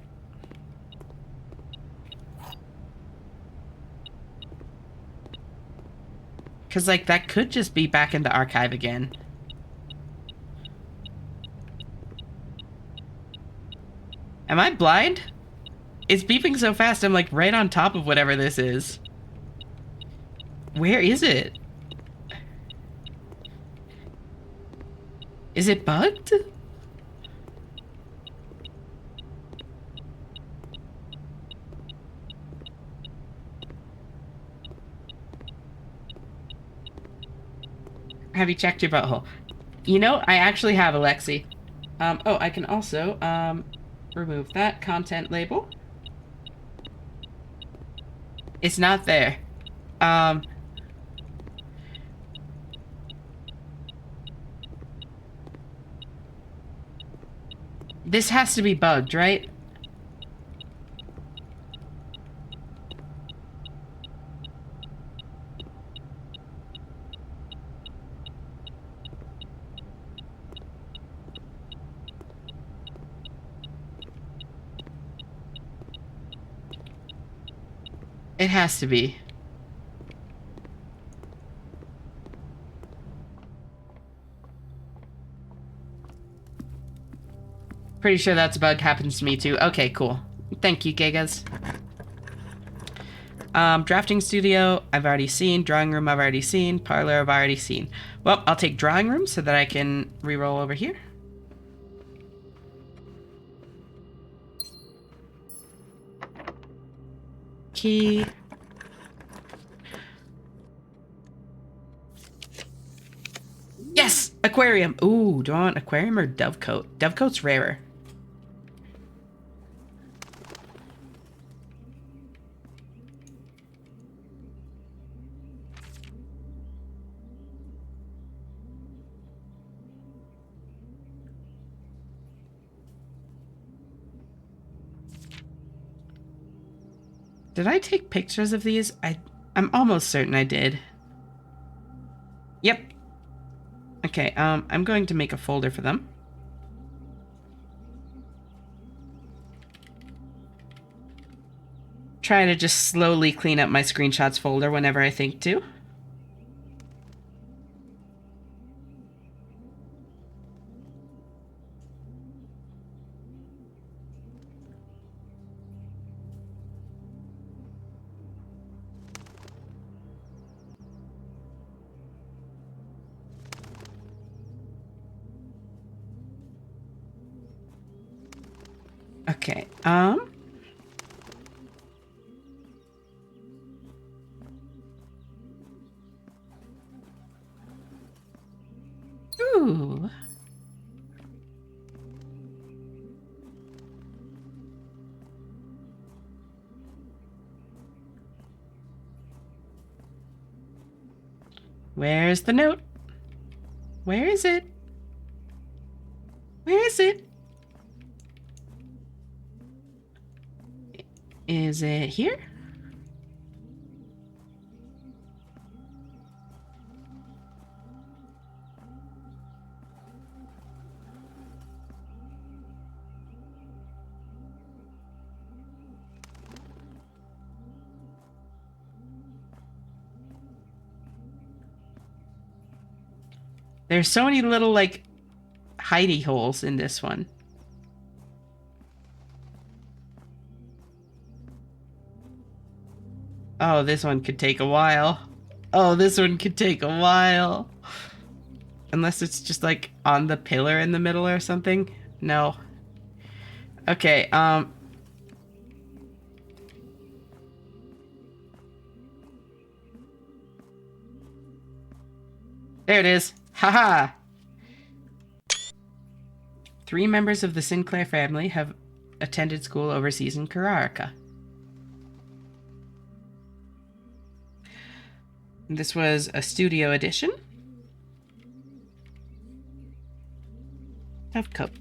Because, like, that could just be back in the archive again. Am I blind? It's beeping so fast, I'm, like, right on top of whatever this is. Where is it? Is it bugged? Have you checked your butthole? You know, I actually have, Alexi. Oh, I can also, remove that content label. It's not there. This has to be bugged, right? It has to be. Pretty sure that's a bug happens to me too. Okay, cool. Thank you, Gigas. Drafting studio, I've already seen. Drawing room, I've already seen. Parlor, I've already seen. Well, I'll take drawing room so that I can re-roll over here. Key. Yes! Aquarium! Ooh, do I want aquarium or dovecote? Dovecote's rarer. Did I take pictures of these? I'm almost certain I did. Yep. Okay, I'm going to make a folder for them. Try to just slowly clean up my screenshots folder whenever I think to. Um. Ooh. Where's the note? Where is it? Where is it? Is it here? There's so many little, like, hidey holes in this one. Oh, this one could take a while. Oh, this one could take a while. Unless it's just, like, on the pillar in the middle or something. No. Okay, there it is. Haha! 3 members of the Sinclair family have attended school overseas in Kararaka. This was a studio edition of Cope.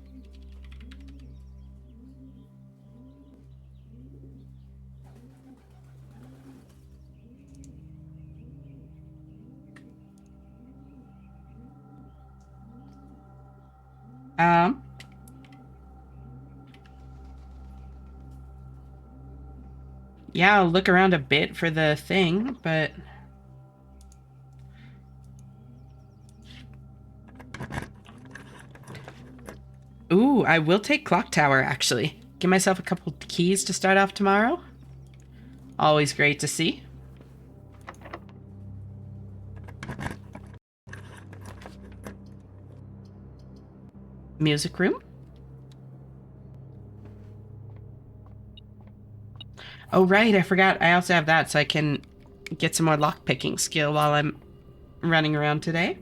Yeah, I'll look around a bit for the thing, but... Ooh, I will take Clock Tower, actually. Give myself a couple keys to start off tomorrow. Always great to see. Music room. Oh, right, I forgot. I also have that, so I can get some more lockpicking skill while I'm running around today.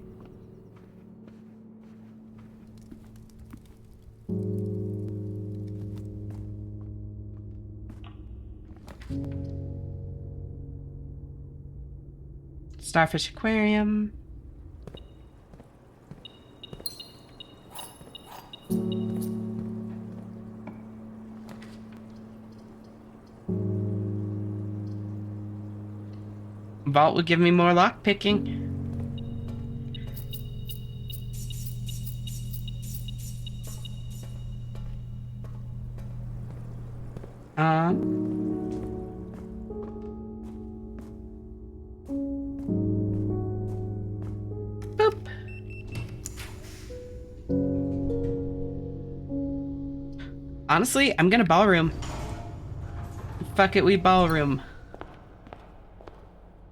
Starfish Aquarium. Vault will give me more lockpicking. Boop. Honestly, I'm gonna ballroom. Fuck it, we ballroom.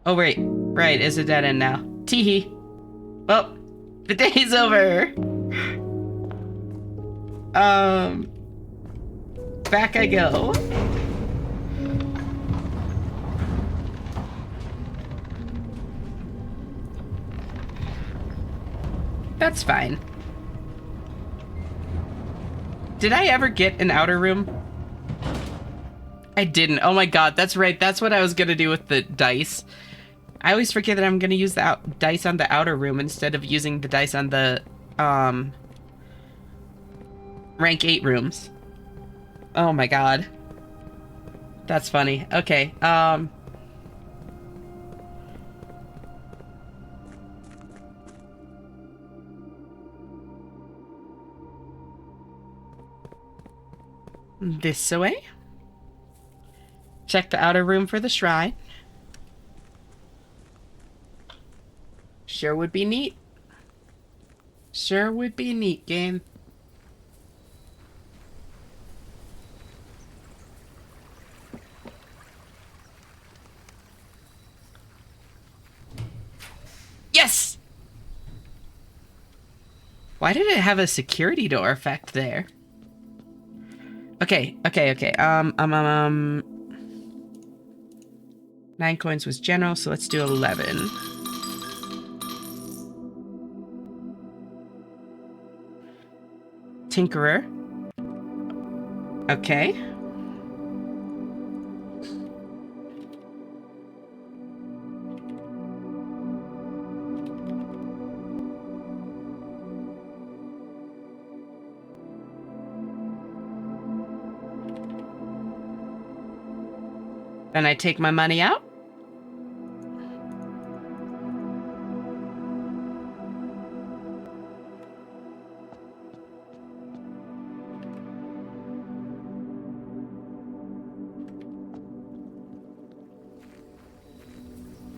Oh, wait. Right, it's a dead end now. Teehee. Well, the day's over. Back I go. That's fine. Did I ever get an outer room? I didn't. Oh my god, that's right. That's what I was gonna do with the dice. I always forget that I'm gonna use the dice on the outer room instead of using the dice on the, rank 8 rooms. Oh my god. That's funny. Okay, this way. Check the outer room for the shrine. Sure would be neat. Sure would be neat, game. Yes! Why did it have a security door effect there? Okay. 9 coins was general, so let's do 11. Tinkerer. Okay. Then I take my money out.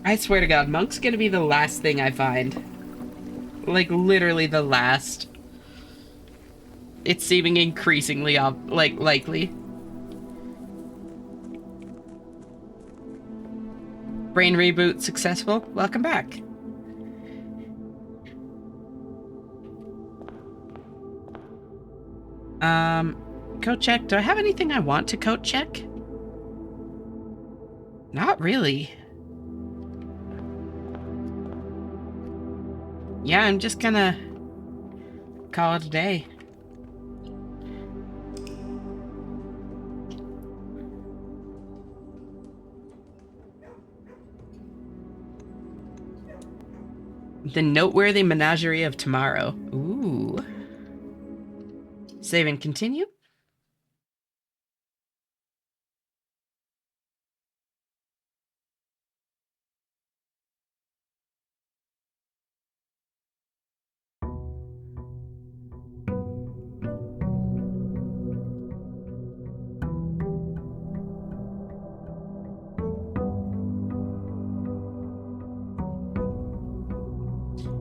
I swear to God, Monk's gonna be the last thing I find. Like, literally the last. It's seeming increasingly, likely. Brain reboot successful. Welcome back. Code check. Do I have anything I want to code check? Not really. Yeah, I'm just gonna call it a day. The noteworthy menagerie of tomorrow. Ooh. Save and continue.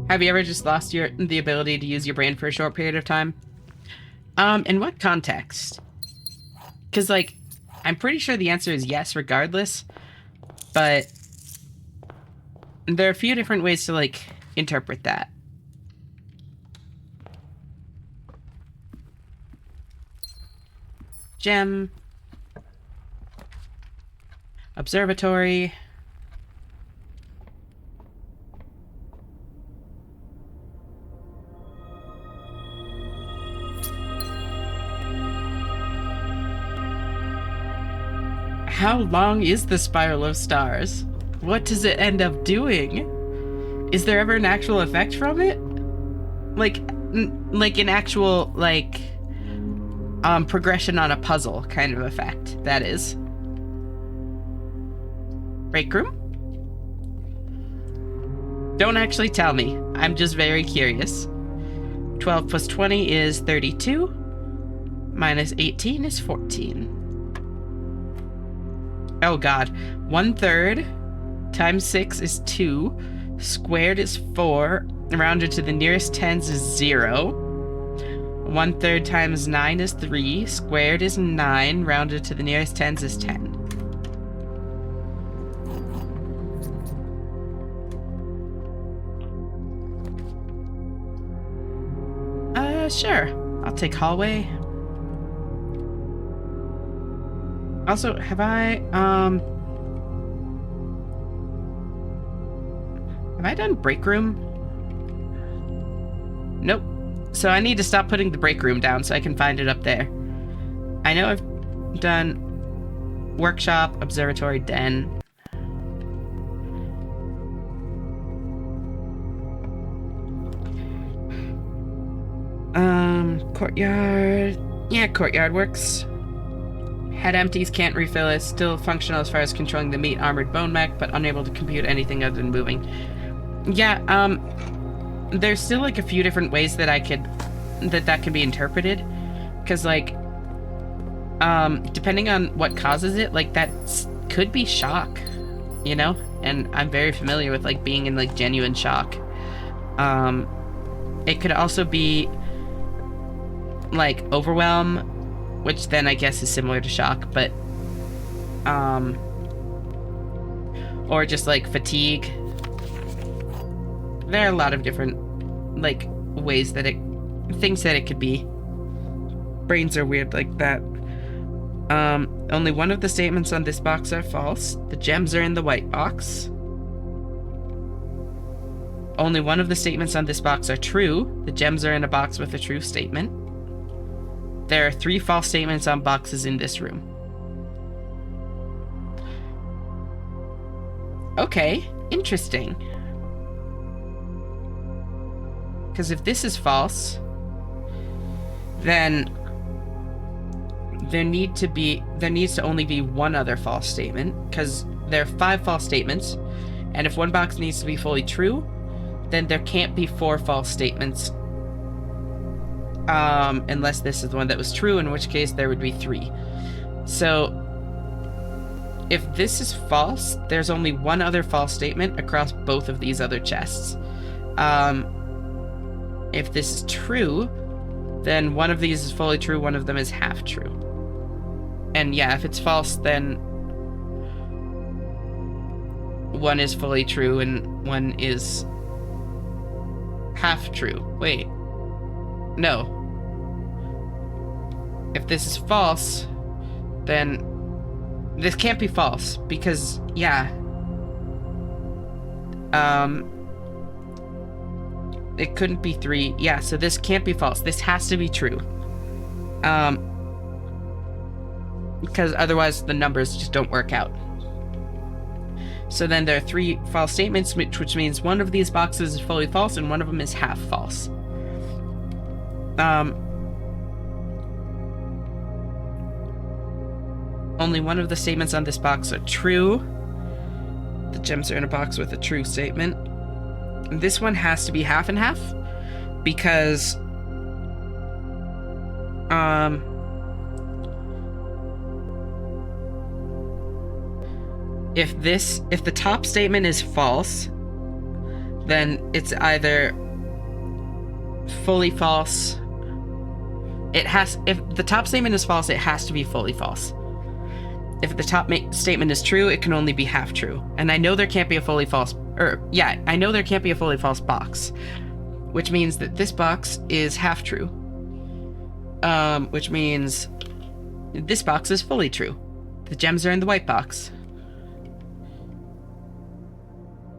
Have you ever just lost the ability to use your brain for a short period of time? In what context? Because, like, I'm pretty sure the answer is yes regardless, but there are a few different ways to, like, interpret that. Gem. Observatory. How long is the spiral of stars? What does it end up doing? Is there ever an actual effect from it? Like an actual, like, progression on a puzzle kind of effect, that is. Break room? Don't actually tell me. I'm just very curious. 12 plus 20 is 32. Minus 18 is 14. Oh god. 1/3 times 6 is 2. Squared is 4. Rounded to the nearest tens is 0. 1/3 times 9 is 3. Squared is 9. Rounded to the nearest tens is 10. Sure. I'll take hallway. Also, have I done break room? Nope. So I need to stop putting the break room down so I can find it up there. I know I've done workshop, observatory, den. Courtyard. Yeah, courtyard works. Head empties, can't refill it. Still functional as far as controlling the meat armored bone mech, but unable to compute anything other than moving. Yeah, there's still like a few different ways that that can be interpreted. Because, like, depending on what causes it, like, that could be shock, you know? And I'm very familiar with, like, being in, like, genuine shock. It could also be, like, overwhelm, which then I guess is similar to shock, but, or just, like, fatigue. There are a lot of different, like, ways that things that it could be. Brains are weird like that. Only one of the statements on this box are false. The gems are in the white box. Only one of the statements on this box are true. The gems are in a box with a true statement. There are 3 false statements on boxes in this room. Okay, interesting. Because if this is false, then there needs to only be one other false statement, because there are 5 false statements, and if one box needs to be fully true, then there can't be 4 false statements. Unless this is the one that was true, in which case there would be 3. So if this is false, there's only one other false statement across both of these other chests. If this is true, then one of these is fully true, one of them is half true. And yeah, if it's false, then one is fully true and one is half true. Wait. No. If this is false, then this can't be false because, yeah. It couldn't be 3. Yeah, so this can't be false. This has to be true. Because otherwise the numbers just don't work out. So then there are 3 false statements, which means one of these boxes is fully false and one of them is half false. Only one of the statements on this box are true. The gems are in a box with a true statement. And this one has to be half and half because if the top statement is false, then it's either fully false. If the top statement is false, it has to be fully false. If the top statement is true, it can only be half true. And I know there can't be a fully false, I know there can't be a fully false box, which means that this box is half true. Which means this box is fully true. The gems are in the white box.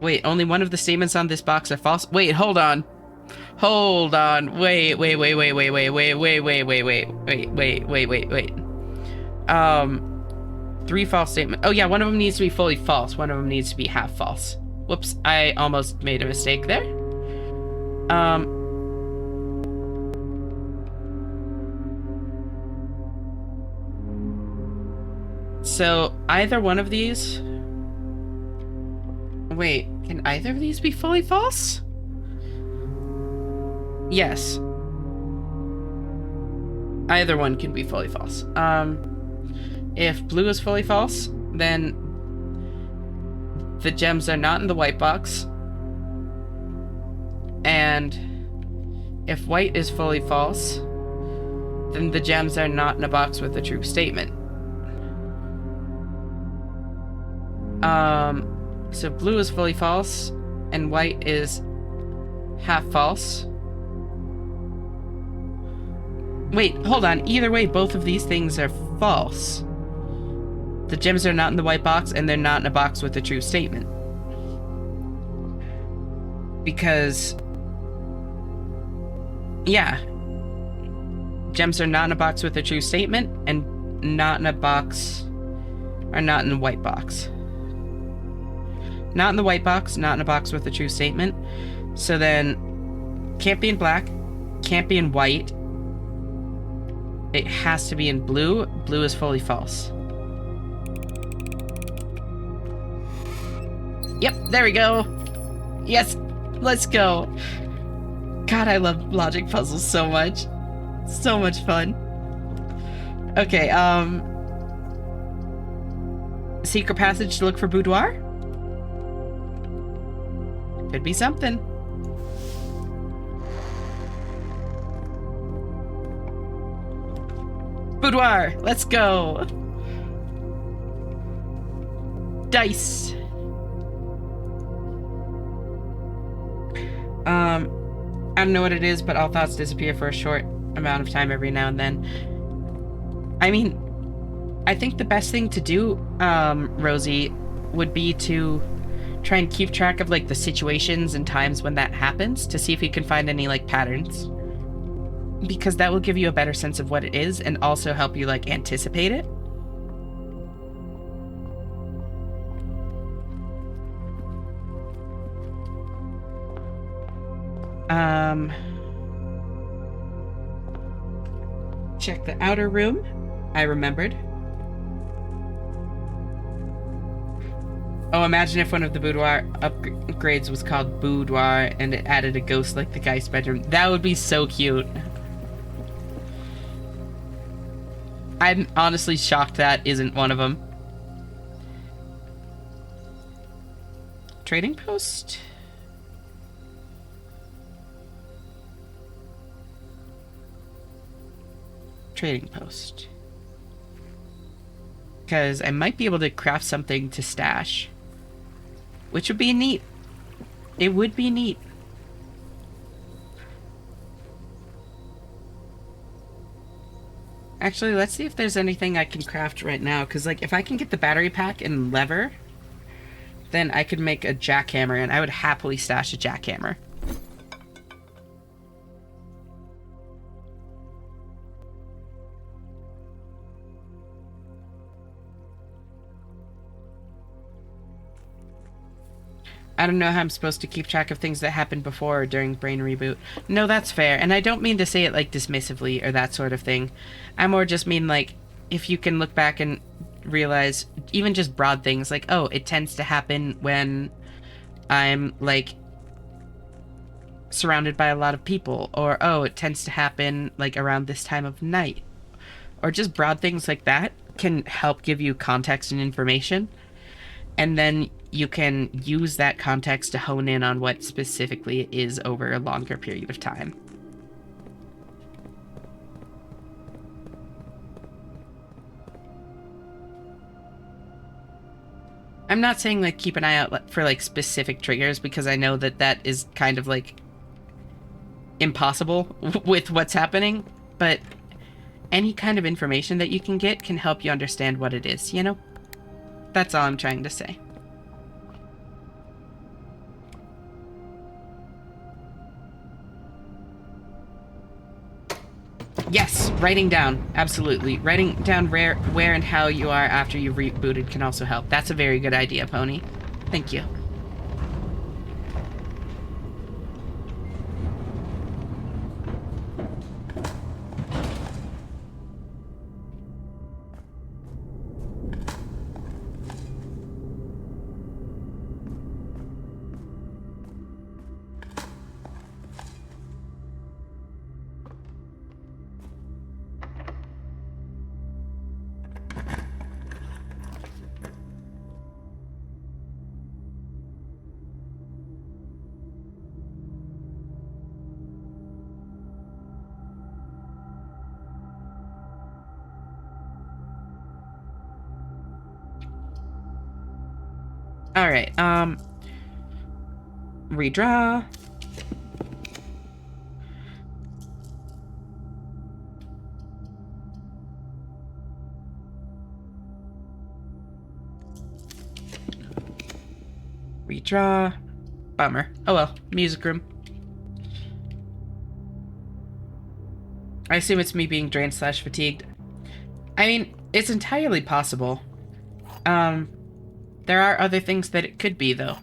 Wait, only one of the statements on this box are false? Wait, hold on. Hold on. Wait. 3 false statements. Oh yeah, one of them needs to be fully false. One of them needs to be half false. Whoops, I almost made a mistake there. So either one of these... Wait, can either of these be fully false? Yes. Either one can be fully false. If blue is fully false, then the gems are not in the white box. And if white is fully false, then the gems are not in a box with a true statement. So blue is fully false, and white is half false. Wait, hold on. Either way, both of these things are false. The gems are not in the white box, and they're not in a box with a true statement. Because... yeah. Gems are not in a box with a true statement, and not in a box... are not in the white box. Not in the white box, not in a box with a true statement. So then, can't be in black, can't be in white. It has to be in blue. Blue is fully false. Yep, there we go. Yes, let's go. God, I love logic puzzles so much. So much fun. Okay, secret passage to look for boudoir? Could be something. Boudoir, let's go. Dice. I don't know what it is, but all thoughts disappear for a short amount of time every now and then. I mean, I think the best thing to do, Rosie, would be to try and keep track of like the situations and times when that happens to see if you can find any like patterns. Because that will give you a better sense of what it is and also help you like anticipate it. Check the outer room. I remembered. Oh, imagine if one of the boudoir upgrades was called boudoir and it added a ghost like the guy's bedroom. That would be so cute. I'm honestly shocked that isn't one of them. Trading post? Trading post. Because I might be able to craft something to stash. Which would be neat. It would be neat. Actually, let's see if there's anything I can craft right now. Because, like, if I can get the battery pack and lever, then I could make a jackhammer, and I would happily stash a jackhammer. I don't know how I'm supposed to keep track of things that happened before or during brain reboot. No, that's fair. And I don't mean to say it like dismissively or that sort of thing. I more just mean like if you can look back and realize even just broad things like, oh, it tends to happen when I'm like surrounded by a lot of people, or oh, it tends to happen like around this time of night, or just broad things like that can help give you context and information. And then you can use that context to hone in on what specifically it is over a longer period of time. I'm not saying like keep an eye out for like specific triggers because I know that that is kind of like impossible with what's happening, but any kind of information that you can get can help you understand what it is, you know? That's all I'm trying to say. Yes, writing down. Absolutely. Writing down where and how you are after you've rebooted can also help. That's a very good idea, Pony. Thank you. All right. Redraw. Redraw. Bummer. Oh well. Music room. I assume it's me being drained / fatigued. I mean, it's entirely possible. There are other things that it could be, though.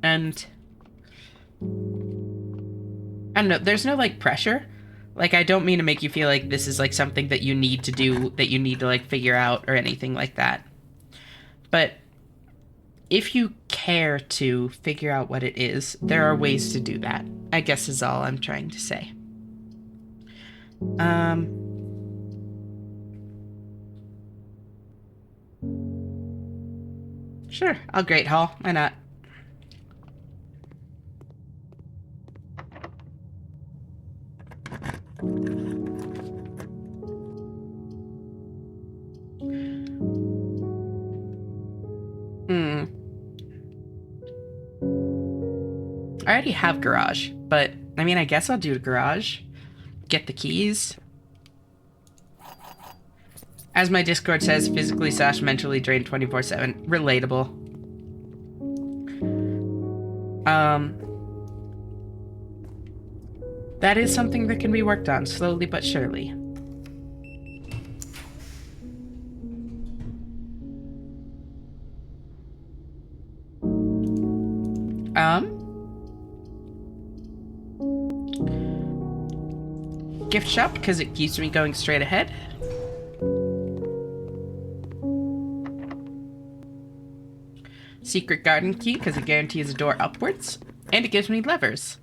And I don't know, there's no, like, pressure. Like, I don't mean to make you feel like this is, like, something that you need to do, that you need to, like, figure out or anything like that. But if you care to figure out what it is, there are ways to do that, I guess is all I'm trying to say. Sure, I'll Great Hall. Why not? I already have garage, but I mean, I guess I'll do garage. Get the keys. As my Discord says, physically / mentally drained 24/7. Relatable. That is something that can be worked on slowly but surely. Gift shop, because it keeps me going straight ahead. Secret garden key, because it guarantees a door upwards. And it gives me levers.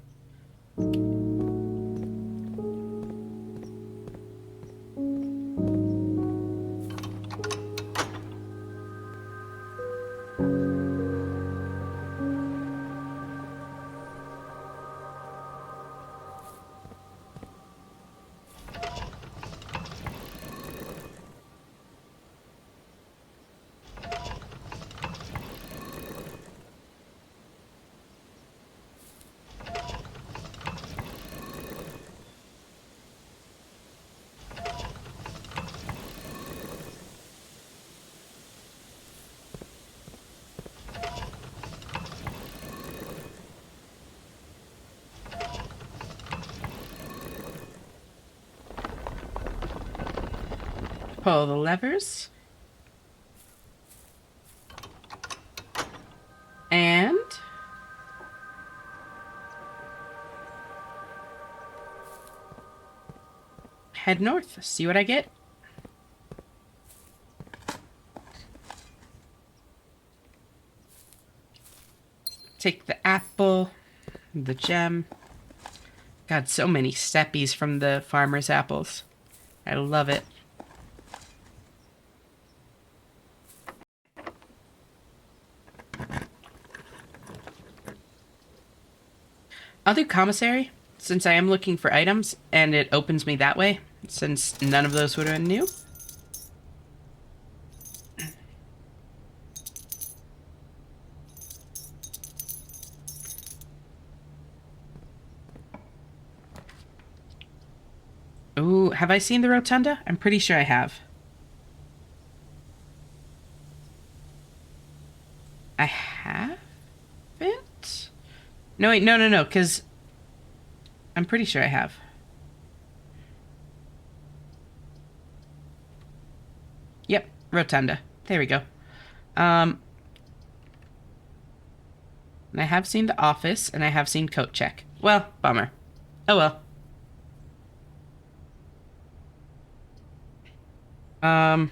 Pull the levers. And head north. See what I get? Take the apple, the gem. God, so many steppies from the farmer's apples. I love it. I'll do commissary, since I am looking for items, and it opens me that way, since none of those would have been new. Ooh, have I seen the rotunda? I'm pretty sure I have. I haven't? No, wait, no, because I'm pretty sure I have. Yep, rotunda. There we go. And I have seen The Office, and I have seen Coat Check. Well, bummer. Oh well. I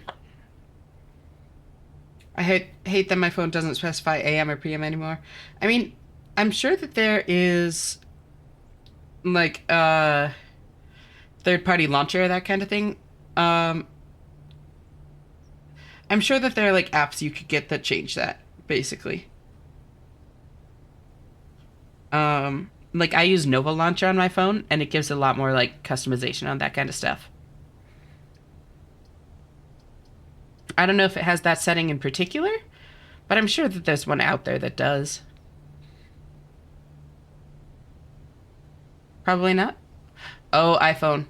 hate that my phone doesn't specify AM or PM anymore. I mean, I'm sure that there is like third-party launcher, that kind of thing. I'm sure that there are like apps you could get that change that, basically. Like I use Nova Launcher on my phone, and it gives a lot more like customization on that kind of stuff. I don't know if it has that setting in particular, but I'm sure that there's one out there that does. Probably not. Oh, iPhone.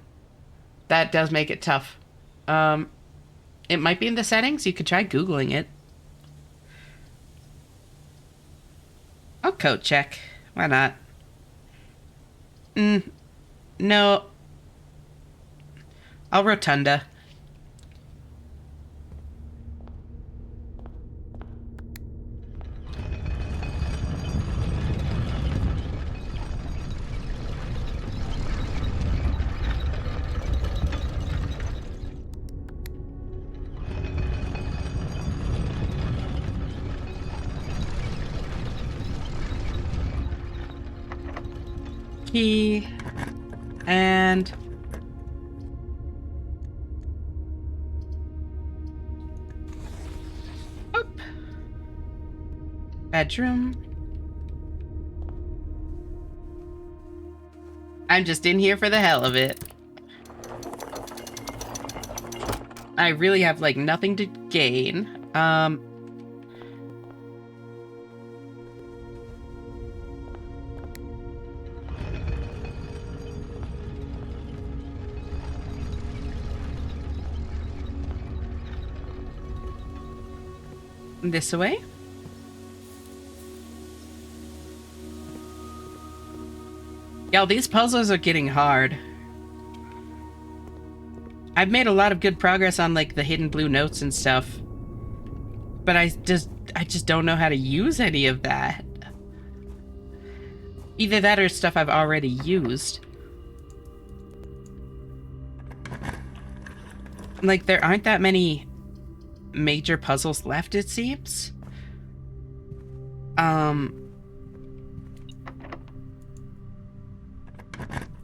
That does make it tough. It might be in the settings. You could try Googling it. I'll Coat Check. Why not? No. I'll Rotunda. Key. And up. Bedroom. I'm just in here for the hell of it. I really have like nothing to gain. This way? Yo, these puzzles are getting hard. I've made a lot of good progress on like the hidden blue notes and stuff. But I just don't know how to use any of that. Either that or stuff I've already used. Like, there aren't that many major puzzles left, it seems.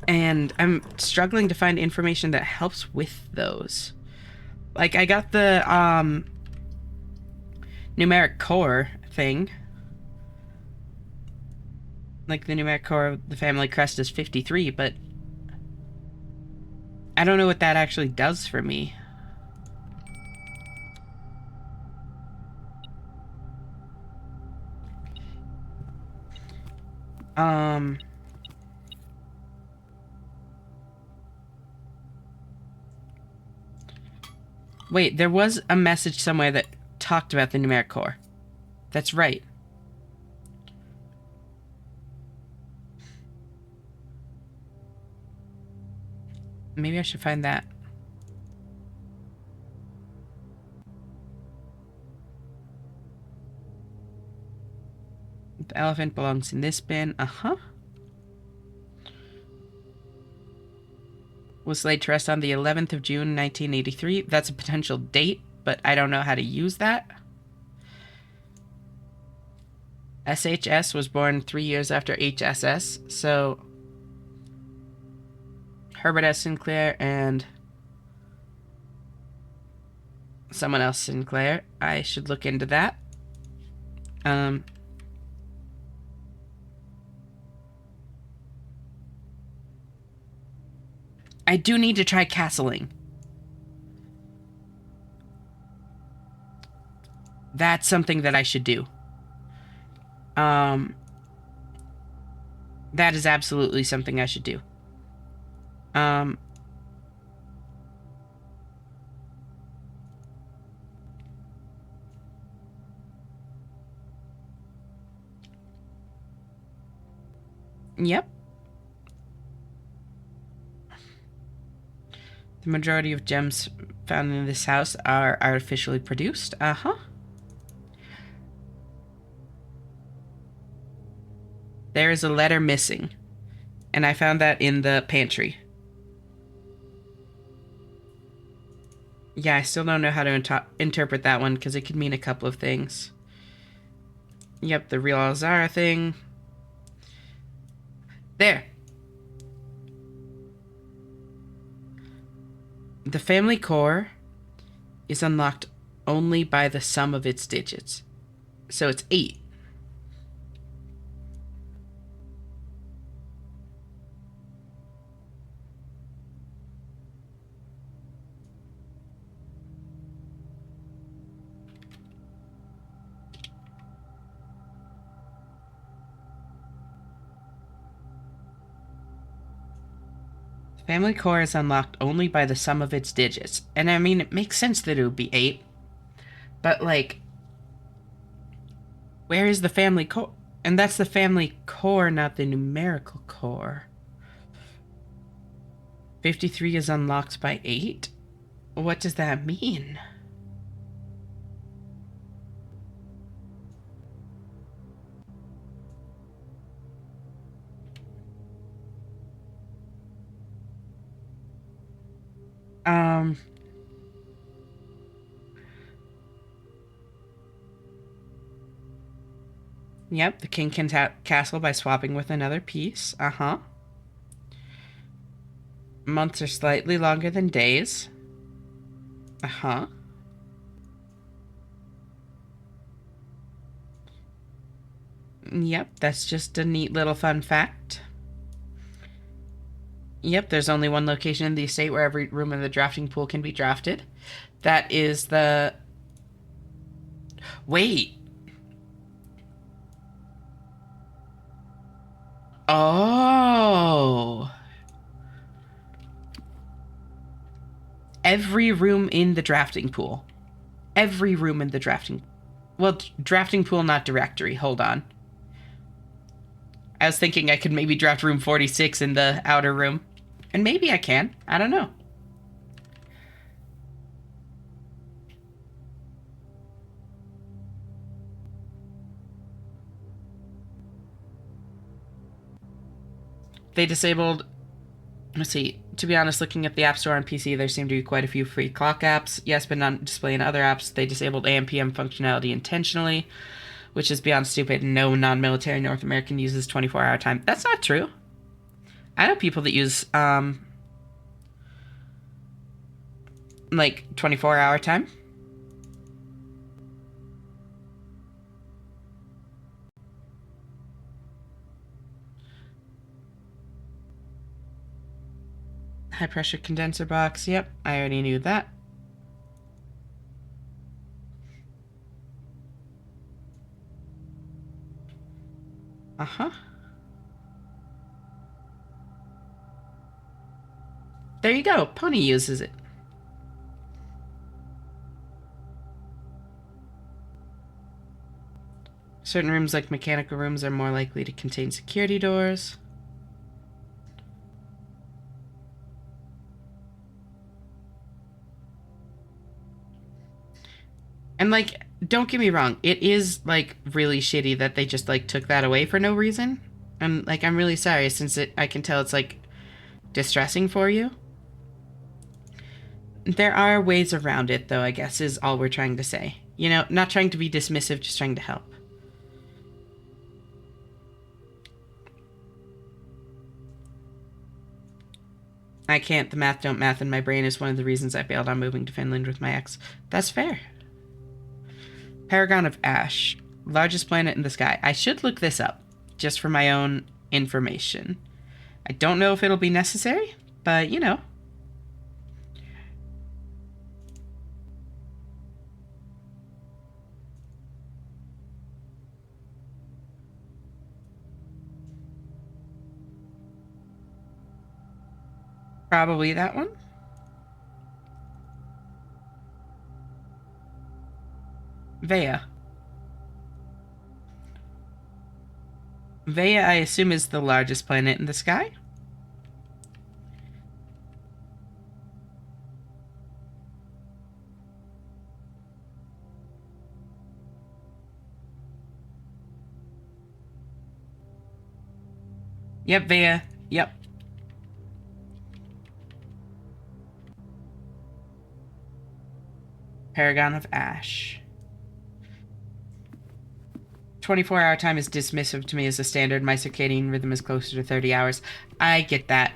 And I'm struggling to find information that helps with those. Like, I got the, numeric core thing. Like, the numeric core of the family crest is 53, but I don't know what that actually does for me. Wait, there was a message somewhere that talked about the numeric core. That's right. Maybe I should find that. The elephant belongs in this bin. Uh-huh. Was laid to rest on the 11th of June, 1983. That's a potential date, but I don't know how to use that. SHS was born 3 years after HSS, so Herbert S. Sinclair and someone else Sinclair. I should look into that. I do need to try castling. That's something that I should do. That is absolutely something I should do. Yep. The majority of gems found in this house are artificially produced. Uh-huh. There is a letter missing. And I found that in the pantry. Yeah, I still don't know how to interpret that one because it could mean a couple of things. Yep, the real Alzara thing. There. The family core is unlocked only by the sum of its digits. So it's 8. Family core is unlocked only by the sum of its digits. And I mean, it makes sense that it would be 8. But, like, where is the family core? And that's the family core, not the numerical core. 53 is unlocked by 8? What does that mean? Yep, the king can castle by swapping with another piece. Uh-huh. Months are slightly longer than days. Uh-huh. Yep, that's just a neat little fun fact. Yep, there's only one location in the estate where every room in the drafting pool can be drafted. That is the... Wait. Oh. Every room in the drafting pool. Every room in the drafting... Well, drafting pool, not directory. Hold on. I was thinking I could maybe draft room 46 in the outer room. And maybe I can. I don't know. They disabled... Let's see. To be honest, looking at the App Store on PC, there seem to be quite a few free clock apps. Yes, but not displaying other apps. They disabled AM PM functionality intentionally, which is beyond stupid. No non-military North American uses 24-hour time. That's not true. I know people that use, like, 24-hour time. High pressure condenser box. Yep, I already knew that. Uh-huh. There you go. Pony uses it. Certain rooms, like mechanical rooms, are more likely to contain security doors. And, like, don't get me wrong, it is, like, really shitty that they just, like, took that away for no reason. And, like, I'm really sorry, since I can tell it's, like, distressing for you. There are ways around it, though, I guess, is all we're trying to say. You know, not trying to be dismissive, just trying to help. I can't, the math don't math in my brain is one of the reasons I bailed on moving to Finland with my ex. That's fair. Paragon of Ash. Largest planet in the sky. I should look this up, just for my own information. I don't know if it'll be necessary, but, you know. Probably that one. Vea. Vea, I assume, is the largest planet in the sky. Yep, Vea. Yep. Paragon of Ash. 24-hour time is dismissive to me as a standard. My circadian rhythm is closer to 30 hours. I get that.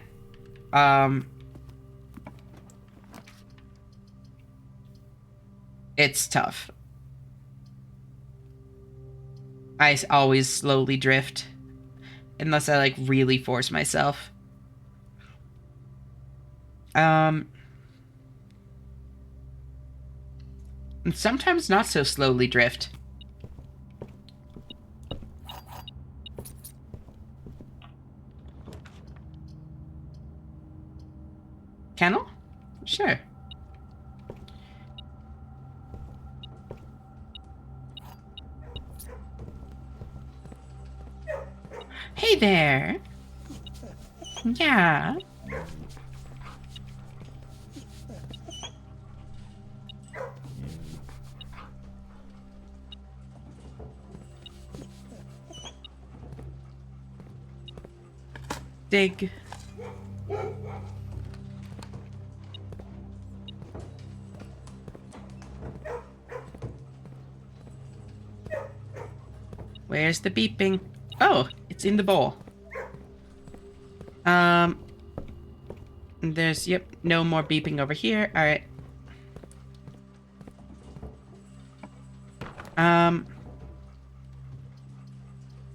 It's tough. I always slowly drift. Unless I, like, really force myself. And sometimes not so slowly drift. Kennel? Sure. Hey there. Yeah. Dig. Where's the beeping? Oh, it's in the bowl. There's, yep, no more beeping over here. Alright.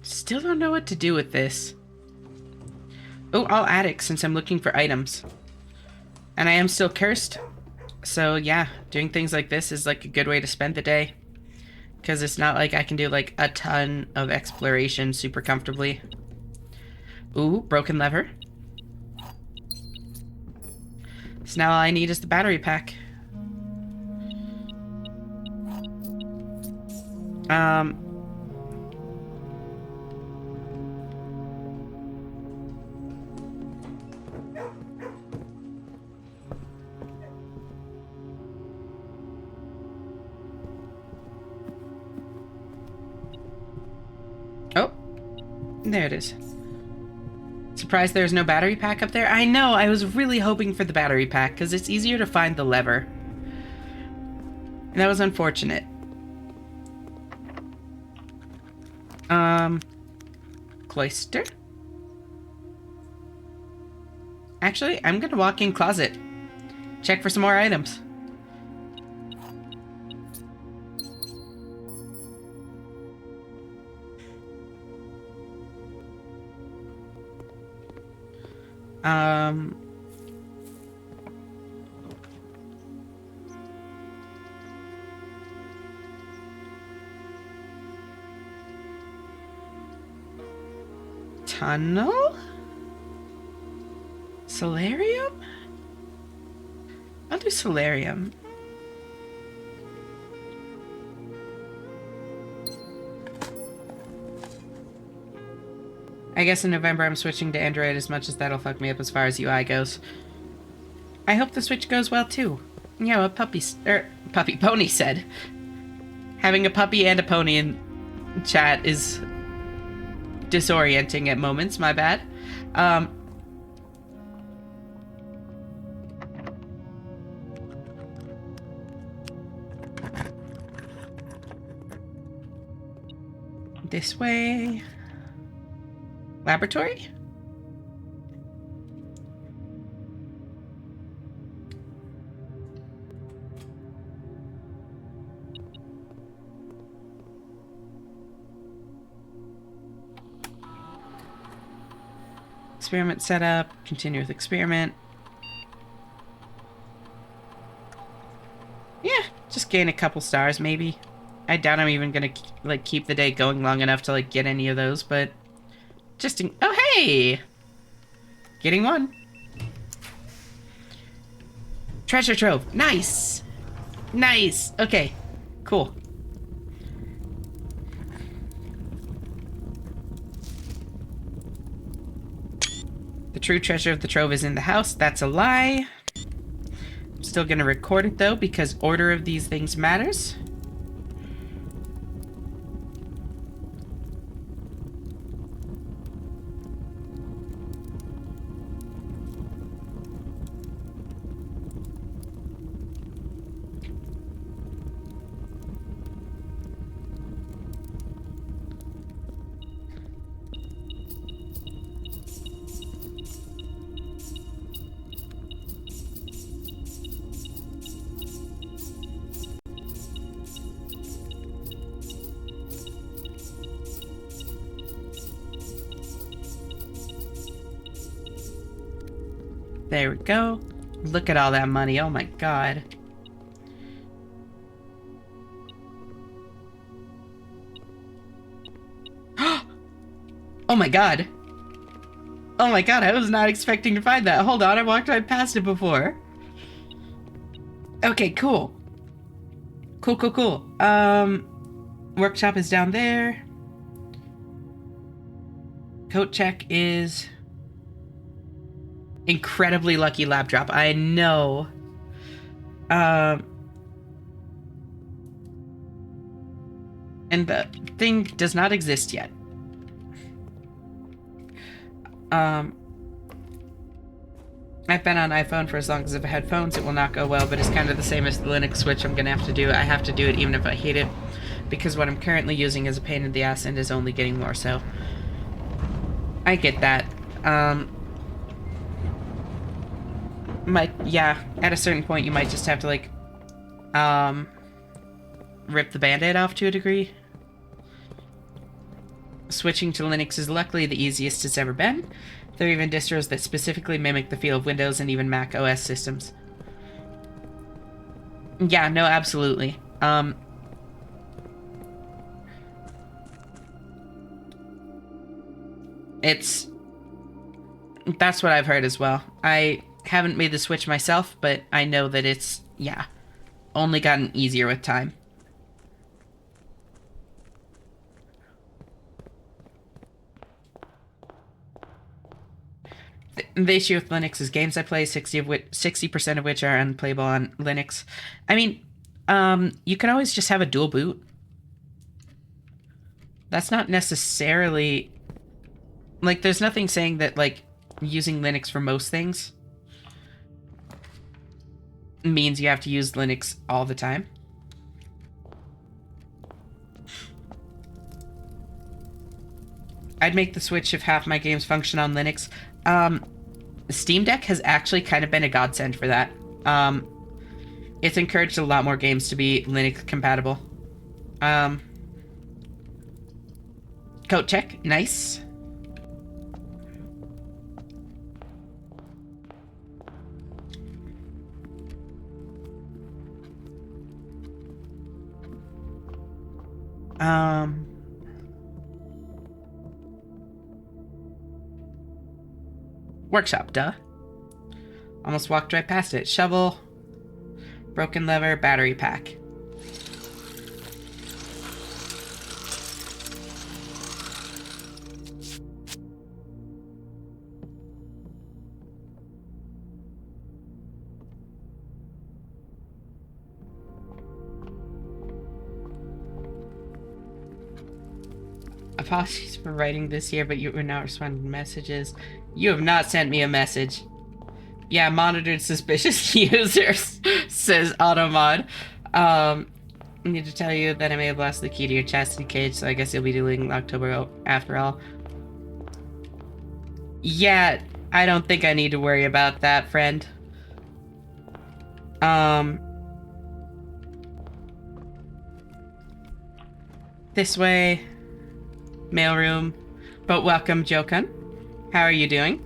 Still don't know what to do with this. Oh, I'll add it since I'm looking for items. And I am still cursed. So, yeah, doing things like this is, like, a good way to spend the day. Because it's not like I can do, like, a ton of exploration super comfortably. Ooh, broken lever. So now all I need is the battery pack. Um... Oh, there it is. Surprised there's no battery pack up there? I know, I was really hoping for the battery pack, because it's easier to find the lever. And that was unfortunate. Cloister? Actually, I'm gonna walk in closet. Check for some more items. Tunnel? Solarium? I'll do solarium. I guess in November I'm switching to Android as much as that'll fuck me up as far as UI goes. I hope the Switch goes well too. Yeah, what Pony said. Having a puppy and a pony in chat is disorienting at moments, my bad. This way. Laboratory? Experiment setup. Continue with experiment. Yeah, just gain a couple stars, maybe. I doubt I'm even gonna, like, keep the day going long enough to, like, get any of those, but... Just in... Oh, hey! Getting one. Treasure trove. Nice! Nice! Okay. Cool. The true treasure of the trove is in the house. That's a lie. I'm still gonna record it, though, because order of these things matters. There we go. Look at all that money. Oh my god. Oh my god. Oh my god, I was not expecting to find that. Hold on, I walked right past it before. Okay, cool. Cool. Workshop is down there. Coat check is... Incredibly lucky lab drop. I know. And the thing does not exist yet. I've been on iPhone for as long as I've had phones. It will not go well, but it's kind of the same as the Linux switch. I'm gonna have to do it. I have to do it even if I hate it, because what I'm currently using is a pain in the ass and is only getting more so. I get that. Yeah, at a certain point you might just have to, like, rip the band-aid off to a degree. Switching to Linux is luckily the easiest it's ever been. There are even distros that specifically mimic the feel of Windows and even Mac OS systems. Yeah, no, absolutely. That's what I've heard as well. I haven't made the switch myself, but I know that it's, yeah, only gotten easier with time. The issue with Linux is games I play, 60% of which are unplayable on Linux. I mean, you can always just have a dual boot. That's not necessarily like there's nothing saying that like using Linux for most things means you have to use Linux all the time. I'd make the switch if half my games function on Linux. Steam Deck has actually kind of been a godsend for that. It's encouraged a lot more games to be Linux compatible. Code check, nice. Workshop, duh. Almost walked right past it. Shovel, broken lever, battery pack. Apologies for writing this here, but you were not responding to messages. You have not sent me a message. Yeah, monitored suspicious users, says Automod. I need to tell you that I may have lost the key to your chastity cage, so I guess you'll be doing October after all. Yeah, I don't think I need to worry about that, friend. This way. Mailroom. But welcome, Jokun. How are you doing?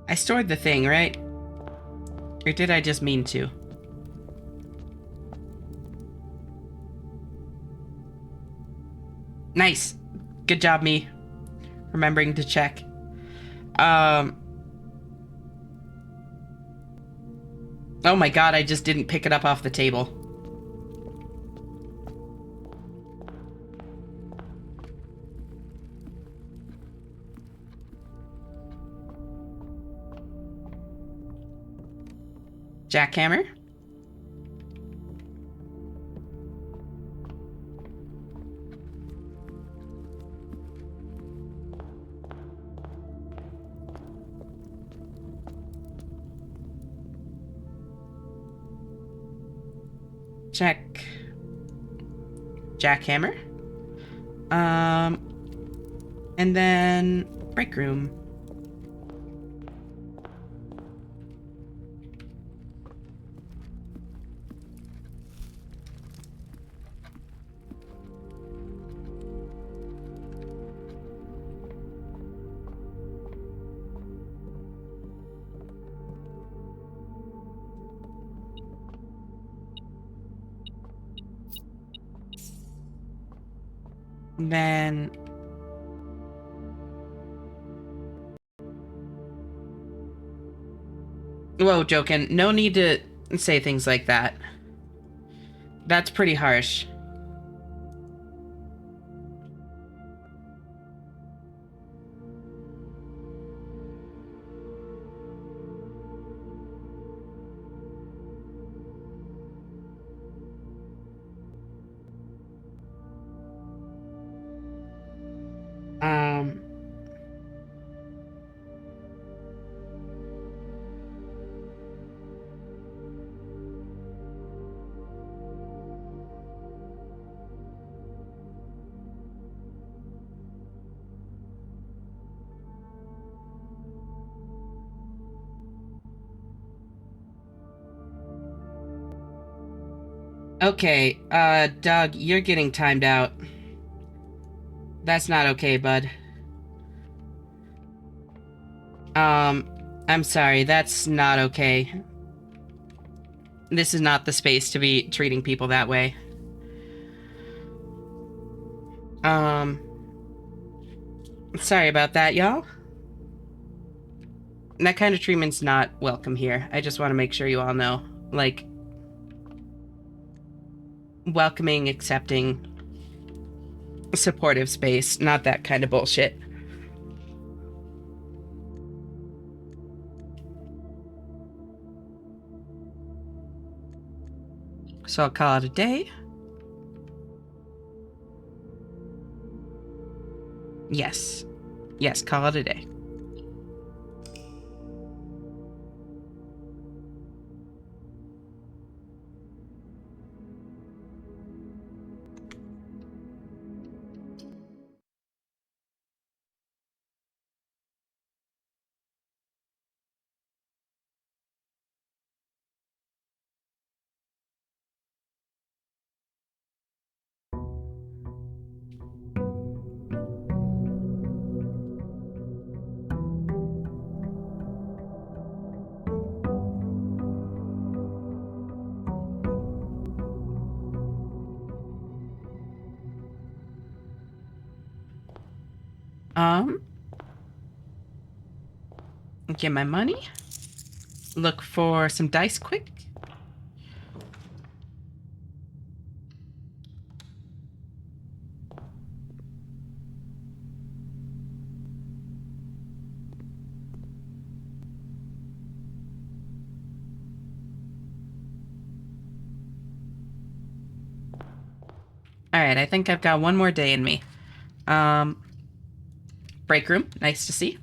I stored the thing, right? Or did I just mean to? Nice. Good job, me. Remembering to check. Oh my god, I just didn't pick it up off the table. Jackhammer? Check. Jackhammer. And then break room. Then whoa, Jokin, no need to say things like that. That's pretty harsh. Okay, Doug, you're getting timed out. That's not okay, bud. I'm sorry, that's not okay. This is not the space to be treating people that way. Um, sorry about that, y'all. That kind of treatment's not welcome here. I just want to make sure you all know. Like, welcoming, accepting, supportive space, not that kind of bullshit. So I'll call it a day. Yes. Yes, call it a day. Um, get my money. Look for some dice quick. Alright, I think I've got one more day in me. Break room, nice to see.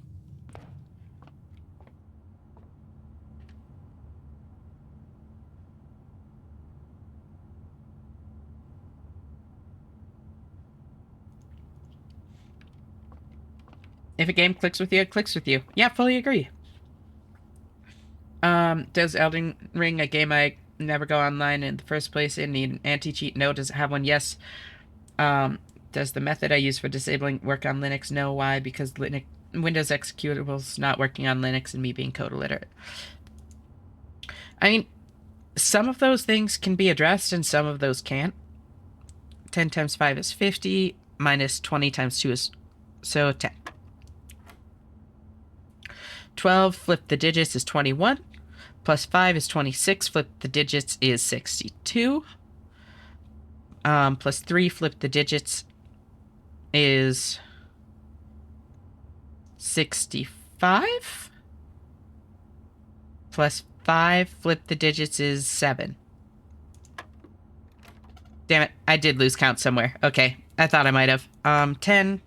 If a game clicks with you, it clicks with you. Yeah, fully agree. Does Elden Ring, a game I never go online in the first place, and need an anti-cheat? No. Does it have one? Yes. Does the method I use for disabling work on Linux? No. Why? Because Windows executables not working on Linux and me being code illiterate. I mean, some of those things can be addressed and some of those can't. 10 times 5 is 50, minus 20 times 2 is... so 10. 12, flip the digits, is 21. Plus 5 is 26, flip the digits is 62. Plus 3, flip the digits is 65. Plus 5, flip the digits is 7. Damn it, I did lose count somewhere. Okay, I thought I might have. 10.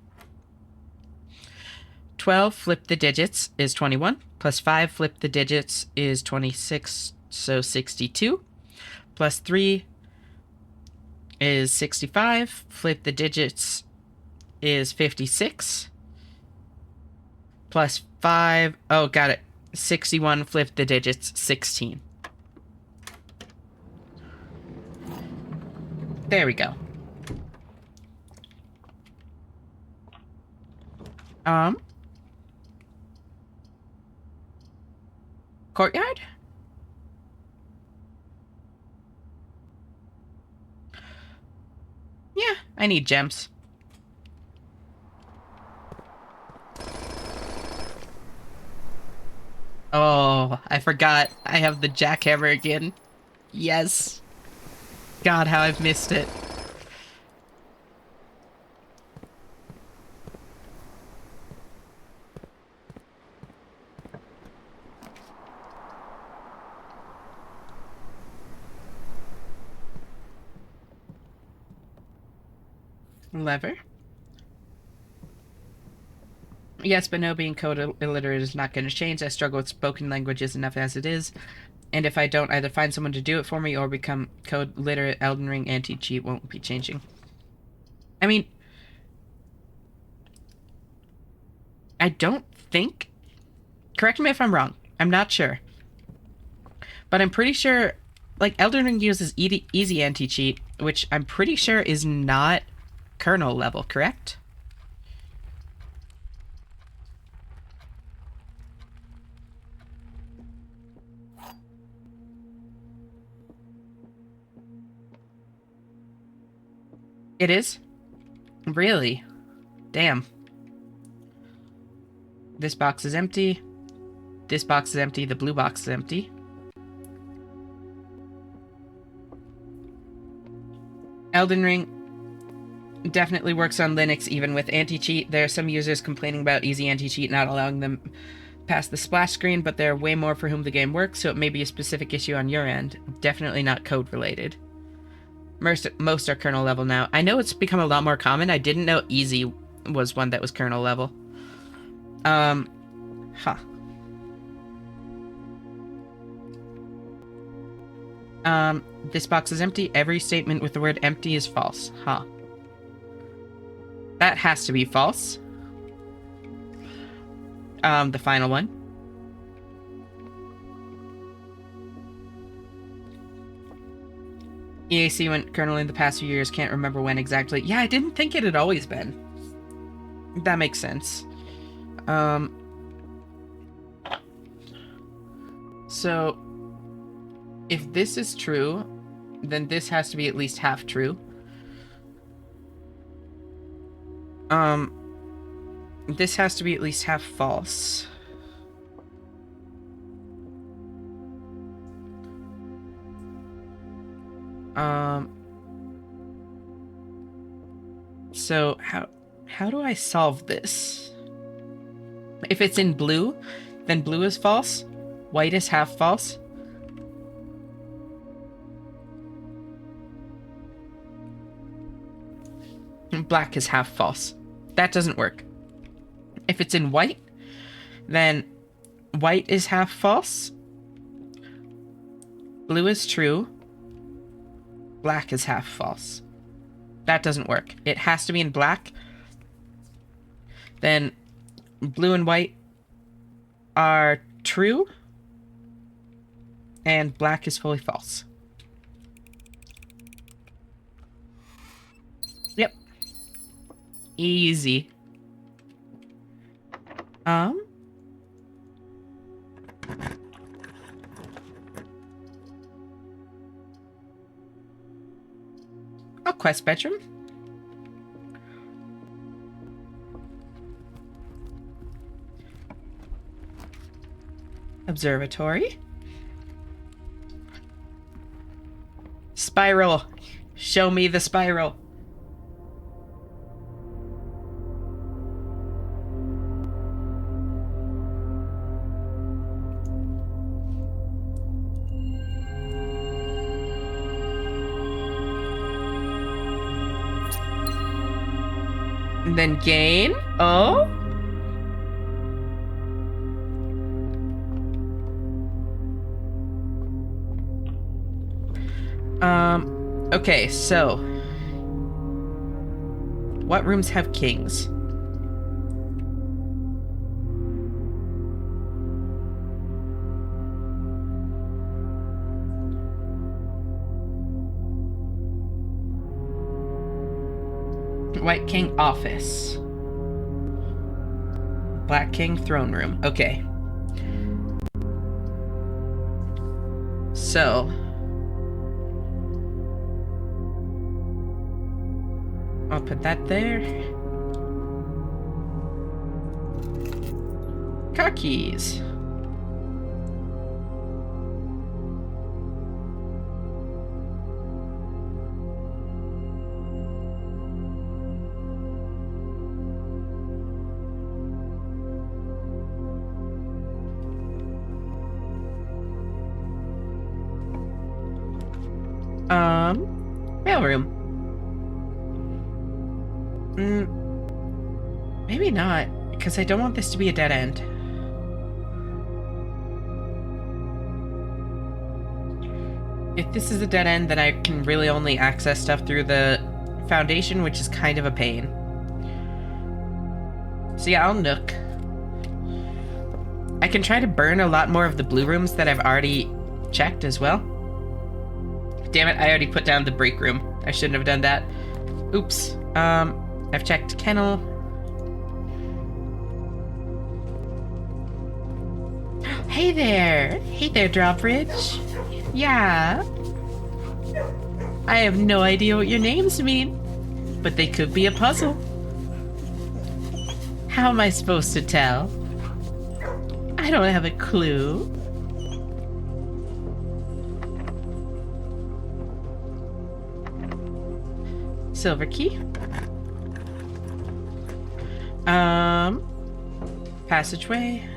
12, flip the digits is 21. Plus 5, flip the digits is 26, so 62. Plus 3 is 65. Flip the digits is 56. Plus 5, oh, got it. 61, flip the digits, 16. There we go. Courtyard? Yeah, I need gems. Oh, I forgot. I have the jackhammer again. Yes. God, how I've missed it. Lever. Yes, but no, being code illiterate is not going to change. I struggle with spoken languages enough as it is. And if I don't either find someone to do it for me or become code literate, Elden Ring anti-cheat won't be changing. I mean, I don't think... Correct me if I'm wrong. I'm not sure. But I'm pretty sure... Like, Elden Ring uses easy anti-cheat, which I'm pretty sure is not kernel level, correct? It is? Really? Damn. This box is empty. This box is empty. The blue box is empty. Elden Ring definitely works on Linux, even with anti-cheat. There are some users complaining about easy anti-cheat not allowing them past the splash screen, but there are way more for whom the game works, so it may be a specific issue on your end. Definitely not code-related. Most are kernel level now. I know it's become a lot more common. I didn't know easy was one that was kernel level. Huh. This box is empty. Every statement with the word empty is false. Huh. That has to be false. The final one. EAC went kernel in the past few years. Can't remember when exactly. Yeah, I didn't think it had always been. That makes sense. So, if this is true, then this has to be at least half true. This has to be at least half false. So how do I solve this? If it's in blue, then blue is false. White is half false. And black is half false. That doesn't work. If it's in white, then white is half false. Blue is true. Black is half false. That doesn't work. It has to be in black. Then blue and white are true. And black is fully false. Yep. Easy. Oh, quest bedroom. Observatory. Spiral. Show me the spiral. And then gain. Oh. Okay, so what rooms have kings? White king office. Black king throne room. Okay. So I'll put that there. Car keys. Mailroom. Maybe not, because I don't want this to be a dead end. If this is a dead end, then I can really only access stuff through the foundation, which is kind of a pain. So yeah, I'll Nook. I can try to burn a lot more of the blue rooms that I've already checked as well. Damn it, I already put down the break room. I shouldn't have done that. Oops. I've checked kennel. Hey there! Hey there, Drawbridge. Yeah? I have no idea what your names mean. but they could be a puzzle. How am I supposed to tell? I don't have a clue. Silver key. Passageway.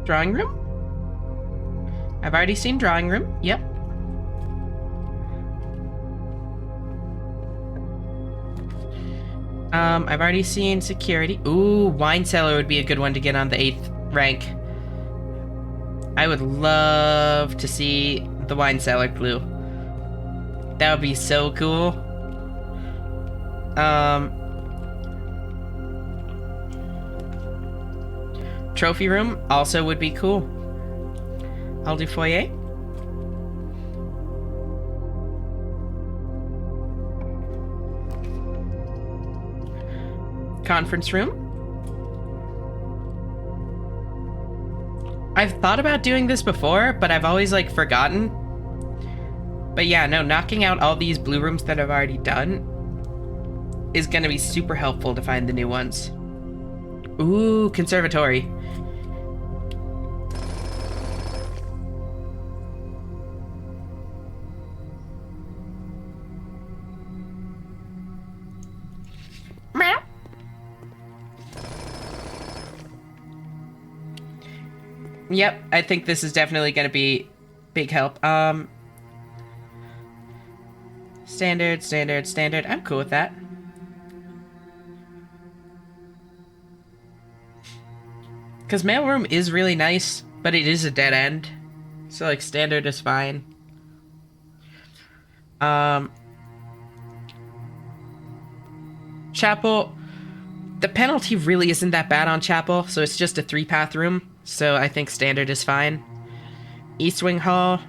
Drawing room? I've already seen drawing room. Yep. I've already seen security. Ooh, wine cellar would be a good one to get on the 8th rank. I would love to see the wine cellar clue. That would be so cool. Trophy room also would be cool. I'll do foyer. Conference room. I've thought about doing this before, but I've always like forgotten. But yeah, no, knocking out all these blue rooms that I've already done is gonna be super helpful to find the new ones. Ooh, conservatory. Meow. Yep, I think this is definitely gonna be big help. Standard, standard, standard. I'm cool with that. Because mailroom is really nice, but it is a dead end. So, like, standard is fine. Chapel. The penalty really isn't that bad on Chapel, so it's just a 3-path room. So I think standard is fine. East Wing Hall.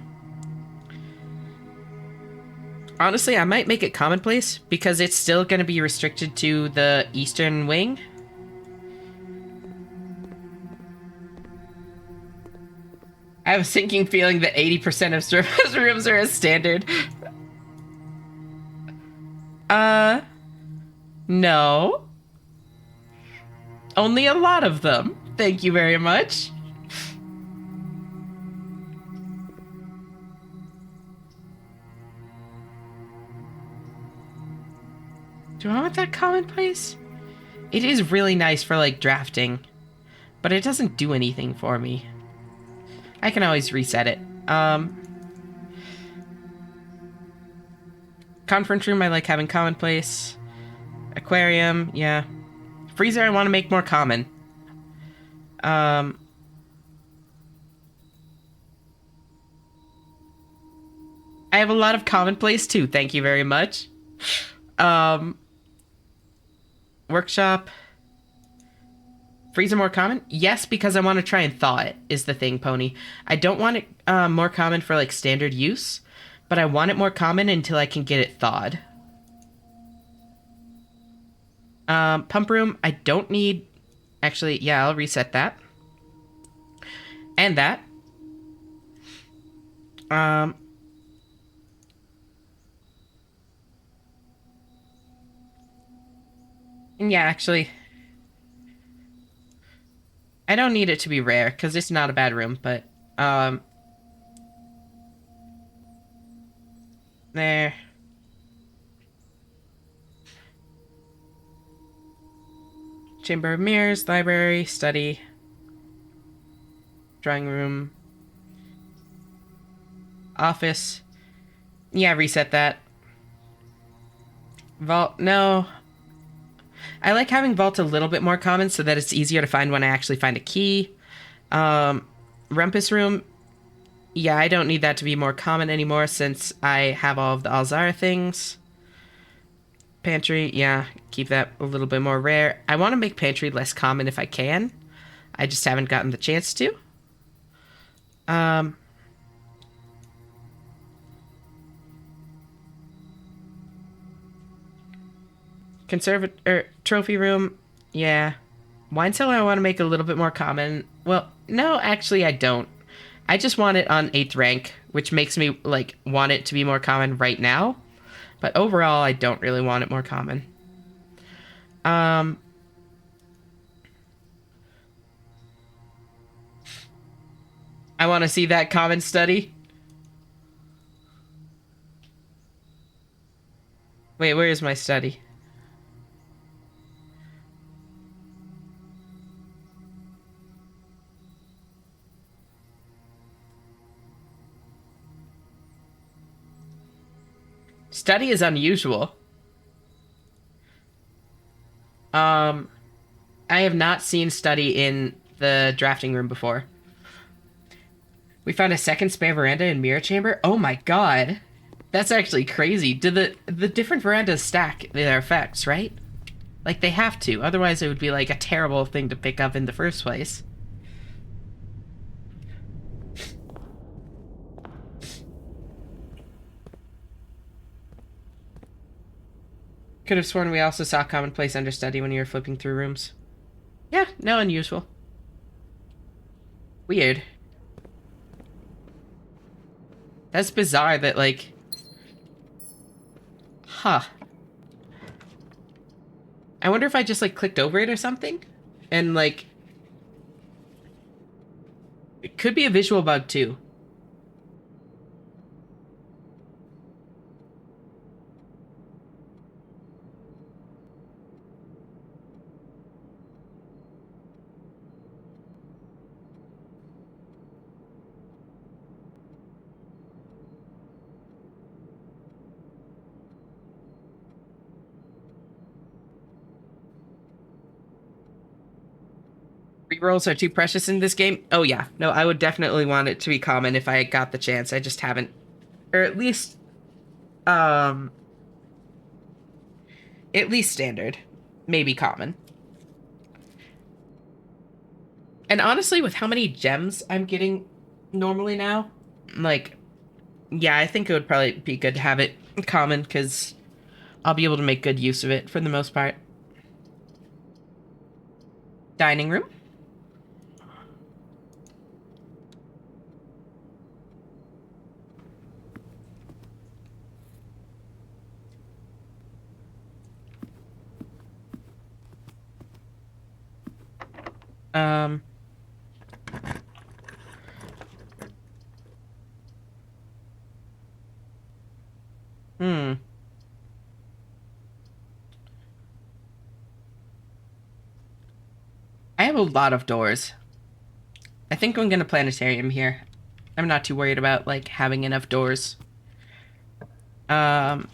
Honestly, I might make it commonplace because it's still going to be restricted to the Eastern Wing. I have a sinking feeling that 80% of service rooms are as standard. No. Only a lot of them. Thank you very much. Do I want that commonplace? It is really nice for, like, drafting, but it doesn't do anything for me. I can always reset it. Conference room, I like having commonplace. Aquarium, yeah. Freezer, I want to make more common. I have a lot of commonplace too, thank you very much. Workshop. Freezer more common? Yes, because I want to try and thaw it, is the thing, Pony. I don't want it more common for, like, standard use, but I want it more common until I can get it thawed. Pump room, I don't need... Actually, yeah, I'll reset that. And that. And yeah, actually... I don't need it to be rare, because it's not a bad room, but, there. Chamber of Mirrors, library, study, drawing room, office. Yeah, reset that. Vault, no. I like having Vault a little bit more common so that it's easier to find when I actually find a key. Rumpus Room, yeah, I don't need that to be more common anymore since I have all of the Alzara things. Pantry, yeah, keep that a little bit more rare. I want to make Pantry less common if I can. I just haven't gotten the chance to. Trophy room, yeah. Wine cellar I want to make a little bit more common. Well, no, actually, I don't. I just want it on 8th rank, which makes me, like, want it to be more common right now. But overall, I don't really want it more common. Um, I want to see that common study. Wait, where is my study? Study is unusual. Um, I have not seen study in the drafting room before. We found a second spare veranda and mirror chamber. Oh my god. That's actually crazy. Do the different verandas stack their effects, right? Like they have to. Otherwise it would be like a terrible thing to pick up in the first place. Could have sworn we also saw commonplace understudy when you were flipping through rooms. Yeah, no unusual. Weird. That's bizarre that like... Huh. I wonder if I just like clicked over it or something? And like... It could be a visual bug too. Rerolls are too precious in this game. Oh yeah, no, I would definitely want it to be common if I got the chance. I just haven't, or um, at least standard, maybe common. And honestly, with how many gems I'm getting normally now, like, yeah, I think it would probably be good to have it common because I'll be able to make good use of it for the most part. Dining room. Um, hmm. I have a lot of doors. I think I'm gonna planetarium here. I'm not too worried about like having enough doors. Um,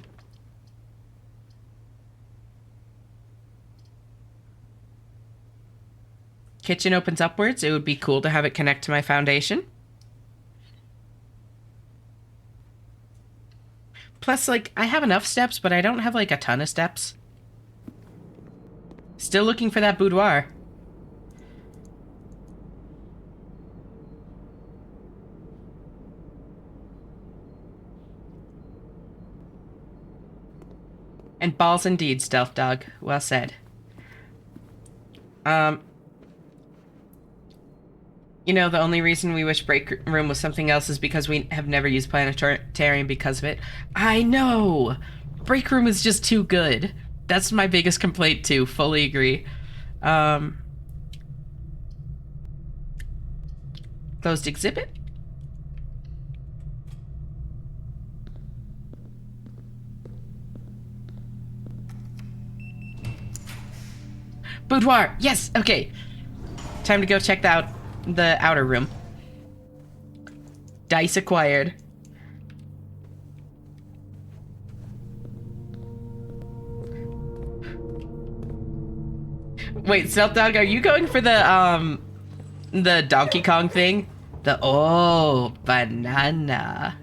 Kitchen opens upwards. It would be cool to have it connect to my foundation. Plus, like, I have enough steps, but I don't have like a ton of steps. Still looking for that boudoir. And balls indeed, Stealth Dog. Well said. Um, you know, the only reason we wish Break Room was something else is because we have never used Planetarium because of it. I know! Break Room is just too good. That's my biggest complaint too, fully agree. Um, Closed exhibit? Boudoir! Yes! Okay. Time to go check out the outer room. Dice acquired. Wait, Stealth Dog, are you going for the Donkey Kong thing? The oh banana.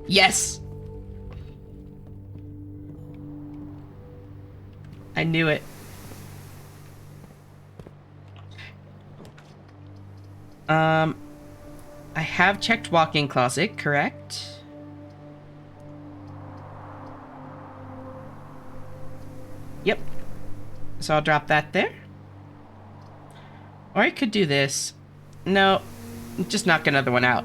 Yes. I knew it. Um, I have checked walk-in closet, correct? Yep. So I'll drop that there. Or I could do this. No, just knock another one out.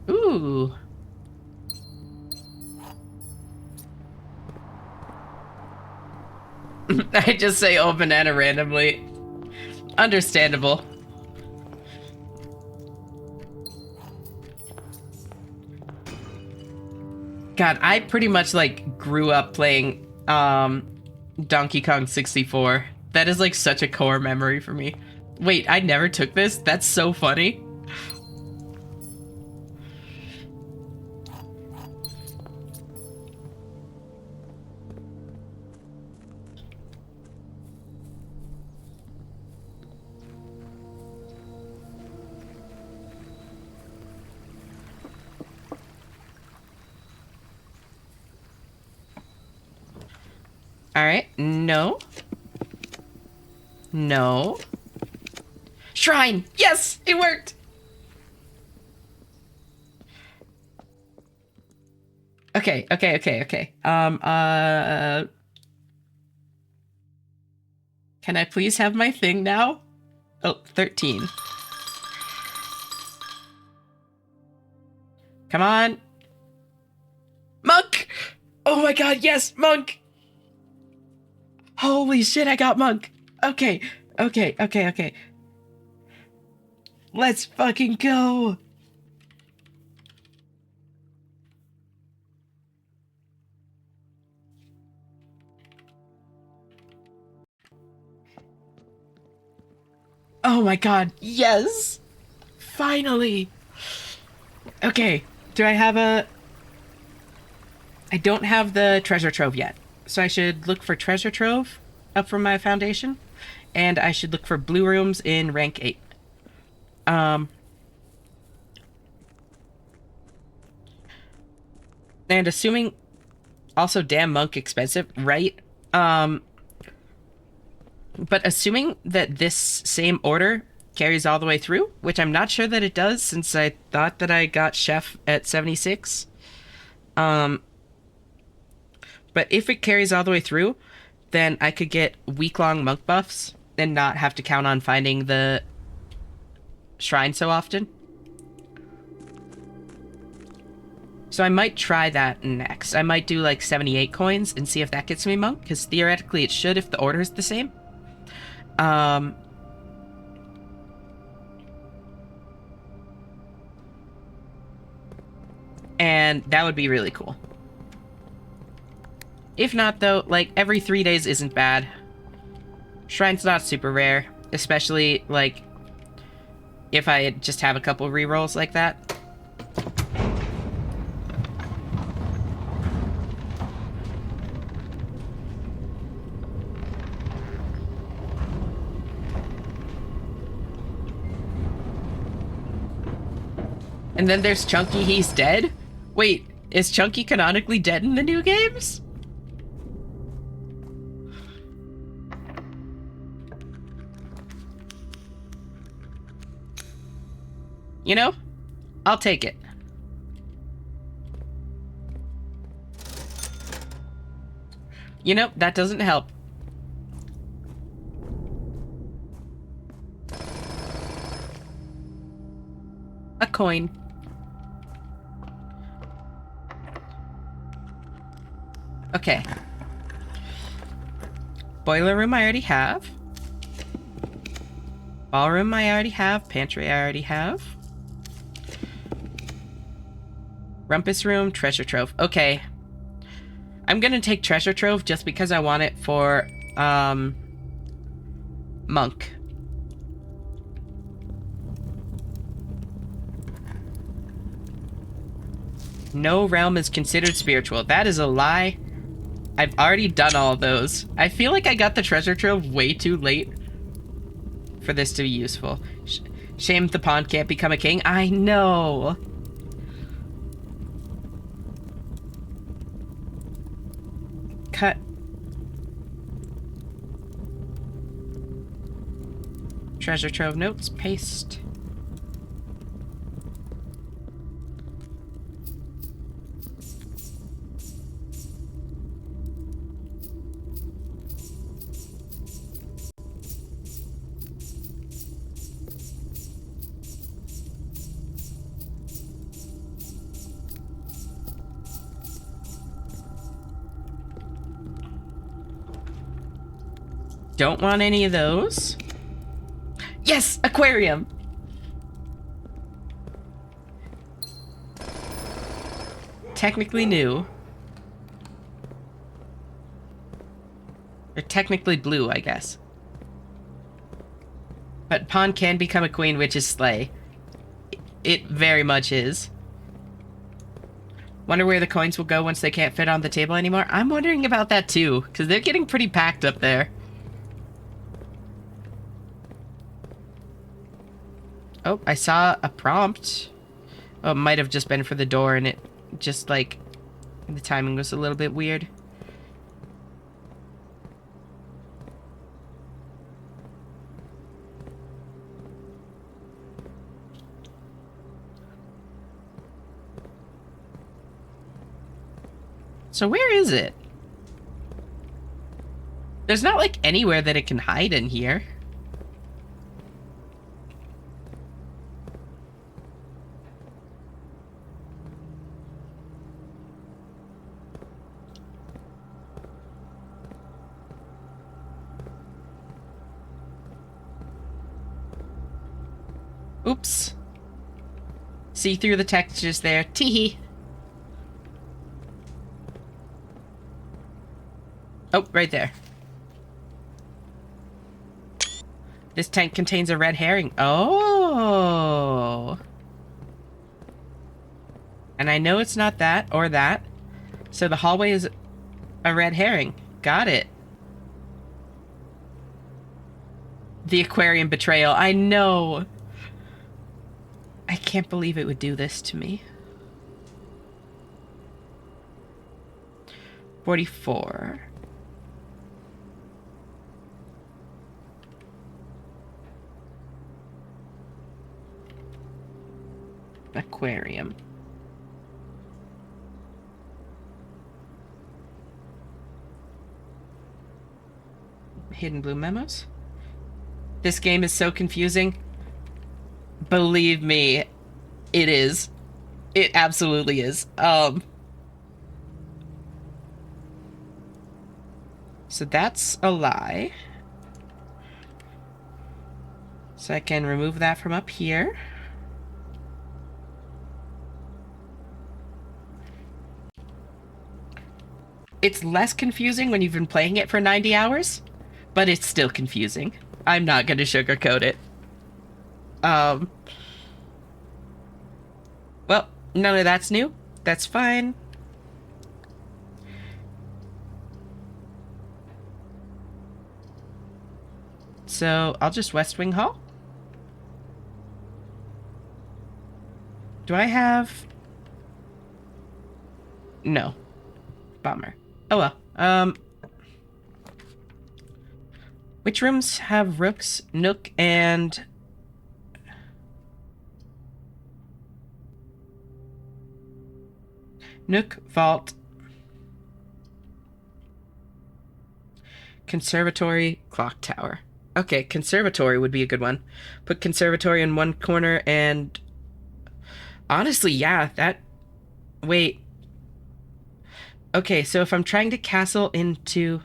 Ooh. I just say oh banana randomly. Understandable. God, I pretty much like grew up playing Donkey Kong 64. That is like such a core memory for me. Wait, I never took this? That's so funny. Alright, no. No. Shrine! Yes! It worked! Okay. Can I please have my thing now? Oh, 13. Come on. Monk! Oh my god, yes, Monk! Holy shit, I got Monk! Okay. Let's fucking go! Oh my god, yes! Finally! Okay, do I have a... I don't have the treasure trove yet. So I should look for treasure trove up from my foundation. And I should look for blue rooms in rank 8. And assuming... Also, damn Monk expensive, right? But assuming that this same order carries all the way through, which I'm not sure that it does since I thought that I got Chef at 76. But if it carries all the way through, then I could get week-long monk buffs and not have to count on finding the shrine so often. So I might try that next. I might do like 78 coins and see if that gets me monk, because theoretically it should if the order is the same. And that would be really cool. If not, though, like, every 3 days isn't bad. Shrine's not super rare, especially, like, if I just have a couple rerolls like that. And then there's Chunky, he's dead? Wait, is Chunky canonically dead in the new games? You know, I'll take it. You know, that doesn't help. A coin. Okay. Boiler room I already have. Ballroom I already have. Pantry I already have. Rumpus room, treasure trove. Okay. I'm gonna take treasure trove just because I want it for, monk. No realm is considered spiritual. That is a lie. I've already done all of those. I feel like I got the treasure trove way too late for this to be useful. Shame the pawn can't become a king. I know. Cut. Treasure trove notes, paste. Don't want any of those. Yes, aquarium. Technically new. Or technically blue, I guess. But pawn can become a queen, which is slay. It very much is. Wonder where the coins will go once they can't fit on the table anymore. I'm wondering about that too, because they're getting pretty packed up there. Oh, I saw a prompt. Oh, it might have just been for the door, and it just, like, the timing was a little bit weird. So where is it? There's not, like, anywhere that it can hide in here. Oops. See through the textures there. Teehee. Oh, right there. This tank contains a red herring. Oh. And I know it's not that or that. So the hallway is a red herring. Got it. The aquarium betrayal. I know. I can't believe it would do this to me. 44. Aquarium. Hidden blue memos. This game is so confusing. Believe me, it is. It absolutely is. So that's a lie. So I can remove that from up here. It's less confusing when you've been playing it for 90 hours, but it's still confusing. I'm not going to sugarcoat it. Well, none of that's new. That's fine. So, I'll just West Wing Hall. Do I have... No. Bummer. Oh well. Which rooms have rooks, nook, and... Nook, vault, conservatory, clock tower. Okay, conservatory would be a good one. Put conservatory in one corner and... Honestly, yeah, that... Wait. Okay, so if I'm trying to castle into...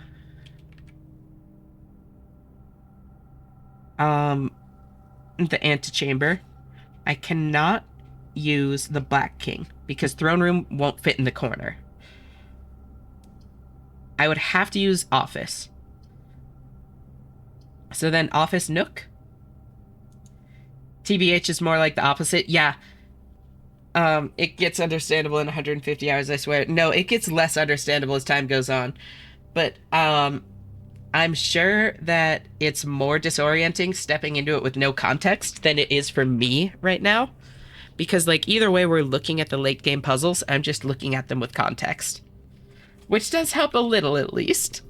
the antechamber, I cannot use the Black King because throne room won't fit in the corner. I would have to use office. So then office nook. TBH is more like the opposite. Yeah. It gets understandable in 150 hours, I swear. No, it gets less understandable as time goes on. But, I'm sure that it's more disorienting stepping into it with no context than it is for me right now. Because, like, either way we're looking at the late game puzzles, I'm just looking at them with context. Which does help a little, at least.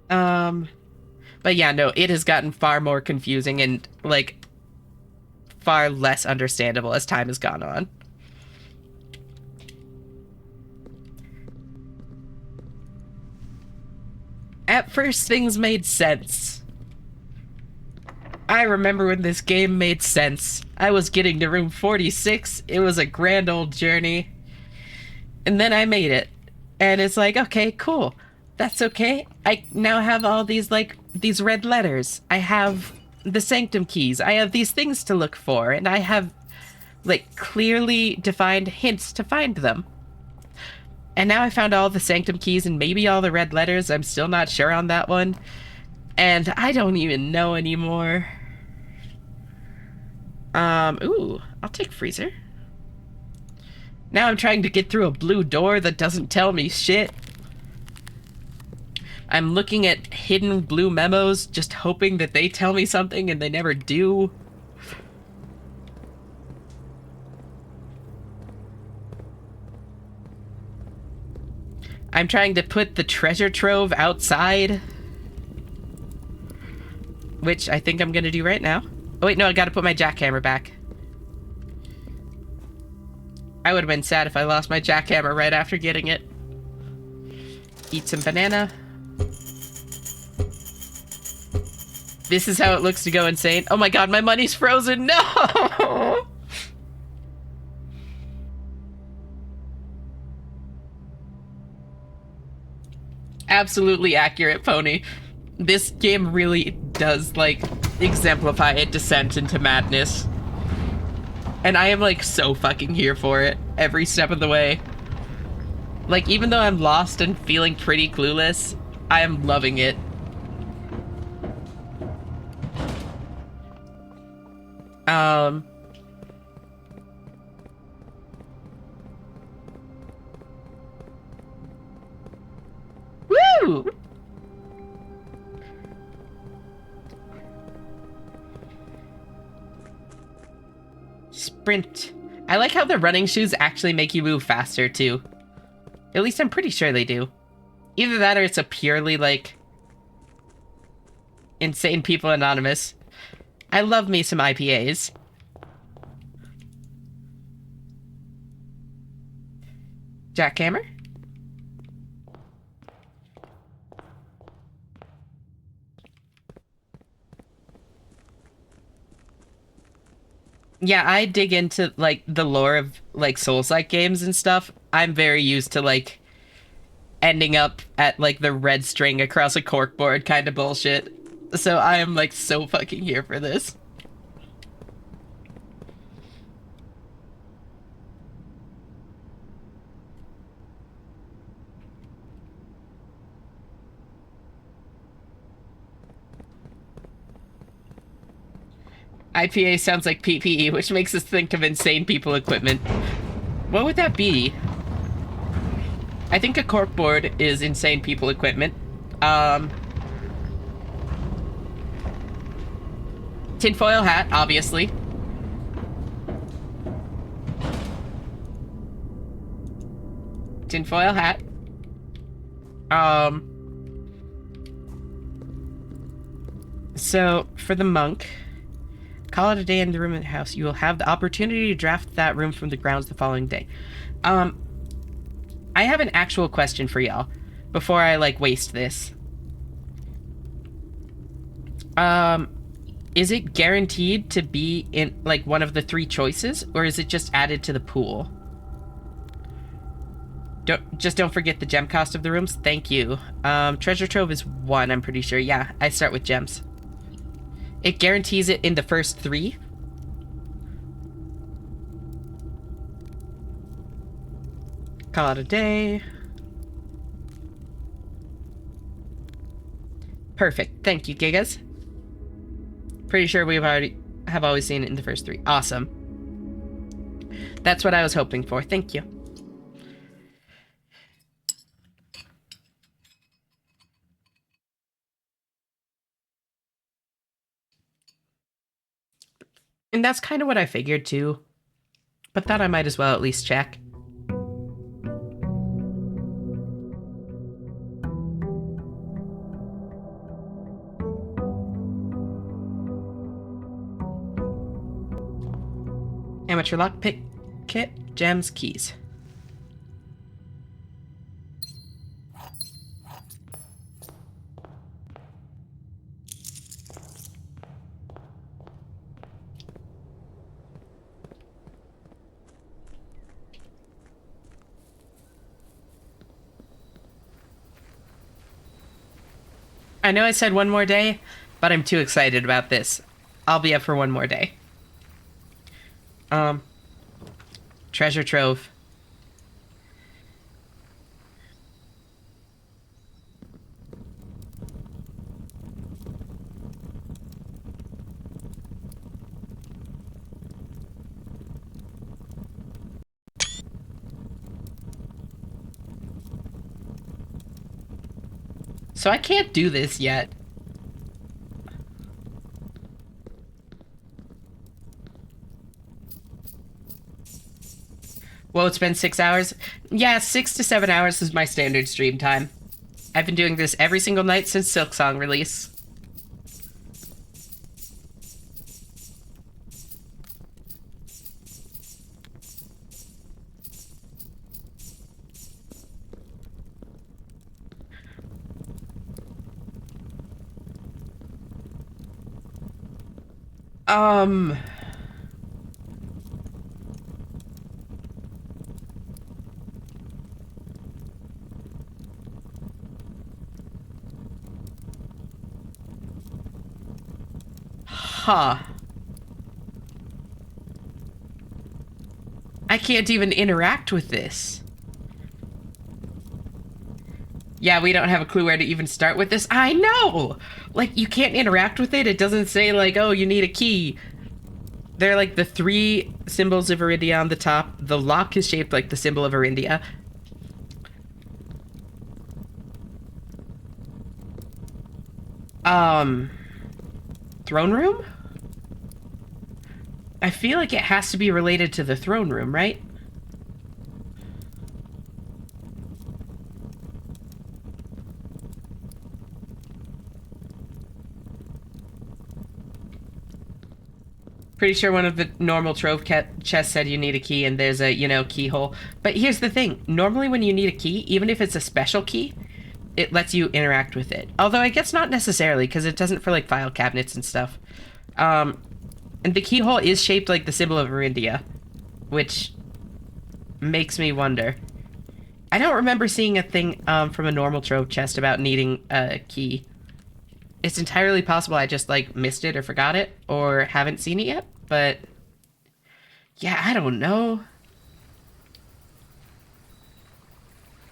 But yeah, no, it has gotten far more confusing and, like, far less understandable as time has gone on. At first, things made sense. I remember when this game made sense. I was getting to room 46. It was a grand old journey. And then I made it. And it's like, okay, cool. That's okay. I now have all these, like, these red letters. I have the sanctum keys. I have these things to look for, and I have, like, clearly defined hints to find them. And now I found all the sanctum keys and maybe all the red letters. I'm still not sure on that one. And I don't even know anymore. Ooh, I'll take freezer. Now I'm trying to get through a blue door that doesn't tell me shit. I'm looking at hidden blue memos, just hoping that they tell me something, and they never do. I'm trying to put the treasure trove outside, which I think I'm gonna do right now. Oh wait, no, I gotta put my jackhammer back. I would have been sad if I lost my jackhammer right after getting it. Eat some banana. This is how it looks to go insane. Oh my god, my money's frozen. No! Absolutely accurate, Pony. This game really does, like, exemplify a descent into madness. And I am, like, so fucking here for it every step of the way. Like, even though I'm lost and feeling pretty clueless, I am loving it. Woo! Sprint. I like how the running shoes actually make you move faster, too. At least I'm pretty sure they do. Either that or it's a purely, like, Insane People Anonymous. I love me some IPAs. Jackhammer? Yeah, I dig into, like, the lore of, like, Souls-like games and stuff. I'm very used to, like, ending up at, like, the red string across a corkboard kind of bullshit. So I am, like, so fucking here for this. IPA sounds like PPE, which makes us think of Insane People equipment. What would that be? I think a corkboard is Insane People equipment. Tinfoil hat, obviously. Tinfoil hat. So, for the monk, call it a day in the room in the house. You will have the opportunity to draft that room from the grounds the following day. I have an actual question for y'all before I, like, waste this. Is it guaranteed to be in, like, one of the 3 choices, or is it just added to the pool? Don't forget the gem cost of the rooms. Thank you. Treasure trove is 1, I'm pretty sure. Yeah, I start with gems. It guarantees it in the first 3. Call it a day. Perfect. Thank you, Gigas. Pretty sure we have always seen it in the first 3. Awesome. That's what I was hoping for. Thank you. And that's kind of what I figured too. But thought I might as well at least check. Amateur lockpick kit, gems, keys. I know I said one more day, but I'm too excited about this. I'll be up for one more day. Um, treasure trove. So I can't do this yet. Well, it's been 6 hours. Yeah, 6 to 7 hours is my standard stream time. I've been doing this every single night since Silksong release. Um... Huh. I can't even interact with this. Yeah, we don't have a clue where to even start with this. I know! Like, you can't interact with it. It doesn't say, like, oh, you need a key. They're like the 3 symbols of Arindia on the top. The lock is shaped like the symbol of Arindia. Throne room? I feel like it has to be related to the throne room, right? Pretty sure one of the normal trove chests said you need a key and there's a, keyhole. But here's the thing. Normally when you need a key, even if it's a special key, it lets you interact with it. Although I guess not necessarily, because it doesn't for, like, file cabinets and stuff. And the keyhole is shaped like the symbol of Arindia, which makes me wonder. I don't remember seeing a thing from a normal trove chest about needing a key. It's entirely possible I just, like, missed it or forgot it or haven't seen it yet, but yeah, I don't know.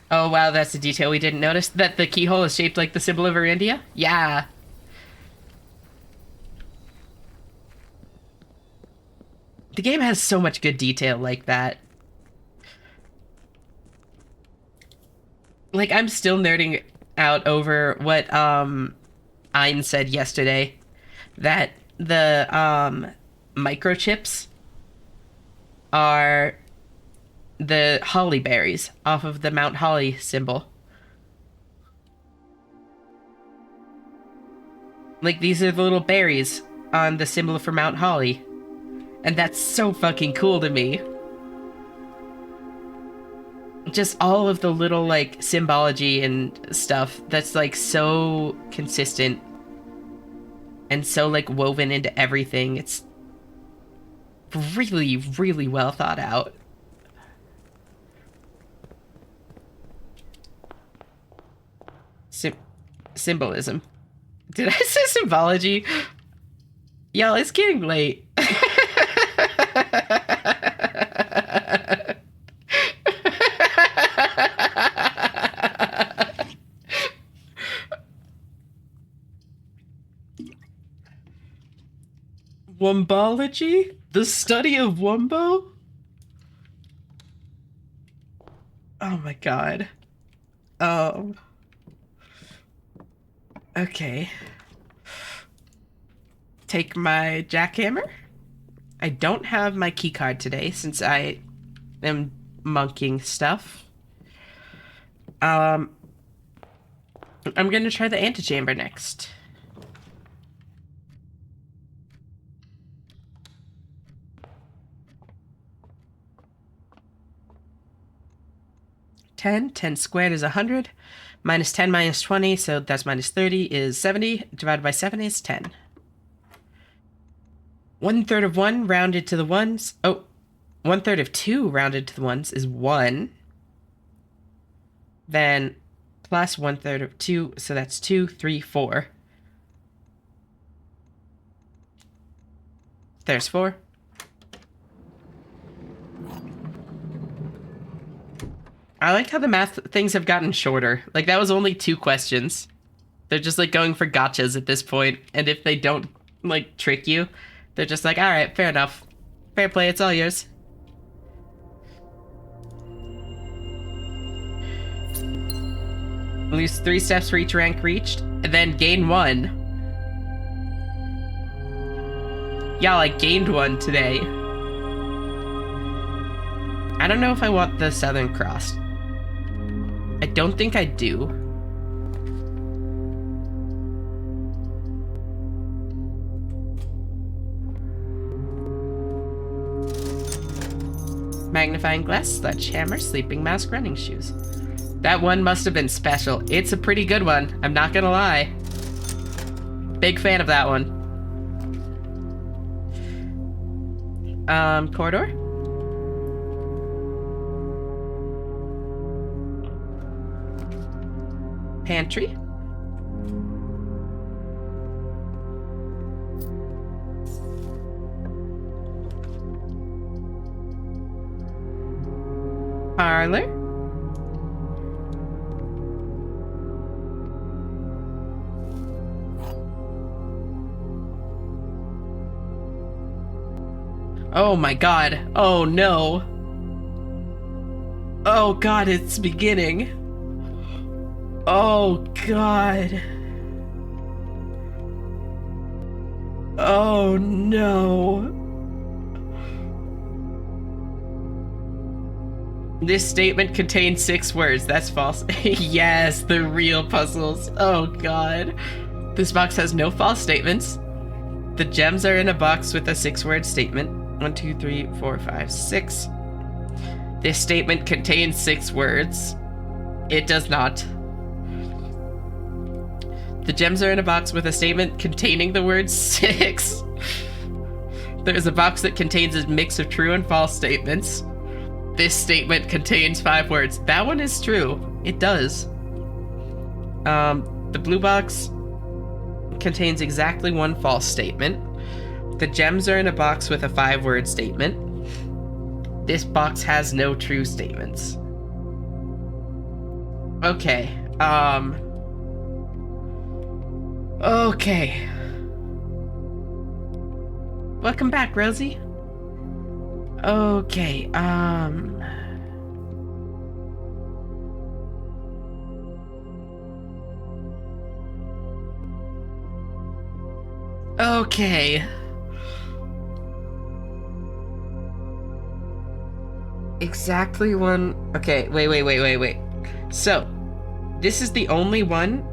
Oh, wow, that's a detail we didn't notice. That the keyhole is shaped like the symbol of Arindia? Yeah. The game has so much good detail like that. Like, I'm still nerding out over what, Ein said yesterday. That the, microchips are the holly berries off of the Mount Holly symbol. Like, these are the little berries on the symbol for Mount Holly. And that's so fucking cool to me. Just all of the little, like, symbology and stuff that's, like, so consistent and so, like, woven into everything. It's really, really well thought out. Symbolism. Did I say symbology? Y'all, it's getting late. Wombology? The study of Wumbo? Oh my god. Um. Okay. Take my jackhammer. I don't have my keycard today since I am monking stuff. I'm gonna try the antechamber next. Ten squared is 100. Minus 10 minus 20, so that's minus 30 is 70. Divided by 7 is 10. 1/3 of 1 rounded to the ones. Oh, 1/3 of 2 rounded to the ones is 1. Then plus 1/3 of 2, so that's 2, 3, 4. There's 4. I like how the math things have gotten shorter. Like, that was only 2 questions. They're just, like, going for gotchas at this point, and if they don't, like, trick you, they're just like, alright, fair enough. Fair play, it's all yours. Lose 3 steps for each rank reached, and then gain 1. Y'all, I gained 1 today. I don't know if I want the Southern Cross. I don't think I do. Magnifying glass, sledgehammer, sleeping mask, running shoes. That one must have been special. It's a pretty good one, I'm not gonna lie. Big fan of that one. Corridor? Pantry? Parlor? Oh my god. Oh no. Oh god, it's beginning. Oh god. Oh no. This statement contains 6 words. That's false. Yes, the real puzzles. Oh god. This box has no false statements. The gems are in a box with a 6-word statement. 1, 2, 3, 4, 5, 6. This statement contains 6 words. It does not. The gems are in a box with a statement containing the word 6. There's a box that contains a mix of true and false statements. This statement contains 5 words. That one is true. It does. The blue box contains exactly 1 false statement. The gems are in a box with a 5-word statement. This box has no true statements. Okay, okay. Welcome back, Rosie. Okay, okay. Exactly 1. Okay, wait. So, this is the only one.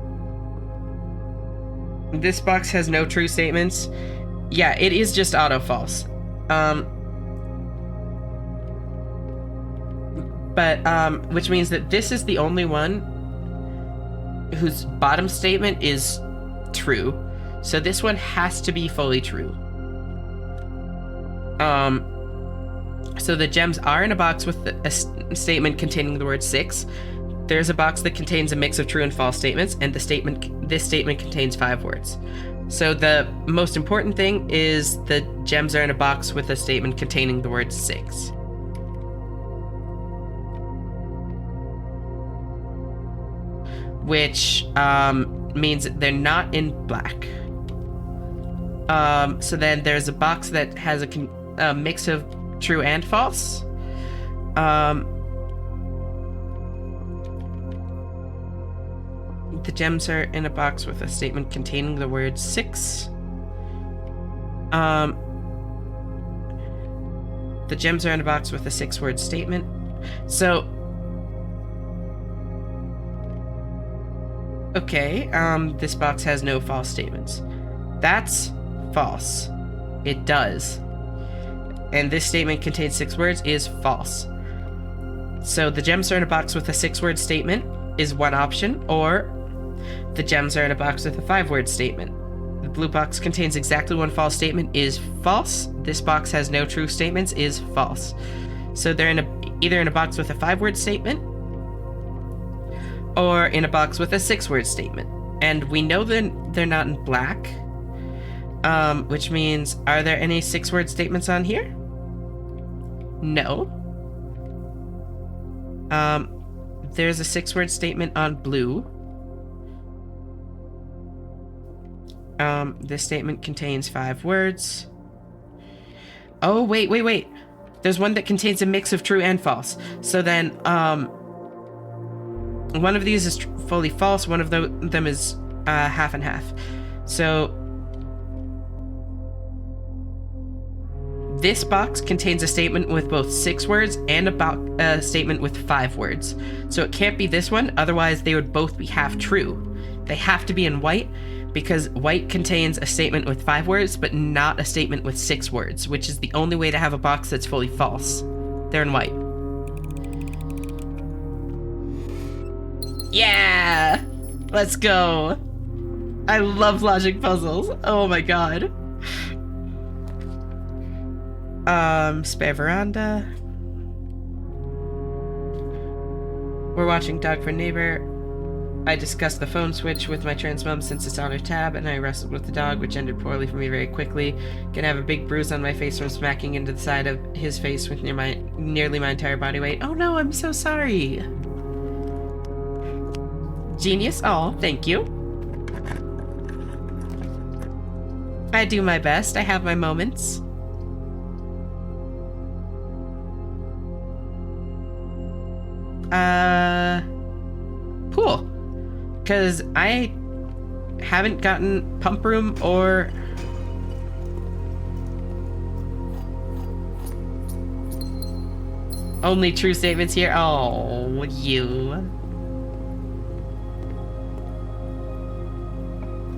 This box has no true statements. Yeah, it is just auto false. Which means that this is the only one whose bottom statement is true. So this one has to be fully true. So the gems are in a box with a statement containing the word 6. There's a box that contains a mix of true and false statements, and this statement contains 5 words. So the most important thing is the gems are in a box with a statement containing the word 6. Which means they're not in black. So then there's a box that has a mix of true and false. The gems are in a box with a statement containing the word 6. The gems are in a box with a 6-word statement. So, okay, this box has no false statements. That's false. It does. And this statement contains 6 words is false. So the gems are in a box with a 6-word statement is one option, or the gems are in a box with a 5-word statement. The blue box contains exactly 1 false statement is false. This box has no true statements is false. So they're either in a box with a 5-word statement, or in a box with a 6-word statement. And we know they're not in black, which means, are there any 6-word statements on here? No. There's a 6-word statement on blue. This statement contains 5 words. Oh, wait. There's one that contains a mix of true and false. So then, one of these is fully false, one of them is half and half. So this box contains a statement with both 6 words and a statement with 5 words. So it can't be this one, otherwise they would both be half true. They have to be in white, because white contains a statement with 5 words, but not a statement with 6 words, which is the only way to have a box that's fully false. They're in white. Yeah! Let's go! I love logic puzzles. Oh my god. Spare veranda. We're watching Dog for Neighbor. I discussed the phone switch with my trans mom since it's on her tab, and I wrestled with the dog, which ended poorly for me very quickly. Gonna have a big bruise on my face from smacking into the side of his face with nearly my entire body weight. Oh no, I'm so sorry. Genius. Oh, thank you. I do my best. I have my moments. Cool. Because I haven't gotten pump room or... Only true statements here. Oh, you.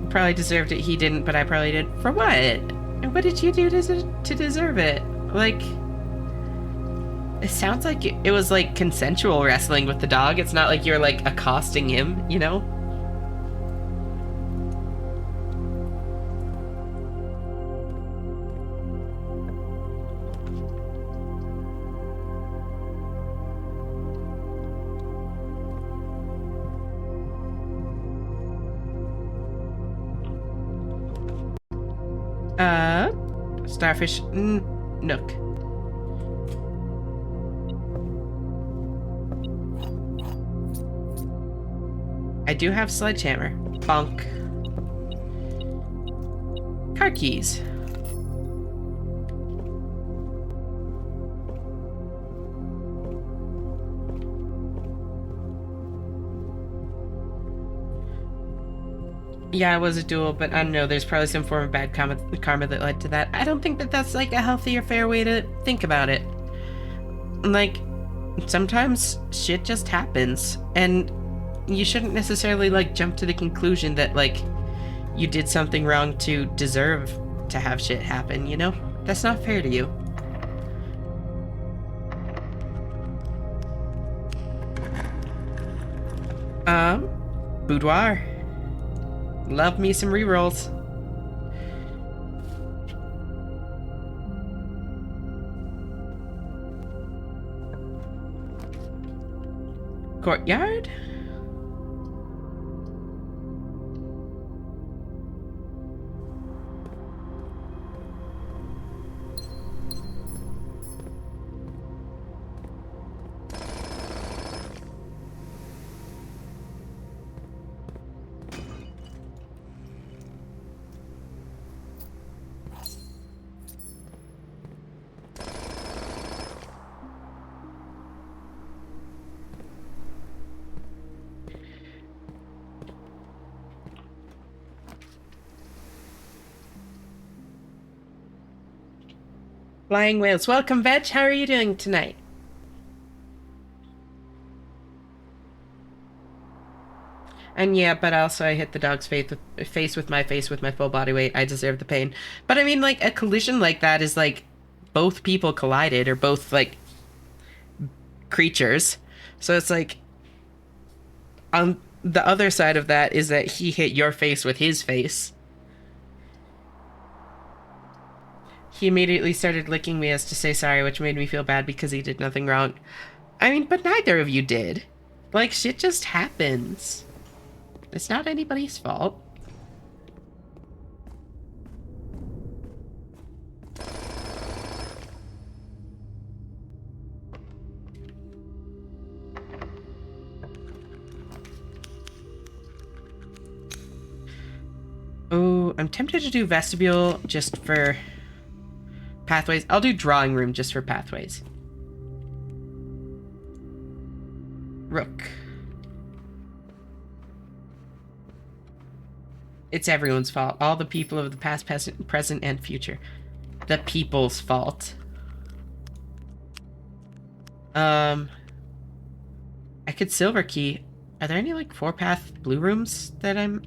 Probably deserved it. He didn't, but I probably did. For what? And what did you do to deserve it? Like... It sounds like it was like consensual wrestling with the dog. It's not like you're like accosting him, you know? Starfish Nook. I do have sledgehammer. Bonk. Car keys. Yeah, it was a duel, but I don't know, there's probably some form of bad karma that led to that. I don't think that that's like a healthy or fair way to think about it. Like, sometimes shit just happens, and you shouldn't necessarily like jump to the conclusion that like you did something wrong to deserve to have shit happen, you know? That's not fair to you. Boudoir. Love me some rerolls. Courtyard? Flying whales. Welcome, Veg. How are you doing tonight? And yeah, but also I hit the dog's face with my full body weight. I deserve the pain. But I mean, like, a collision like that is like both people collided, or both like creatures. So it's like, on the other side of that is that he hit your face with his face. He immediately started licking me as to say sorry, which made me feel bad because he did nothing wrong. I mean, but neither of you did. Like, shit just happens. It's not anybody's fault. Oh, I'm tempted to do vestibule just for pathways. I'll do drawing room just for pathways. Rook. It's everyone's fault. All the people of the past, present, and future. The people's fault. I could silver key. Are there any, like, 4-path blue rooms that I'm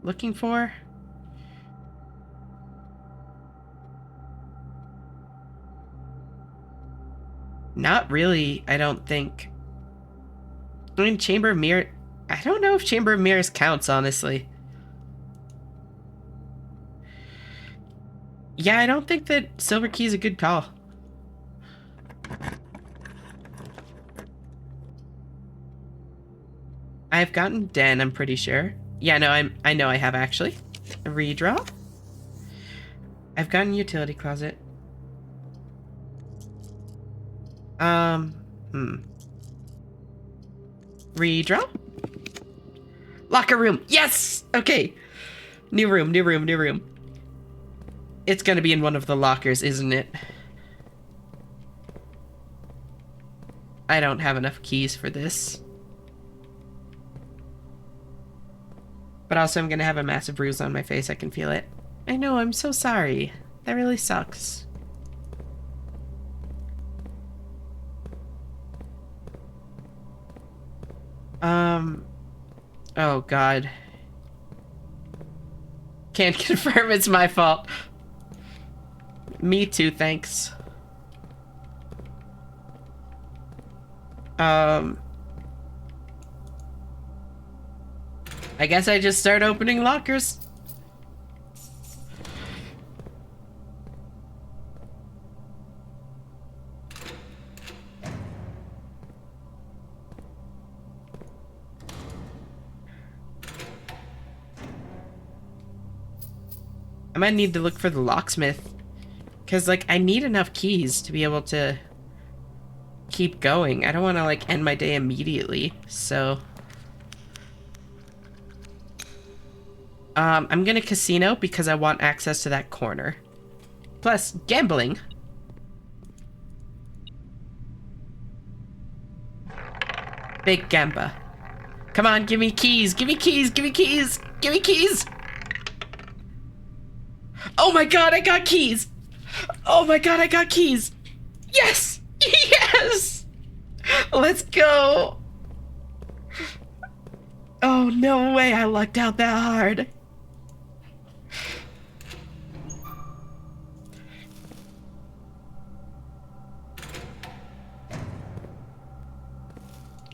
looking for? Not really, I don't think. I mean, Chamber of Mirror... I don't know if Chamber of Mirrors counts, honestly. Yeah, I don't think that silver key is a good call. I've gotten Den, I'm pretty sure. Yeah, no, I know I have actually. A redraw. I've gotten utility closet. Redraw. Locker room. Yes. Okay. New room. New room. New room. It's gonna be in one of the lockers, isn't it? I don't have enough keys for this. But also I'm gonna have a massive bruise on my face. I can feel it. I know, I'm so sorry. That really sucks. Oh god. Can't confirm it's my fault. Me too, thanks. I guess I just start opening lockers. I might need to look for the locksmith. Because, like, I need enough keys to be able to keep going. I don't want to, like, end my day immediately, so... I'm gonna casino because I want access to that corner. Plus, gambling. Big Gamba. Come on, give me keys, give me keys, give me keys, give me keys! Oh my god, I got keys! Oh my god, I got keys! Yes! Yes! Let's go! Oh, no way I lucked out that hard.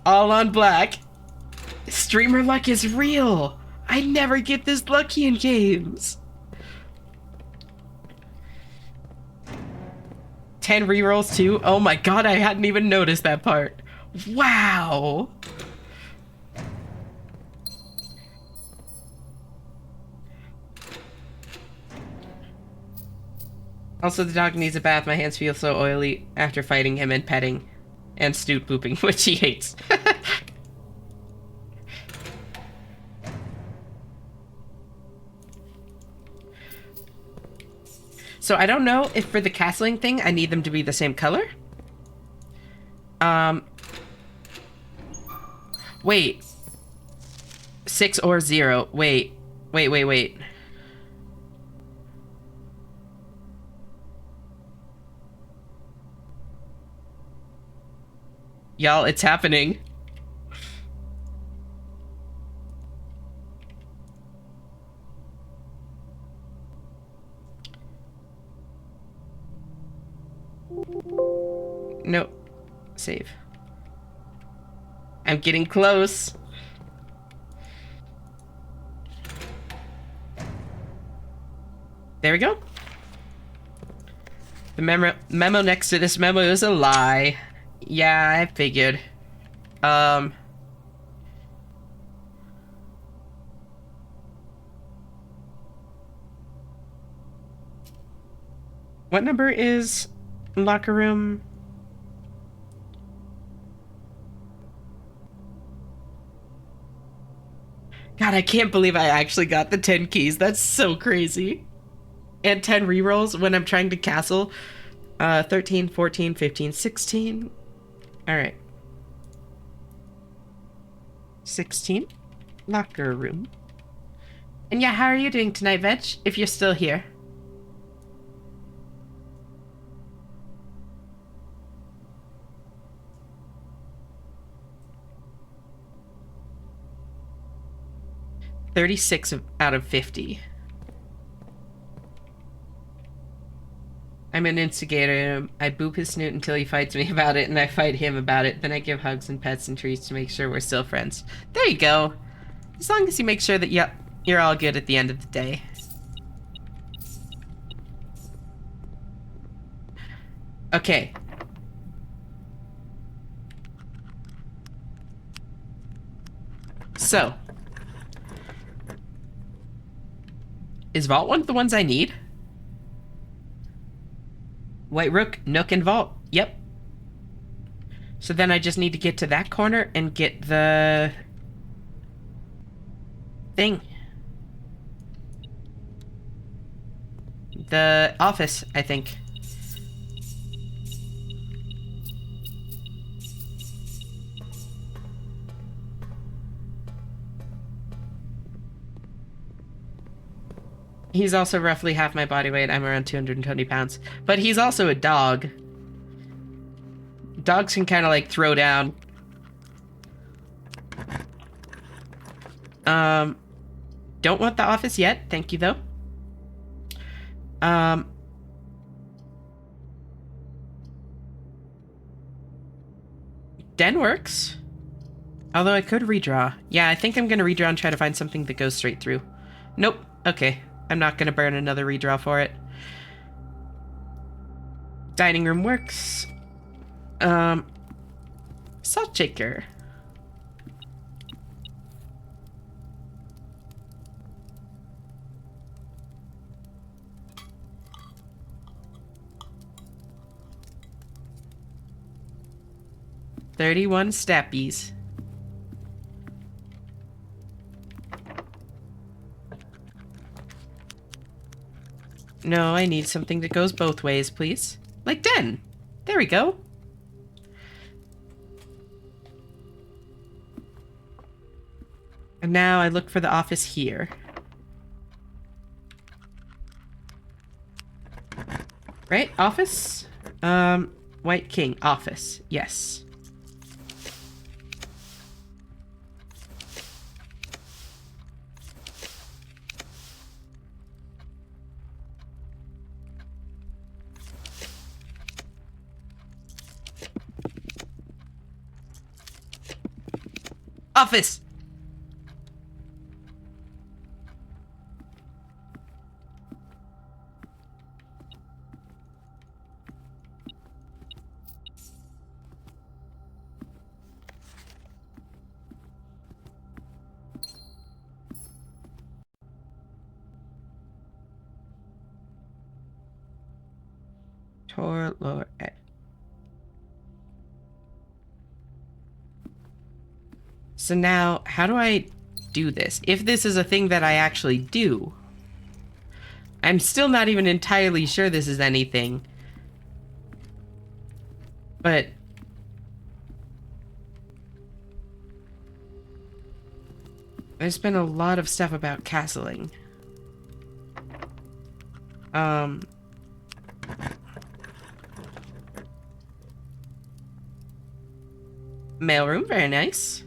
All on black. Streamer luck is real. I never get this lucky in games. 10 rerolls too? Oh my god, I hadn't even noticed that part. Wow. Also, the dog needs a bath. My hands feel so oily after fighting him and petting. And snoot pooping, which he hates. So I don't know if for the castling thing I need them to be the same color. Wait. 6 or 0. Wait. Wait. Y'all, it's happening. Nope. Save. I'm getting close. There we go. The memo next to this memo is a lie. Yeah, I figured. What number is locker room? God, I can't believe I actually got the 10 keys. That's so crazy. And 10 rerolls when I'm trying to castle. 13, 14, 15, 16. All right. 16. Locker room. And yeah, how are you doing tonight, Veg? If you're still here. $36 out of 50. I'm an instigator. I boop his snoot until he fights me about it, and I fight him about it. Then I give hugs and pets and treats to make sure we're still friends. There you go. As long as you make sure that, yep, you're all good at the end of the day. Okay. So. Is Vault one of the ones I need? White Rook, Nook, and Vault. Yep. So then I just need to get to that corner and get the thing. The office, I think. He's also roughly half my body weight. I'm around 220 pounds. But he's also a dog. Dogs can kind of like throw down. Don't want the office yet. Thank you, though. Den works. Although I could redraw. Yeah, I think I'm going to redraw and try to find something that goes straight through. Nope. Okay. I'm not going to burn another redraw for it. Dining room works. Salt shaker. $31 stappies. No, I need something that goes both ways, please. Like Den. There we go. And now I look for the office here. Right? Office? White King. Office. Yes. Office! Tor lower A. So now, how do I do this? If this is a thing that I actually do. I'm still not even entirely sure this is anything. But there's been a lot of stuff about castling. Mailroom, very nice.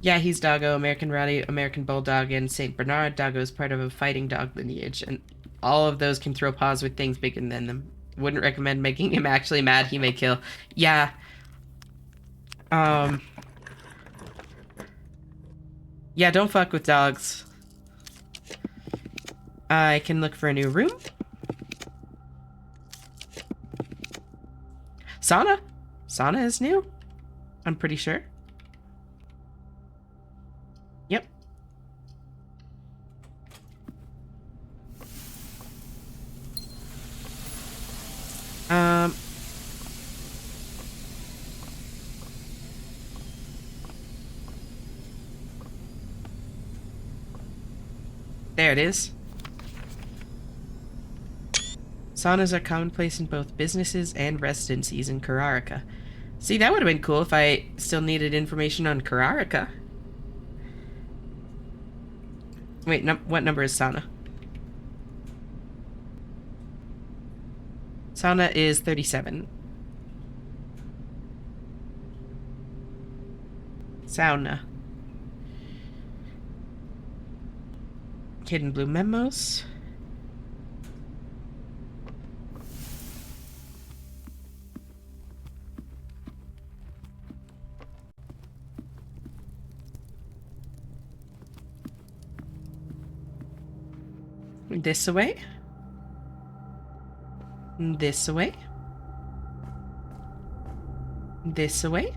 Yeah, he's Doggo, American Rowdy, American Bulldog, and St. Bernard. Doggo is part of a fighting dog lineage, and all of those can throw paws with things bigger than them. Wouldn't recommend making him actually mad. He may kill. Yeah. Yeah, don't fuck with dogs. I can look for a new room. Sauna? Sauna is new? I'm pretty sure. Yep. Um... There it is. Saunas are commonplace in both businesses and residencies in Kararika. See, that would have been cool if I still needed information on Kararika. Wait, what number is sauna? Sauna is 37. Sauna. Hidden blue memos. This away. This away. This away.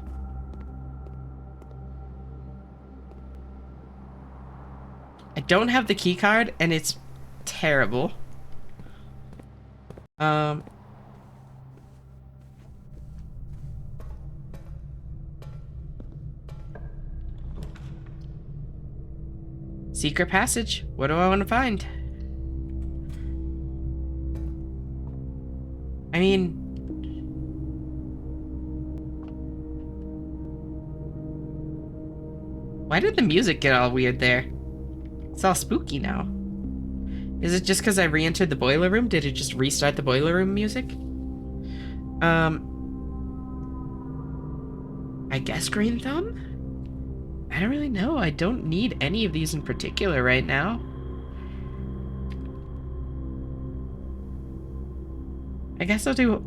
I don't have the key card, and it's terrible. Secret passage. What do I want to find? I mean... Why did the music get all weird there? It's all spooky now. Is it just because I re-entered the boiler room? Did it just restart the boiler room music? I guess Green Thumb? I don't really know. I don't need any of these in particular right now. I guess I'll do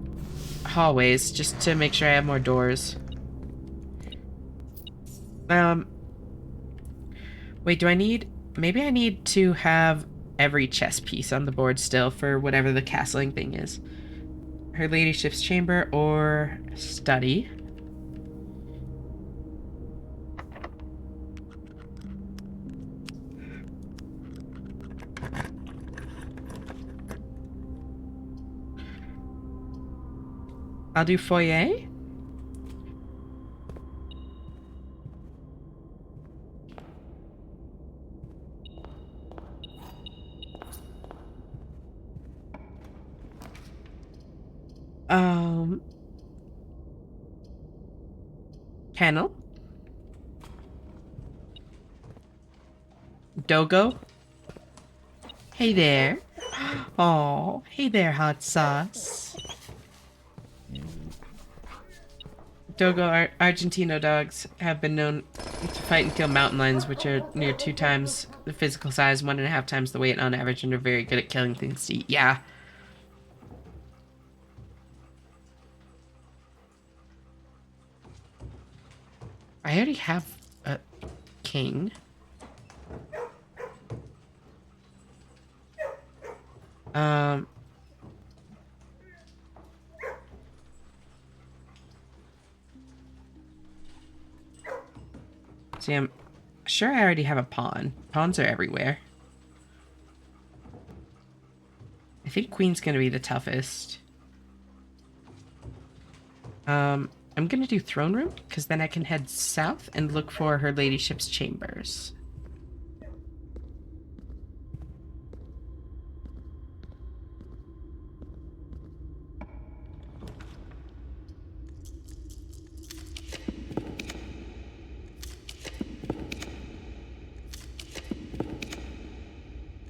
hallways just to make sure I have more doors. Wait, do I need... Maybe I need to have every chess piece on the board still for whatever the castling thing is. Her Ladyship's chamber or study. I'll do foyer. Kennel. Dogo. Hey there. Oh, hey there, hot sauce. Dogo Argentino dogs have been known to fight and kill mountain lions, which are near 2 times the physical size, 1.5 times the weight on average, and are very good at killing things to eat. Yeah. I already have a king. See, I'm sure I already have a pawn. Pawns are everywhere. I think queen's gonna be the toughest. I'm gonna do throne room, because then I can head south and look for her ladyship's chambers.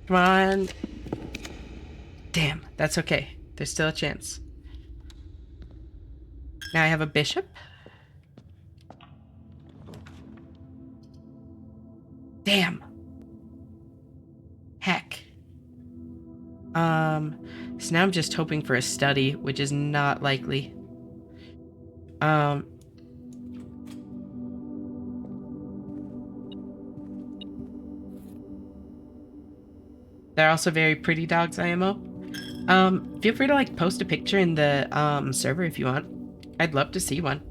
Come on. Damn, that's okay. There's still a chance. Now I have a bishop. Damn. Heck. So now I'm just hoping for a study, which is not likely. They're also very pretty dogs, IMO. Feel free to, like, post a picture in the, server if you want. I'd love to see one.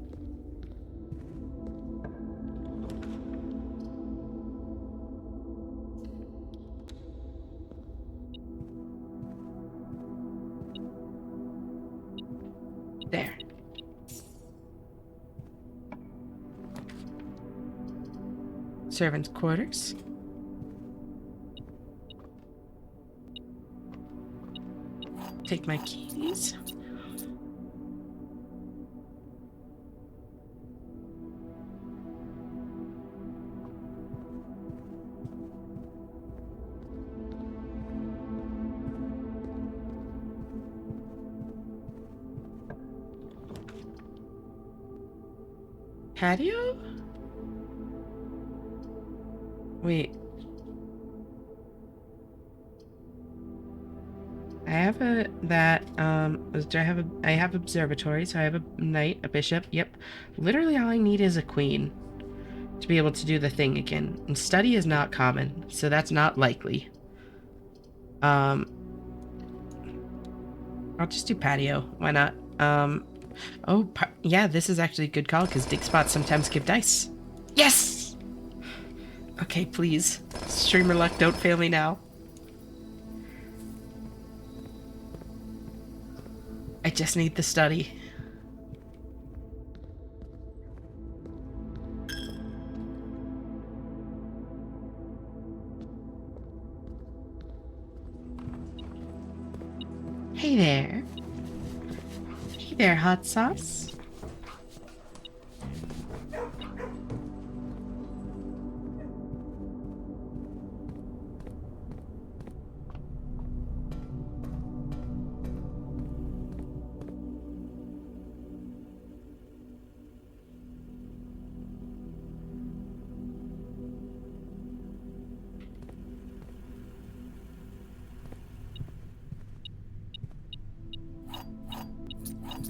There. Servants' quarters. Take my keys. Patio? Wait. I have I have observatory, so I have a knight, a bishop, yep. Literally all I need is a queen to be able to do the thing again. And study is not common, so that's not likely. I'll just do patio. Why not? Yeah, this is actually a good call because dig spots sometimes give dice. Yes! Okay, please. Streamer luck, don't fail me now. I just need the study. Hey there. Hey there, hot sauce.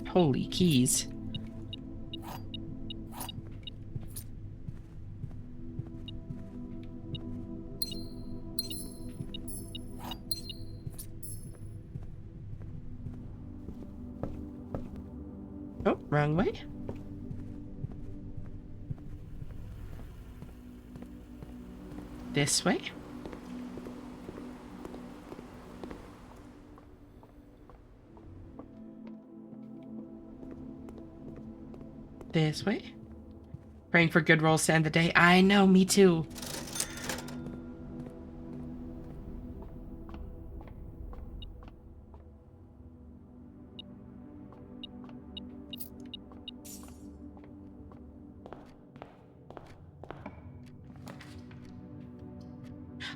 Holy keys. Oh, wrong way. This way. This way. Praying for good rolls to end the day. I know, me too.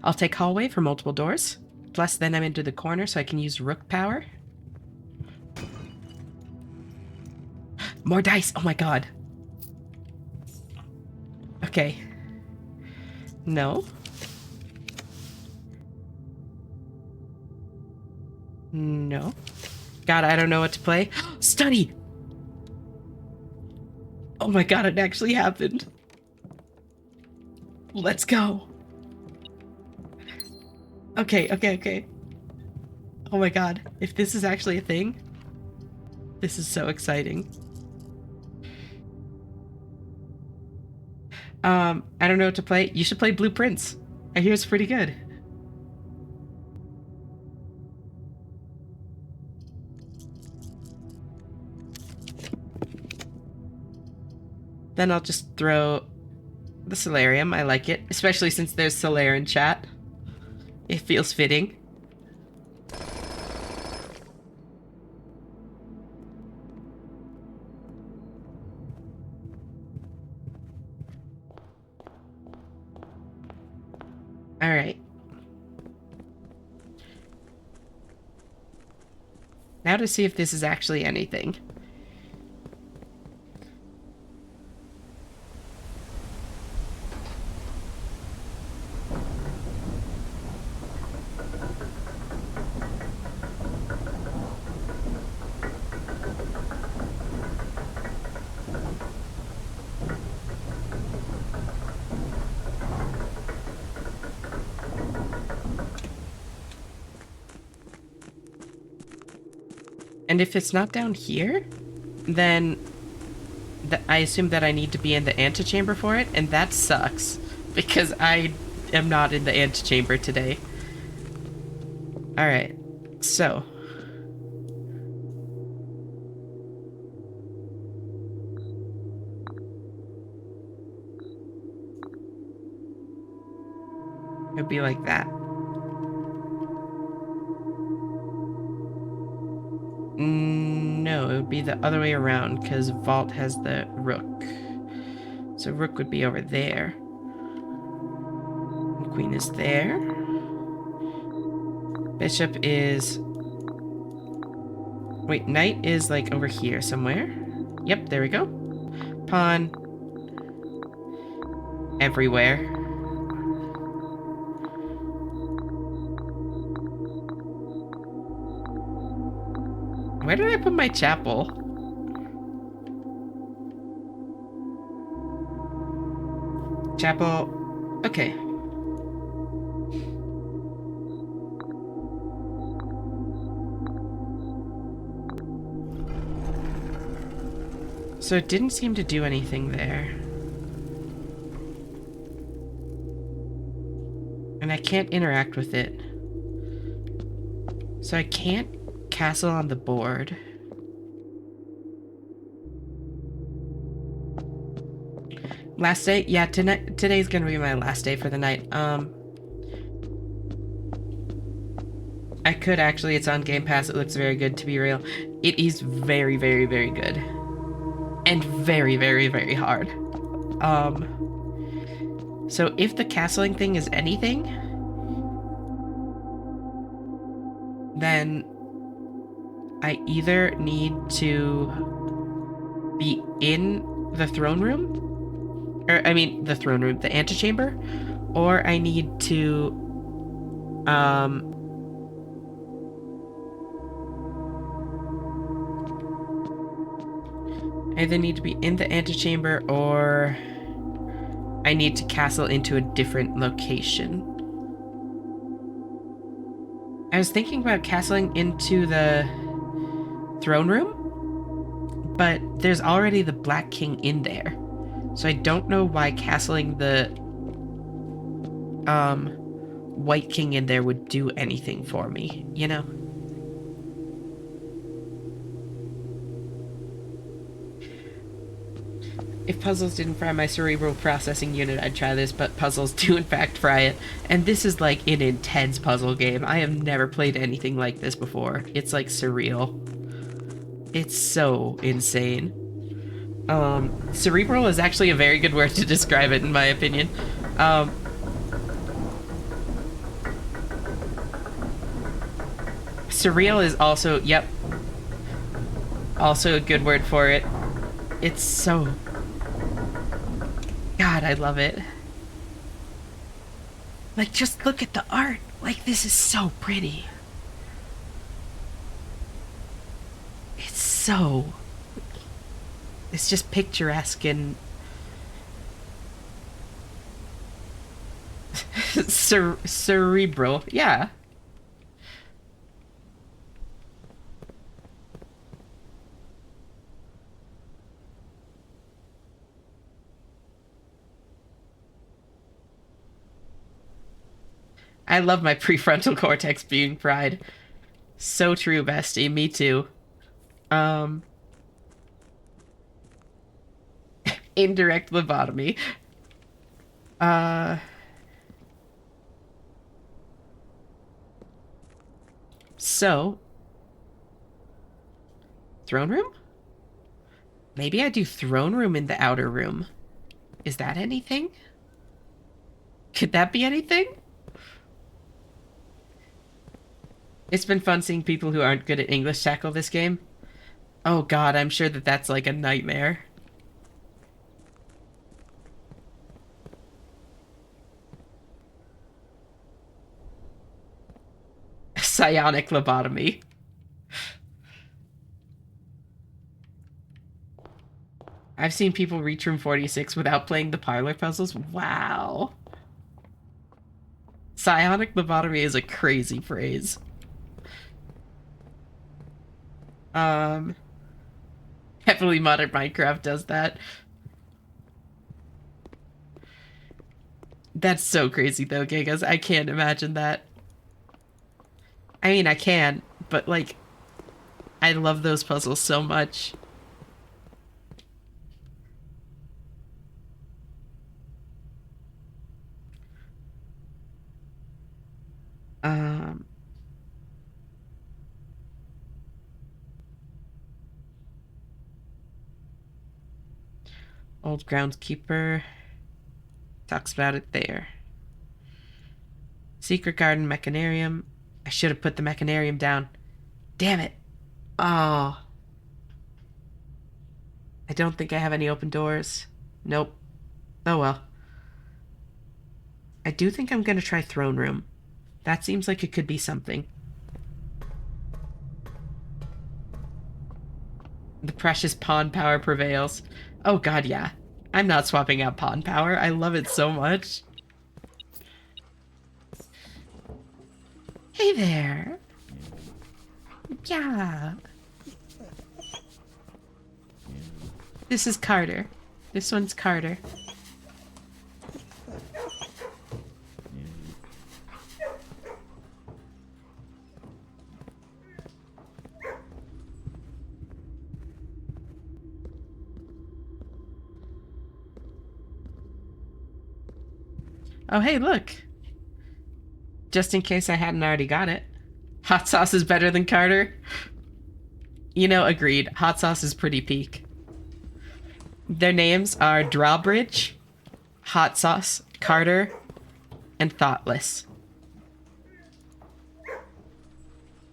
I'll take hallway for multiple doors. Plus, then I'm into the corner so I can use rook power. More dice! Oh my god. Okay. No. No. God, I don't know what to play. Study! Oh my god, it actually happened. Let's go. Okay. Oh my god, if this is actually a thing, this is so exciting. I don't know what to play. You should play Blueprints. I hear it's pretty good. Then I'll just throw the Solarium. I like it, especially since there's Solaire in chat. It feels fitting. All right. Now to see if this is actually anything. And if it's not down here, then I assume that I need to be in the antechamber for it, and that sucks because I am not in the antechamber today. All right, so it'd be like that. No, it would be the other way around because vault has the rook. So rook would be over there. And queen is there. Bishop is... Wait, knight is like over here somewhere. Yep, there we go. Pawn. Everywhere. Where did I put my chapel? Chapel. Okay. So it didn't seem to do anything there. And I can't interact with it. So I can't castle on the board. Last day? Yeah, today's gonna be my last day for the night. I could actually, it's on Game Pass, it looks very good to be real. It is very, very, very good. And very, very, very hard. So if the castling thing is anything, then I either need to be in the throne room, or I mean the throne room, the antechamber, or I need to I either need to be in the antechamber or I need to castle into a different location. I was thinking about castling into the throne room, but there's already the Black King in there. So I don't know why castling the White King in there would do anything for me, you know? If puzzles didn't fry my cerebral processing unit, I'd try this, but puzzles do in fact fry it. And this is like an intense puzzle game. I have never played anything like this before. It's like surreal. It's so insane. Cerebral is actually a very good word to describe it, in my opinion. Surreal is also, yep, also a good word for it. It's so... God, I love it. Like, just look at the art. Like, this is so pretty. It's so... It's just picturesque and... cerebral, yeah. I love my prefrontal cortex being fried. So true, bestie. Me too. Um, Indirect lobotomy. Uh, so, throne room? Maybe I do throne room in the outer room. Is that anything? Could that be anything? It's been fun seeing people who aren't good at English tackle this game. Oh god, I'm sure that that's like a nightmare. Psionic lobotomy. I've seen people reach room 46 without playing the parlor puzzles. Wow. Psionic lobotomy is a crazy phrase. Heavily modded Minecraft does that. That's so crazy though, Gigas. I can't imagine that. I mean, I can, but like, I love those puzzles so much. Um, Old Groundskeeper talks about it there. Secret Garden Mechanarium. I should have put the Mechanarium down. Damn it. Oh, I don't think I have any open doors. Nope. Oh well. I do think I'm gonna try Throne Room. That seems like it could be something. The precious pawn power prevails. Oh god, yeah. I'm not swapping out pawn power. I love it so much. Hey there. Yeah. This is Carter. This one's Carter. Oh, hey, look. Just in case I hadn't already got it. Hot sauce is better than Carter. You know, agreed. Hot sauce is pretty peak. Their names are Drawbridge, Hot Sauce, Carter, and Thoughtless.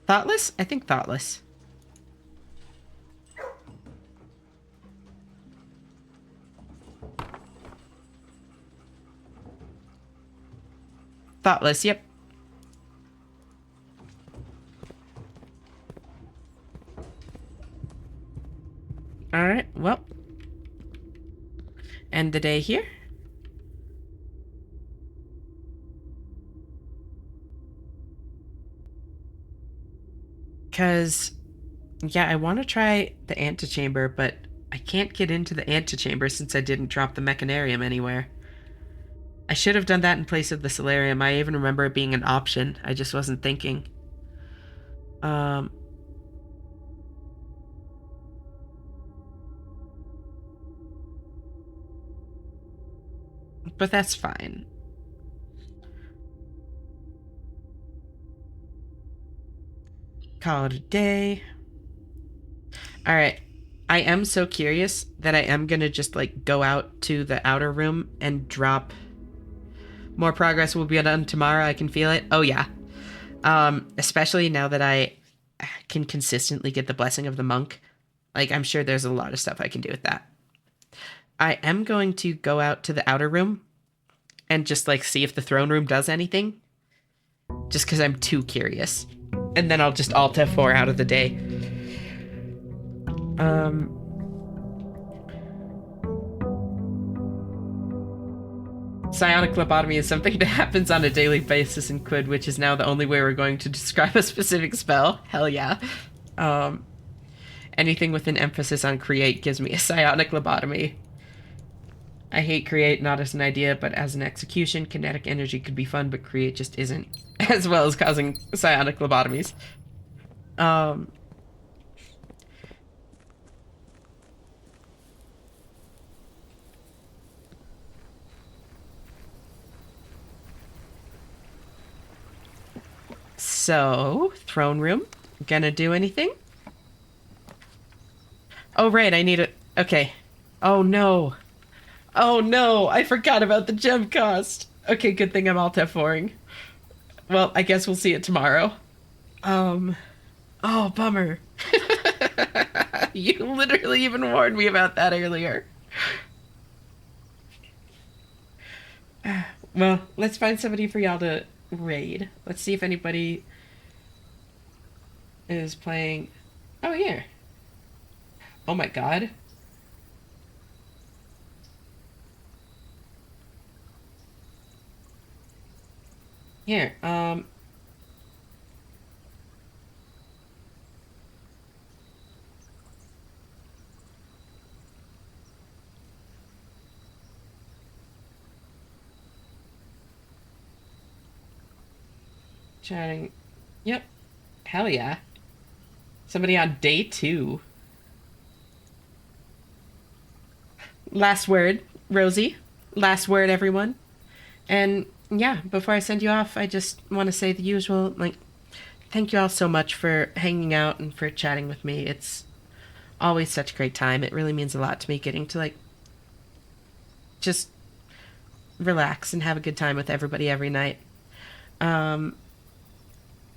Thoughtless? I think Thoughtless. Thoughtless, yep. Alright, well. End the day here. Because, yeah, I want to try the antechamber, but I can't get into the antechamber since I didn't drop the mechanarium anywhere. I should have done that in place of the solarium. I even remember it being an option. I just wasn't thinking. Um, but that's fine. Call it a day. All right. I am so curious that I am gonna just like go out to the outer room and drop. More progress will be done tomorrow. I can feel it. Oh yeah. Especially now that I can consistently get the blessing of the monk. Like I'm sure there's a lot of stuff I can do with that. I am going to go out to the outer room and just like see if the throne room does anything. Just because I'm too curious. And then I'll just alt F4 out of the day. Psionic lobotomy is something that happens on a daily basis in Quid, which is now the only way we're going to describe a specific spell. Hell yeah. Um, Anything with an emphasis on create gives me a psionic lobotomy. I hate create not as an idea, but as an execution. Kinetic energy could be fun, but create just isn't, as well as causing psionic lobotomies. So, throne room. Gonna do anything? Oh, right, I need it. Okay. Oh, no. Oh, no, I forgot about the gem cost. Okay, good thing I'm alt F4ing. Well, I guess we'll see it tomorrow. Um, oh, bummer. You literally even warned me about that earlier. Well, let's find somebody for y'all to raid. Let's see if anybody is playing. Oh, here. Oh my god. Here, Chatting. Yep. Hell yeah. Somebody on day 2. Last word, Rosie. Last word, everyone. And yeah, before I send you off, I just want to say the usual, like, thank you all so much for hanging out and for chatting with me. It's always such a great time. It really means a lot to me getting to, like, just relax and have a good time with everybody every night. Um,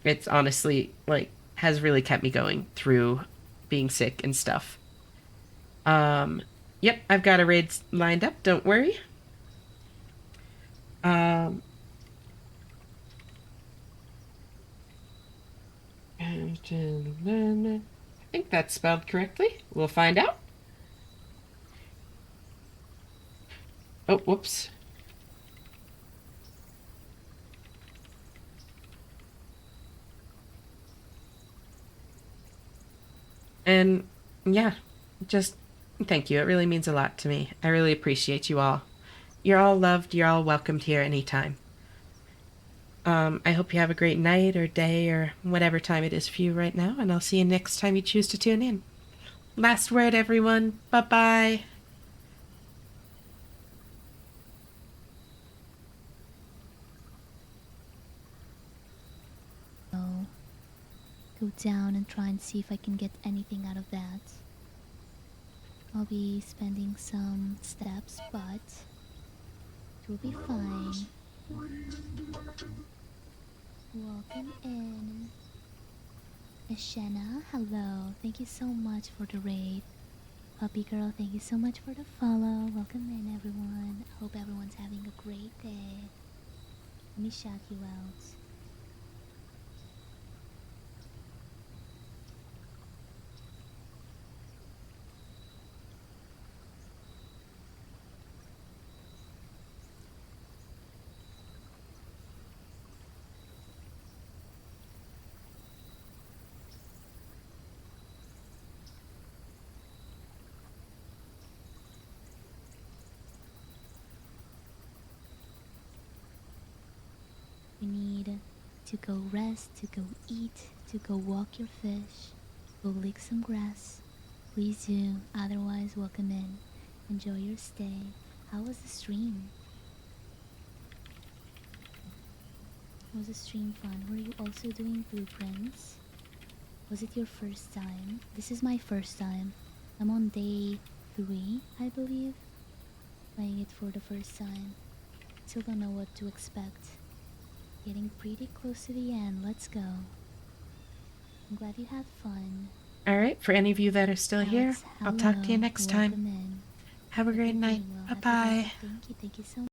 it's honestly, like, has really kept me going through being sick and stuff. Um, yep, I've got a raid lined up, don't worry. Um, I think that's spelled correctly. We'll find out. Oh, whoops. And yeah, just thank you. It really means a lot to me. I really appreciate you all. You're all loved. You're all welcomed here anytime. I hope you have a great night or day or whatever time it is for you right now, and I'll see you next time you choose to tune in. Last word, everyone. Bye bye. So, go down and try and see if I can get anything out of that. I'll be spending some steps, but it will be fine. Welcome in. Ashena, hello. Thank you so much for the raid. Puppy girl, thank you so much for the follow. Welcome in, everyone. I hope everyone's having a great day. Let me shout you out. We need to go rest, to go eat, to go walk your fish, go lick some grass. Please do, otherwise welcome in. Enjoy your stay. How was the stream? Was the stream fun? Were you also doing blueprints? Was it your first time? This is my first time. I'm on day 3, I believe. Playing it for the first time. Still don't know what to expect. Getting pretty close to the end. Let's go. I'm glad you had fun. All right, for any of you that are still here, Alex, I'll talk to you hello. next Welcome time. in. Have a Hope great you're night. doing well. Bye Happy bye. birthday. Thank you so